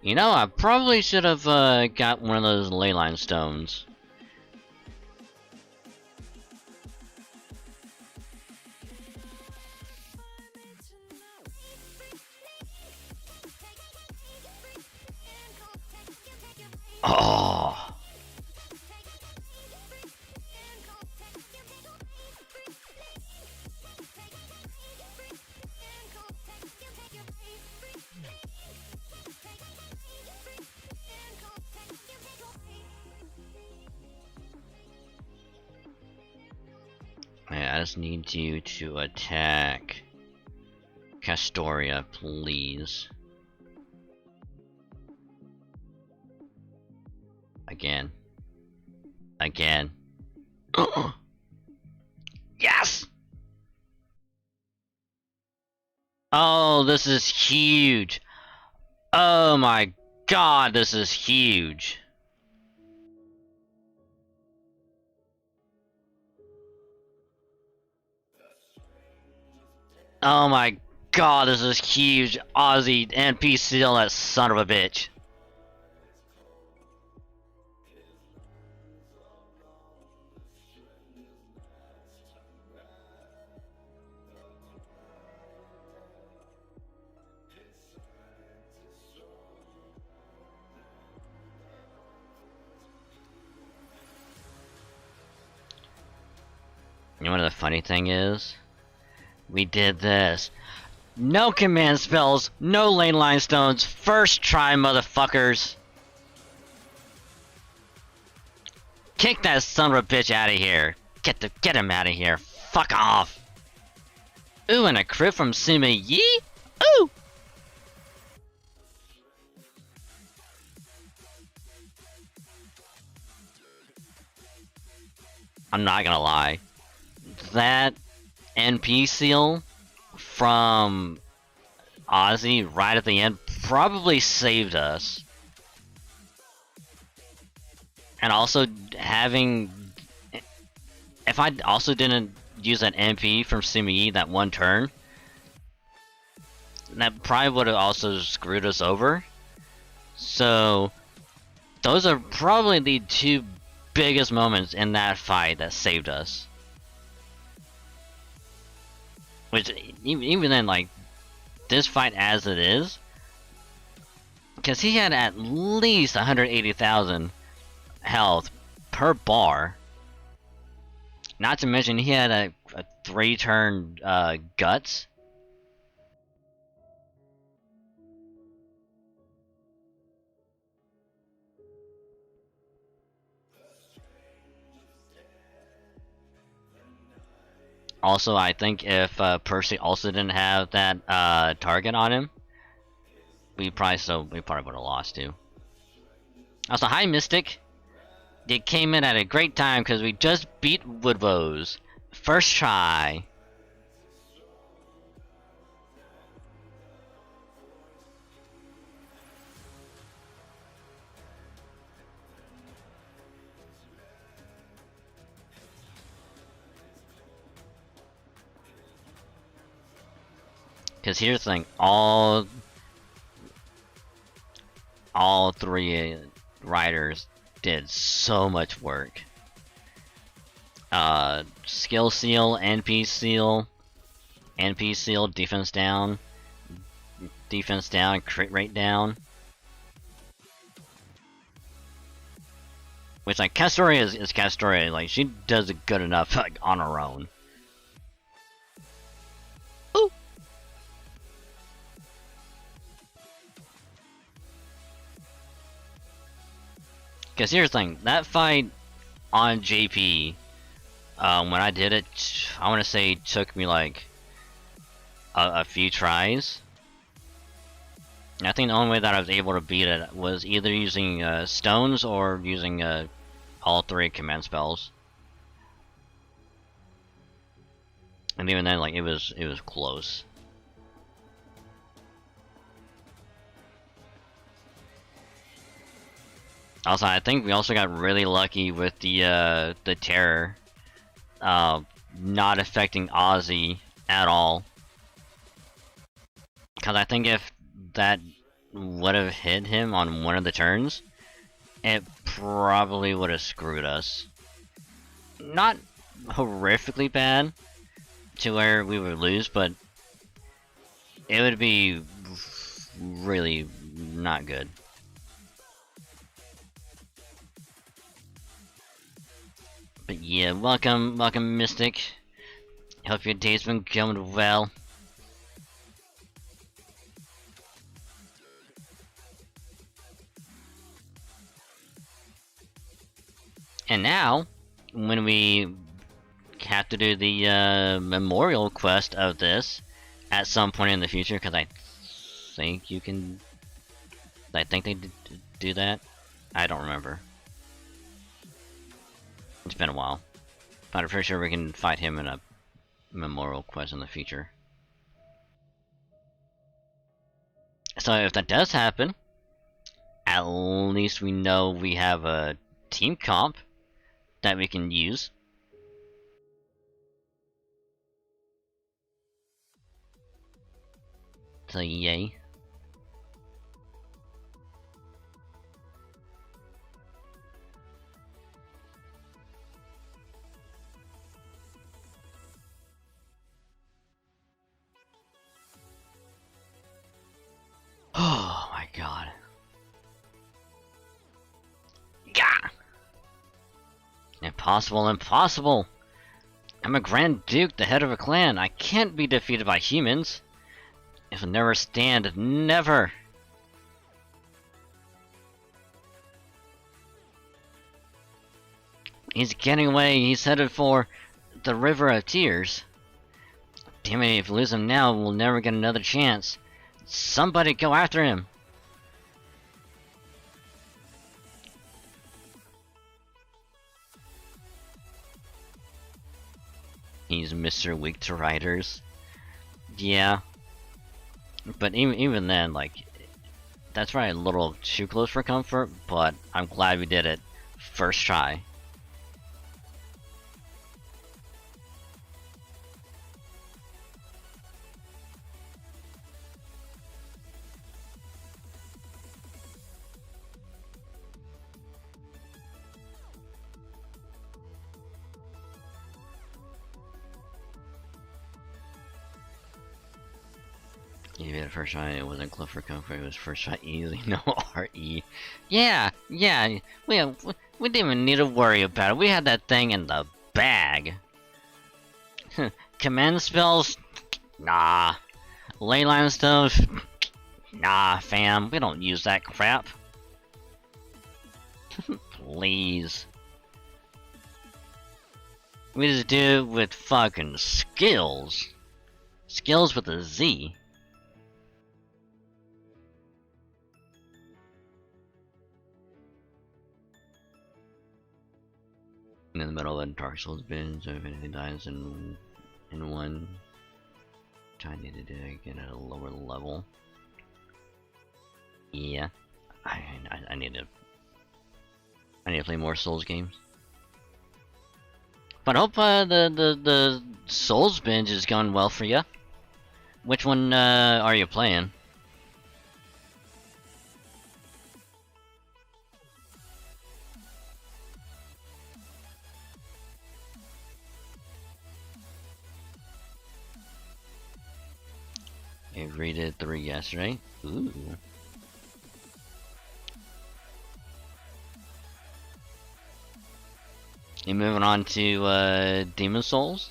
You know, I probably should have got one of those leyline stones. Oh. Man, I just need you to attack Castoria, please. Again. Again. Yes! Oh, this is huge. Oh my god, this is huge. Oh my god, this is huge. Aussie NP seal, that son of a bitch. You know what the funny thing is? We did this. No command spells, no lane line stones, first try, motherfuckers. Kick that son of a bitch out of here. Get him out of here. Fuck off. Ooh, and a crit from Sima Yi? Ooh! I'm not gonna lie. That NP seal from Ozzy right at the end probably saved us. And also having... If I also didn't use that NP from Sima Yi that one turn, that probably would have also screwed us over. So those are probably the two biggest moments in that fight that saved us. Which, even then, like, this fight as it is, because he had at least 180,000 health per bar. Not to mention he had a 3-turn guts. Also, I think if Percy also didn't have that target on him, we probably would have lost too. Also, hi Mystic. It came in at a great time because we just beat Woodrose. First try. Because here's the thing, all 3 riders did so much work. Skill seal, NP seal, defense down, crit rate down. Which, like, Castoria is Castoria, like, she does it good enough, like, on her own. Ooh! Because here's the thing, that fight on JP, when I did it, I want to say it took me, like, a few tries. I think the only way that I was able to beat it was either using stones or using all 3 command spells. And even then, like, it was close. Also, I think we also got really lucky with the terror not affecting Ozzy at all. Because I think if that would have hit him on one of the turns, it probably would have screwed us. Not horrifically bad to where we would lose, but it would be really not good. But yeah, welcome Mystic. Hope your day's been going well. And now, when we have to do the memorial quest of this at some point in the future, because I think you can. I think they do that. I don't remember. It's been a while, but I'm pretty sure we can fight him in a memorial quest in the future. So if that does happen, at least we know we have a team comp that we can use. So yay. Oh my god. Gah! Impossible, impossible! I'm a Grand Duke, the head of a clan. I can't be defeated by humans. If I never stand, never! He's getting away, he's headed for the River of Tears. Damn it, if we lose him now, we'll never get another chance. Somebody go after him! He's Mr. Weak to Riders. Yeah. But even then, like, that's probably a little too close for comfort, but I'm glad we did it first try. You did it first try, it wasn't Cliff or Comfort, it was first try easy, no RE. Yeah, we didn't even need to worry about it. We had that thing in the bag. Command spells? Nah. Leyline stuff? Nah, fam, we don't use that crap. Please. We just do it with fucking skills. Skills with a Z. In the middle of a Dark Souls binge, so if anything dies in one, which I need to do again at a lower level. Yeah, I need to play more Souls games. But I hope the Souls binge is going well for you. Which one are you playing? You rated 3 yesterday. Ooh. You moving on to Demon Souls?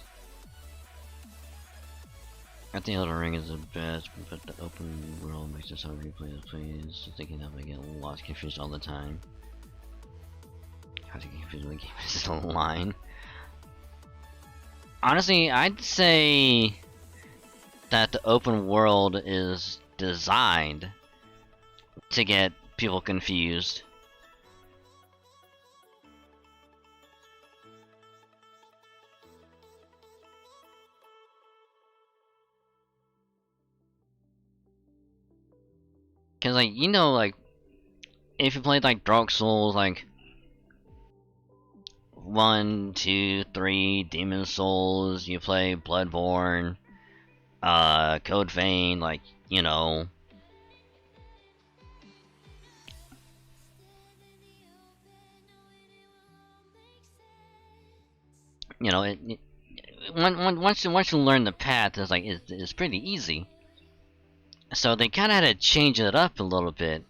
I think Elden Ring is the best, but the open world makes it so replay the plays. Just thinking of I get lost, confused all the time. How to get confused when the game is online. Honestly, I'd say that the open world is designed to get people confused. Cause like, you know, like, if you played like Dark Souls, like 1, 2, 3, Demon Souls, you play Bloodborne, Code Vein, like, you know. You know, once you learn the path, it's like it's pretty easy. So they kind of had to change it up a little bit.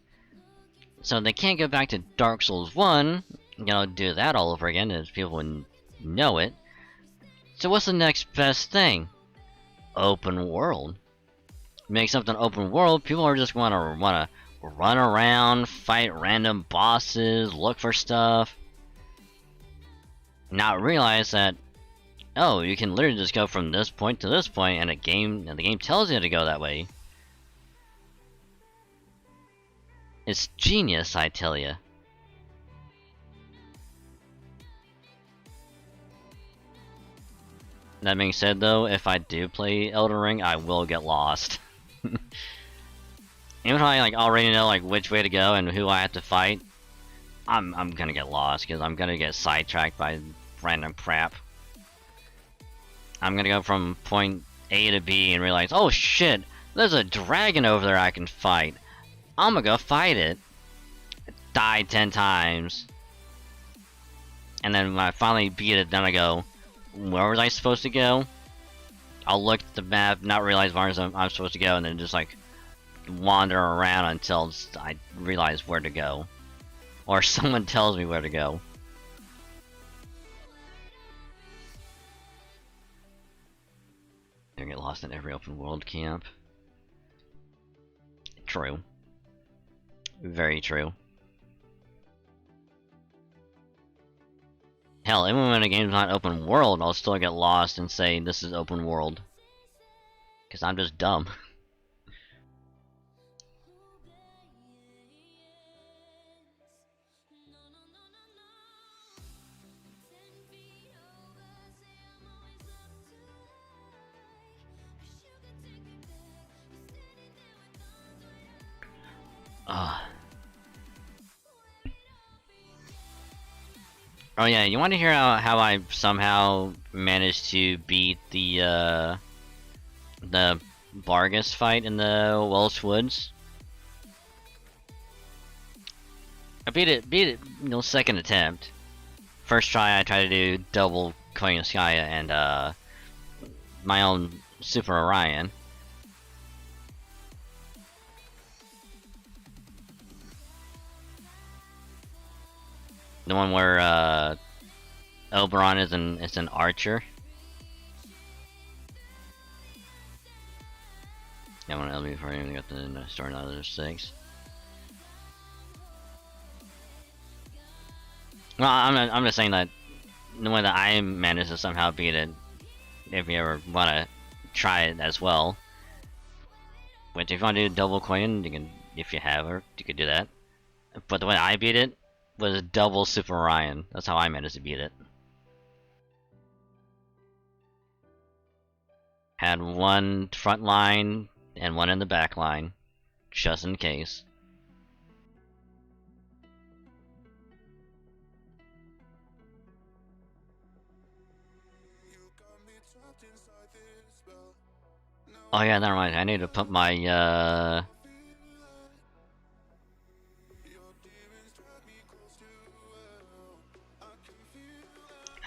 So they can't go back to Dark Souls 1, you know, do that all over again, as people would know it. So what's the next best thing? Open world. Make something open world, people are just wanna run around, fight random bosses, look for stuff. Not realize that, oh, you can literally just go from this point to this point, and the game tells you to go that way. It's genius, I tell ya. That being said, though, if I do play Elden Ring, I will get lost. Even if I like already know like which way to go and who I have to fight, I'm gonna get lost because I'm gonna get sidetracked by random crap. I'm gonna go from point A to B and realize, oh shit, there's a dragon over there I can fight. I'm gonna go fight it. Die 10 times. And then when I finally beat it, then I go, where was I supposed to go? I'll look at the map, not realize where I'm supposed to go, and then just like wander around until I realize where to go. Or someone tells me where to go. I get lost in every open world camp. True. Very true. Hell, even when a game's not open world, I'll still get lost and say this is open world. Because I'm just dumb. Oh yeah, you want to hear how I somehow managed to beat the Bargus fight in the Welsh Woods? I beat it, you know, second attempt. First try I tried to do double Koyunskaya and my own Super Orion. The one where Oberon is an archer. Yeah, I want LB before I even got the starting out of those 6. Well, I'm just saying that the way that I managed to somehow beat it, if you ever want to try it as well. Which, if you want to do double coin, you can, if you have her, you could do that. But the way I beat it was double Super Orion. That's how I managed to beat it. Had one front line and one in the back line, just in case. Oh yeah, never mind. I need to put my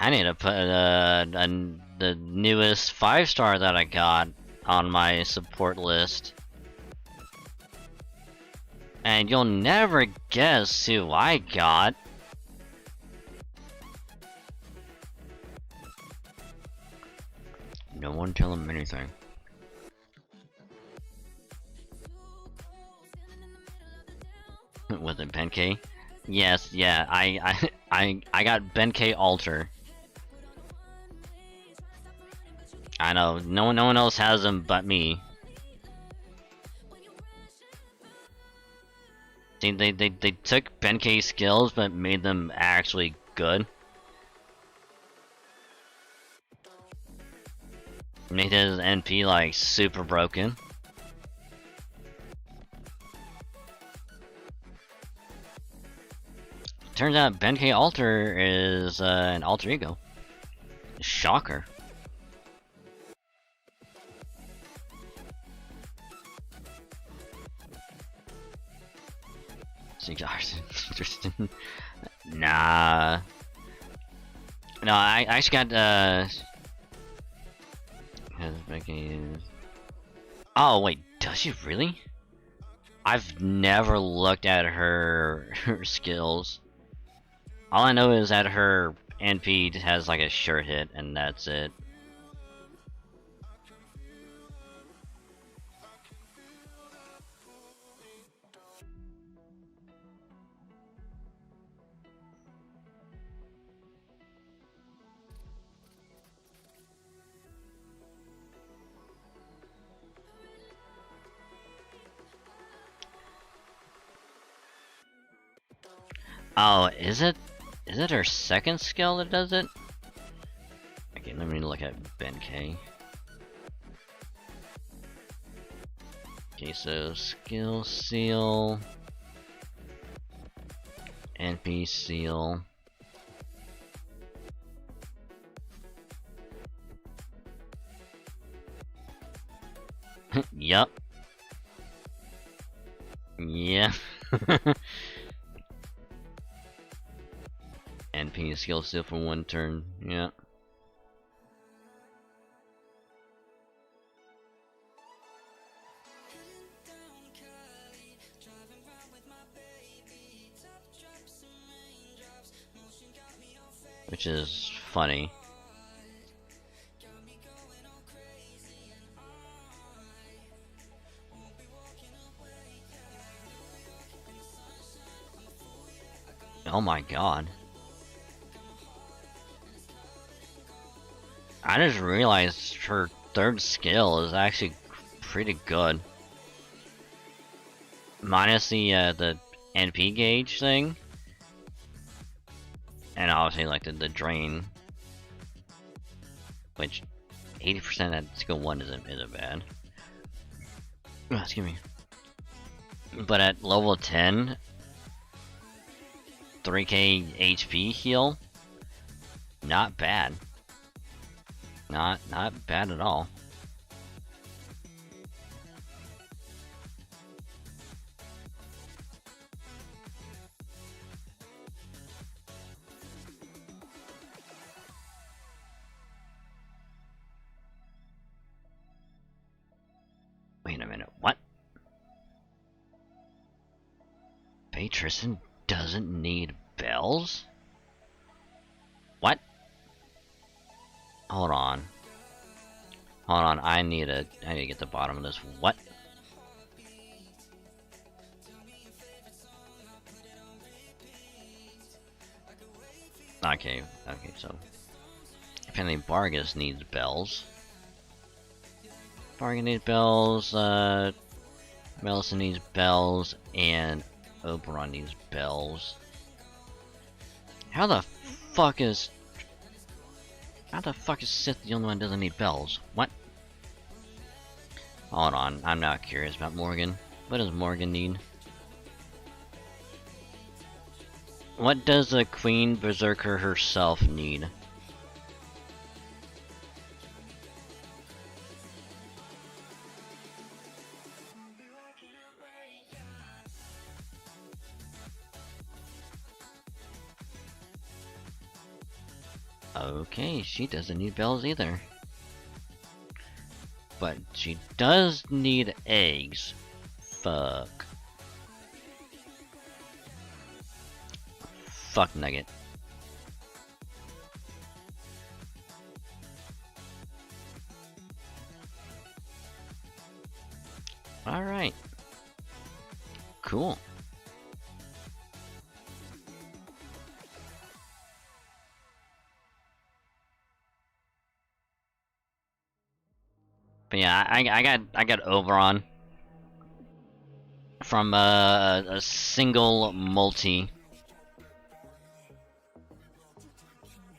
I need to put the newest 5-star that I got on my support list. And you'll never guess who I got. No one tell him anything. Was it Benkei? Yes, yeah, I got Benkei Alter. I know, no one else has them but me. See, they took Benkei's skills but made them actually good. Made his NP like super broken. Turns out Benkei Alter is an alter ego. Shocker. Interesting. Nah. No, I actually got oh wait, does she really? I've never looked at her skills. All I know is that her NP has like a sure hit, and that's it. Oh, is it her second skill that does it? Okay, let me look at Benkei. Okay, so skill seal, NP seal. Yup. Yeah. NP skill seal for 1 turn. Yeah. Which is funny. Oh my god. I just realized her third skill is actually pretty good. Minus the NP gauge thing. And obviously like the drain. Which 80% at skill 1 isn't bad. Oh, excuse me. But at level 10, 3k HP heal, not bad. Not bad at all. Wait a minute, what? Tristan doesn't need bells? Hold on. Hold on, I need to get to the bottom of this. What? Okay, so apparently Vargas needs bells. Vargas needs bells, Melissa needs bells, and Oberon needs bells. How the fuck is Sith the only one that doesn't need bells? What? Hold on, I'm not curious about Morgan. What does Morgan need? What does the Queen Berserker herself need? Okay, she doesn't need bells either. But she does need eggs. Fuck. Fuck Nugget. Alright. Cool. But yeah, I got Oberon from a single multi.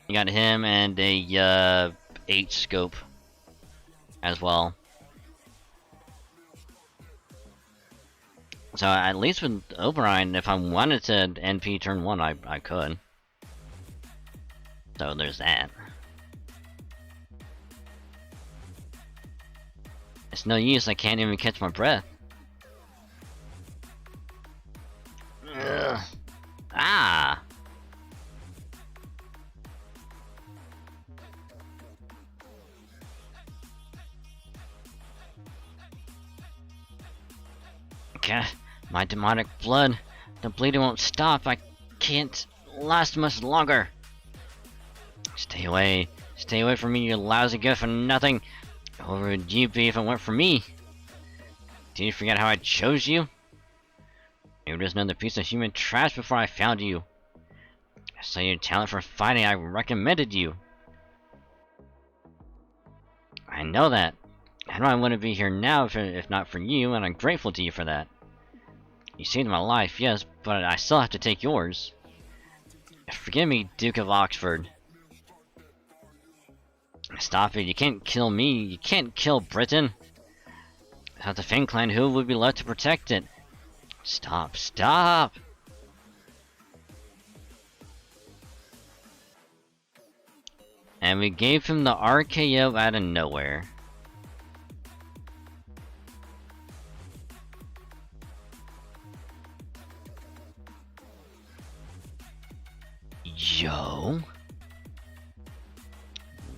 You got him and a 8 scope as well. So at least with Oberon, if I wanted to NP turn 1, I could. So there's that. It's no use, I can't even catch my breath. Ugh. Ah! God, my demonic blood. The bleeding won't stop. I can't last much longer. Stay away. Stay away from me, you lousy good for nothing. Who would you be if it weren't for me? Did you forget how I chose you? You were just another piece of human trash before I found you. I saw your talent for fighting, I recommended you. I know that. I know I wouldn't be here now if not for you, and I'm grateful to you for that. You saved my life, yes, but I still have to take yours. Forgive me, Duke of Oxford. Stop it, you can't kill me, you can't kill Britain. Without the Fang Clan, who would be left to protect it? Stop, stop! And we gave him the RKO out of nowhere. Yo?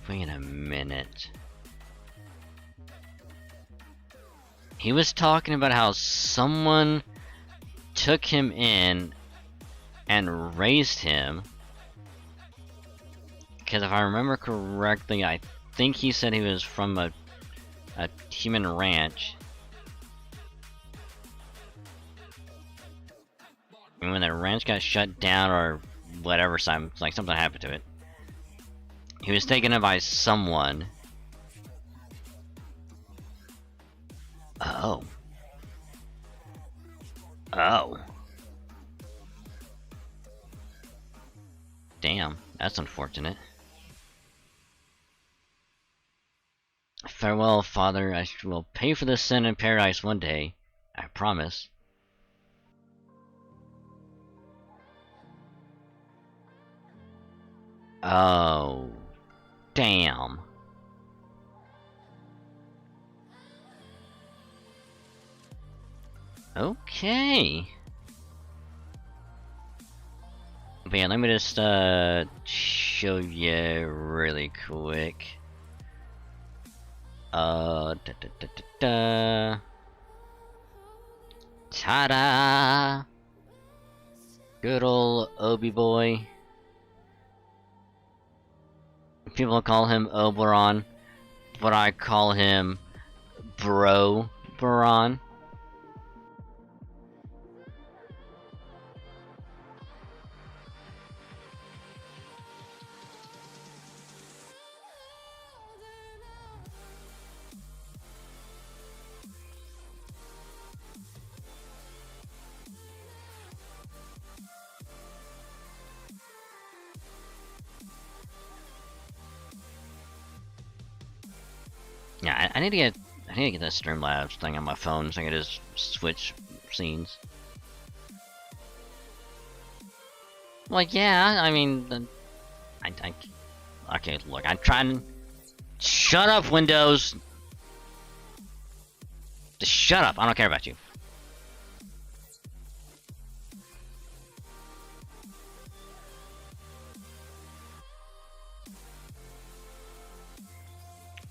Wait a minute. He was talking about how someone took him in and raised him. Because if I remember correctly, I think he said he was from a human ranch. And when that ranch got shut down or whatever, like something happened to it, he was taken in by someone. Oh. Oh. Damn, that's unfortunate. Farewell, Father. I will pay for this sin in paradise one day. I promise. Oh. Damn. Okay. But yeah, let me just show you really quick. Da da da da da. Ta-da! Good ol' Obi boy. people call him Oberon, but I call him Bro Baron. Yeah, I need to get that Streamlabs thing on my phone so I can just switch scenes. Well, yeah, I mean, okay, look, I'm trying. Shut up, Windows. Just shut up. I don't care about you.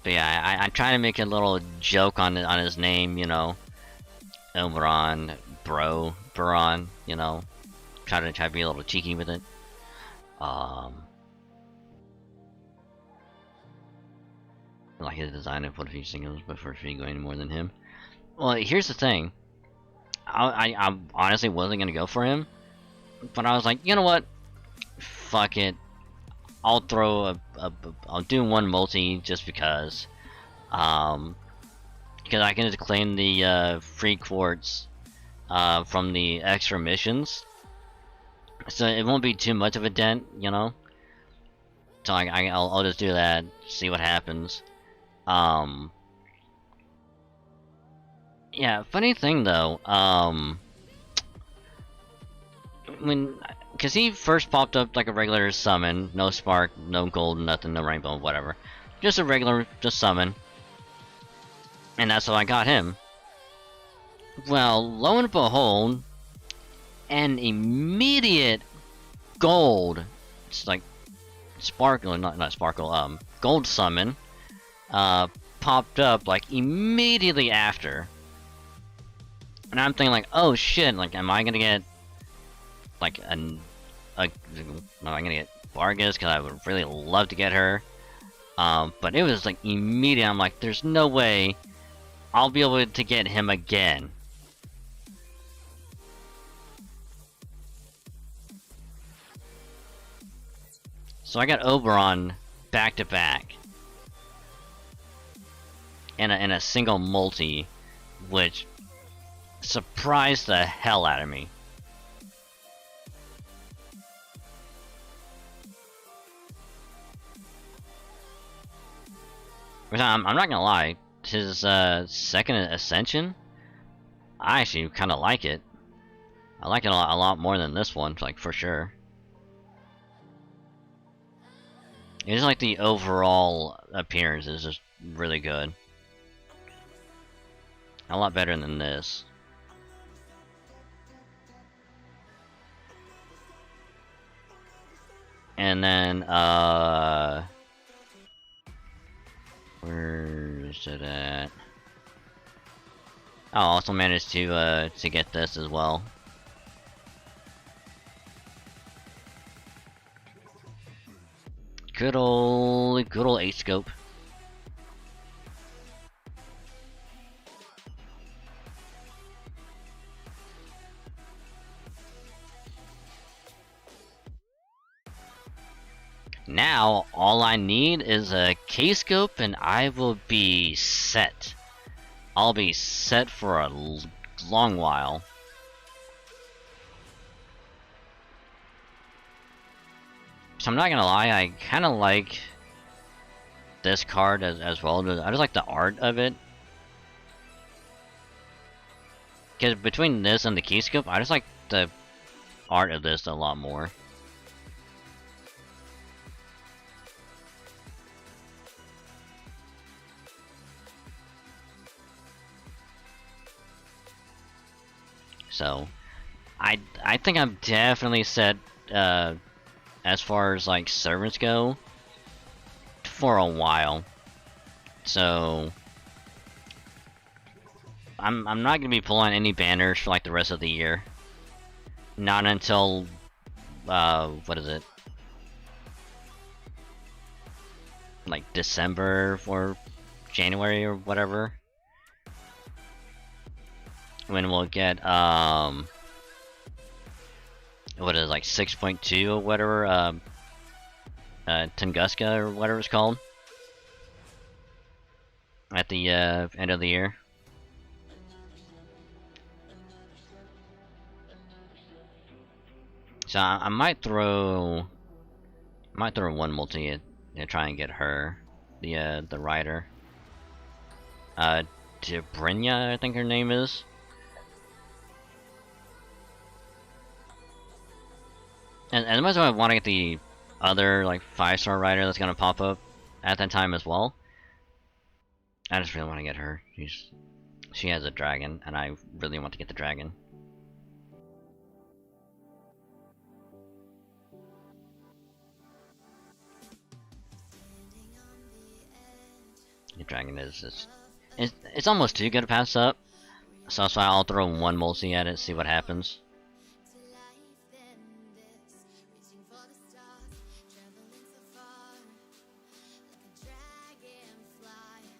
But yeah, I'm trying to make a little joke on his name, you know, Oberon, Bro Baron, you know, try to be a little cheeky with it. I like his design of what if he singles before she go any more than him. Well, here's the thing. I honestly wasn't gonna go for him, but I was like, you know what? Fuck it. I'll throw I'll do one multi just because I can just claim the free quartz from the extra missions, so it won't be too much of a dent, you know. So I'll just do that, see what happens. Yeah, funny thing though, because he first popped up like a regular summon, no spark, no gold, nothing, no rainbow, whatever. Just a regular, just summon. And that's how I got him. Well, lo and behold, an immediate gold, it's like sparkle, not sparkle, gold summon, popped up like immediately after. And I'm thinking like, oh shit, like am I gonna get like am I gonna get Vargas, because I would really love to get her. But it was like immediate. I'm like, there's no way I'll be able to get him again. So I got Oberon back to back in a single multi, which surprised the hell out of me. I'm not gonna lie, his second ascension, I actually kind of like it. I like it a lot more than this one, like for sure. It's like the overall appearance is just really good. A lot better than this. And then where is it at? Oh, also managed to get this as well. Good old 8-scope. Now, all I need is a K-scope and I will be set. I'll be set for a long while. So I'm not gonna lie, I kinda like this card as well. I just like the art of it. Because between this and the Keyscope, I just like the art of this a lot more. So, I think I'm definitely set as far as like servants go for a while. So I'm not gonna be pulling any banners for like the rest of the year. Not until what is it? like December or January or whatever, when we'll get what is it, like 6.2 or whatever, Tunguska or whatever it's called, at the end of the year. So I might throw one multi and try and get her, the rider. Debrinya, I think her name is. And as much as I want to get the other like 5-star rider that's gonna pop up at that time as well, I just really want to get her. She has a dragon, and I really want to get the dragon. The dragon is it's almost too good to pass up, so that's why I'll throw one multi at it, see what happens.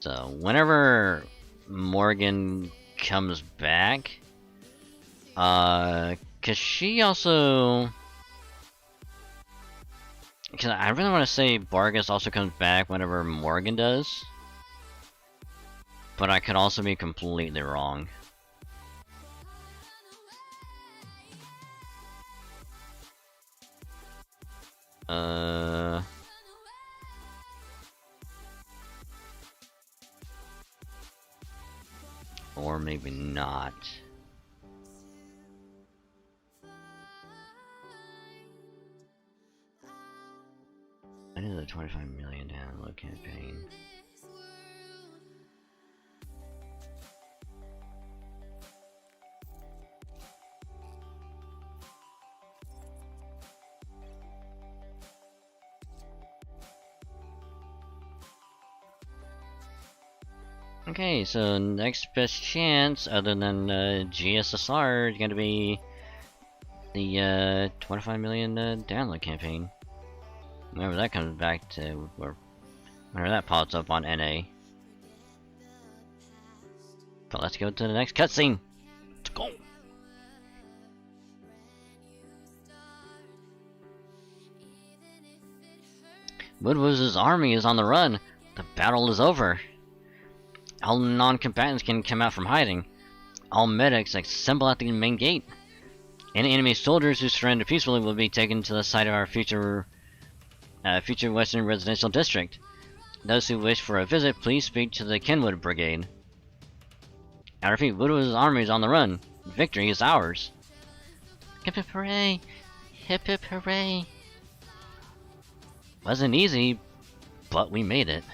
So whenever Morgan comes back, cause she also, cause I really want to say Vargas also comes back whenever Morgan does, but I could also be completely wrong. Or maybe not. I did the 25 million download campaign. Okay, so next best chance, other than GSSR, is going to be the 25 million download campaign. Whenever that comes back to, or whenever that pops up on NA. But let's go to the next cutscene. Let's go. Woodwoo's army is on the run. The battle is over. All non-combatants can come out from hiding. All medics assemble at the main gate. Any enemy soldiers who surrender peacefully will be taken to the site of our future Western Residential District. Those who wish for a visit, please speak to the Kenwood Brigade. I repeat, Woodwoo's army is on the run. Victory is ours. Hip hip hooray! Hip hip hooray! Wasn't easy, but we made it.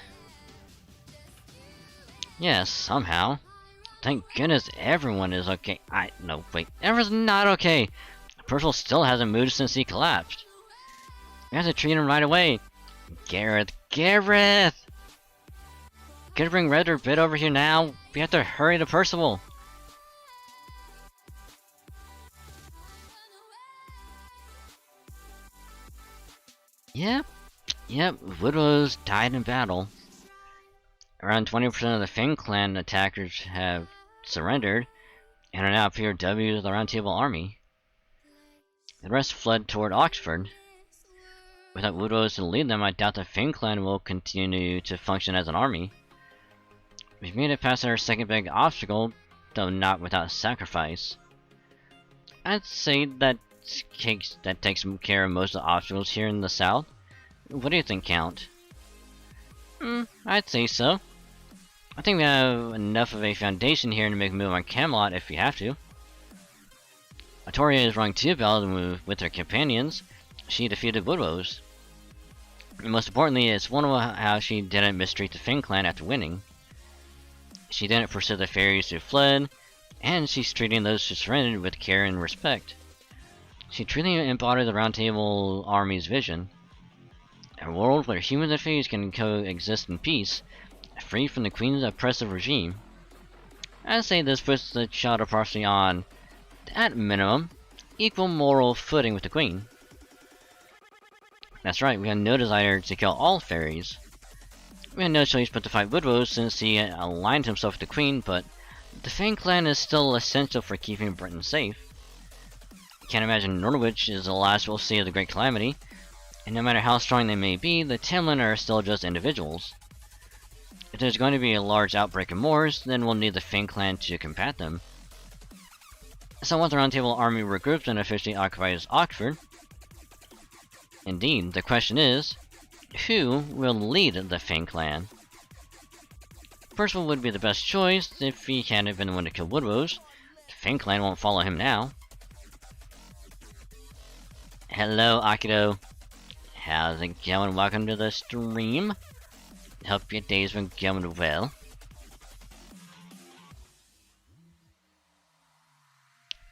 Yes, somehow. Thank goodness everyone is okay. No, wait. Everyone's not okay. Percival still hasn't moved since he collapsed. We have to treat him right away. Gareth! Gareth! Could you bring Red or Bit over here now? We have to hurry to Percival. Yep. Woodrose died in battle. Around 20% of the Fang Clan attackers have surrendered, and are now POWs of the Round Table Army. The rest fled toward Oxford. Without Woodrose to lead them, I doubt the Fang Clan will continue to function as an army. We've made it past our second big obstacle, though not without sacrifice. I'd say that takes care of most of the obstacles here in the south. What do you think, Count? I'd say so. I think we have enough of a foundation here to make a move on Camelot if we have to. Atoria has rung 2 bells with her companions. She defeated Woodrose. Most importantly, it's wonderful how she didn't mistreat the Fang Clan after winning. She didn't pursue the fairies who fled, and she's treating those who surrendered with care and respect. She truly embodied the Round Table Army's vision. A world where humans and fairies can coexist in peace, free from the Queen's oppressive regime. I'd say this puts the Shadow Parsley on, at minimum, equal moral footing with the Queen. That's right, we have no desire to kill all fairies. We had no choice but to fight Woodrose since he aligned himself with the Queen, but the Fang clan is still essential for keeping Britain safe. Can't imagine Norwich is the last we'll see of the Great Calamity, and no matter how strong they may be, the Tamlin are still just individuals. If there's going to be a large outbreak of Moors, then we'll need the Fang clan to combat them. So once the Round Table army regroups and officially occupies Oxford, indeed, the question is, who will lead the Fang clan? Percival would be the best choice if he hadn't been the one to kill Woodrose. The Fang clan won't follow him now. Hello, Akido. How's it going? Welcome to the stream. Hope your day's been going well.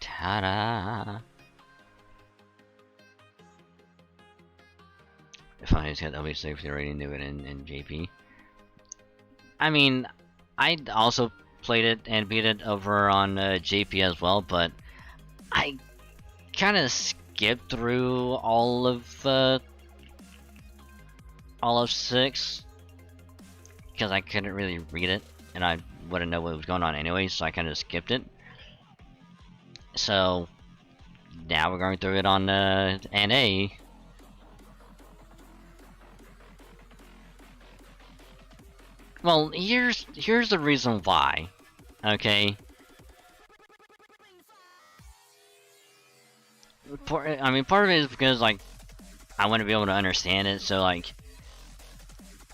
Ta-da! If I just got LB6, they already knew it in JP. I mean, I also played it and beat it over on JP as well, but I kind of skipped through all of 6 because I couldn't really read it, and I wouldn't know what was going on anyway, so I kind of skipped it. So now we're going through it on NA. Well, here's the reason why. Okay. I mean, part of it is because like I want to be able to understand it. So like,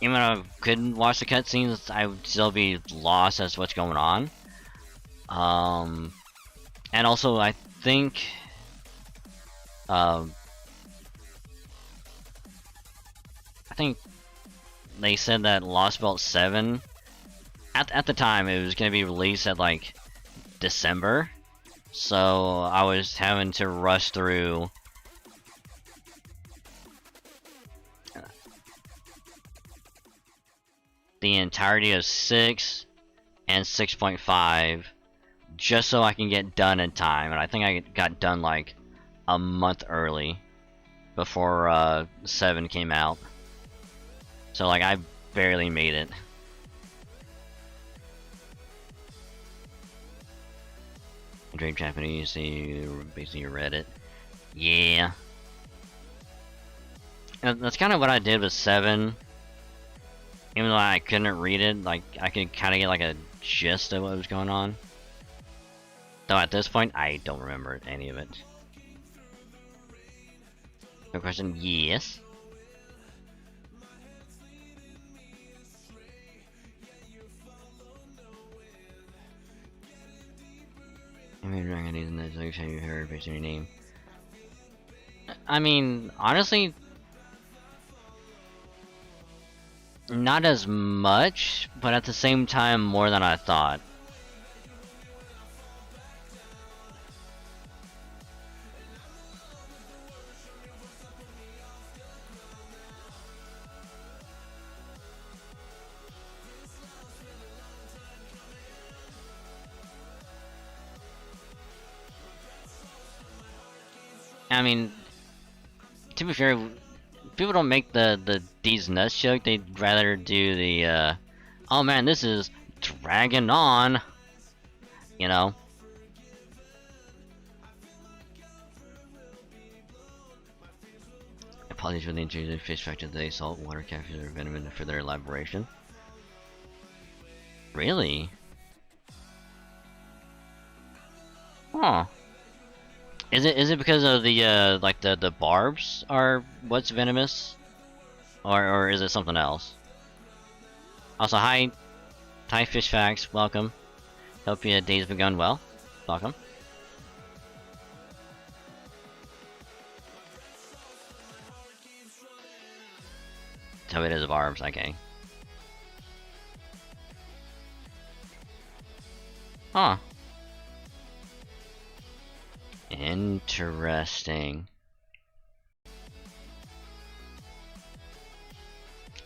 even if I couldn't watch the cutscenes, I would still be lost as to what's going on. And also I think, I think they said that Lost Belt 7, at the time, it was going to be released at, like, December. So, I was having to rush through the entirety of 6 and 6.5 just so I can get done in time. And I think I got done, like, a month early before 7 came out. So, like, I barely made it. Great Japanese, so you basically read it. Yeah. And that's kind of what I did with 7. Even though I couldn't read it, like, I could kind of get, like, a gist of what was going on. Though at this point, I don't remember any of it. No question? Yes. I mean, Dragon is in the like you heard based on your name. I mean, honestly, not as much, but at the same time, more than I thought. I mean, to be fair, people don't make the these nuts joke. They'd rather do the oh man, this is dragging on, you know. Apologies for the intrusive fish factor today. Salt water captures their venom for their elaboration. Really? Huh. Is it because of the like the barbs are what's venomous, or is it something else? Also, hi Fish Facts, welcome. Hope your day's been going well. Welcome. So it is barbs, okay. Huh. Interesting.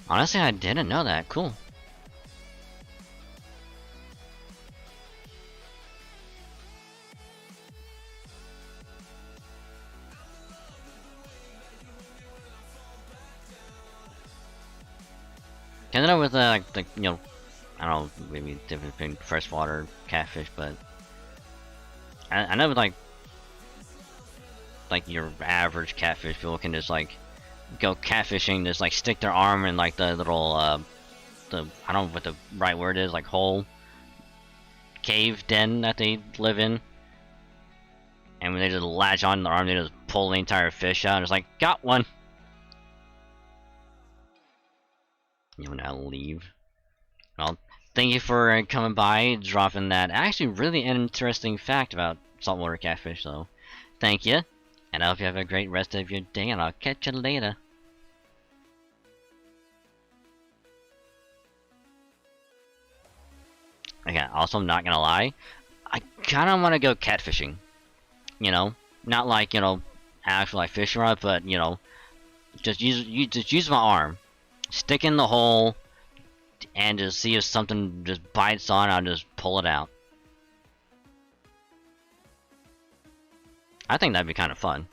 Honestly, I didn't know that. Cool. I know with like you know, I don't know, maybe difference between freshwater catfish, but I know with like your average catfish, people can just like go catfishing, just like stick their arm in like the little I don't know what the right word is, like hole, cave den that they live in, and when they just latch on their arm, they just pull the entire fish out. And it's like, got one. You want to leave? Well, thank you for coming by, dropping that actually really interesting fact about saltwater catfish. So, thank you, and I hope you have a great rest of your day, and I'll catch you later. Okay, also, I'm not gonna lie, I kind of want to go catfishing. You know, not like, you know, actual like fishing rod, but you know, just use my arm, stick in the hole, and just see if something just bites on. I'll just pull it out. I think that'd be kind of fun.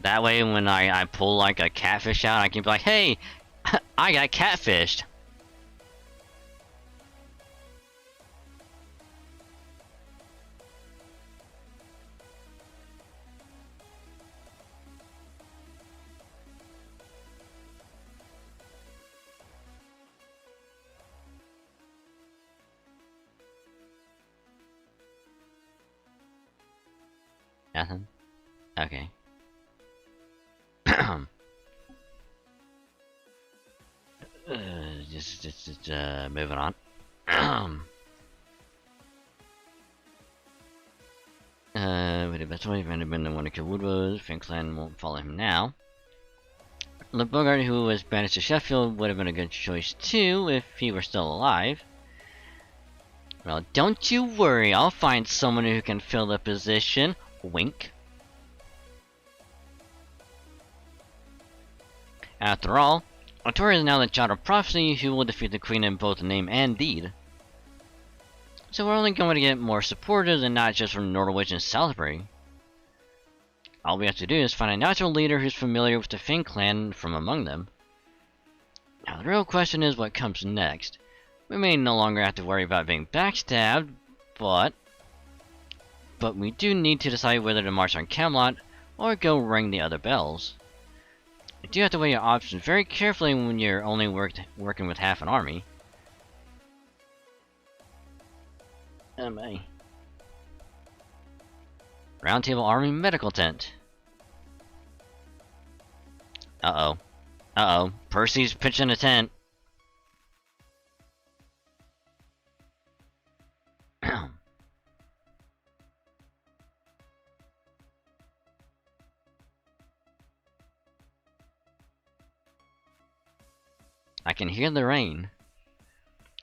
That way, when I pull like a catfish out, I can be like, "Hey, I got catfished." Nothing. Okay. Just moving on. With the best way, if been the one to kill Woodrose, Finclan won't follow him now. Le Bogart, who was banished to Sheffield, would have been a good choice too if he were still alive. Well, don't you worry, I'll find someone who can fill the position. Wink. After all, Artura is now the child of prophecy who will defeat the queen in both name and deed. So we're only going to get more supporters and not just from Norwich and Salisbury. All we have to do is find a natural leader who's familiar with the Finn clan from among them. Now the real question is what comes next. We may no longer have to worry about being backstabbed, but we do need to decide whether to march on Camelot or go ring the other bells. You do have to weigh your options very carefully when you're only working with half an army. Oh my. Roundtable Army Medical Tent. Uh-oh. Uh-oh. Percy's pitching a tent. I can hear the rain.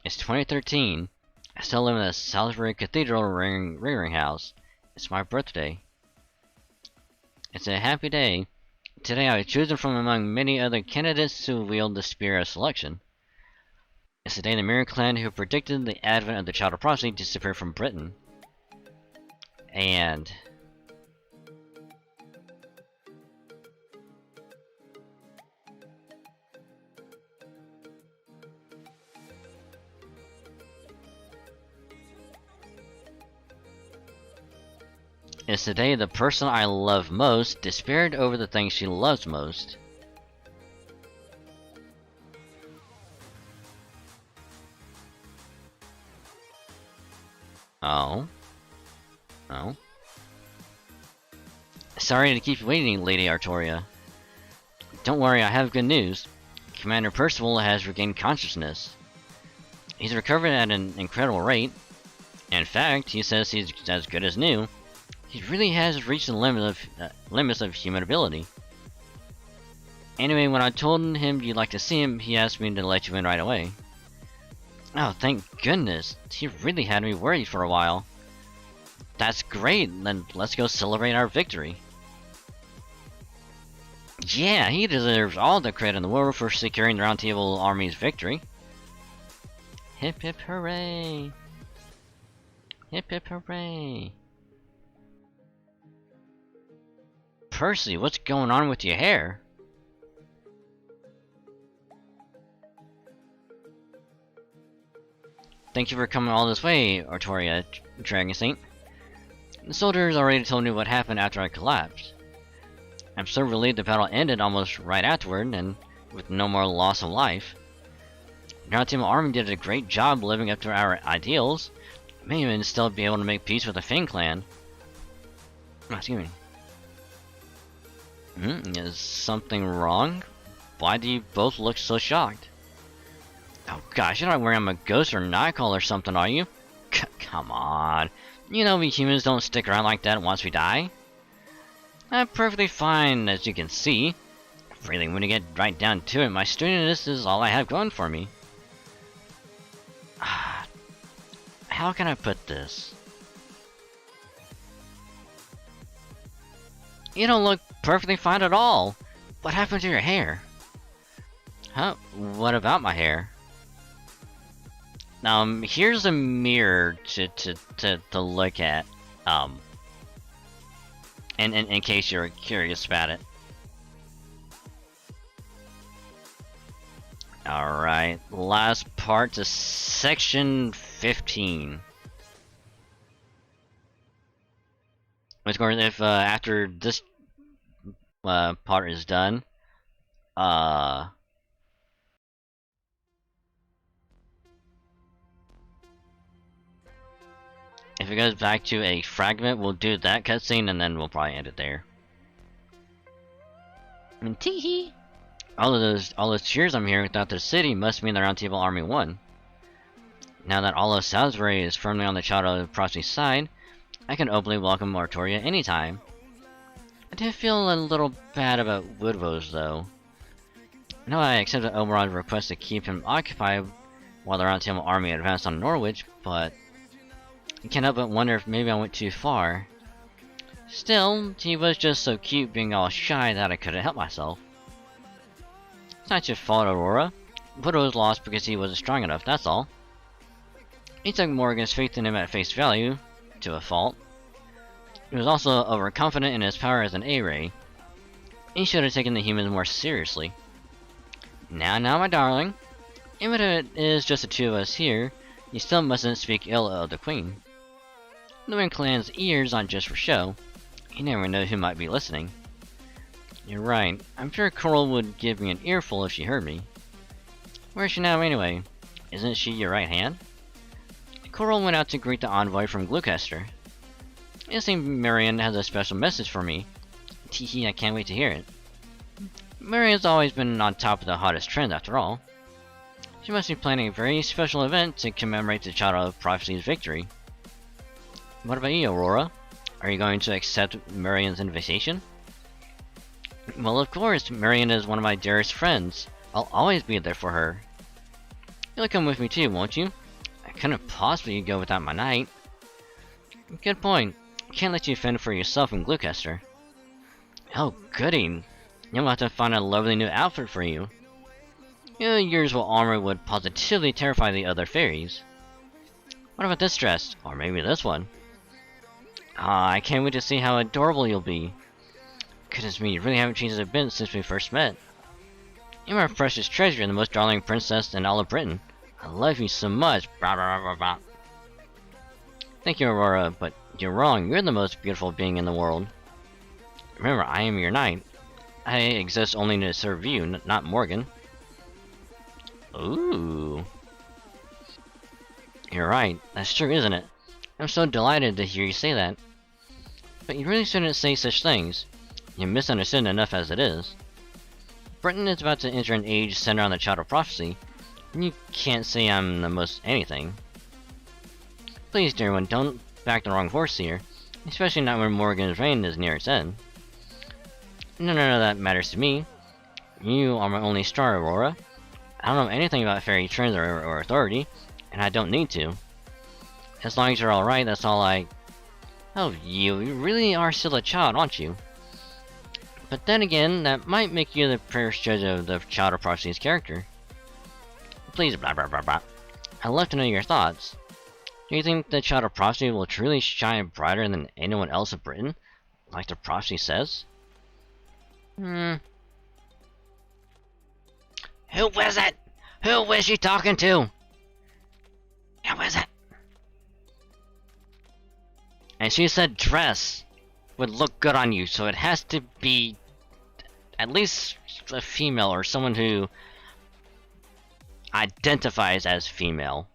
It's 2013. I still live in the Salisbury Cathedral ring house. It's my birthday. It's a happy day. Today I was chosen from among many other candidates to wield the spear of selection. It's the day the Mirror Clan who predicted the advent of the Child of Prophecy disappeared from Britain. And it's the day the person I love most despaired over the things she loves most. Oh. Oh. Sorry to keep you waiting, Lady Artoria. Don't worry, I have good news. Commander Percival has regained consciousness. He's recovered at an incredible rate. In fact, he says he's as good as new. He really has reached the limits of human ability. Anyway, when I told him you'd like to see him, he asked me to let you in right away. Oh, thank goodness. He really had me worried for a while. That's great, then let's go celebrate our victory. Yeah, he deserves all the credit in the world for securing the Round Table Army's victory. Hip hip hooray! Hip hip hooray! Percy, what's going on with your hair? Thank you for coming all this way, Artoria, Dragon Saint. The soldiers already told me what happened after I collapsed. I'm so relieved the battle ended almost right afterward, and with no more loss of life. The Round Army did a great job living up to our ideals. May even still be able to make peace with the Fang clan. Oh, excuse me. Is something wrong? Why do you both look so shocked? Oh gosh, you're not worried I'm a ghost or nightcall or something, are you? Come on. You know we humans don't stick around like that once we die. I'm perfectly fine, as you can see. Really, when you get right down to it, my sturdiness is all I have going for me. How can I put this? You don't look perfectly fine at all. What happened to your hair? Huh? What about my hair? Here's a mirror to look at. In case you're curious about it. Alright, last part to section 15. Of course, if after this part is done, if it goes back to a fragment, we'll do that cutscene and then we'll probably end it there. Teehee! All those cheers I'm hearing throughout the city must mean the Round Table Army won. Now that all of Salisbury is firmly on the Shadow Prophecy's side, I can openly welcome Artoria anytime. I do feel a little bad about Woodrose though. I know I accepted Oberon's request to keep him occupied while the Round Table Army advanced on Norwich, but I can't help but wonder if maybe I went too far. Still, he was just so cute being all shy that I couldn't help myself. It's not your fault, Aurora. Woodrose lost because he wasn't strong enough, that's all. He took Morgan's faith in him at face value, to a fault. He was also overconfident in his power as an A-ray. He should have taken the humans more seriously. Now, my darling. Even if it is just the two of us here, you still mustn't speak ill of the Queen. The Wind Clan's ears aren't just for show. You never know who might be listening. You're right. I'm sure Coral would give me an earful if she heard me. Where is she now anyway? Isn't she your right hand? Coral went out to greet the envoy from Gloucester. It seems Marion has a special message for me. Teehee, I can't wait to hear it. Marion's always been on top of the hottest trend after all. She must be planning a very special event to commemorate the Shadow of Prophecy's victory. What about you, Aurora? Are you going to accept Marion's invitation? Well, of course, Marion is one of my dearest friends. I'll always be there for her. You'll come with me too, won't you? I couldn't possibly go without my knight. Good point. I can't let you fend for yourself in Gloucester. Oh, goody. You'll have to find a lovely new outfit for you. Your usual armor would positively terrify the other fairies. What about this dress? Or maybe this one? I can't wait to see how adorable you'll be. Goodness me, you really haven't changed a bit since we first met. You're my precious treasure and the most darling princess in all of Britain. I love you so much. Blah, blah, blah, blah. Thank you, Aurora, but you're wrong. You're the most beautiful being in the world. Remember, I am your knight. I exist only to serve you, not Morgan. Ooh. You're right. That's true, isn't it? I'm so delighted to hear you say that. But you really shouldn't say such things. You're misunderstood enough as it is. Britain is about to enter an age centered on the Child of Prophecy, and you can't say I'm the most anything. Please, dear one, don't back the wrong horse here, especially not when Morgan's reign is near its end. None of that matters to me. You are my only star, Aurora. I don't know anything about fairy trends or authority, and I don't need to. As long as you're alright, that's all I... Oh, you really are still a child, aren't you? But then again, that might make you the first judge of the Child of Prophecy's character. Please, blah blah blah blah. I'd love to know your thoughts. Do you think the Child of Prophecy will truly shine brighter than anyone else in Britain, like the prophecy says? Hmm. Who was it? Who was she talking to? Who was it? And she said dress would look good on you, so it has to be at least a female or someone who identifies as female.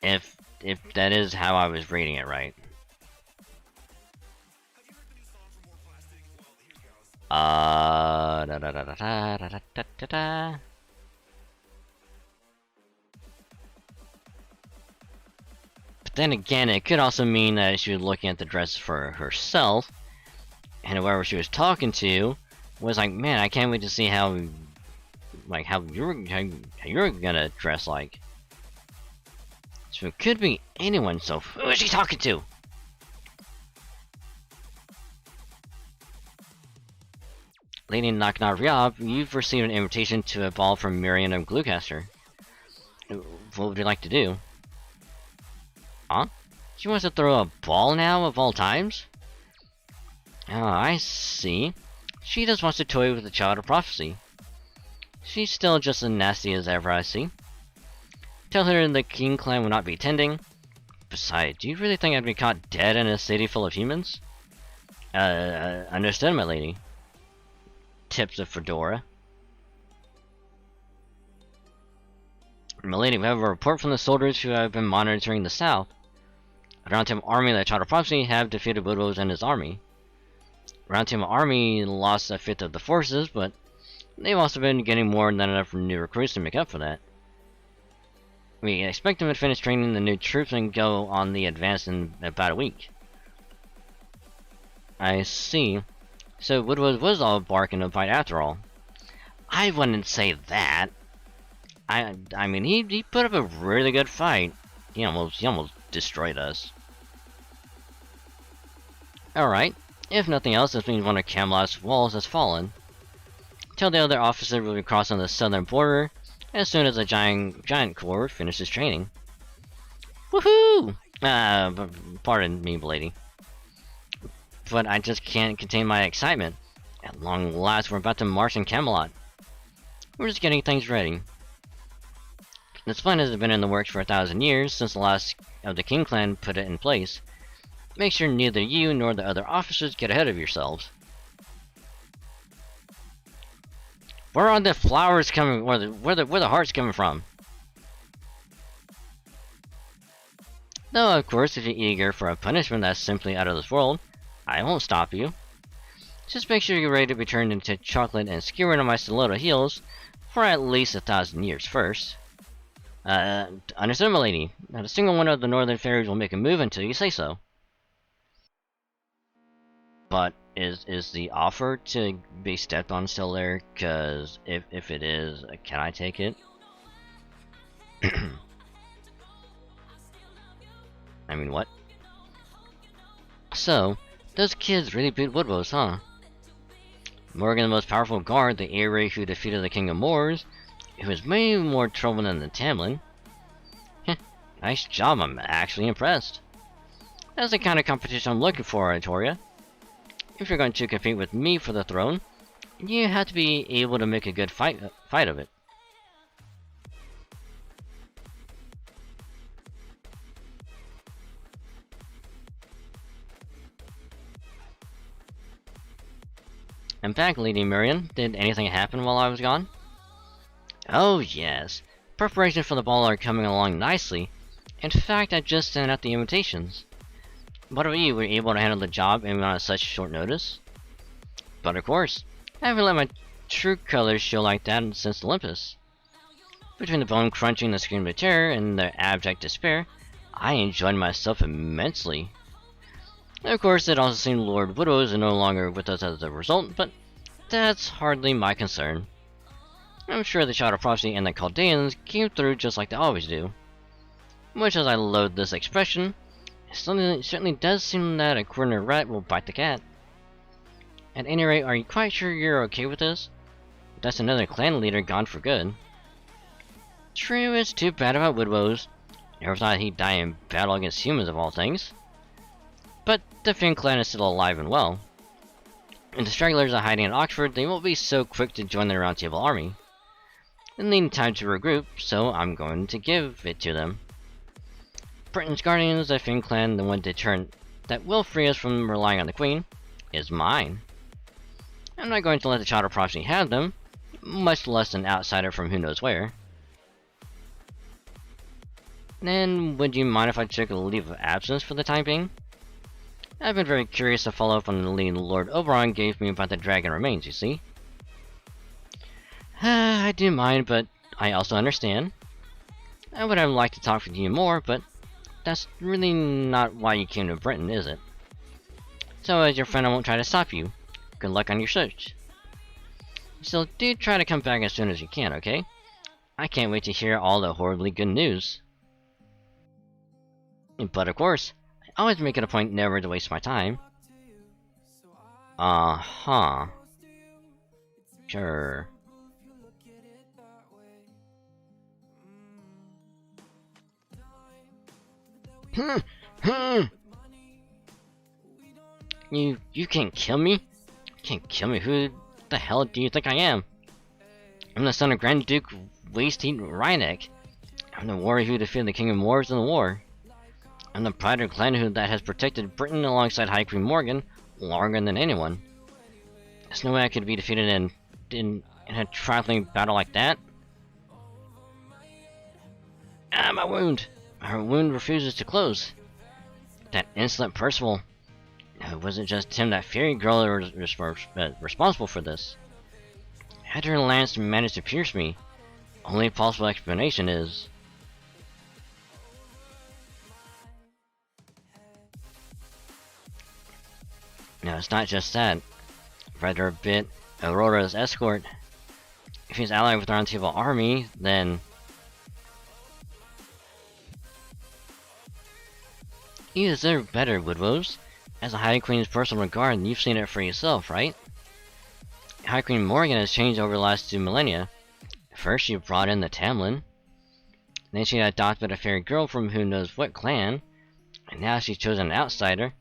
If that is how I was reading it right. Da da da da da da da da da. But then again, it could also mean that she was looking at the dress for herself, and whoever she was talking to was like, "Man, I can't wait to see how you're gonna dress like." So it could be anyone. So who is she talking to? Lady Knock Knock Ryob, you've received an invitation to a ball from Miriam of Gluecaster. What would you like to do? Huh? She wants to throw a ball now, of all times? Oh, I see. She just wants to toy with the Child of Prophecy. She's still just as nasty as ever, I see. Tell her the King Clan will not be attending. Besides, do you really think I'd be caught dead in a city full of humans? Understood, my lady. Tips of Fedora. Milady, we have a report from the soldiers who have been monitoring the south. The Round Table Army and the Child of Prophecy have defeated Woodrose and his army. Round Table Army lost a fifth of the forces, but they've also been getting more than enough new recruits to make up for that. We expect them to finish training the new troops and go on the advance in about a week. I see. So Woodrose was all bark and no bite after all. I wouldn't say that. I mean, he put up a really good fight. He almost destroyed us. Alright, if nothing else, this means one of Camelot's walls has fallen. Tell the other officer will be crossing the southern border as soon as the giant corps finishes training. Woohoo! Pardon me, lady. But I just can't contain my excitement. At long last, we're about to march in Camelot. We're just getting things ready. This plan has been in the works for 1,000 years, since the last of the King Clan put it in place. Make sure neither you nor the other officers get ahead of yourselves. Where are the flowers coming? Where the hearts coming from? Though, of course, if you're eager for a punishment that's simply out of this world, I won't stop you. Just make sure you're ready to be turned into chocolate and skewered on my stiletto heels for at least 1,000 years first. Understood, my lady. Not a single one of the northern fairies will make a move until you say so. But is the offer to be stepped on still there? Cause if it is, can I take it? I mean, what? So, those kids really beat Woodrose, huh? Morgan, the most powerful guard, the Eyrie who defeated the King of Moors, who was way more trouble than the Tamlin. Heh, nice job, I'm actually impressed. That's the kind of competition I'm looking for, Artoria. If you're going to compete with me for the throne, you have to be able to make a good fight of it. In fact, Lady Miriam, did anything happen while I was gone? Oh yes, preparations for the ball are coming along nicely. In fact, I just sent out the invitations. But you were able to handle the job even on such short notice? But of course, I haven't let my true colors show like that since Olympus. Between the bone crunching, the scream of terror, and the abject despair, I enjoyed myself immensely. Of course, it also seemed Lord Woodrose is no longer with us as a result, but that's hardly my concern. I'm sure the Child of Prophecy and the Chaldeans came through just like they always do. Much as I loathe this expression, it certainly does seem that a corner rat will bite the cat. At any rate, are you quite sure you're okay with this? That's another clan leader gone for good. True, it's too bad about Woodrose. Never thought he'd die in battle against humans of all things. the Finn clan is still alive and well. And the stragglers are hiding in Oxford, they won't be so quick to join the Round Table army. They need time to regroup, so I'm going to give it to them. Britain's Guardians, the Finn clan, the one deterrent that will free us from relying on the Queen, is mine. I'm not going to let the Child of Prophecy have them, much less an outsider from who knows where. Then, would you mind if I took a leave of absence for the time being? I've been very curious to follow up on the lead Lord Oberon gave me about the dragon remains, you see. I do mind, but I also understand. I would have liked to talk with you more, but that's really not why you came to Britain, is it? So as your friend, I won't try to stop you. Good luck on your search. Still, do try to come back as soon as you can, okay? I can't wait to hear all the horribly good news. But of course, I always make it a point never to waste my time. Uh-huh. Sure. You can't kill me? You can't kill me. Who the hell do you think I am? I'm the son of Grand Duke Waste-Heat Rhynek. I'm the warrior who defeated the King of Moors in the war. I'm the pride of clan that has protected Britain alongside High Queen Morgan longer than anyone. There's no way I could be defeated in a trifling battle like that. Ah, my wound! My wound refuses to close. That insolent Percival. It wasn't just him, that fairy girl that was responsible for this. Had her lance managed to pierce me? Only possible explanation is... No, it's not just that. Rather a bit Aurora's escort. If he's allied with the Round Table army, then... You deserve better, Woodrose. As a High Queen's personal guard, you've seen it for yourself, right? High Queen Morgan has changed over the last 2 millennia. First she brought in the Tamlin. Then she adopted a fairy girl from who knows what clan. And now she's chosen an outsider,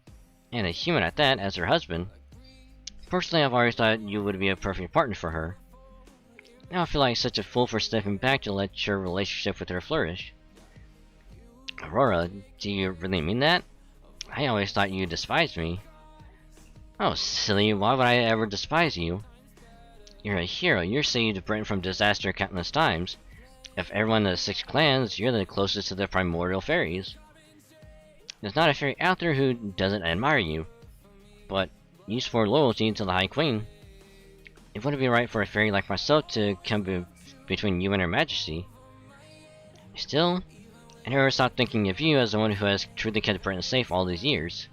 and a human at that, as her husband. Personally, I've always thought you would be a perfect partner for her. Now I feel like such a fool for stepping back to let your relationship with her flourish. Aurora, do you really mean that? I always thought you despised me. Oh, silly, why would I ever despise you? You're a hero, you're saved Britain from disaster countless times. Of everyone in the 6 clans, you're the closest to the primordial fairies. There's not a fairy out there who doesn't admire you. But you swore loyalty to the High Queen. It wouldn't be right for a fairy like myself to come between you and her majesty. Still, I never stopped thinking of you as the one who has truly kept Britain safe all these years.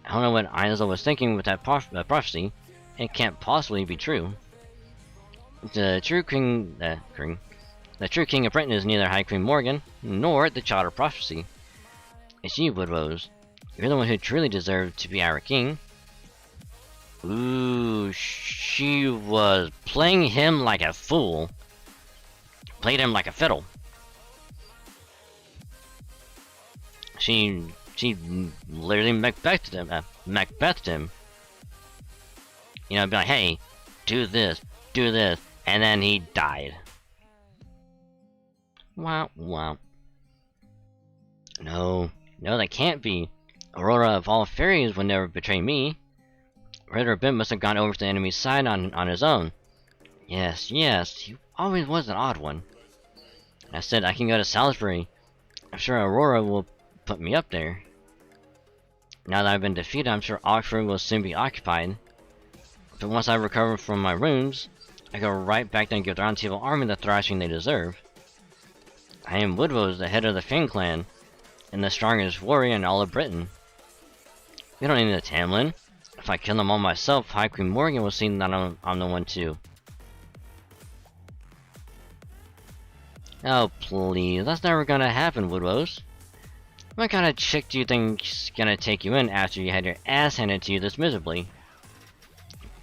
I don't know what Ainsley was thinking with that prophecy. It can't possibly be true. The true king of Britain is neither High Queen Morgan, nor the Child of Prophecy. It's you, Woodrose. You're the one who truly deserved to be our king. Ooh, she was playing him like a fool. Played him like a fiddle. She literally Macbethed him. You know, be like, hey, do this, and then he died. Wow, wow. No, that can't be. Aurora of all fairies would never betray me. Ritter Bim must have gone over to the enemy's side on his own. Yes, he always was an odd one. I said I can go to Salisbury. I'm sure Aurora will put me up there. Now that I've been defeated, I'm sure Oxford will soon be occupied. But once I recover from my wounds, I go right back there and give the Round Table army the thrashing they deserve. I am Woodrose, the head of the Finn clan, and the strongest warrior in all of Britain. We don't need a Tamlin. If I kill them all myself, High Queen Morgan will see that I'm the one too. Oh please, that's never gonna happen, Woodrose. What kind of chick do you think's gonna take you in after you had your ass handed to you this miserably?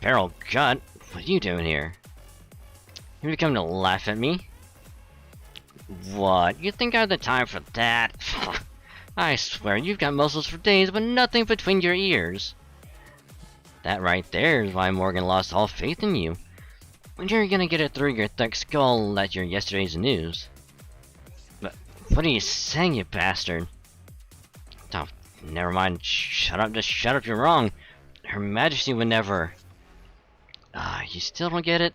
Beryl Gut, what are you doing here? You come to laugh at me? What? You think I have the time for that? I swear, you've got muscles for days, but nothing between your ears. That right there is why Morgan lost all faith in you. When you're gonna get it through your thick skull at your yesterday's news. But what are you saying, you bastard? Oh, never mind. Shut up, just shut up, you're wrong. Her Majesty would never... you still don't get it?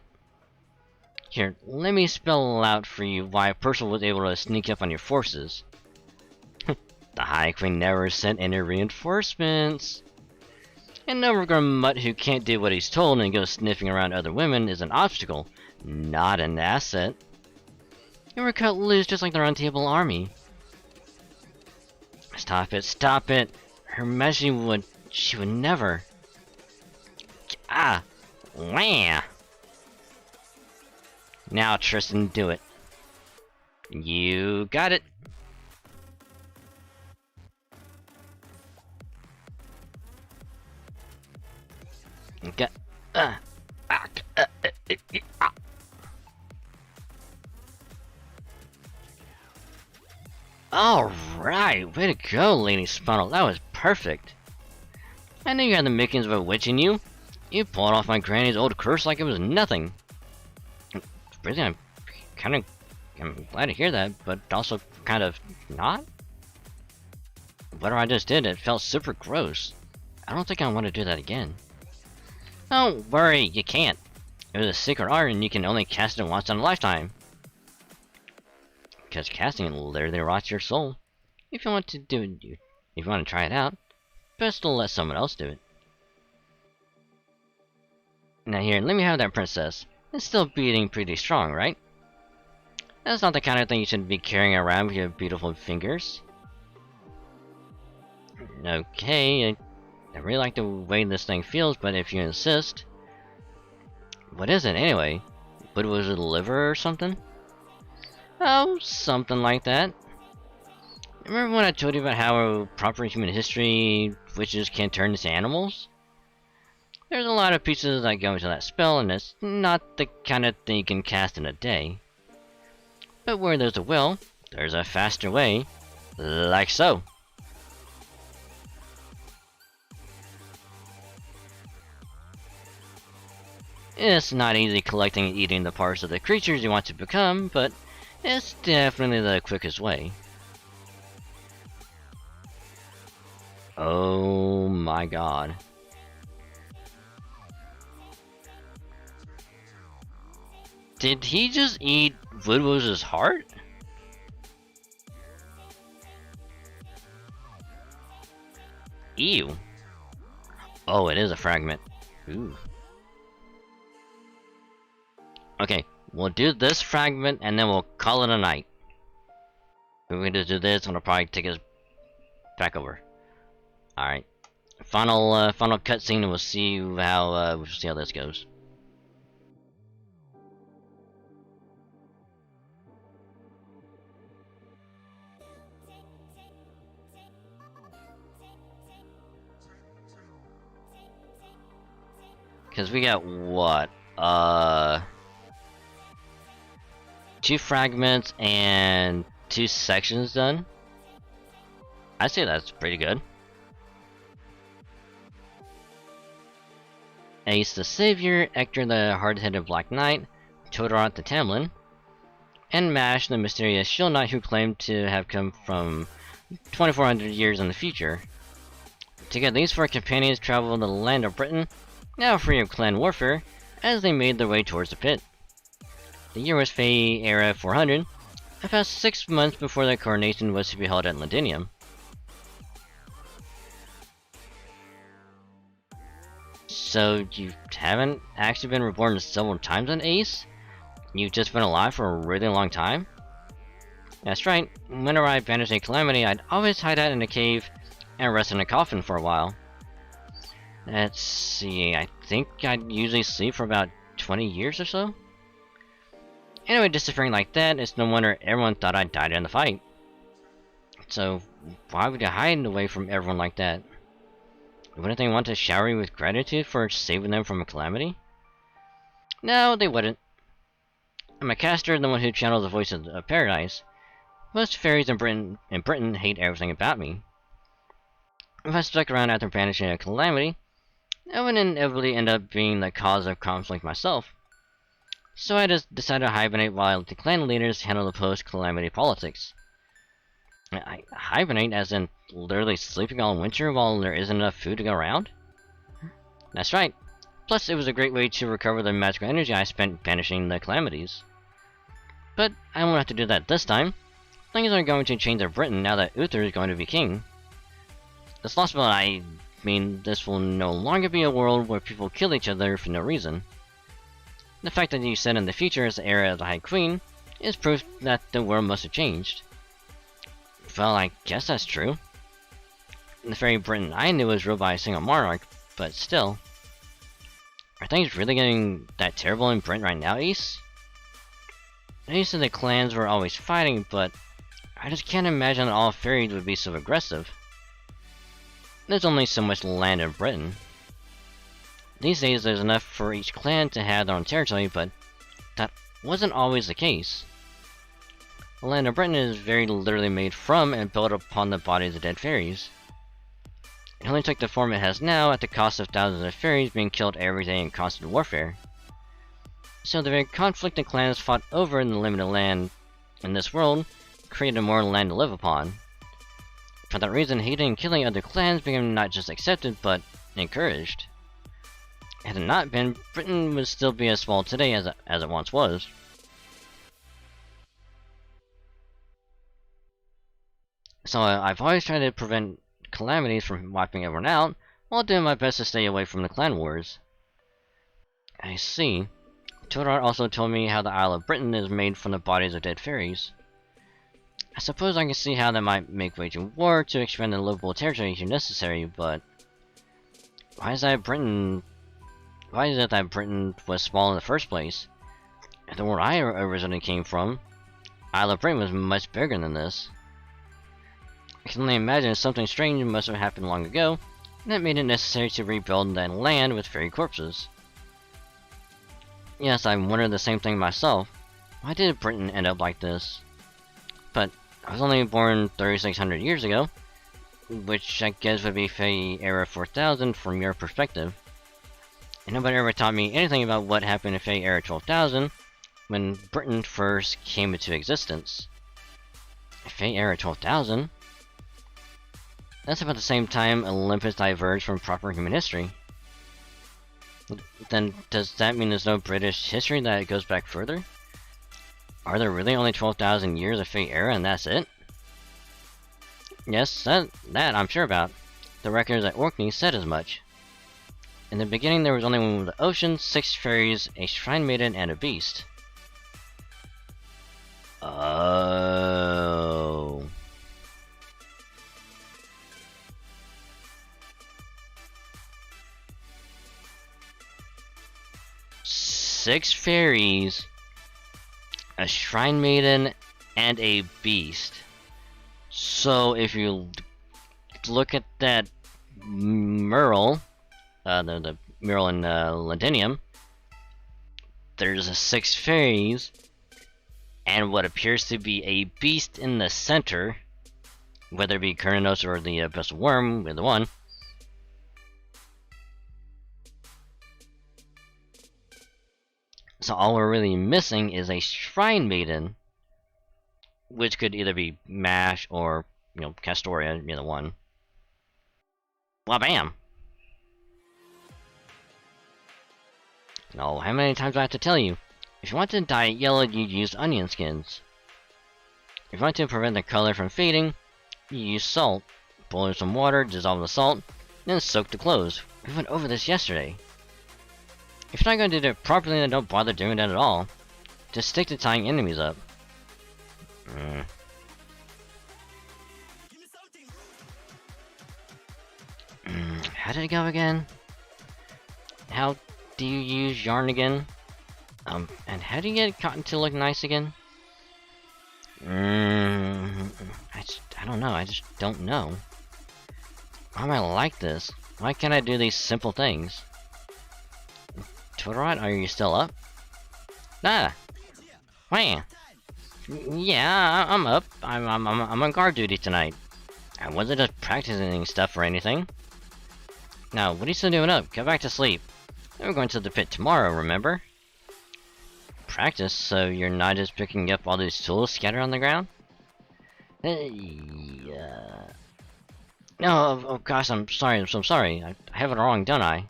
Here, let me spell out for you why Percival was able to sneak up on your forces. The High Queen never sent any reinforcements. An overgrown mutt who can't do what he's told and goes sniffing around other women is an obstacle, not an asset. You were cut loose just like the Round Table Army. Stop it, stop it! Her Majesty would... she would never... Wah! Now, Tristan, do it. You got it! Got... Alright, way to go, Lady Spuntle. That was perfect. I knew you had the makings of a witch in you. You pulled off my granny's old curse like it was nothing. Really, I'm glad to hear that, but also kind of not? Whatever I just did, it felt super gross. I don't think I want to do that again. Don't worry, you can't. It was a secret art and you can only cast it once in a lifetime. Because casting it literally rots your soul. If you want to do it, if you want to try it out, best to let someone else do it. Now here, let me have that, princess. It's still beating pretty strong, right? That's not the kind of thing you should be carrying around with your beautiful fingers. Okay, I really like the way this thing feels, but if you insist... What is it, anyway? What was it, liver or something? Oh, something like that. Remember when I told you about how proper human history witches can turn into animals? There's a lot of pieces that go into that spell, and it's not the kind of thing you can cast in a day. But where there's a will, there's a faster way. Like so. It's not easy collecting and eating the parts of the creatures you want to become, but it's definitely the quickest way. Oh my god. Did he just eat Woodwose's heart? Ew. Oh, it is a fragment. Ooh. Okay, we'll do this fragment and then we'll call it a night. We're going to do this and it'll probably take us back over. Alright. Final cutscene and we'll see how this goes. Cause we got what? 2 fragments and 2 sections done. I say that's pretty good. Ace the Savior, Ector the Hard-Headed Black Knight, Todorant the Tamlin, and Mash the mysterious Shield Knight who claimed to have come from 2400 years in the future. Together, these 4 companions traveled to the land of Britain, now free of clan warfare, as they made their way towards the pit. The year was Fey Era 400, about 6 months before the coronation was to be held at Londinium. So you haven't actually been reborn several times on Ace? You've just been alive for a really long time? That's right, whenever I banished a calamity, I'd always hide out in a cave and rest in a coffin for a while. Let's see, I think I'd usually sleep for about 20 years or so? Anyway, disappearing like that, it's no wonder everyone thought I died in the fight. So, why would you hide away from everyone like that? Wouldn't they want to shower you with gratitude for saving them from a calamity? No, they wouldn't. I'm a caster, the one who channels the voice of paradise. Most fairies in Britain hate everything about me. If I stuck around after banishing a calamity, I would inevitably end up being the cause of conflict myself. So I just decided to hibernate while the clan leaders handle the post-calamity politics. I hibernate as in literally sleeping all winter while there isn't enough food to go around? That's right. Plus, it was a great way to recover the magical energy I spent banishing the calamities. But I won't have to do that this time. Things are going to change in Britain now that Uther is going to be king. This lost bill, I mean, this will no longer be a world where people kill each other for no reason. The fact that you said in the future as the heir of the High Queen is proof that the world must have changed. Well, I guess that's true. The fairy Britain I knew was ruled by a single monarch, but still. Are things really getting that terrible in Britain right now, Ace? I used to the clans were always fighting, but I just can't imagine that all fairies would be so aggressive. There's only so much land in Britain. These days there's enough for each clan to have their own territory, but that wasn't always the case. The land of Britain is very literally made from and built upon the bodies of dead fairies. It only took the form it has now at the cost of thousands of fairies being killed every day in constant warfare. So the very conflict the clans fought over in the limited land in this world created more land to live upon. For that reason, hating and killing other clans became not just accepted, but encouraged. Had it not been, Britain would still be as small today as it once was. So I've always tried to prevent calamities from wiping everyone out, while doing my best to stay away from the clan wars. I see. Todor also told me how the Isle of Britain is made from the bodies of dead fairies. I suppose I can see how that might make waging war to expand the livable territory if necessary, but why is it that Britain was small in the first place? And the world I originally came from, Isle of Britain was much bigger than this. I can only imagine something strange must have happened long ago, and that made it necessary to rebuild that land with fairy corpses. Yes, I wondered the same thing myself. Why did Britain end up like this? But I was only born 3,600 years ago, which I guess would be Fae Era 4000 from your perspective. And nobody ever taught me anything about what happened in Fae Era 12,000 when Britain first came into existence. Fae Era 12,000? That's about the same time Olympus diverged from proper human history. Then does that mean there's no British history that goes back further? Are there really only 12,000 years of Fae Era and that's it? Yes, that I'm sure about. The records at Orkney said as much. In the beginning there was only one with the ocean, 6 fairies, a shrine maiden, and a beast. Oh. Six fairies, a shrine maiden, and a beast. So if you look at that mural, the mural in Londinium, there's 6 fairies, and what appears to be a beast in the center, whether it be Kernos or the Abyssal Worm, either one. So all we're really missing is a shrine maiden, which could either be Mash or, Castoria, either one. Well, bam! No, how many times do I have to tell you? If you want to dye it yellow, you use onion skins. If you want to prevent the color from fading, you use salt. Boil in some water, dissolve the salt, then soak the clothes. We went over this yesterday. If you're not going to do it properly, then don't bother doing that at all. Just stick to tying enemies up. How did it go again? How do you use yarn again? And how do you get cotton to look nice again? I don't know, I just don't know. Why am I like this? Why can't I do these simple things? Todorot, are you still up? Ah! Wham! Yeah, I'm up. I'm on guard duty tonight. I wasn't just practicing stuff or anything. Now, what are you still doing up? Go back to sleep. We're going to the pit tomorrow, remember? Practice, so you're not just picking up all these tools scattered on the ground? No, oh gosh, I'm sorry, I'm so sorry. I have it wrong, don't I?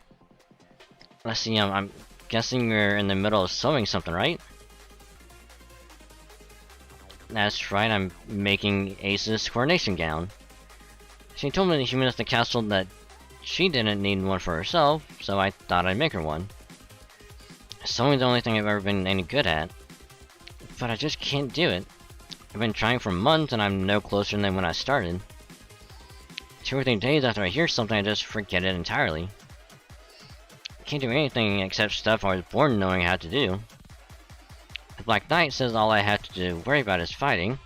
Let's see, I'm guessing you're in the middle of sewing something, right? That's right, I'm making Ace's coronation gown. She told me when she at the castle that she didn't need one for herself, so I thought I'd make her one. Sewing's the only thing I've ever been any good at. But I just can't do it. I've been trying for months and I'm no closer than when I started. 2 or 3 days after I hear something, I just forget it entirely. I can't do anything except stuff I was born knowing how to do. The Black Knight says all I have to worry about is fighting.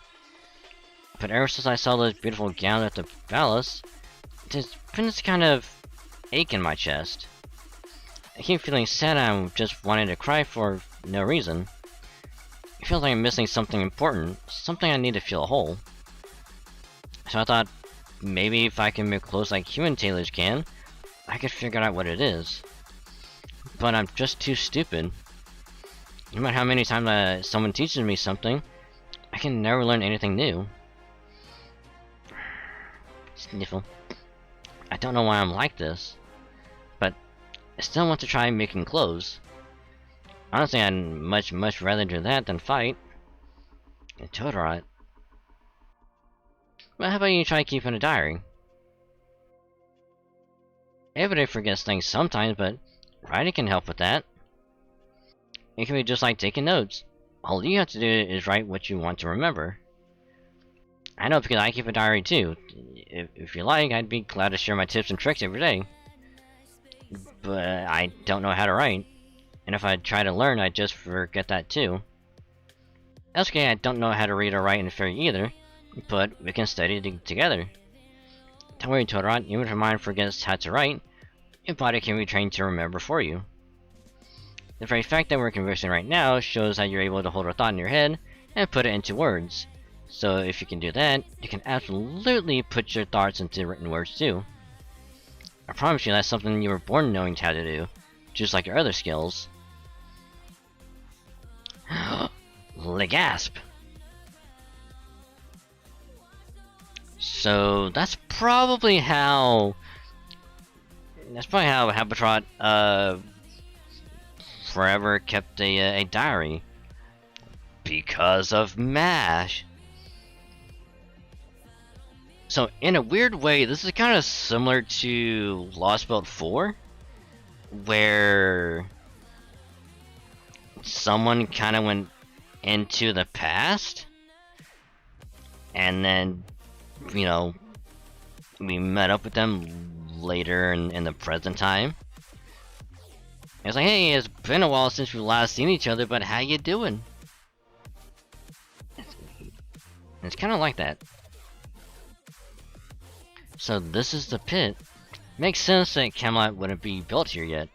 But ever since I saw those beautiful gowns at the palace, there's been this kind of ache in my chest. I keep feeling sad and I'm just wanting to cry for no reason. It feels like I'm missing something important, something I need to feel whole. So I thought, maybe if I can make clothes like human tailors can, I could figure out what it is. But I'm just too stupid. No matter how many times someone teaches me something, I can never learn anything new. Sniffle. I don't know why I'm like this, but I still want to try making clothes. Honestly, I'd much rather do that than fight. Totally. But how about you try keeping a diary? Everybody forgets things sometimes, but writing can help with that. It can be just like taking notes. All you have to do is write what you want to remember. I know because I keep a diary too. If you like, I'd be glad to share my tips and tricks every day. But I don't know how to write. And if I try to learn, I just forget that too. That's okay, I don't know how to read or write in Fairy either, but we can study together. Don't worry, Totodile, even if your mind forgets how to write, your body can be trained to remember for you. The very fact that we're conversing right now shows that you're able to hold a thought in your head and put it into words. So if you can do that, you can absolutely put your thoughts into written words too. I promise you that's something you were born knowing how to do, just like your other skills. Gasp! So that's probably how Habitrot forever kept a diary. Because of MASH. So in a weird way, this is kind of similar to Lost Belt 4, where someone kind of went into the past, and then, you know, we met up with them later in the present time. It's like, hey, it's been a while since we last seen each other, but how you doing? It's kind of like that. So this is the pit. Makes sense that Camelot wouldn't be built here yet.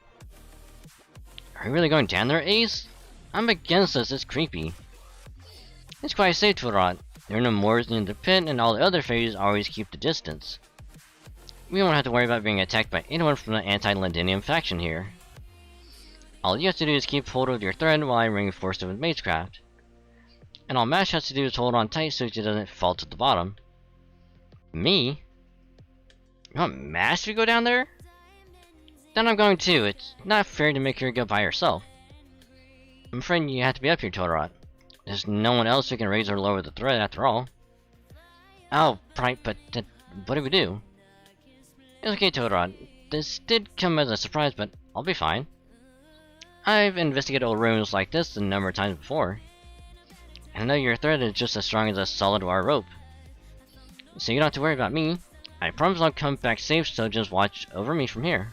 Are you really going down there, Ace? I'm against this, it's creepy. It's quite safe to rot. There are no Moors in the pit, and all the other fairies always keep the distance. We won't have to worry about being attacked by anyone from the anti-Londinium faction here. All you have to do is keep hold of your thread while I reinforce it with Magecraft. And all Mash has to do is hold on tight so she doesn't fall to the bottom. Me? You want Mash to go down there? Then I'm going too. It's not fair to make her go by herself. I'm afraid you have to be up here, Totodile. There's no one else who can raise or lower the thread after all. Oh, right, but what do we do? It's okay, Totodile. This did come as a surprise, but I'll be fine. I've investigated old rooms like this a number of times before. And I know your thread is just as strong as a solid wire rope. So you don't have to worry about me. I promise I'll come back safe, so just watch over me from here.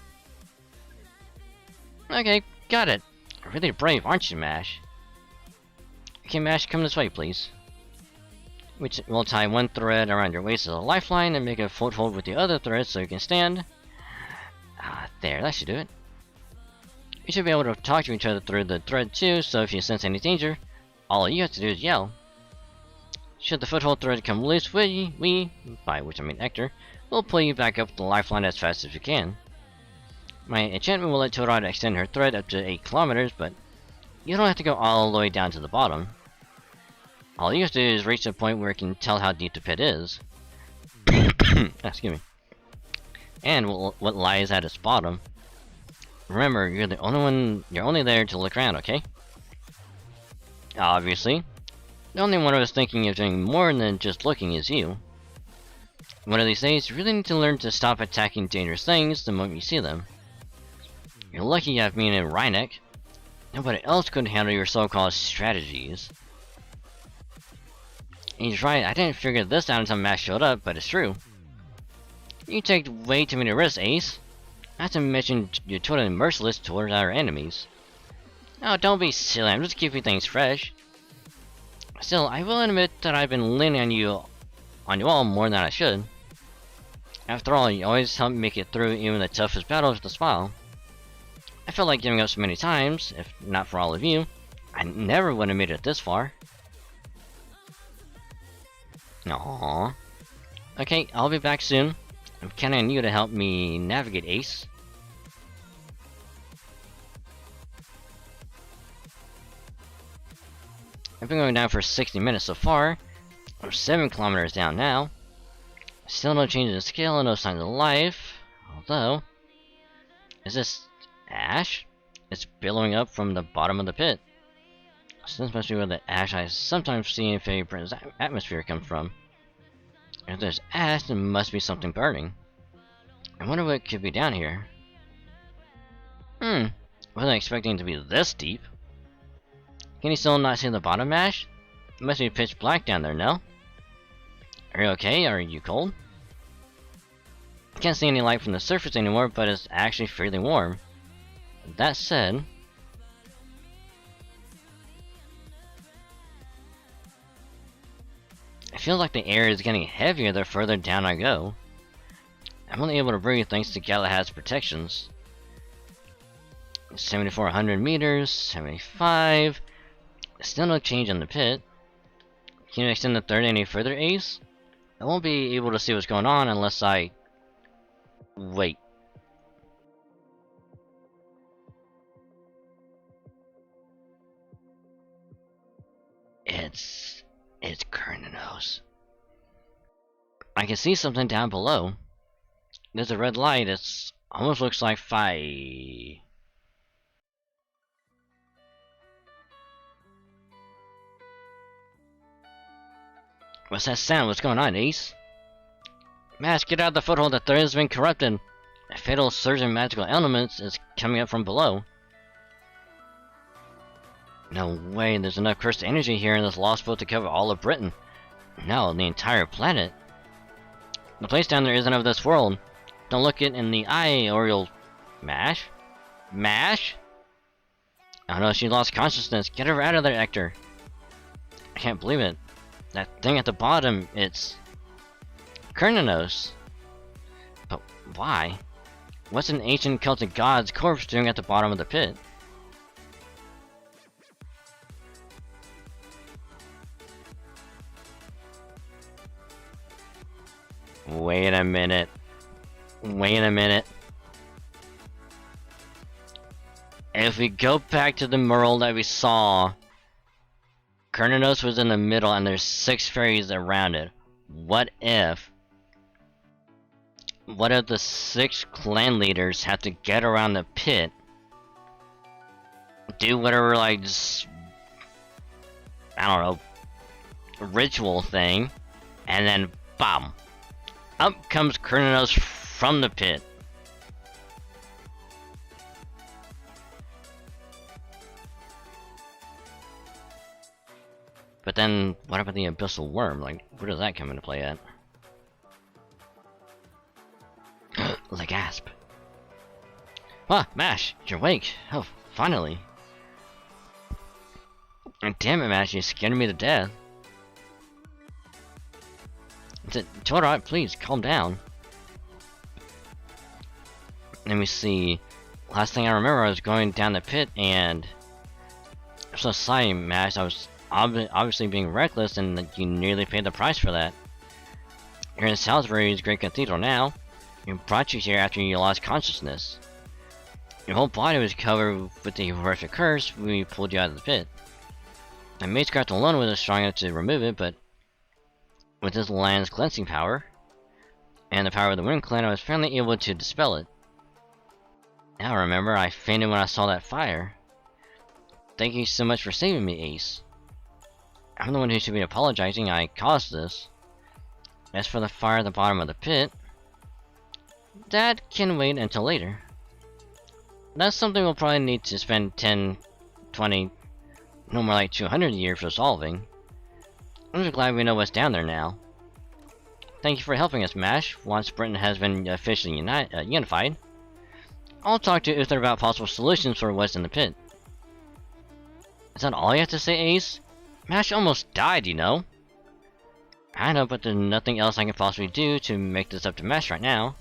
Okay, got it. Really brave, aren't you, Mash? Okay, Mash, come this way, please. We'll tie one thread around your waist as a lifeline and make a foothold with the other thread so you can stand. There, that should do it. You should be able to talk to each other through the thread too, so if you sense any danger, all you have to do is yell. Should the foothold thread come loose, we, by which I mean Hector, will pull you back up the lifeline as fast as we can. My enchantment will let Totod extend her thread up to 8 kilometers, but you don't have to go all the way down to the bottom. All you have to do is reach the point where it can tell how deep the pit is. Excuse me. And what lies at its bottom. Remember, you're only there to look around, okay? Obviously, the only one of us thinking of doing more than just looking is you. One of these days, you really need to learn to stop attacking dangerous things the moment you see them. You're lucky you have me and Rhynek. Nobody else could handle your so-called strategies. He's right, I didn't figure this out until Max showed up, but it's true. You take way too many risks, Ace. Not to mention, you're totally merciless towards our enemies. Oh, don't be silly, I'm just keeping things fresh. Still, I will admit that I've been leaning on you all more than I should. After all, you always help me make it through even the toughest battles with a smile. I felt like giving up so many times, if not for all of you, I never would have made it this far. Aww. Okay, I'll be back soon. I'm counting on you to help me navigate, Ace. I've been going down for 60 minutes so far. We're 7 kilometers down now. Still no change in scale and no signs of life. Although, is this ash? It's billowing up from the bottom of the pit. So this must be where the ash I sometimes see in Fairy Prince's atmosphere comes from. If there's ash, there must be something burning. I wonder what could be down here. Wasn't expecting it to be this deep. Can you still not see the bottom, Ash? It must be pitch black down there, no? Are you okay? Are you cold? I can't see any light from the surface anymore, but it's actually fairly warm. That said, I feel like the air is getting heavier the further down I go. I'm only able to breathe thanks to Galahad's protections. 7,400 meters, 75. Still no change in the pit. Can you extend the thread any further, Ace? I won't be able to see what's going on unless I... wait. It's Kernanos. I can see something down below. There's a red light. It almost looks like fire. What's that sound? What's going on, Ace? Mask, get out of the foothold. The thread has been corrupted. A fatal surge in magical elements is coming up from below. No way, there's enough cursed energy here in this lost boat to cover all of Britain. No, the entire planet. The place down there isn't of this world. Don't look it in the eye or you'll... Mash? Mash? Oh no, she lost consciousness. Get her out of there, Hector. I can't believe it. That thing at the bottom, it's... Kernanos. But why? What's an ancient Celtic god's corpse doing at the bottom of the pit? Wait a minute. Wait a minute. If we go back to the mural that we saw, Kernanos was in the middle and there's 6 fairies around it. What if the 6 clan leaders have to get around the pit, do whatever, like, just, I don't know, ritual thing, and then, bam! Up comes Kernanos from the pit. But then, what about the abyssal worm? Like, where does that come into play at? The gasp. Ah, Mash, you're awake. Oh, finally. And damn it, Mash, you scared me to death. Totod, please, calm down. Let me see. Last thing I remember, I was going down the pit and... I'm so sorry, Mash, I was obviously being reckless, and that you nearly paid the price for that. You're in Salisbury's great cathedral now. We brought you here after you lost consciousness. Your whole body was covered with the horrific curse when we pulled you out of the pit. The Magecraft alone wasn't strong enough to remove it, but with this land's cleansing power, and the power of the Wind Clan, I was finally able to dispel it. Now remember, I fainted when I saw that fire. Thank you so much for saving me, Ace. I'm the one who should be apologizing. I caused this. As for the fire at the bottom of the pit, that can wait until later. That's something we'll probably need to spend 10, 20, no more like 200 years resolving. I'm just glad we know what's down there now. Thank you for helping us, MASH. Once Britain has been officially unified, I'll talk to Uther about possible solutions for what's in the pit. Is that all you have to say, Ace? MASH almost died, you know. I know, but there's nothing else I can possibly do to make this up to MASH right now.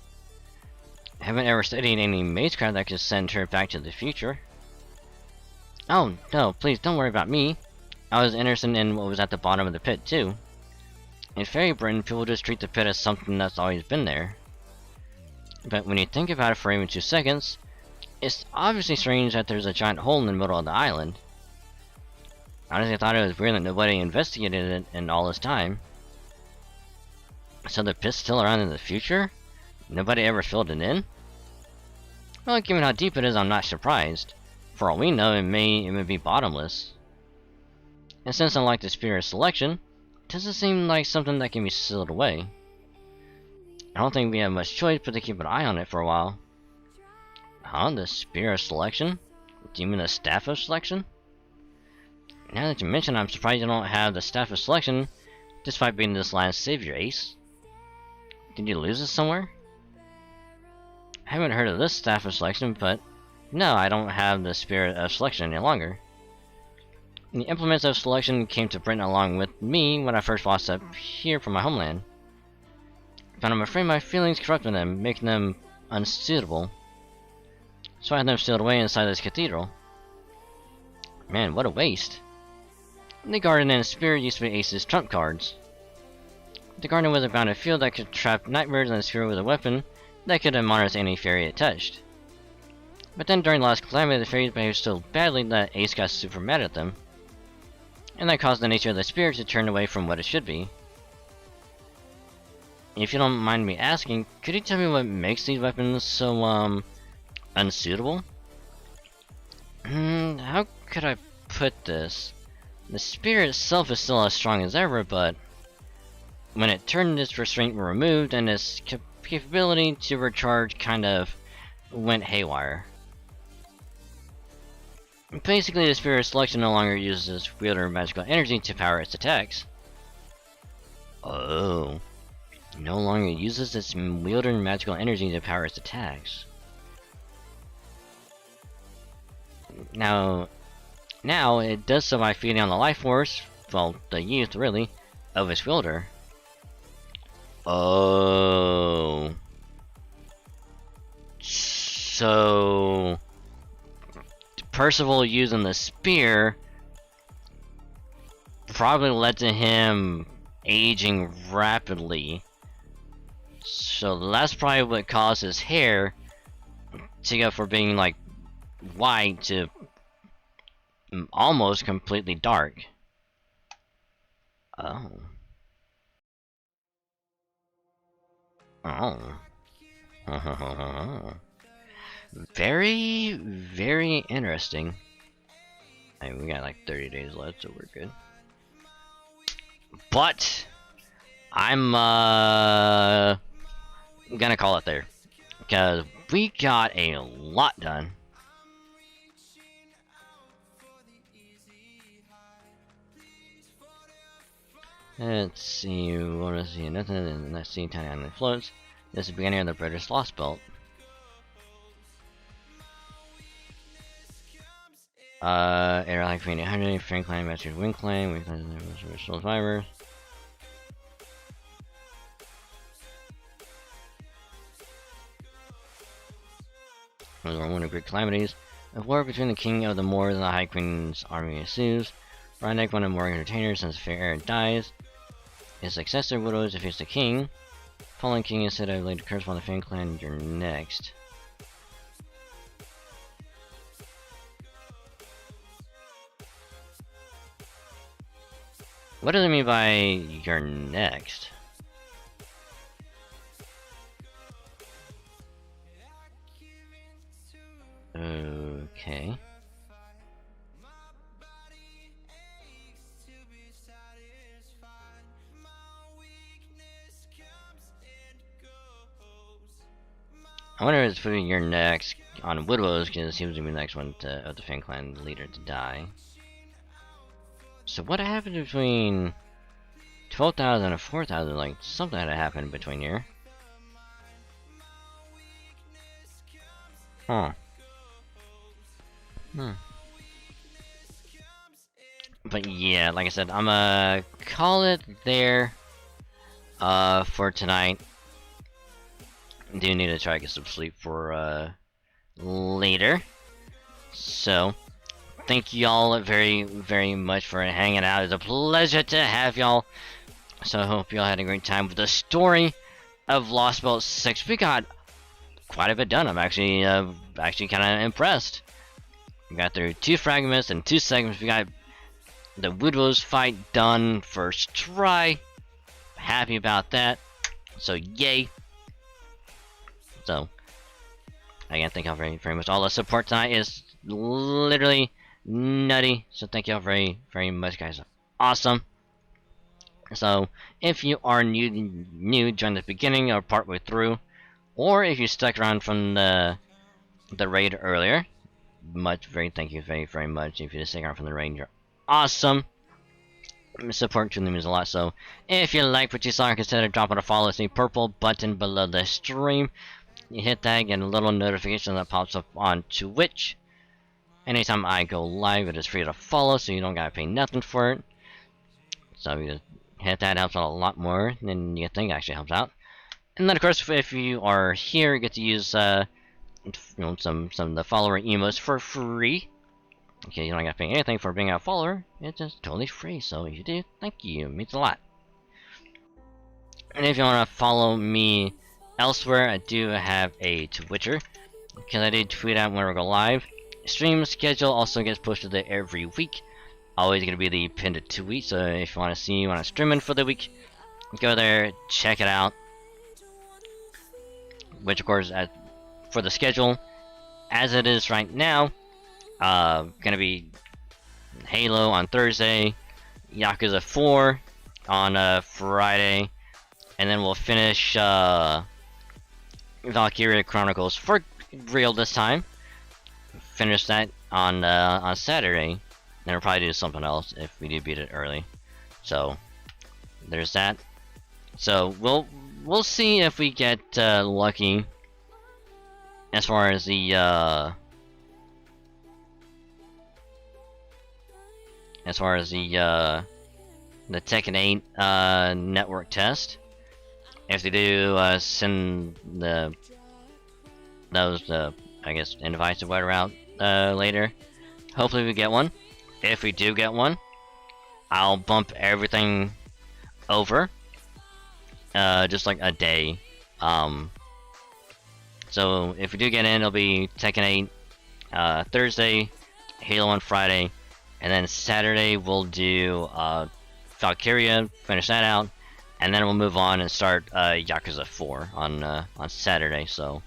I haven't ever studied any Magecraft that could send her back to the future. Oh, no, please don't worry about me. I was interested in what was at the bottom of the pit, too. In Fairy Britain, people just treat the pit as something that's always been there. But when you think about it for even 2 seconds, it's obviously strange that there's a giant hole in the middle of the island. Honestly, I thought it was weird that nobody investigated it in all this time. So the pit's still around in the future? Nobody ever filled it in? Well, given how deep it is, I'm not surprised. For all we know, it may be bottomless. And since unlike the Spirit Selection, it doesn't seem like something that can be sealed away. I don't think we have much choice but to keep an eye on it for a while. Huh? The Spirit Selection? Do you mean the Staff of Selection? Now that you mention, I'm surprised you don't have the Staff of Selection, despite being this land's savior, Ace. Did you lose it somewhere? I haven't heard of this Staff of Selection, but no, I don't have the Spirit of Selection any longer. The Implements of Selection came to Britain along with me when I first walked up here from my homeland. But I'm afraid my feelings corrupted them, making them unsuitable. So I had them sealed away inside this cathedral. Man, what a waste. The Garden and Spirit used to be Ace's trump cards. The Garden was a bounded field that could trap nightmares, and the Spirit was a weapon that could demolish any fairy it touched. But then during the last calamity, the fairies behaved so badly that Ace got super mad at them. And that caused the nature of the Spirit to turn away from what it should be. If you don't mind me asking, could you tell me what makes these weapons so, unsuitable? How could I put this? The Spirit itself is still as strong as ever, but when it turned, its restraint were removed, and its capability to recharge kind of went haywire. Basically, the Spirit Selection no longer uses wielder magical energy to power its attacks. Oh. No longer uses its wielder magical energy to power its attacks. Now it does so by feeding on the life force, well, the youth really, of its wielder. Oh. So Percival using the spear probably led to him aging rapidly. So that's probably what caused his hair to go from being like white to almost completely dark. Oh. Oh. Very, very interesting. I mean, we got like 30 days left, so we're good. But I'm gonna call it there, because we got a lot done. Let's see, we want to see nothing in that sea, tiny island floats. This is the beginning of the British Lost Belt. Air like Queen 800, Franklin, Master Wind Clan, we claim the original survivors. Those are one of great calamities. A war between the King of the Moors and the High Queen's army ensues. Rhineck, one of more entertainers since Fair Air dies. His successor, Widows, if he's the king. Fallen king is said I laid a curse upon the Fan Clan, you're next. What does it mean by you're next? Okay. I wonder if it's putting your next on Woodrose, because it seems to be the next one of the Fan Clan leader to die. So what happened between 12,000 and 4,000? Like, something had to happen between here. Huh. But yeah, like I said, I'm gonna call it there for tonight. Do need to try to get some sleep for later. So thank y'all very, very much for hanging out. It's a pleasure to have y'all. So I hope y'all had a great time with the story of Lost Boat 6. We got quite a bit done. I'm actually kind of impressed. We got through 2 fragments and 2 segments. We got the Woodrose fight done first try. Happy about that. So yay. So again, thank y'all very, very much. All the support tonight is literally nutty. So thank y'all very, very much, guys. Awesome. So if you are new, join the beginning or partway through, or if you stuck around from the raid earlier, thank you very, very much. If you just stick around from the raid, you're awesome. Support truly means a lot. So if you like what you saw, consider dropping a follow. It's the purple button below the stream. You hit that, get a little notification that pops up on Twitch. Anytime I go live, it is free to follow, so you don't gotta pay nothing for it. So you just hit that, helps out a lot more than you think. Actually helps out. And then of course, if you are here, you get to use some of the follower emotes for free. Okay, you don't gotta pay anything for being a follower. It's just totally free. So if you do, thank you. It means a lot. And if you wanna follow me elsewhere, I do have a Twitter, because I do tweet out when we go live. Stream schedule also gets posted there every week. Always gonna be the pinned tweet, so if you want to see when I'm streaming for the week, go there, check it out. Which of course, for the schedule, as it is right now, gonna be Halo on Thursday, Yakuza 4 on Friday, and then we'll finish Valkyria Chronicles for real this time. Finish that on Saturday, and we'll probably do something else if we do beat it early. So there's that. So we'll see if we get lucky as far as the Tekken 8 network test. If they do send those I guess invites or whatever out later, hopefully we get one. If we do get one, I'll bump everything over just like a day. So if we do get in, it'll be Tekken 8 Thursday, Halo on Friday, and then Saturday we'll do Valkyria, finish that out, and then we'll move on and start Yakuza 4 on Saturday. So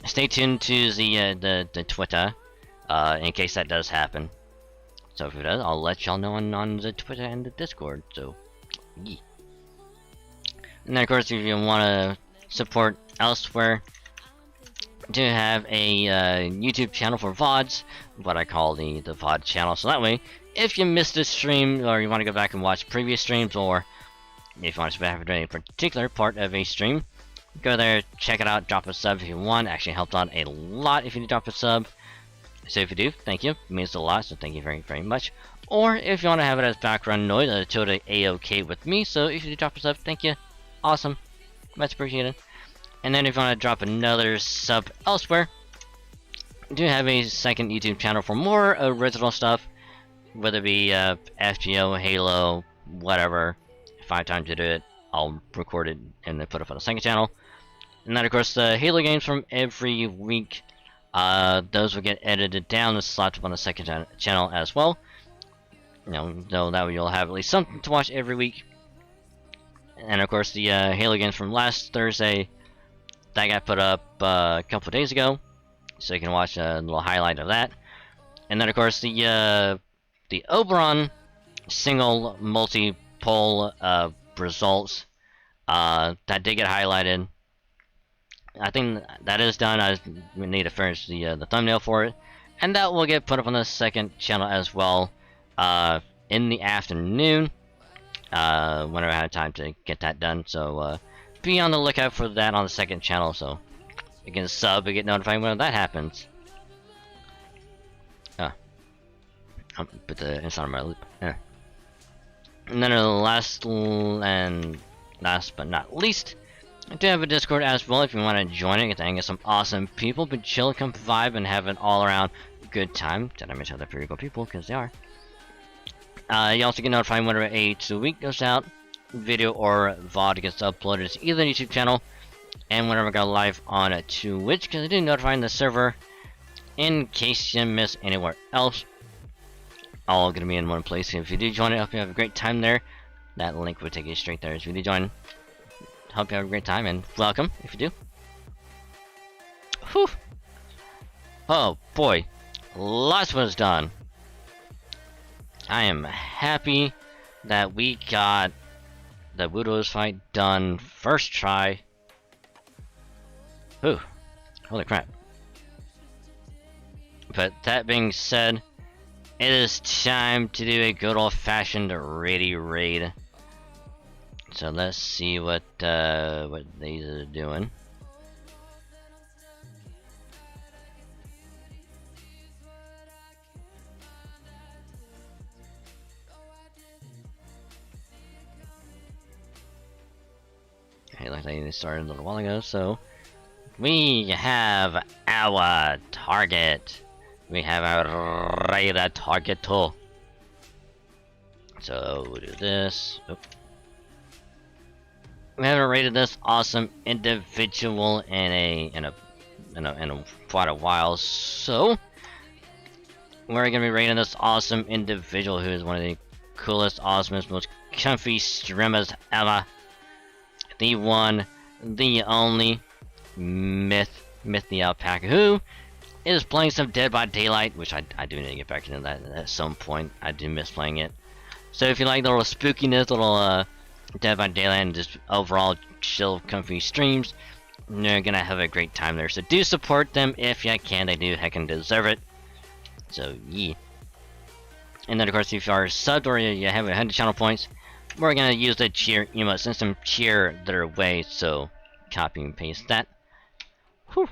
stay tuned to the Twitter in case that does happen. So if it does, I'll let y'all know on the Twitter and the Discord. So yeah. And then of course, if you want to support elsewhere, I do have a YouTube channel for VODs, what I call the VOD channel. So that way, if you missed a stream, or you want to go back and watch previous streams, or if you want to subscribe to a particular part of a stream, go there, check it out, drop a sub if you want. It actually helps out a lot if you drop a sub. So if you do, thank you. It means a lot, so thank you very, very much. Or if you want to have it as background noise, it's totally a-okay with me. So if you do drop a sub, thank you. Awesome. Much appreciated. And then if you want to drop another sub elsewhere, I do have a second YouTube channel for more original stuff. whether it be FGO, Halo, whatever. 5 times to do it, I'll record it and then put it on the second channel. And then of course the Halo games from every week, those will get edited down and slapped up on the second channel as well. You know, so that way you'll have at least something to watch every week. And of course the Halo games from last Thursday, that got put up a couple of days ago, so you can watch a little highlight of that. And then of course the Oberon single multi-poll results, that did get highlighted. I think that is done. I need to finish the thumbnail for it, and that will get put up on the second channel as well in the afternoon, whenever I have time to get that done. So be on the lookout for that on the second channel, so you can sub and get notified when that happens. Put the inside of my loop. Yeah. And then last but not least, I do have a Discord as well if you want to join it. Get some awesome people, but chill, come vibe, and have an all-around good time. Did I mention other pretty good people? Because they are. You also get notified whenever a 2-week goes out, video or VOD gets uploaded to either YouTube channel, and whenever I go live on Twitch, because I do notify the server in case you miss anywhere else. All gonna be in one place. If you do join it, I hope you have a great time there. That link will take you straight there. If you do join, hope you have a great time and welcome if you do. Whew. Oh boy, lots was done. I am happy that we got the Wudos fight done first try. Ooh, holy crap. But that being said, it is time to do a good old-fashioned raid. So let's see what these are doing. Okay, like they started a little while ago. So we have our target. We have our radar target tool. So we'll do this. Oop. We haven't rated this awesome individual in quite a while, so we're gonna be rating this awesome individual who is one of the coolest, awesomest, most comfy streamers ever. The one, the only Myth the Alpaca, who is playing some Dead by Daylight, which I do need to get back into that at some point. I do miss playing it. So if you like the little spookiness, little Dead by Daylight, and just overall chill, comfy streams, you're gonna have a great time there. So do support them if you can. They do heckin' deserve it. So yeah. And then of course, if you are subbed or you have 100 channel points, we're gonna use the cheer emote, send some cheer their way. So copy and paste that. Whew.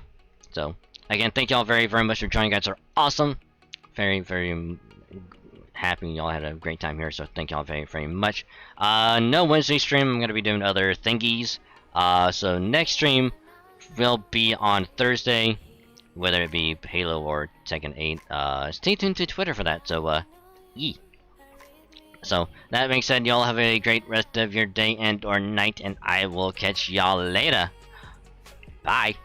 So again, thank y'all very much for joining. You guys are awesome. Very happy y'all had a great time here. So thank y'all very much. No Wednesday stream. I'm gonna be doing other thingies. So next stream will be on Thursday, whether it be Halo or Tekken 8. Stay tuned to Twitter for that. So yee. So that being said, y'all have a great rest of your day and or night, and I will catch y'all later. Bye.